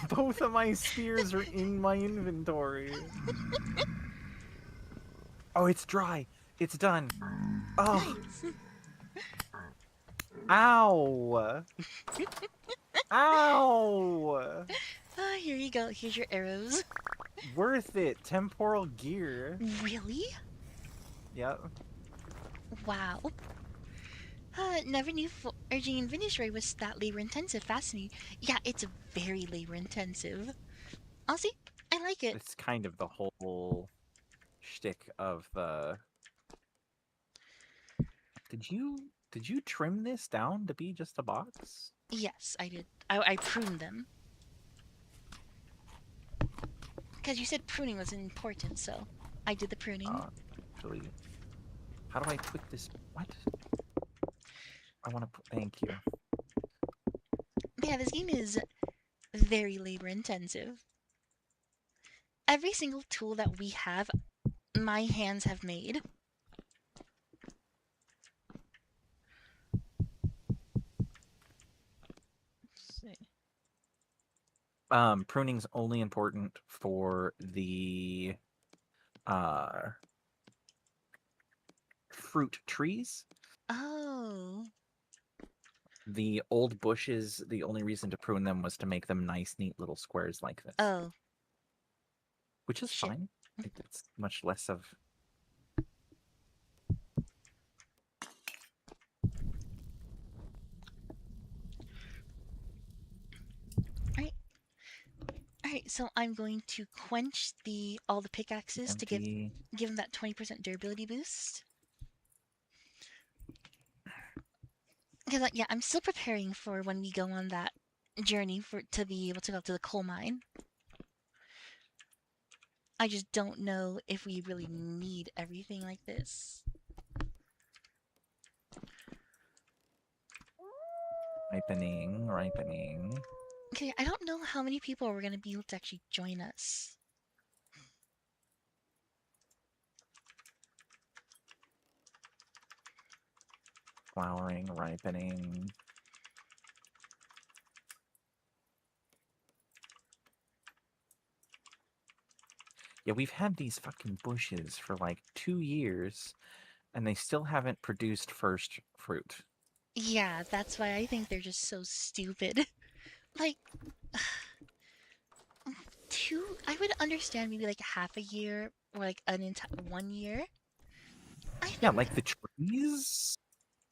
Both of my spears are in my inventory. Oh, it's dry. It's done. Oh. Nice. Ow! Ow! Here you go. Here's your arrows. Worth it. Temporal gear. Really? Yep. Wow. Never knew forging in Venusaur was that labor intensive. Fascinating. Yeah, it's very labor intensive. Honestly, I like it. It's kind of the whole shtick of the... Did you trim this down to be just a box? Yes, I did. I pruned them. Because you said pruning was important, so I did the pruning. Actually, how do I put this? What? I want to put. Thank you. But yeah, this game is very labor intensive. Every single tool that we have, my hands have made. Let's see. Pruning's only important for the fruit trees. Oh. The old bushes, the only reason to prune them was to make them nice, neat little squares like this. Oh. Which is fine. It's much less of... Alright, so I'm going to quench all the pickaxes to give them that 20% durability boost. Because yeah, I'm still preparing for when we go on that journey to be able to go to the coal mine. I just don't know if we really need everything like this. Ripening. Okay, I don't know how many people are going to be able to actually join us. Flowering, ripening. Yeah, we've had these fucking bushes for like 2 years, and they still haven't produced first fruit. Yeah, that's why I think they're just so stupid. Like, I would understand maybe like half a year or like an entire 1 year. Yeah, like the trees?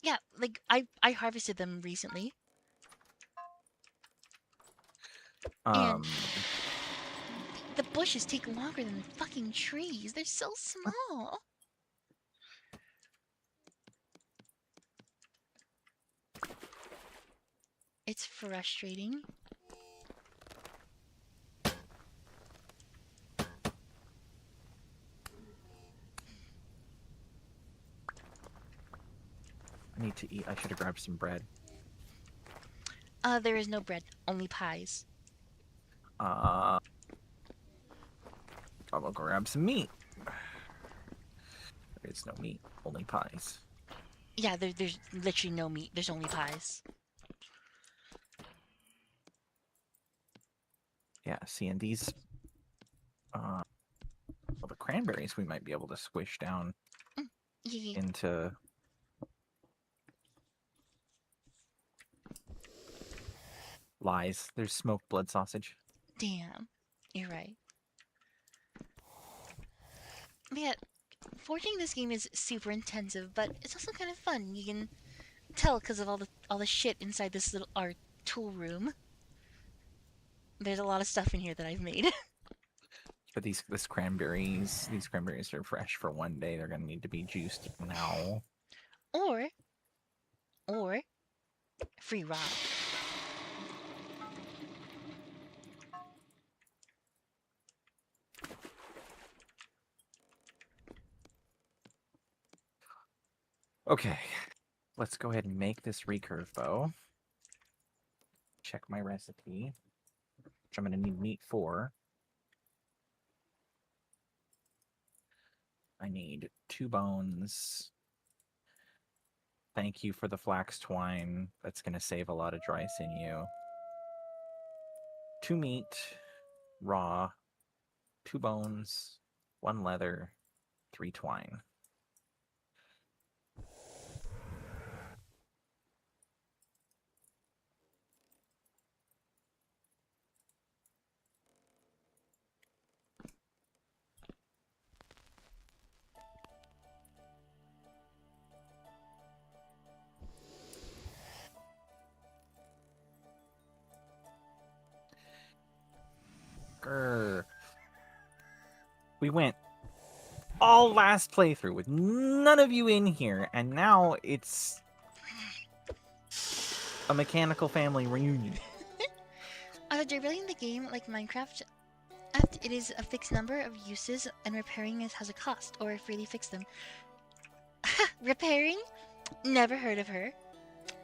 Yeah, like I harvested them recently. And the bushes take longer than the fucking trees. They're so small. It's frustrating. I need to eat. I should have grabbed some bread. There is no bread, only pies. I'll go grab some meat. There is no meat, only pies. Yeah, there's literally no meat. There's only pies. Yeah, see, and these... well, the cranberries we might be able to squish down Yeah. into... Lies. There's smoked blood sausage. Damn. You're right. But yeah, forging this game is super intensive, but it's also kind of fun. You can tell because of all the shit inside this little our tool room. There's a lot of stuff in here that I've made. But these cranberries are fresh for one day. They're gonna need to be juiced now. or free raw. Okay, let's go ahead and make this recurve bow. Check my recipe, which I'm gonna need meat for. I need 2 bones. Thank you for the flax twine. That's going to save a lot of dry sinew. 2 meat, raw, 2 bones, 1 leather, 3 twine. Grr. We went all last playthrough with none of you in here, and now it's a mechanical family reunion. Durability in the game, like Minecraft, it is a fixed number of uses, and repairing it has a cost, or freely fix them. Repairing? Never heard of her.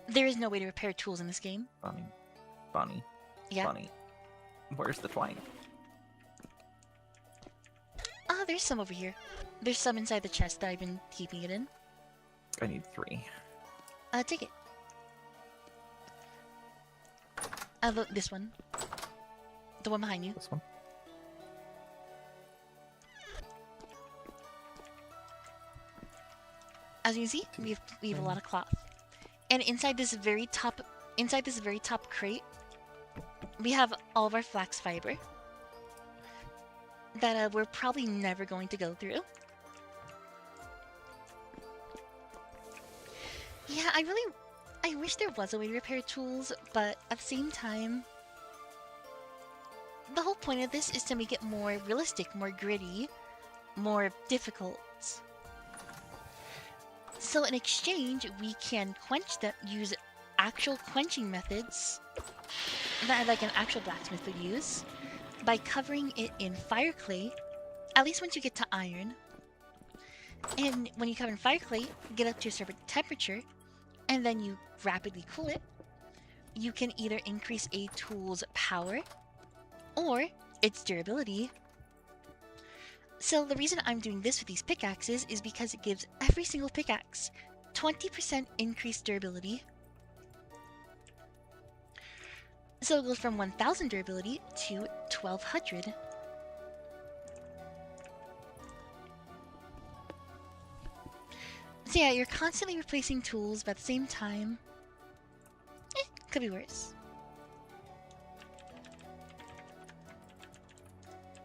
There is no way to repair tools in this game. Bonnie. Yeah? Bonnie. Where's the twine? Ah, there's some over here. There's some inside the chest that I've been keeping it in. I need 3. Take it. Look, this one. The one behind you. This one? As you can see, we have a lot of cloth. And inside this very top crate, we have all of our flax fiber that we're probably never going to go through. Yeah, I wish there was a way to repair tools, but at the same time, the whole point of this is to make it more realistic, more gritty, more difficult. So in exchange, we can quench them, use actual quenching methods that like an actual blacksmith would use, by covering it in fire clay, at least once you get to iron. And when you cover in fire clay, get up to a certain temperature, and then you rapidly cool it, you can either increase a tool's power or its durability. So the reason I'm doing this with these pickaxes is because it gives every single pickaxe 20% increased durability. So it goes from 1000 durability to 1200. So yeah, you're constantly replacing tools, but at the same time, could be worse.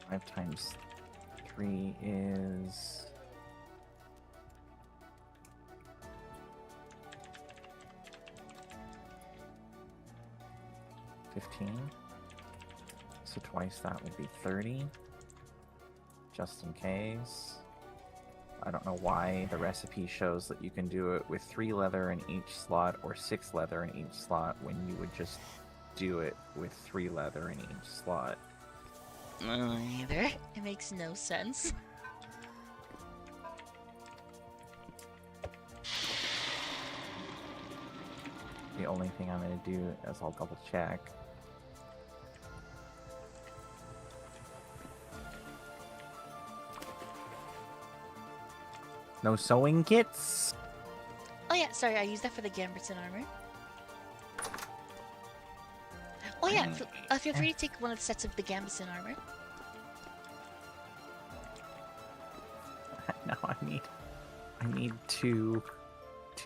5 times 3 is... 15. So twice that would be 30. Just in case. I don't know why the recipe shows that you can do it with 3 leather in each slot or 6 leather in each slot when you would just do it with 3 leather in each slot. Either. It makes no sense. The only thing I'm going to do is I'll double check. No sewing kits. Oh yeah, sorry, I used that for the Gamberson armor. Oh yeah, feel free to take one of the sets of the Gamberson armor. No, I need two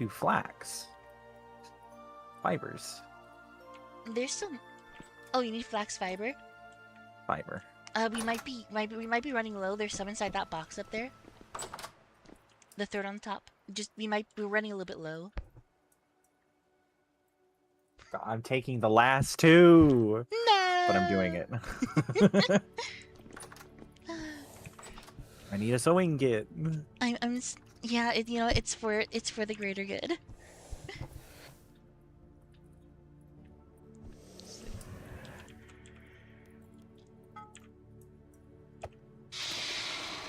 flax fibers. There's some. Oh, you need flax fiber. Fiber. We might be running low. There's some inside that box up there. The third on top. We're running a little bit low. I'm taking the last two. No. But I'm doing it. I need a sewing kit. Yeah, it's for the greater good. I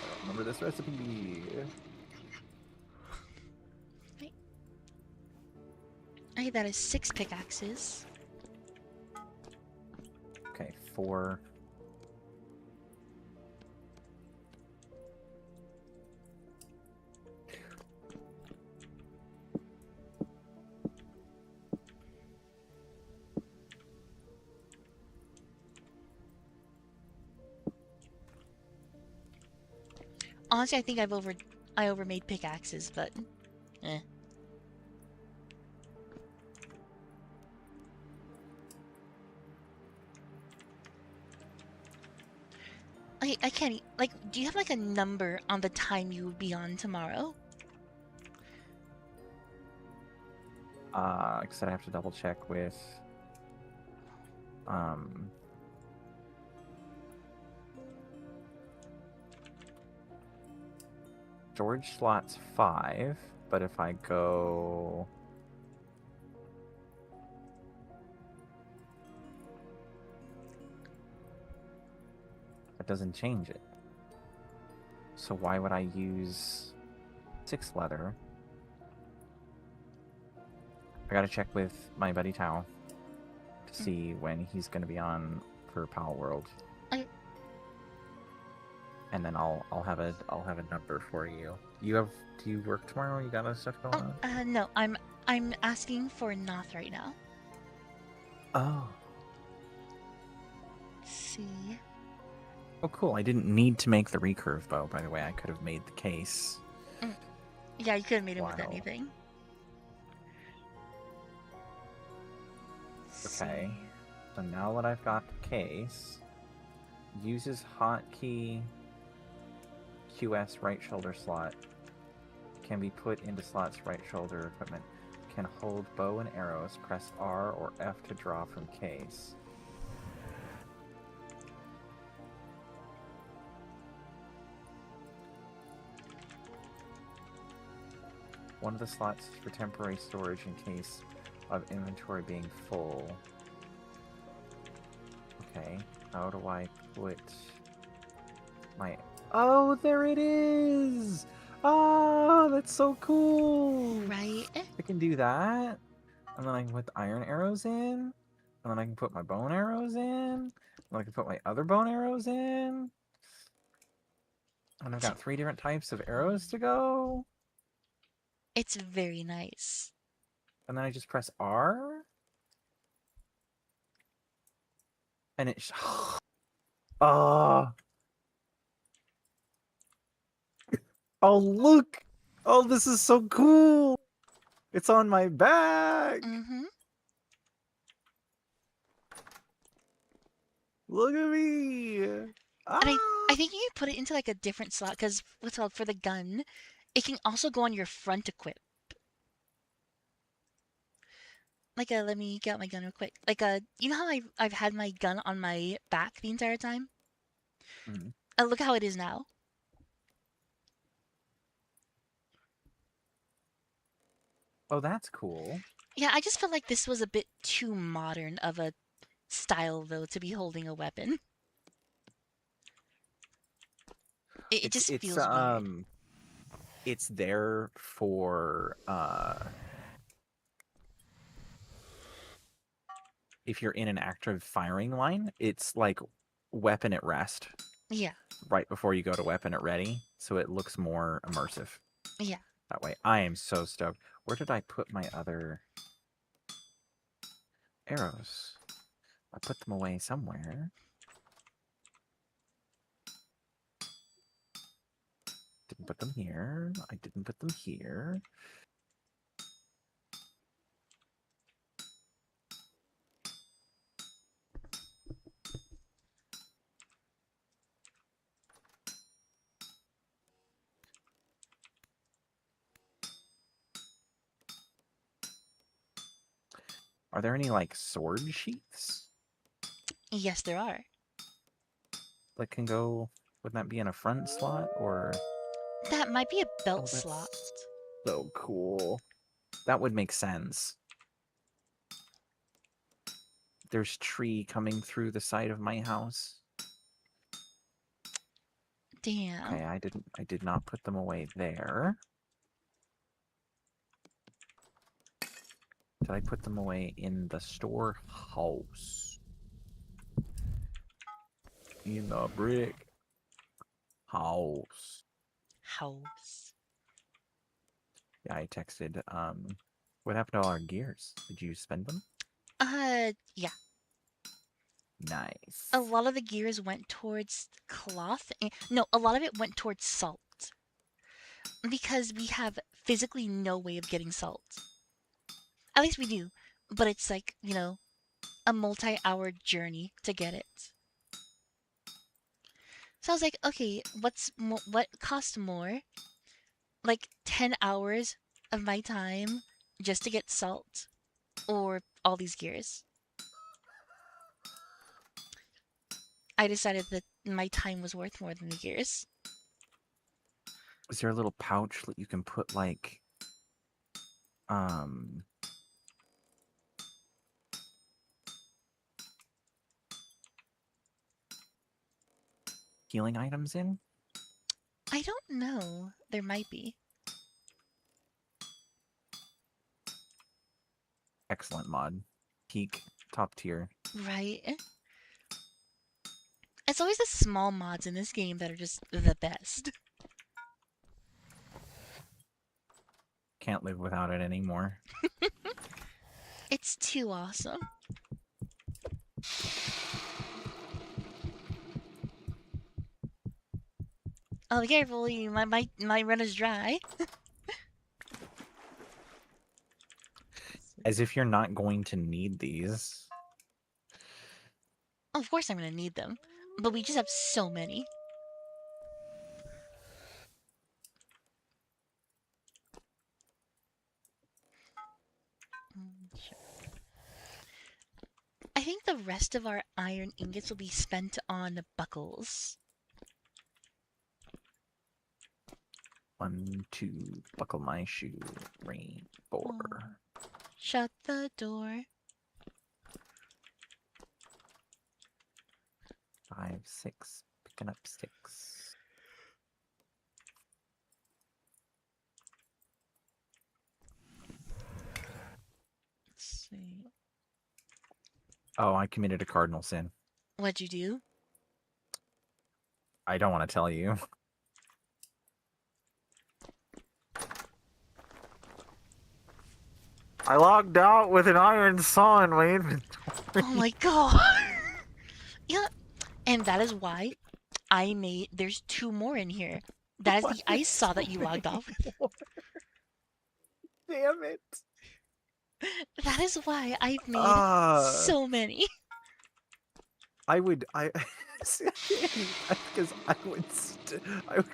don't remember this recipe. Okay, that is 6 pickaxes. Okay, 4. Honestly, I think I overmade pickaxes, but eh. I can't do you have like a number on the time you would be on tomorrow? Because I have to double check with George slots 5, but if I go that doesn't change it. So why would I use 6 leather? I gotta check with my buddy Tao to see when he's gonna be on for Pal World. And then I'll have a number for you. Do you work tomorrow? You got other stuff going on? No, I'm asking for Noth right now. Oh. Let's see. Oh, cool. I didn't need to make the recurve bow, by the way. I could have made the case. Yeah, you could have made it with anything. Okay. So now that I've got the case, uses hotkey QS right shoulder slot, can be put into slots right shoulder equipment, can hold bow and arrows, press R or F to draw from case. One of the slots is for temporary storage in case of inventory being full. Okay, how do I put my... Oh, there it is! Oh, that's so cool! Right? I can do that. And then I can put the iron arrows in. And then I can put my bone arrows in. And then I can put my other bone arrows in. And I've got 3 different types of arrows to go. It's very nice. And then I just press R. And it... Oh! Oh, look! Oh, this is so cool! It's on my back! Mm-hmm. Look at me! And I think you can put it into like a different slot, because what's called for the gun, it can also go on your front equip. Let me get out my gun real quick. You know how I've had my gun on my back the entire time? Mm-hmm. Look how it is now. Oh, that's cool. Yeah, I just felt like this was a bit too modern of a style, though, to be holding a weapon. It just feels weird. It's there for if you're in an active firing line, it's like weapon at rest. Yeah. Right before you go to weapon at ready, so it looks more immersive. Yeah. That way. I am so stoked. Where did I put my other arrows? I put them away somewhere. Didn't put them here. I didn't put them here. Are there any, like, sword sheaths Yes, there are. that can go... Wouldn't that be in a front slot, or... That might be a belt that's slot. so cool. That would make sense. There's tree coming through the side of my house. Damn. Okay, I did not put them away there. Did I put them away in the storehouse? In the brick house. House. Yeah, I texted, what happened to all our gears? Did you spend them? Yeah. Nice. A lot of the gears went towards cloth. No, a lot of it went towards salt. Because we have physically no way of getting salt. At least we do. But it's like, you know, a multi-hour journey to get it. So I was like, okay, what costs more? Like 10 hours of my time just to get salt, or all these gears? I decided that my time was worth more than the gears. Is there a little pouch that you can put, like, healing items in? I don't know. There might be. Excellent mod. Peak, top tier. Right? It's always the small mods in this game that are just the best. Can't live without it anymore. It's too awesome. Oh, be careful, my run is dry. As if you're not going to need these. Of course I'm gonna need them, but we just have so many. Sure. I think the rest of our iron ingots will be spent on buckles. 1, 2, buckle my shoe. 3, 4. Shut the door. 5, 6. Picking up sticks. Let's see. Oh, I committed a cardinal sin. What'd you do? I don't want to tell you. I logged out with an iron saw in my inventory. Oh my god! Yeah, and that is why I made. There's 2 more in here. That is the ice saw that you logged off with. Damn it! That is why I've made so many. I would because I would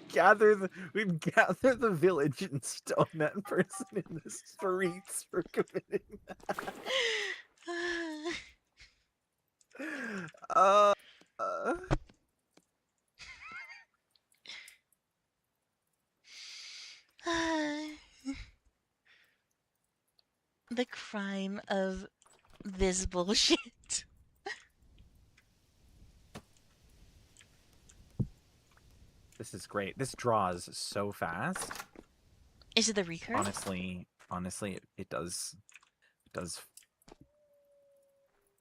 gather the village and stone that person in the streets for committing that. The crime of this bullshit. This is great. This draws so fast. Is it the recurve? Honestly, it does. It does.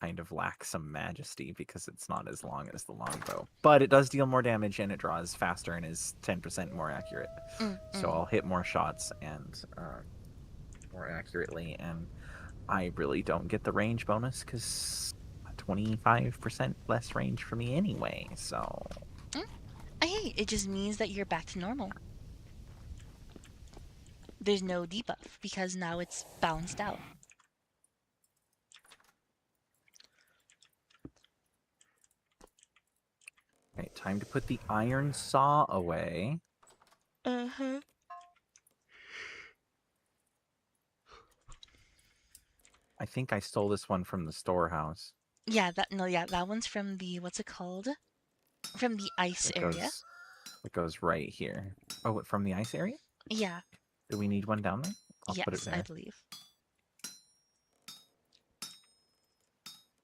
kind of lacks some majesty because it's not as long as the longbow. But it does deal more damage and it draws faster and is 10% more accurate. So I'll hit more shots and more accurately, and I really don't get the range bonus because 25% less range for me anyway, so... Hey, it just means that you're back to normal. There's no debuff because now it's balanced out. Right, time to put the iron saw away. Uh-huh. I think I stole this one from the storehouse. Yeah, that one's from the, what's it called? From the ice area. It goes right here. Oh, from the ice area? Yeah. Do we need one down there? I'll put it Yes, there. I believe.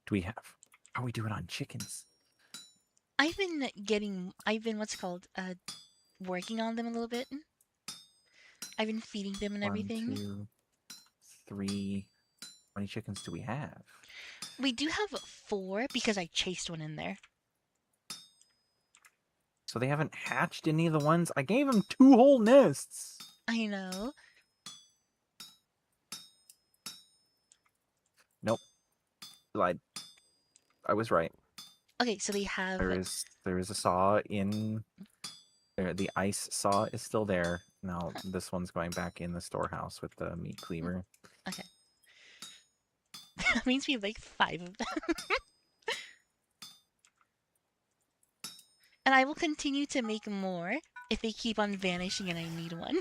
Do we have... How are we doing on chickens? I've been what's it called, working on them a little bit. I've been feeding them and everything. 1, 2, 3. How many chickens do we have? We do have 4 because I chased one in there. So they haven't hatched any of the ones? I gave them 2 whole nests! I know. Nope. Lied. I was right. Okay, so they have... There is a saw in... The ice saw is still there. Now this one's going back in the storehouse with the meat cleaver. Okay. That means we have like 5 of them. And I will continue to make more if they keep on vanishing and I need one.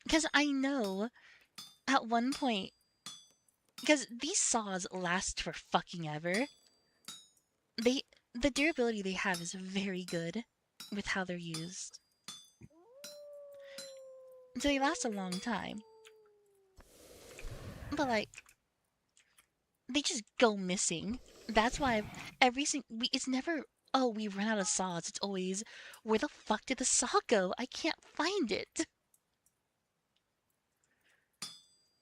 Because I know at one point, because these saws last for fucking ever, the durability they have is very good with how they're used. So they last a long time. But like, they just go missing. That's why it's never, oh, we ran out of saws. It's always, where the fuck did the saw go? I can't find it.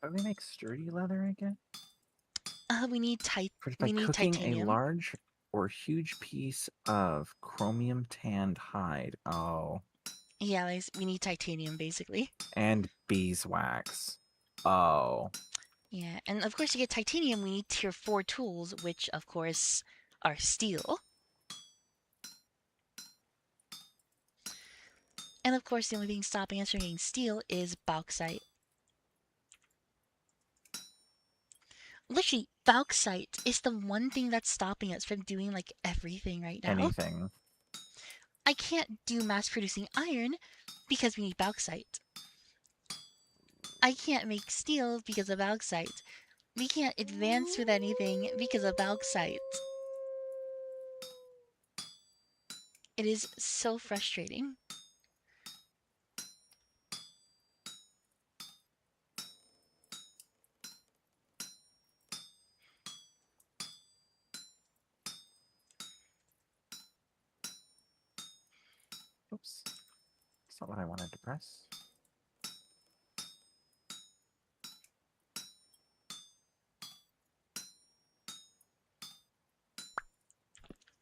How do they make sturdy leather again? We need By cooking titanium. a large or huge piece of chromium tanned hide. Oh. Yeah, we need titanium, basically. And beeswax. Oh. Yeah, and of course to get titanium, we need tier 4 tools, which of course are steel. And of course the only thing stopping us from getting steel is bauxite. Literally, bauxite is the one thing that's stopping us from doing like everything right now. Anything. I can't do mass producing iron because we need bauxite. I can't make steel because of bauxite. We can't advance with anything because of bauxite. It is so frustrating. Oops. That's not what I wanted to press.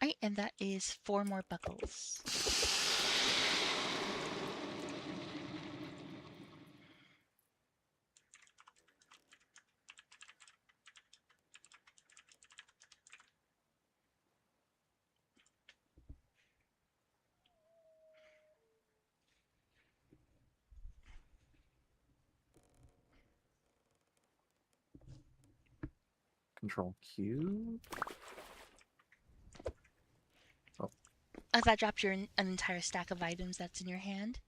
Alright, and that is 4 more buckles. Control Q. Oh. That drops an entire stack of items that's in your hand.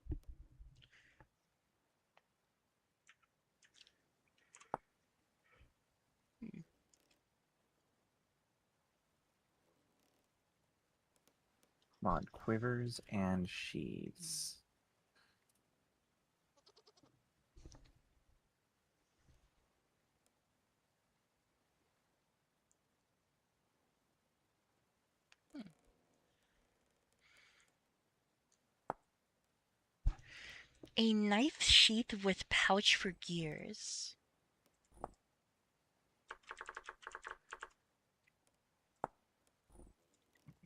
Come on, quivers and sheaths. A knife sheath with pouch for gears.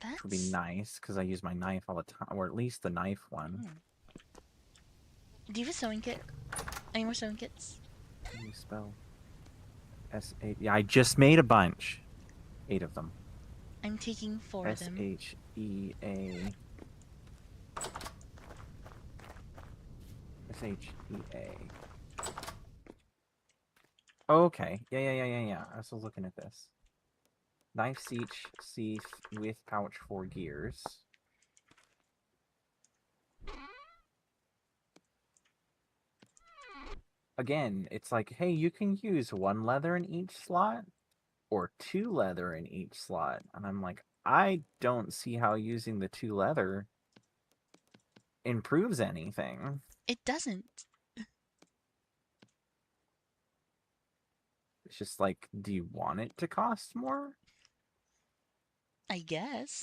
Which would be nice, because I use my knife all the time, or at least the knife one. Do you have a sewing kit? Any more sewing kits? How do you spell? S-8. Yeah, I just made a bunch. 8 of them. I'm taking 4 of them. S-H-E-A. S-H-E-A. Okay. Yeah. I was looking at this. Knife sheath with pouch for gears. Again, it's like, hey, you can use 1 leather in each slot or 2 leather in each slot. And I'm like, I don't see how using the 2 leather improves anything. It doesn't. It's just like, do you want it to cost more? I guess.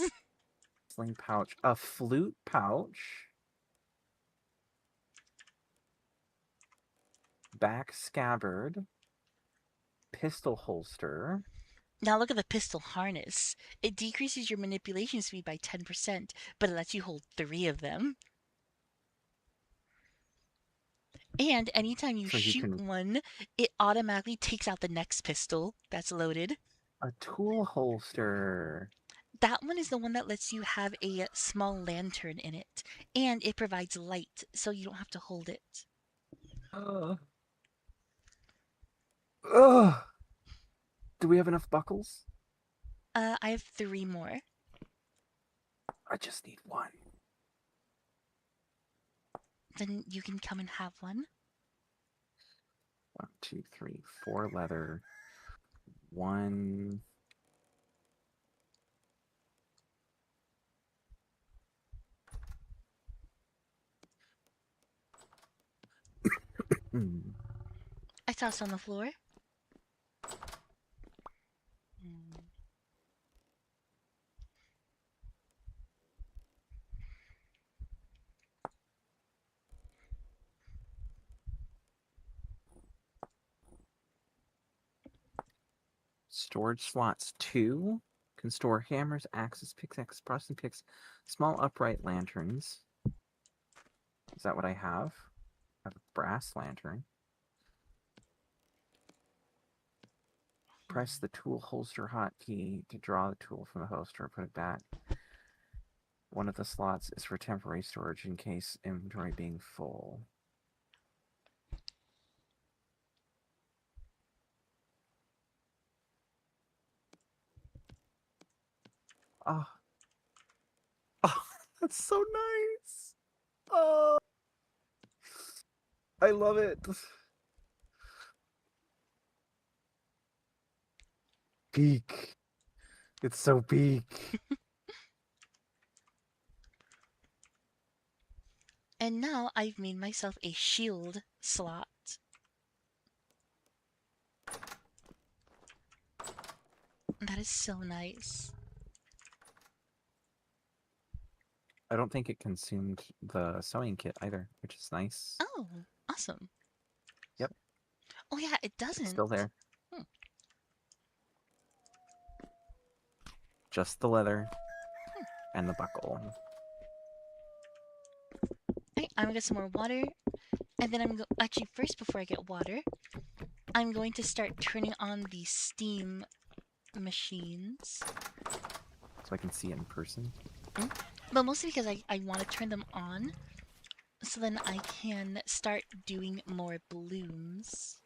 Sling pouch. A flute pouch. Back scabbard. Pistol holster. Now look at the pistol harness. It decreases your manipulation speed by 10%, but it lets you hold 3 of them. And anytime you So you shoot can- one, it automatically takes out the next pistol that's loaded. A tool holster. That one is the one that lets you have a small lantern in it, and it provides light, so you don't have to hold it. Ugh. Do we have enough buckles? I have 3 more. I just need 1. Then you can come and have one. 1, 2, 3, 4 leather. 1. I tossed on the floor. Storage slots 2 can store hammers, axes, pickaxes, processing picks, small upright lanterns. Is that what I have? I have a brass lantern. Press the tool holster hotkey to draw the tool from the holster and put it back. One of the slots is for temporary storage in case inventory being full. Oh. Oh, that's so nice. Oh. I love it. Peak. It's so peak. And now I've made myself a shield slot. That is so nice. I don't think it consumed the sewing kit either, which is nice. Oh, awesome. Yep. Oh yeah, it doesn't. It's still there. Hmm. Just the leather and the buckle. Okay, I'm gonna get some more water, and then actually first before I get water, I'm going to start turning on the steam machines. So I can see it in person. But mostly because I want to turn them on, so then I can start doing more blooms.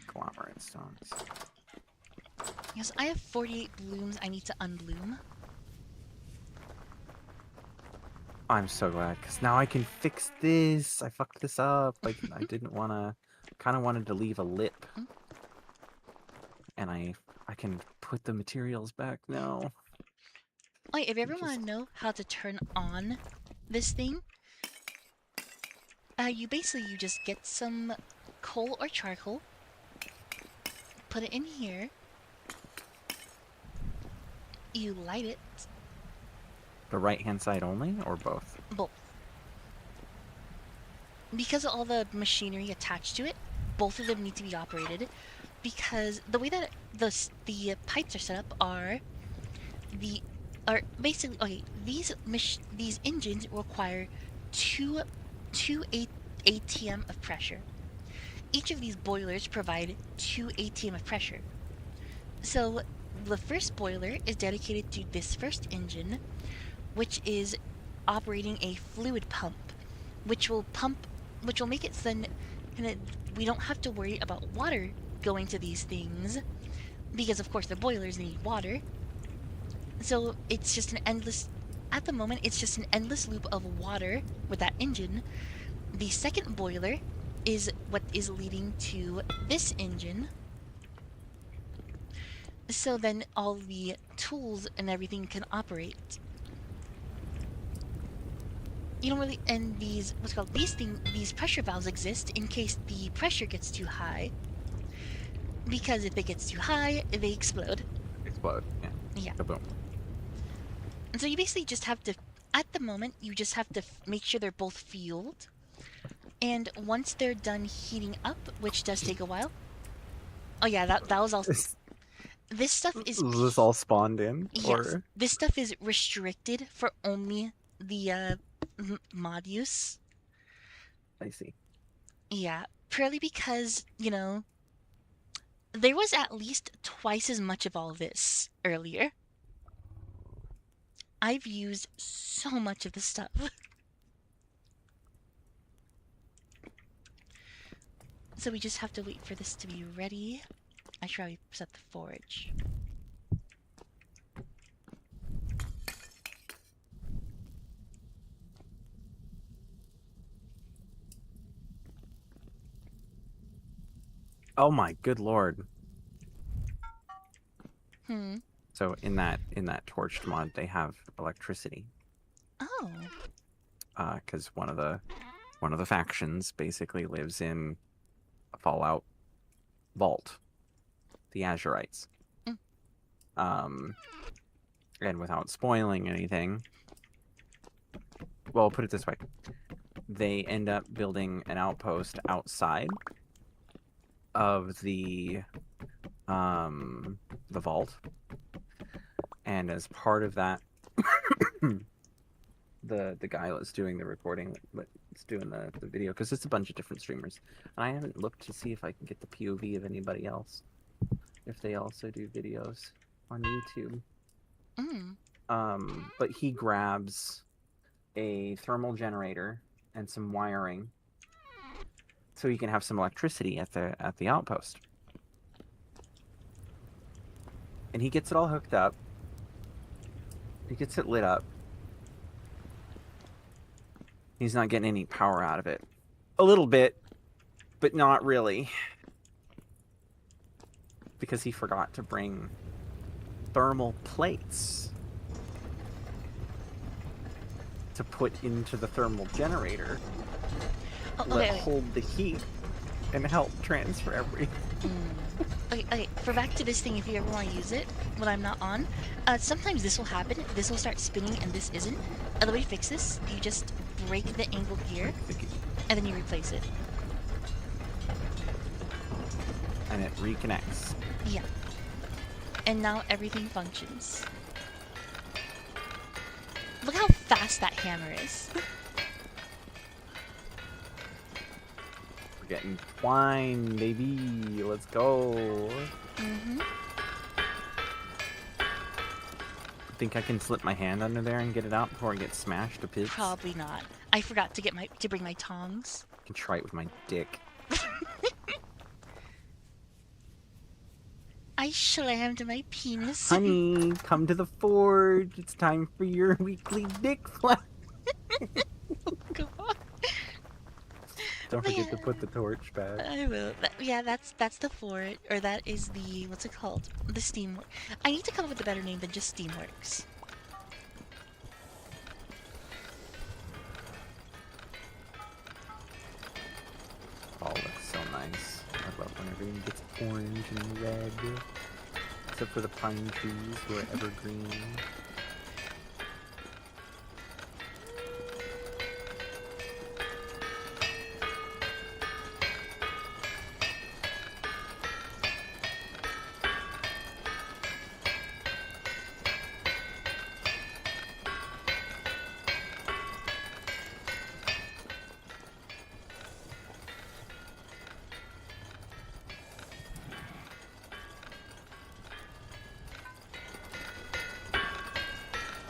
Conglomerate stones. Yes, I have 48 blooms I need to unbloom. I'm so glad, because now I can fix this. I fucked this up. Like, I didn't want to... kind of wanted to leave a lip. And I can put the materials back now. Wait, if you ever want to know how to turn on this thing, you just get some coal or charcoal, put it in here, you light it, The right-hand side only, or both? Both. Because of all the machinery attached to it, both of them need to be operated. Because the way that the pipes are set up are basically okay. These engines require two ATM of pressure. Each of these boilers provide 2 ATM of pressure. So the first boiler is dedicated to this first engine, which is operating a fluid pump, which will make it so then we don't have to worry about water going to these things, because of course the boilers need water. So it's just at the moment it's just an endless loop of water with that engine. The second boiler is what is leading to this engine. So then all the tools and everything can operate. You don't really, and these pressure valves exist in case the pressure gets too high. Because if it gets too high, they explode. Explode, yeah. Yeah. Kaboom. And so you basically just have to, at the moment, you just have to make sure they're both fueled. And once they're done heating up, which does take a while. Oh yeah, that was all. This stuff is. Was this all spawned in? Yes. Or? This stuff is restricted for only the mod use. I see. Yeah, purely because, there was at least twice as much of all this earlier. I've used so much of this stuff. So we just have to wait for this to be ready. I should probably set the forge. Oh my good lord. So in that torched mod, they have electricity. Oh. Because one of the factions basically lives in a Fallout vault, the Azurites. And without spoiling anything, well, put it this way: they end up building an outpost outside of the vault, and as part of that, the guy that's doing the recording, that's doing the video, because it's a bunch of different streamers, and I haven't looked to see if I can get the POV of anybody else, if they also do videos on YouTube. But he grabs a thermal generator and some wiring so he can have some electricity at the outpost. And he gets it all hooked up. He gets it lit up. He's not getting any power out of it. A little bit, but not really. Because he forgot to bring thermal plates to put into the thermal generator. Hold the heat and help transfer everything. Okay, for back to this thing, if you ever want to use it when I'm not on, sometimes this will happen. This will start spinning and this isn't. The way to fix this, you just break the angled gear and then you replace it. And it reconnects. Yeah. And now everything functions. Look how fast that hammer is. We're getting twine, baby. Let's go. Think I can slip my hand under there and get it out before I get smashed to bits? Probably not. I forgot to bring my tongs. I can try it with my dick. I slammed my penis. Honey, come to the forge. It's time for your weekly dick flap. Don't forget to put the torch back. I will. Yeah, that's the fort, or that is the, what's it called? The steam. I need to come up with a better name than just Steamworks. Oh, looks so nice. I love when everything gets orange and red. Except for the pine trees who are evergreen.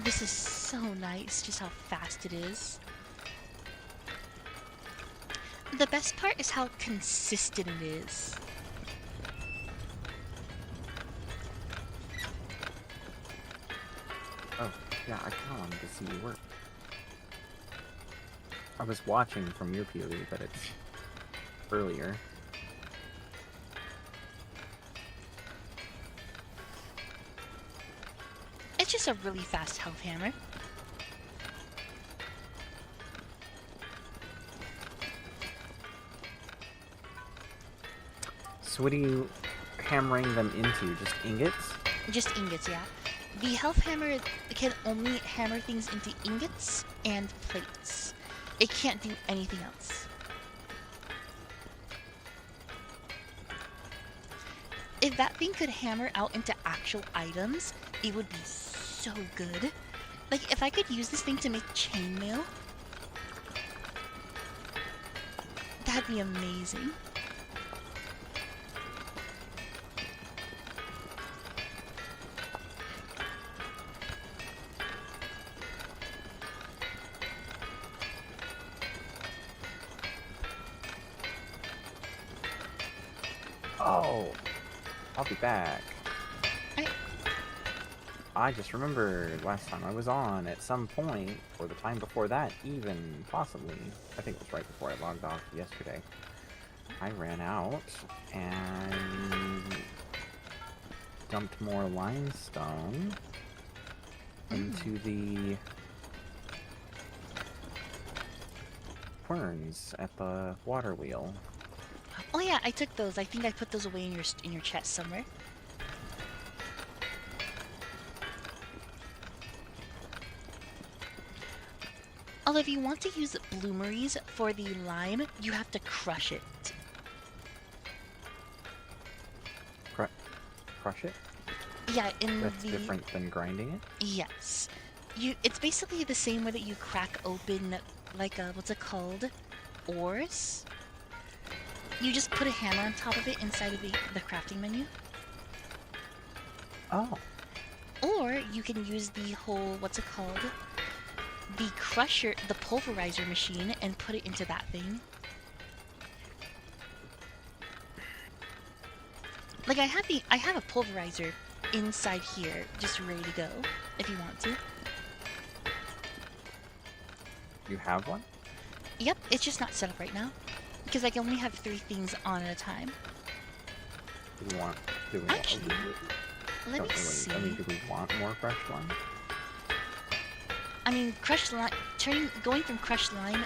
This is so nice, just how fast it is. The best part is how consistent it is. Oh, yeah, I kind of wanted to see you work. I was watching from your POV, but it's earlier. It's just a really fast health hammer. So what are you hammering them into? Just ingots? Just ingots, yeah. The health hammer can only hammer things into ingots and plates. It can't do anything else. If that thing could hammer out into actual items, it would be so good. Like, if I could use this thing to make chainmail, that'd be amazing. Oh, I'll be back. I just remembered last time I was on at some point, or the time before that even, possibly, I think it was right before I logged off yesterday, I ran out and dumped more limestone into the querns at the water wheel. Oh yeah, I took those. I think I put those away in your chest somewhere. Although if you want to use bloomeries for the lime, you have to crush it. Crush it? Yeah, That's different than grinding it? Yes. It's basically the same way that you crack open, like, what's it called? Ores? You just put a hammer on top of it inside of the crafting menu. Oh. Or you can use the whole, what's it called? The crusher, the pulverizer machine, and put it into that thing. Like, I have a pulverizer inside here, just ready to go, if you want to. You have one? Yep, it's just not set up right now. Because I can only have 3 things on at a time. Do we Actually, let me see. I mean, do we want more crushed lime? I mean, crushed lime, going from crushed lime,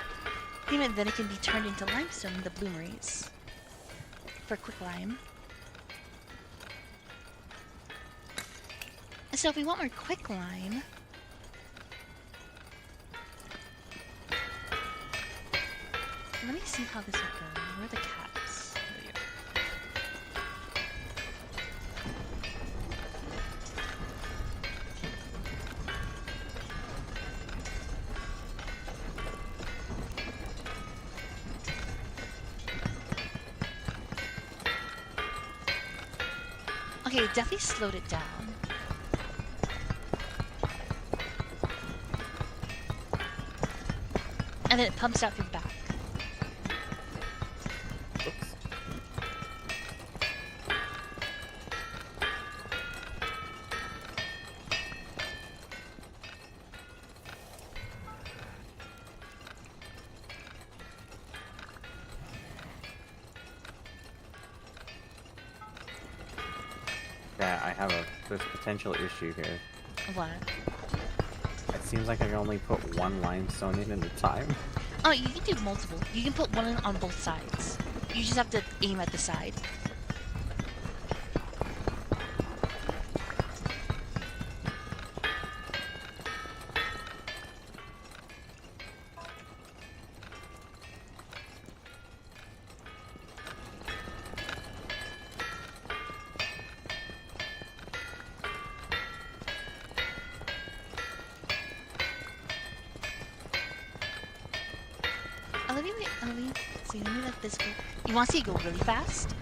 then it can be turned into limestone, the bloomeries. For quick lime. So if we want more quick lime, let me see how this will go. Where are the caps? There we go. Okay, it definitely slowed it down. And then it pumps out through the back. Yeah, there's a potential issue here. What? It seems like I can only put one limestone in at a time. Oh, you can do multiple. You can put one on both sides. You just have to aim at the side. Let me let this go. You want to see it go really fast?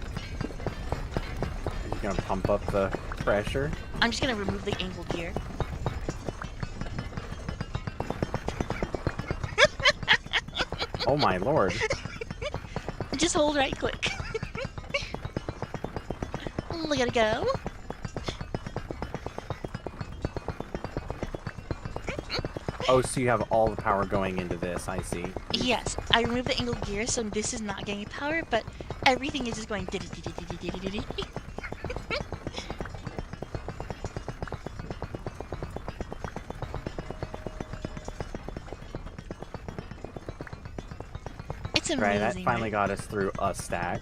Are you gonna pump up the pressure? I'm just gonna remove the angle gear. Oh my lord. Just hold right click. Look at it go. Oh, so you have all the power going into this, I see. Yes, I removed the angled gear, so this is not getting power, but everything is just going diddy-diddy-diddy-diddy-diddy. It's amazing, Right, that finally right? got us through a stack.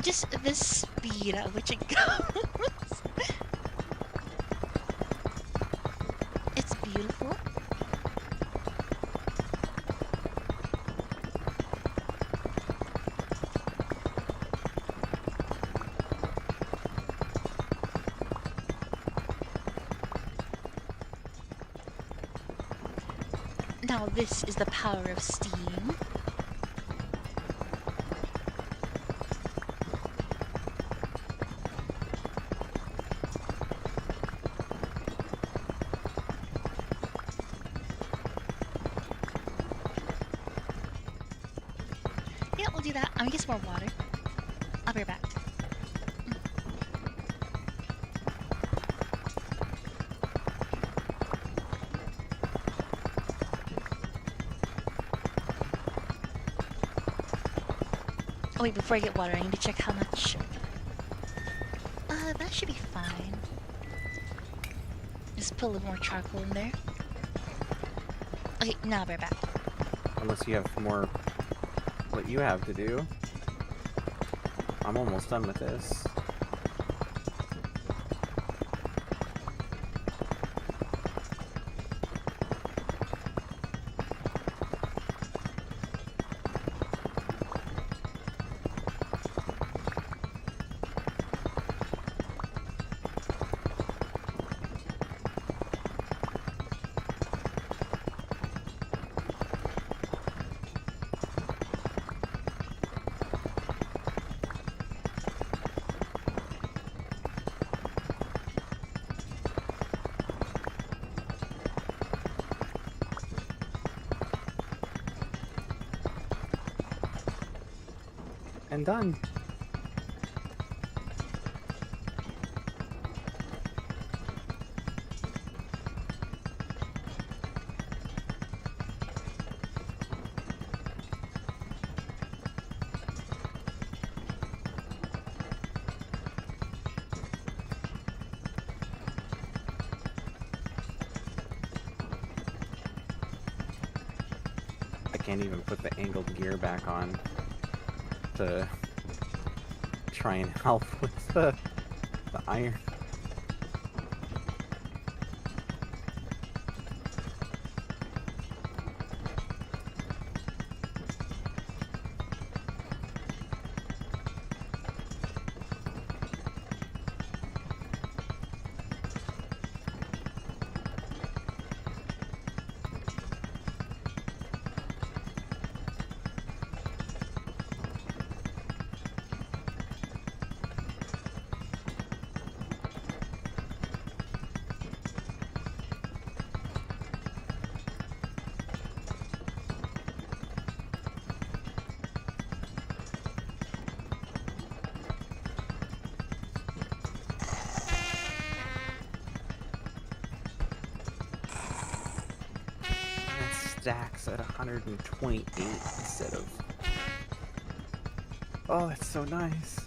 Just the speed at which it goes. It's beautiful. Now this is the power of steam. Yeah, we'll do that. I'm gonna get some more water. I'll be right back. Oh wait, before I get water, I need to check how much. That should be fine. Just put a little more charcoal in there. Okay, now I'll be right back. Unless you have more what you have to do. I'm almost done with this. And done. I can't even put the angled gear back on to try and help with the iron. Stacks at 128 instead of... Oh, that's so nice.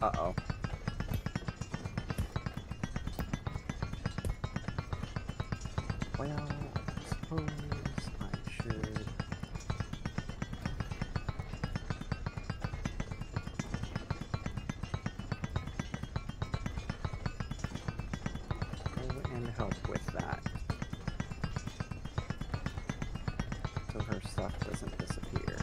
Uh-oh. Well, I suppose I should... go and help with that. So her stuff doesn't disappear.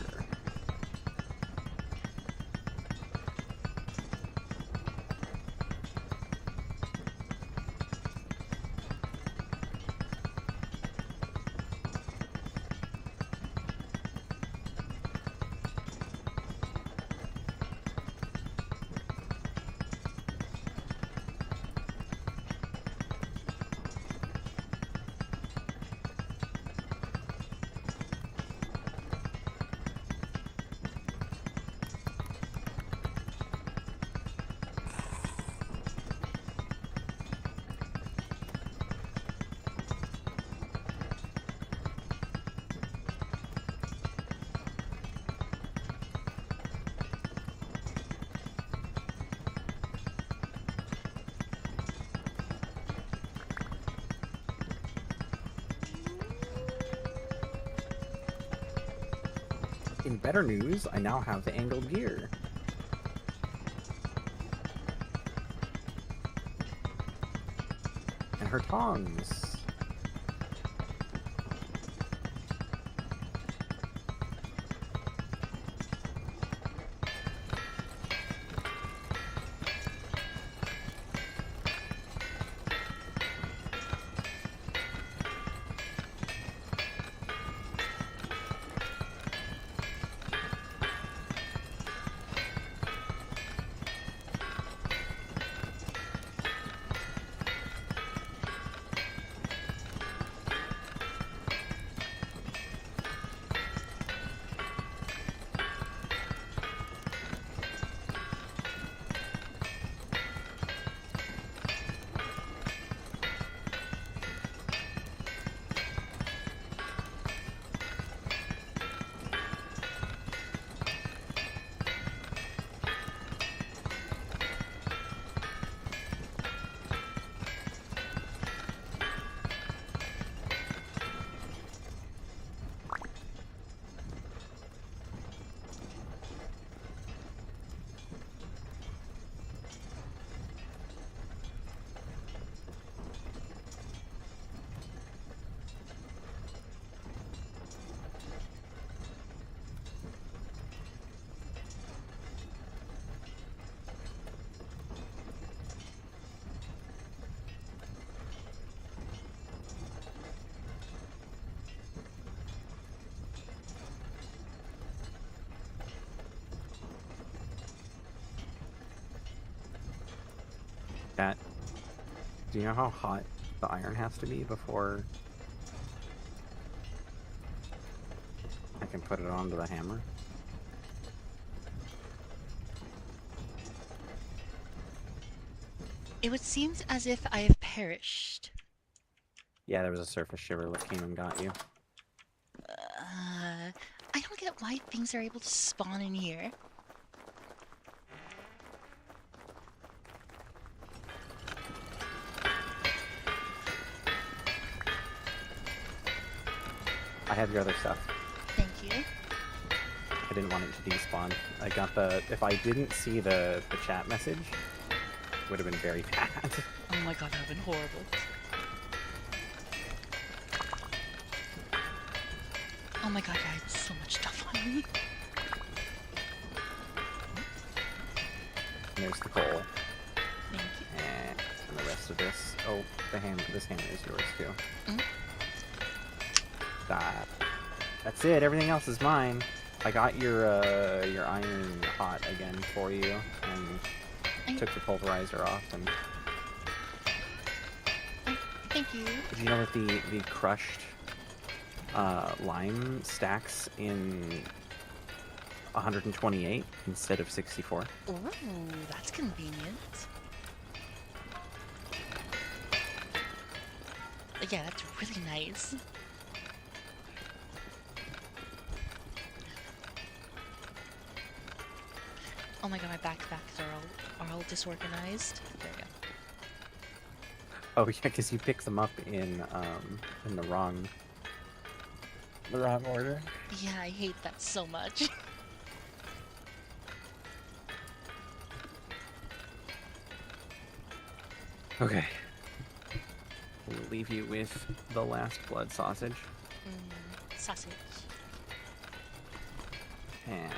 In better news, I now have the angled gear. And her tongs. Cat, do you know how hot the iron has to be before I can put it onto the hammer? It would seem as if I have perished. Yeah, there was a surface shiver that came and got you. I don't get why things are able to spawn in here. I have your other stuff. Thank you. I didn't want it to despawn. I got the... If I didn't see the chat message, it would have been very bad. Oh my god, that would have been horrible. Oh my god, I had so much stuff on me. And there's the coal. Thank you. And the rest of this. Oh, this hammer is yours too. Mm. That's it. Everything else is mine. I got your iron hot again for you, and took the pulverizer off. And thank you. did you know that the crushed lime stacks in 128 instead of 64? Ooh, that's convenient. Yeah, that's really nice. Oh my god, my backpacks are all disorganized. There we go. Oh yeah, because you pick them up in the wrong order. Yeah, I hate that so much. Okay. We'll leave you with the last blood sausage. Sausage. And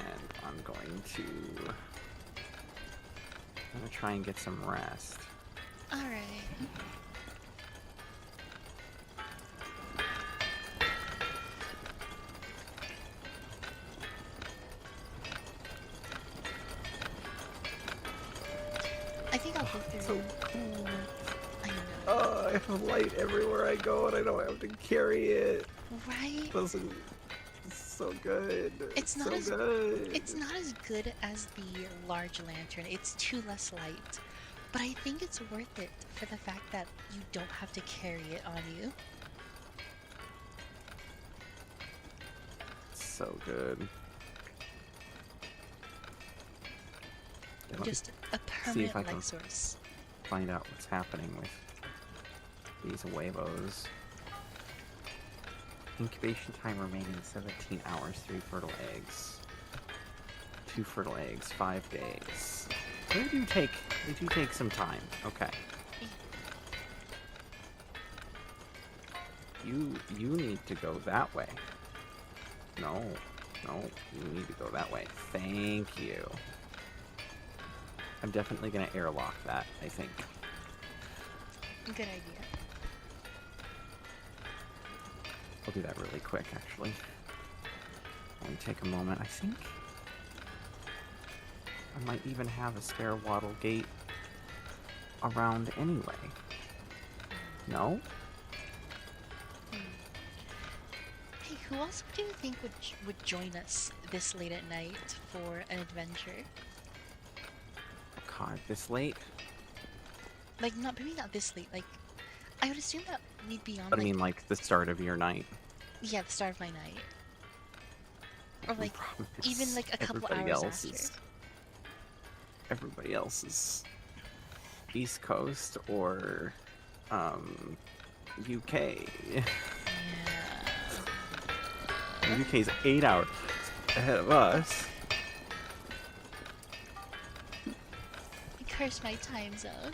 I'm gonna try and get some rest. Alright. I think I'll go through. So cool. I know. Oh, I have light everywhere I go and I don't have to carry it. Right? This is so good. It's not so as good. It's not as good as the large lantern. It's too less light. But I think it's worth it for the fact that you don't have to carry it on you. So good. Yeah, let me Just a see if permanent I can light source. find out what's happening with these huevos. Incubation time remaining 17 hours, 3 fertile eggs. 2 fertile eggs, 5 days. They do take some time. Okay. You need to go that way. No, you need to go that way. Thank you. I'm definitely gonna airlock that, I think. Good idea. I'll do that really quick, actually. Let me take a moment. I think I might even have a spare wattle gate around anyway. No? Hey, who else do you think would join us this late at night for an adventure? God, this late? Like, maybe not this late. Like, I would assume that we'd be on. But I mean, like the start of your night. Yeah, the start of my night. Or like, even like a couple Everybody hours after. Everybody else is East Coast or UK. The UK's 8 hours ahead of us. I curse my time zone.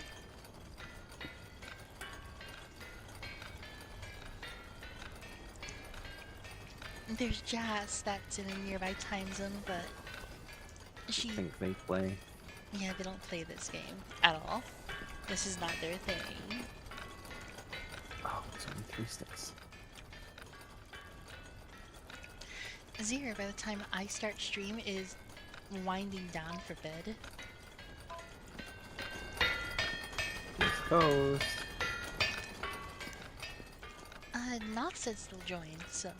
There's Jazz that's in a nearby time zone, but she... I think they play. Yeah, they don't play this game at all. This is not their thing. Oh, it's only 3 sticks. Zero, by the time I start stream, is winding down for bed. East Coast. Knox said still joined, so...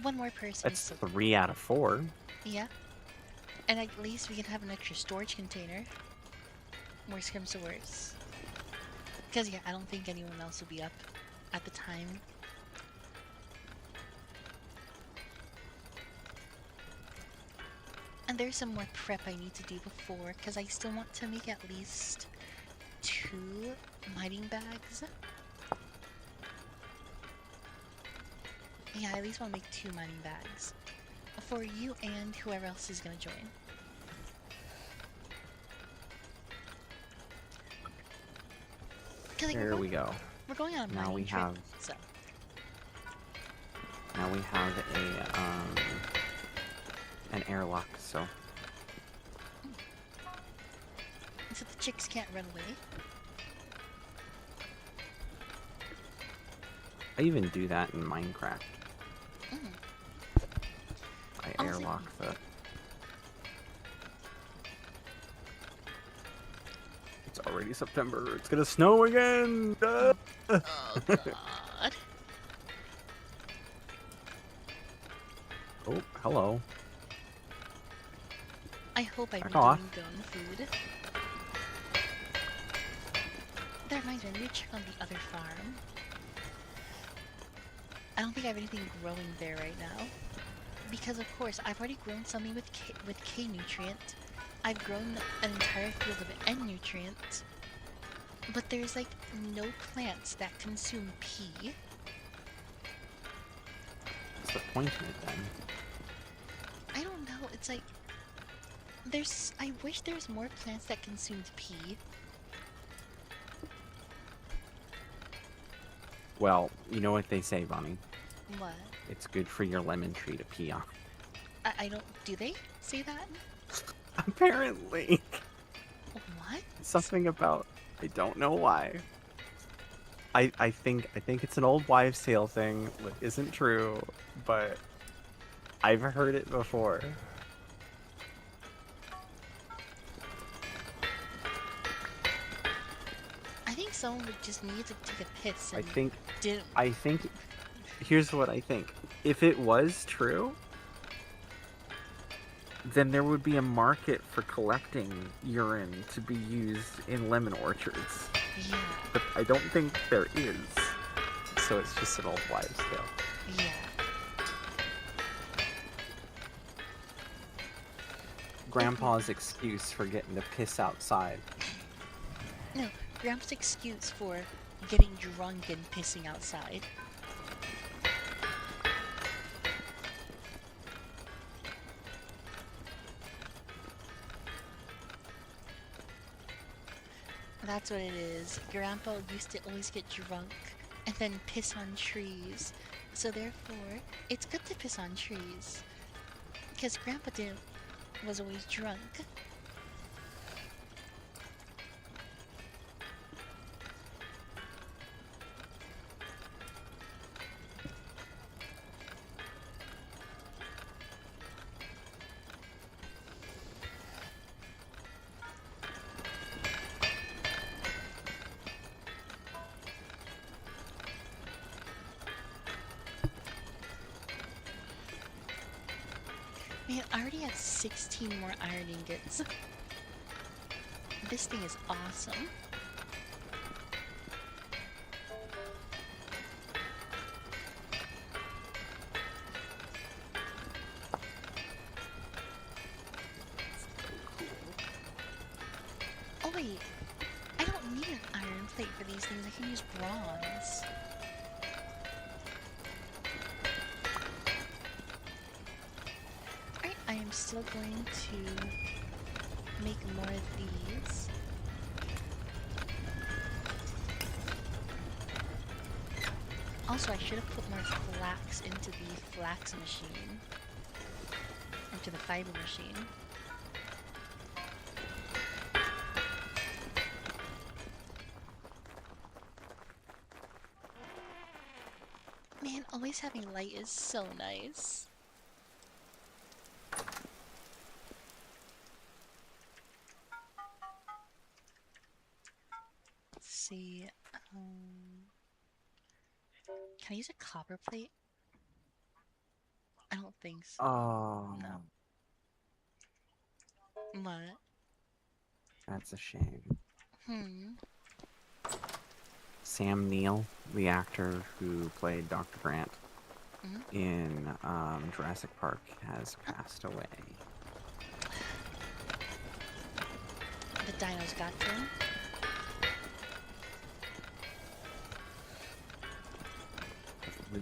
One more person. That's 3 out of 4. Yeah. And at least we can have an extra storage container. Worst comes to worst. Because, yeah, I don't think anyone else will be up at the time. And there's some more prep I need to do before, because I still want to make at least 2 mining bags. Yeah, I at least want to make 2 mining bags. For you and whoever else is going to join. There we go. We're going on a Now mining we trip, have. so. Now we have an airlock, so. So the chicks can't run away. I even do that in Minecraft. I Oh, airlock the. It's already September. It's gonna snow again. Oh God. Oh, hello. I hope I'm Back doing off. gun food. That reminds me, I need to check on the other farm. I don't think I have anything growing there right now. because of course I've already grown something with K nutrient. I've grown an entire field of N nutrient. But there's like no plants that consume P. What's the point in it then? I don't know. It's like I wish there's more plants that consumed P. Well, you know what they say, Bonnie. What? It's good for your lemon tree to pee on. I don't. Do they say that? Apparently. What? Something about, I don't know why. I think it's an old wives' tale thing that isn't true, but I've heard it before. I think someone would just need to take a piss. And I think here's what I think. If it was true, then there would be a market for collecting urine to be used in lemon orchards. Yeah. But I don't think there is. So it's just an old wives' tale. Yeah. Grandpa's excuse for getting to piss outside. No, Grandpa's excuse for getting drunk and pissing outside. That's what it is. Grandpa used to always get drunk and then piss on trees. So therefore, it's good to piss on trees. Because Grandpa was always drunk. Man, I already have 16 more iron ingots. This thing is awesome. Oh wait, I don't need an iron plate for these things. I can use bronze. I am still going to make more of these. Also, I should have put more flax into the flax machine. Into the fiber machine. Man, always having light is so nice. See, can I use a copper plate? I don't think so. Oh. No. What? That's a shame. Hmm. Sam Neill, the actor who played Dr. Grant in Jurassic Park, has passed away. The dinos got to him.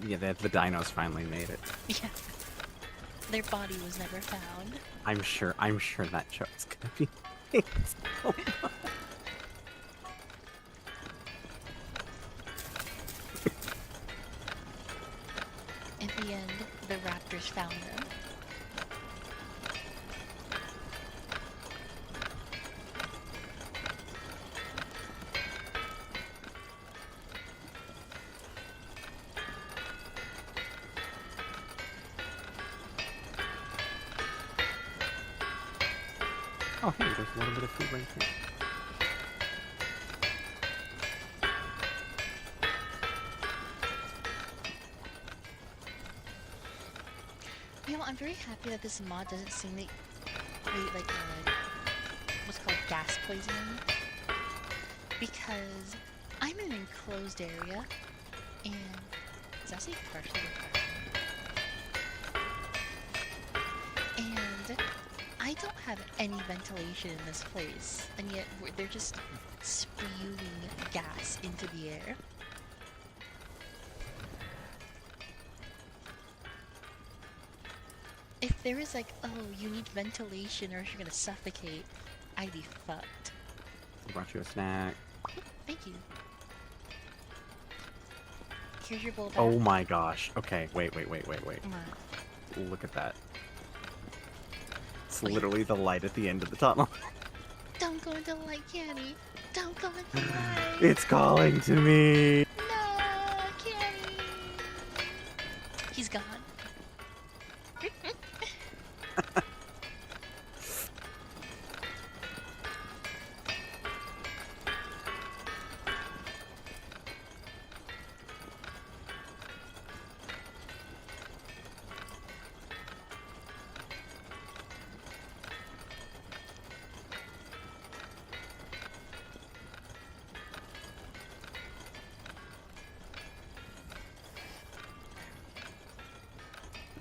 Yeah, the dinos finally made it. Yeah. Their body was never found. I'm sure that joke's gonna be made so much. In the end, the raptors found them. Oh, hey, there's a little bit of food right here. You know, I'm very happy that this mod doesn't simulate like what's called gas poisoning, because I'm in an enclosed area, and it's actually partially have any ventilation in this place, and yet they're just spewing gas into the air. If there was like, oh, you need ventilation or you're gonna suffocate, I'd be fucked. I brought you a snack. Thank you. Here's your bowl back. Oh my gosh. Okay, wait. What? Look at that. It's literally the light at the end of the tunnel. Don't go into the light, Kenny. Don't go into the light. It's calling to me. No, Kenny. He's gone.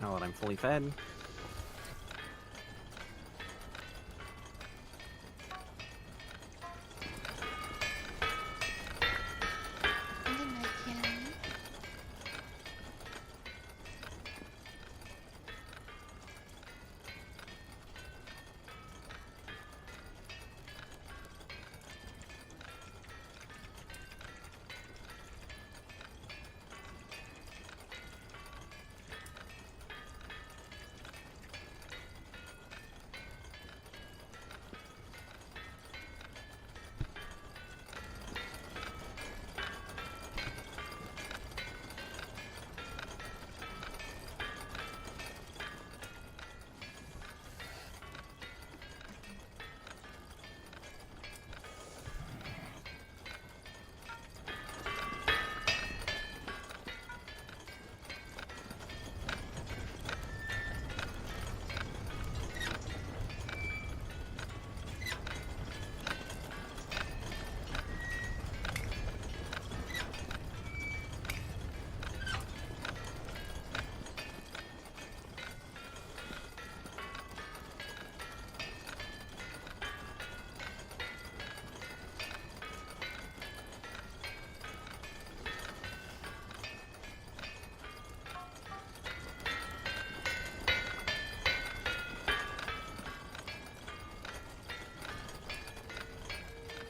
Now that I'm fully fed. Good night, Kenny.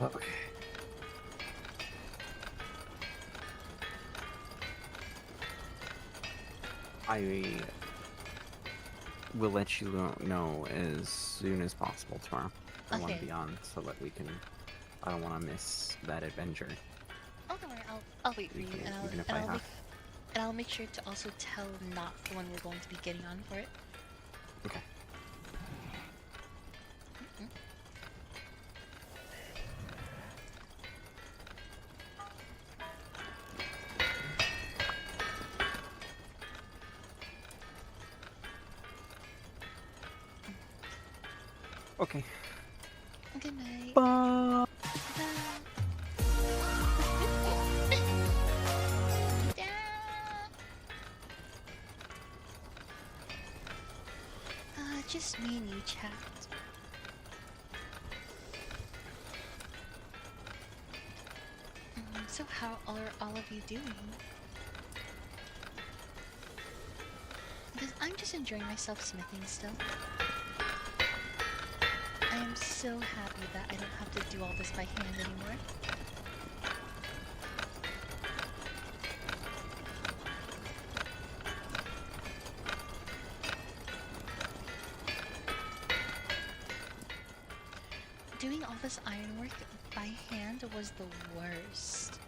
Okay. I will let you know as soon as possible tomorrow. I want to Okay. be on so that we can. I don't want to miss that adventure. Oh, don't worry. I'll wait for you, Even- and I'll even if and I I'll have- make and I'll make sure to also tell Not when we're going to be getting on for it. Okay. Okay. Good night. Bye. Just me and you, chat. So how are all of you doing? Because I'm just enjoying myself smithing still. I am so happy that I don't have to do all this by hand anymore. Doing all this ironwork by hand was the worst.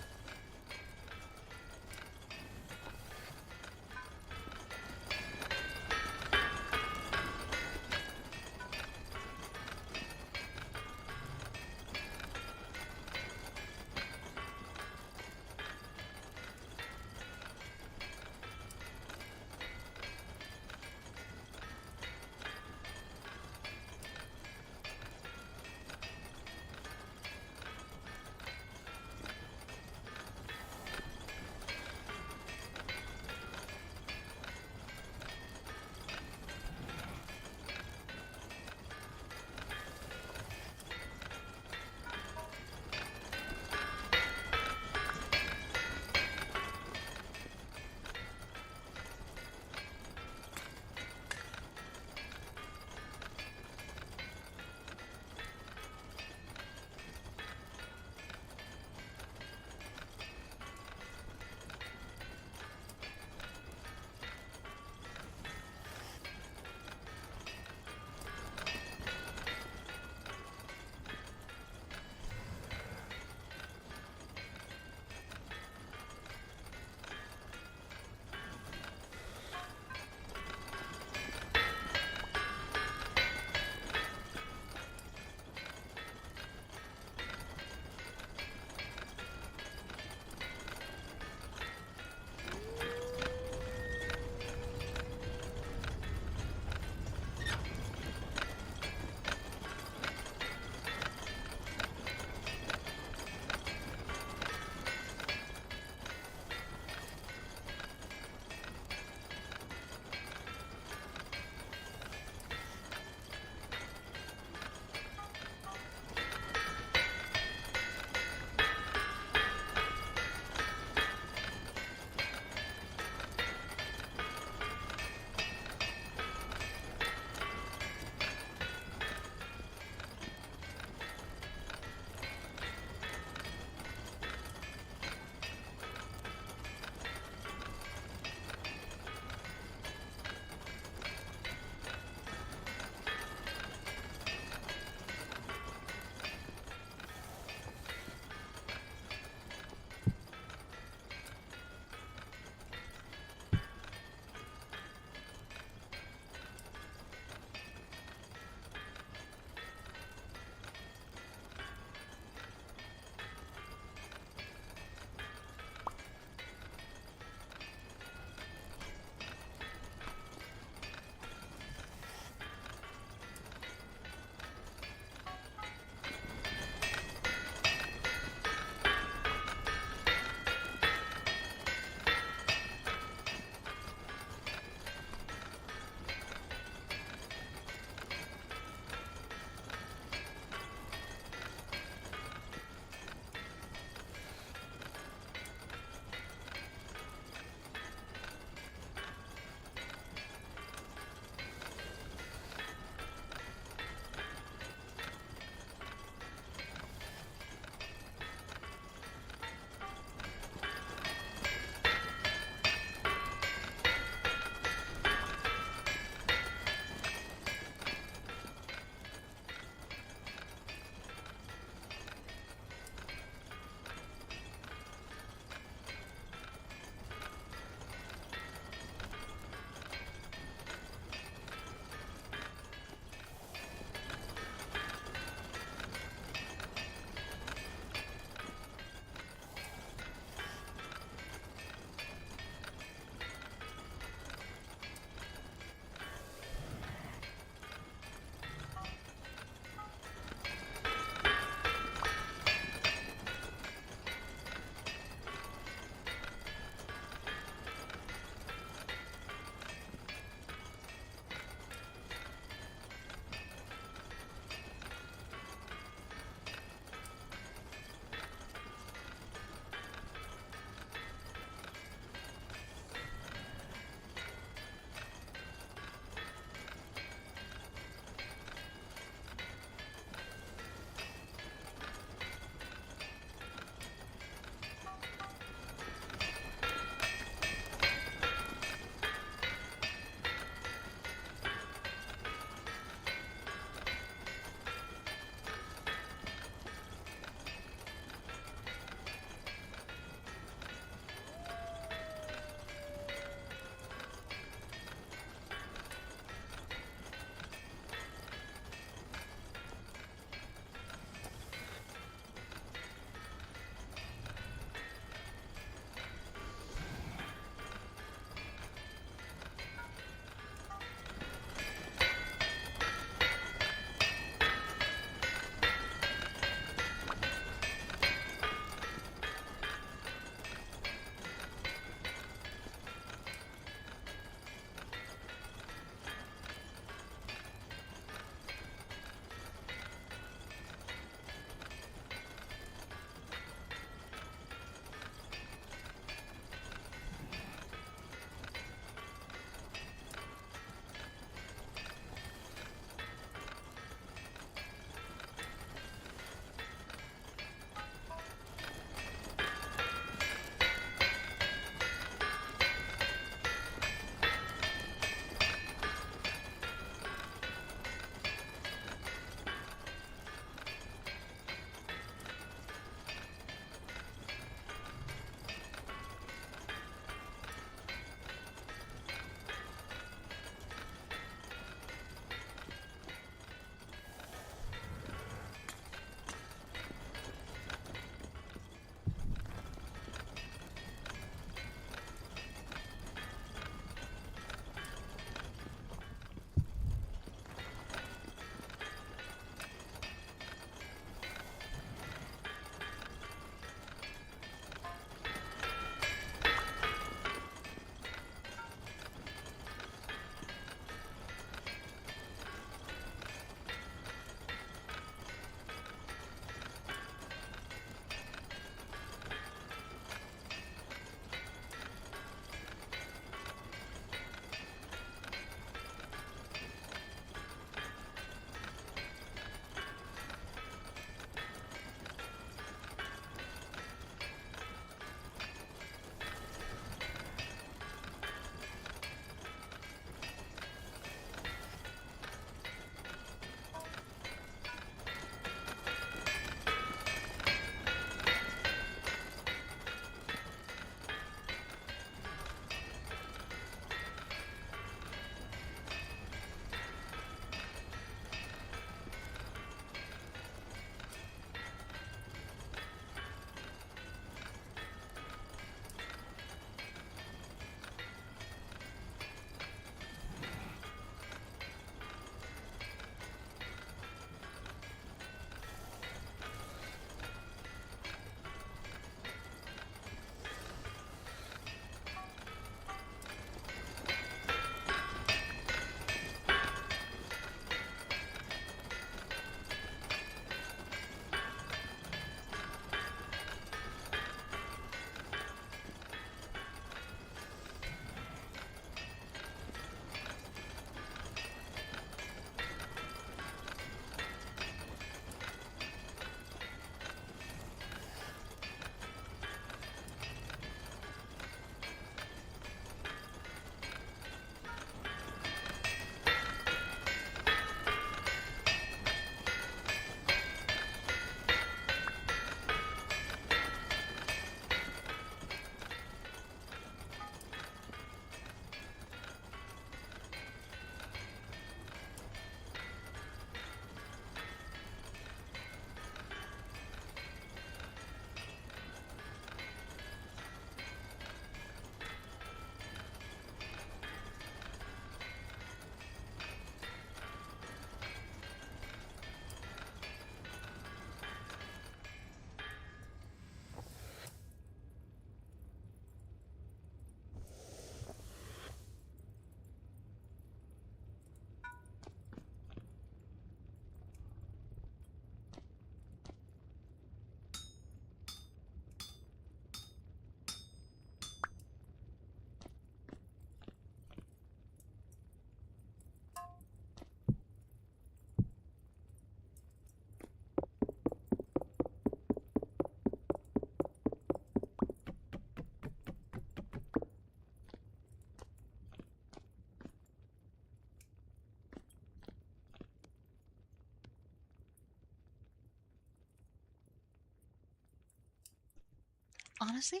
Honestly,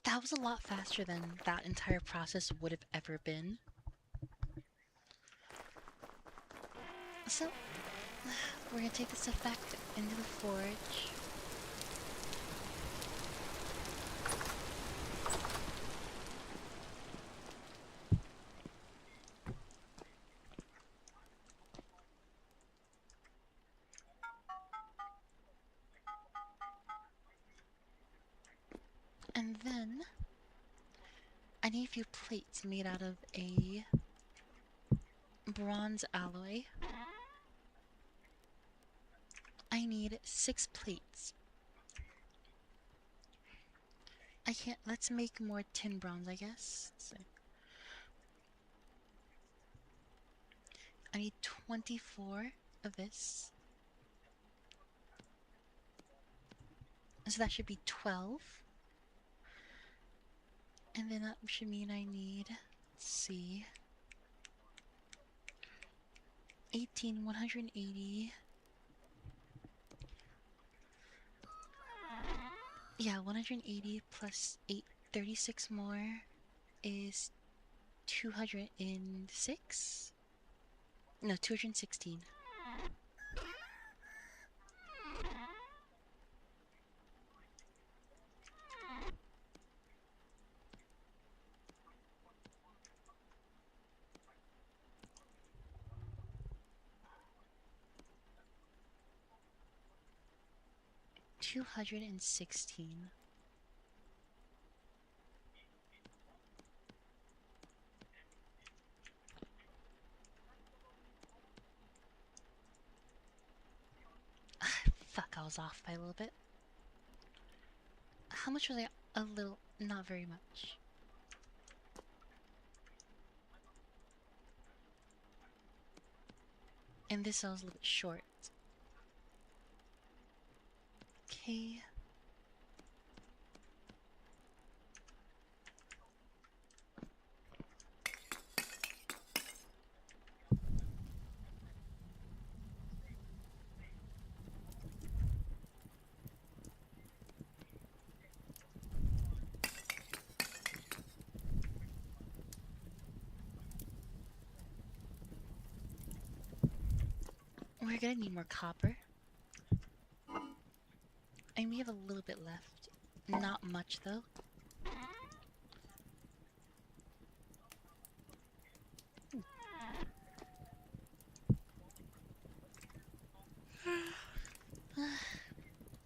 that was a lot faster than that entire process would have ever been. So, we're gonna take this stuff back into the forge. And then, I need a few plates made out of a bronze alloy. I need 6 plates. I can't. Let's make more tin bronze, I guess. So, I need 24 of this. So that should be 12. And then that should mean I need, let's see, 18, 180. Yeah, 180 plus 8, 36 more is 206? No, 216. $216. Fuck, I was off by a little bit. How much was I? A little, not very much. And this I was a little bit short. Okay. We're gonna need more copper. And we have a little bit left. Not much, though.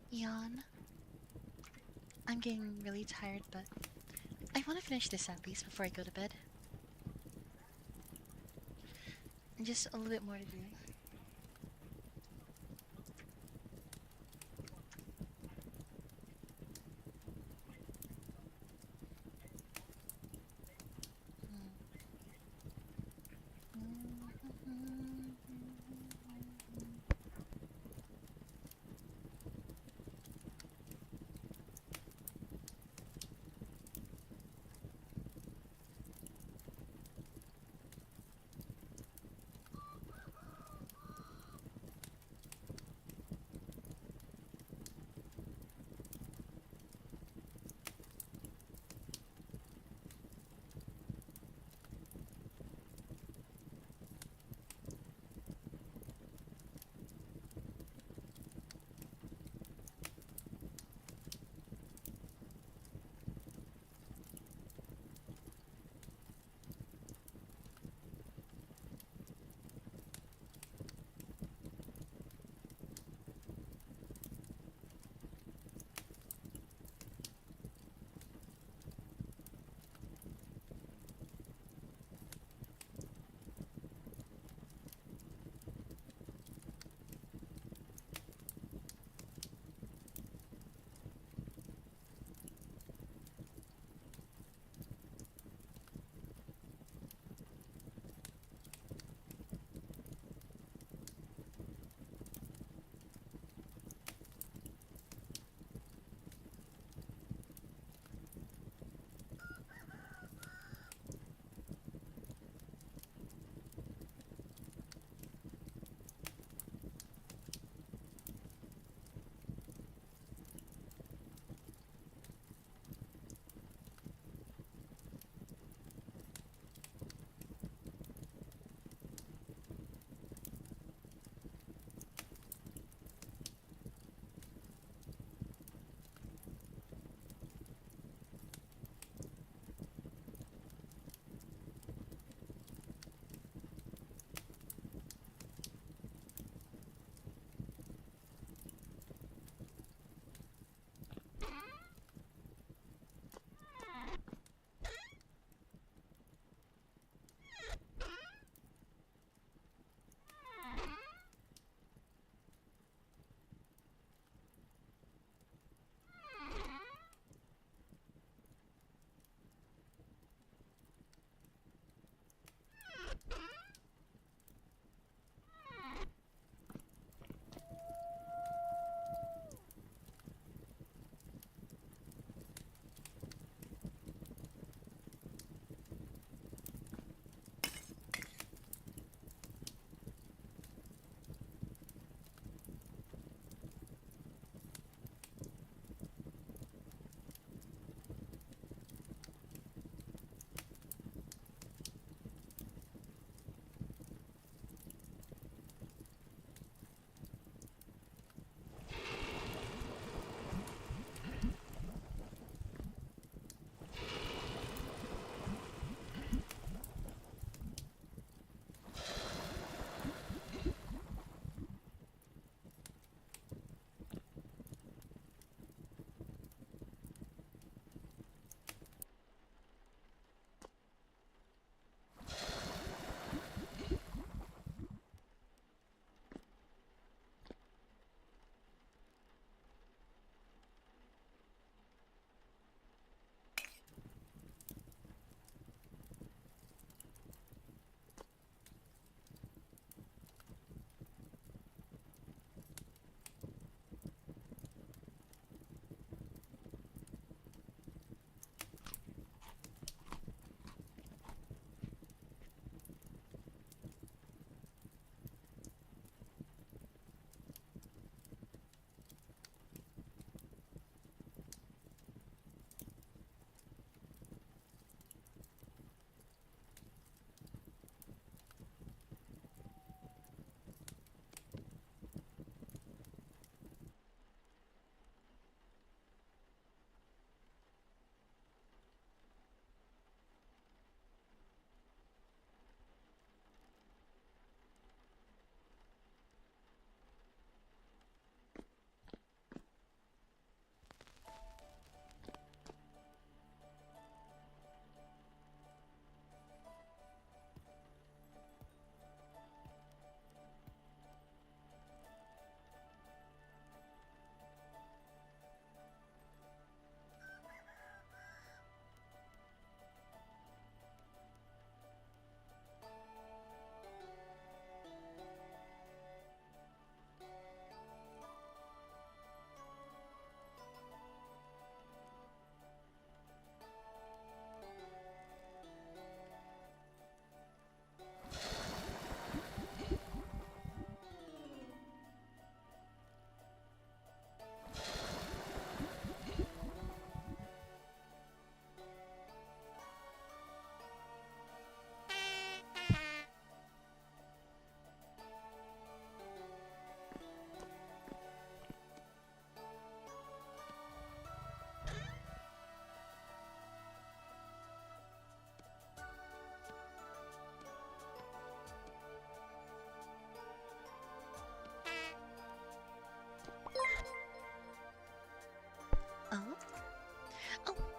Yawn. I'm getting really tired, but I want to finish this at least before I go to bed. Just a little bit more to do.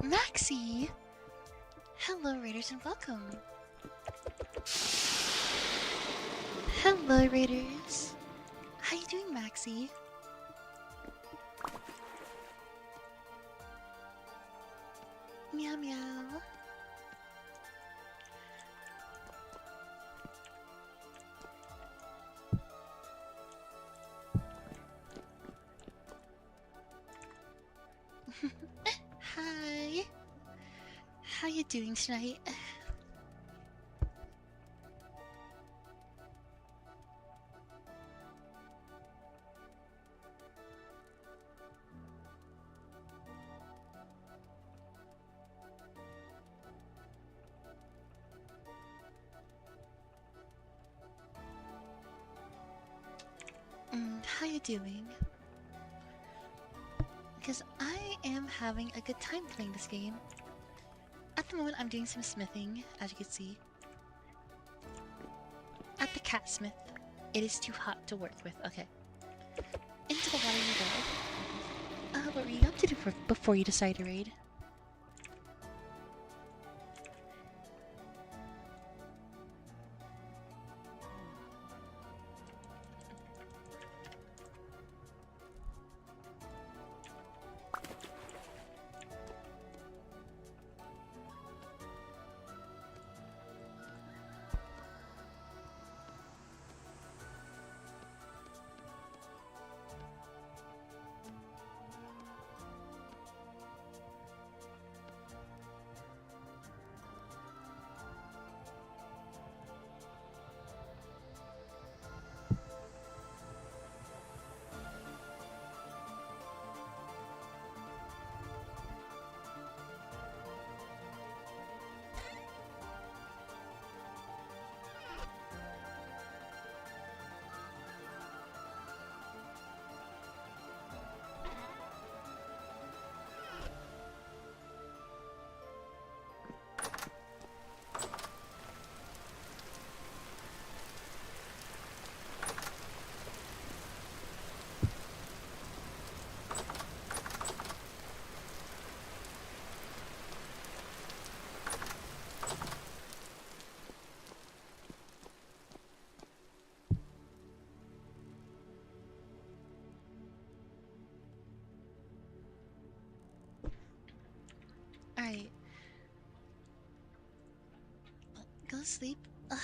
Maxie! Hello, Raiders, and welcome. Hello, Raiders. How you doing, Maxie? Meow meow. Hi. How you doing tonight? How you doing? Because I am having a good time playing this game. At the moment, I'm doing some smithing, as you can see. At the cat smith. It is too hot to work with. Okay. Into the water you go. What were you up to do before you decide to raid? Alright. Go to sleep. Ugh.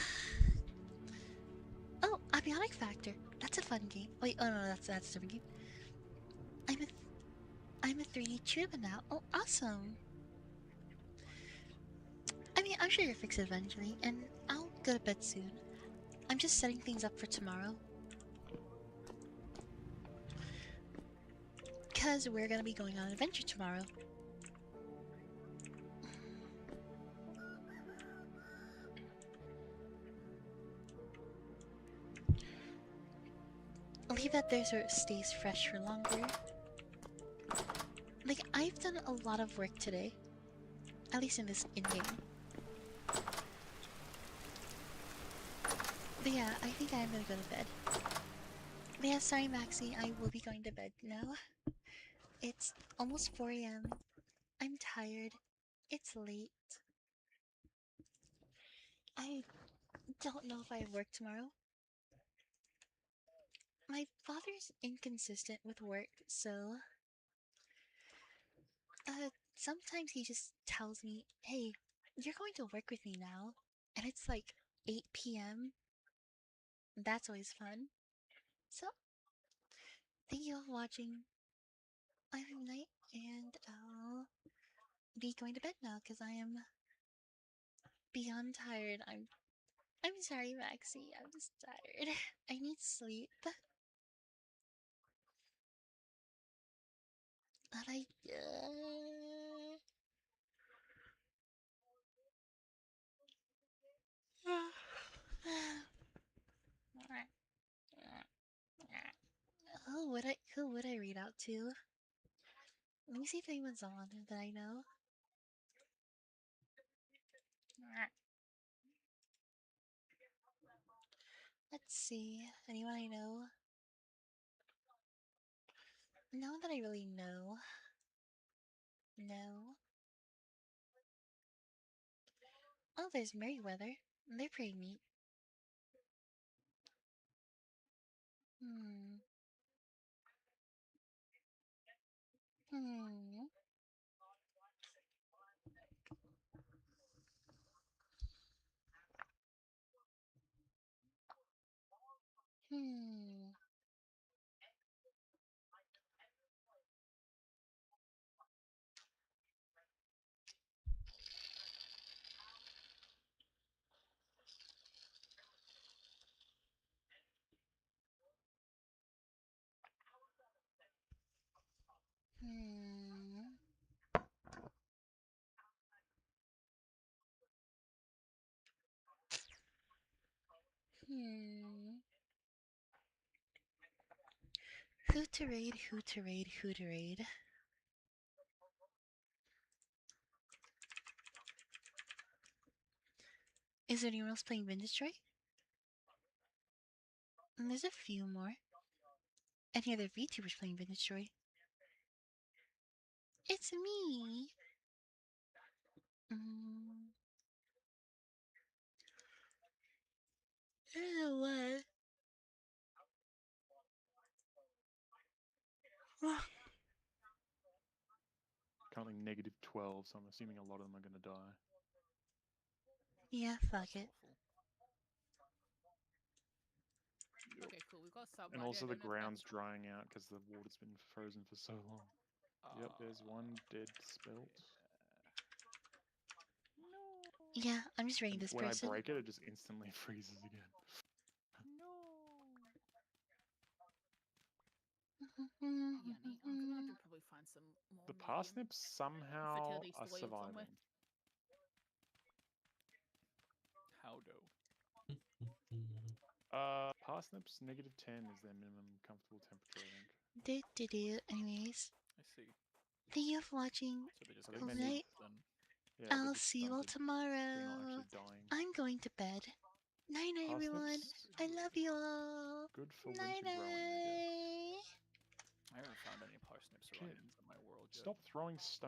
Oh, Abionic Factor. That's a fun game. Wait, oh no, that's a different game. I'm a 3D tuber now. Oh, awesome. I mean, I'm sure you'll fix it eventually, and I'll go to bed soon. I'm just setting things up for tomorrow. Because we're gonna be going on an adventure tomorrow. Leave that there so it stays fresh for longer. Like, I've done a lot of work today. At least in this in-game. But yeah, I think I'm gonna go to bed. But yeah, sorry Maxie, I will be going to bed now. It's almost 4 AM. I'm tired. It's late. I don't know if I have work tomorrow. My father's inconsistent with work, so sometimes he just tells me, "Hey, you're going to work with me now," and it's like 8 PM. That's always fun. So, thank you all for watching. I'm Night, and I'll be going to bed now because I am beyond tired. I'm sorry, Maxie. I'm just tired. I need sleep. But I who would I read out to? Let me see if anyone's on that I know. Let's see. Anyone I know? No one that I really know. No. Oh, there's Merryweather. They're pretty neat. Hmm. Hmm. Hmm. Hmm. Hmm. Who to raid, who to raid, who to raid. Is there anyone else playing Vintage Troy? And there's a few more. Any other VTubers playing Vintage Troy? It's me! Mm. I don't know what. Currently -12, so I'm assuming a lot of them are going to die. Yeah, fuck it. Yep. Okay, cool. We've got sub. And also the ground's drying out because the water's been frozen for so long. Yep, there's one dead spelt. Yeah, I'm just raiding And this when person. I break it, it just instantly freezes again. Yanni, I'm gonna have to probably find some more. The parsnips somehow fertility are soil surviving. somewhere. Howdo. Parsnips -10 is their minimum comfortable temperature, I think. Anyways. I see. Thank you for watching. So they just I get think they need- stunted then. Yeah, they're I'll just see you all stunted. They're not tomorrow. actually dying. I'm going to bed. Night night, everyone. I love you all. Good for Night winter growing, I guess. night. I haven't found any parsnips or Shit. onions in my world yet. Stop throwing stones.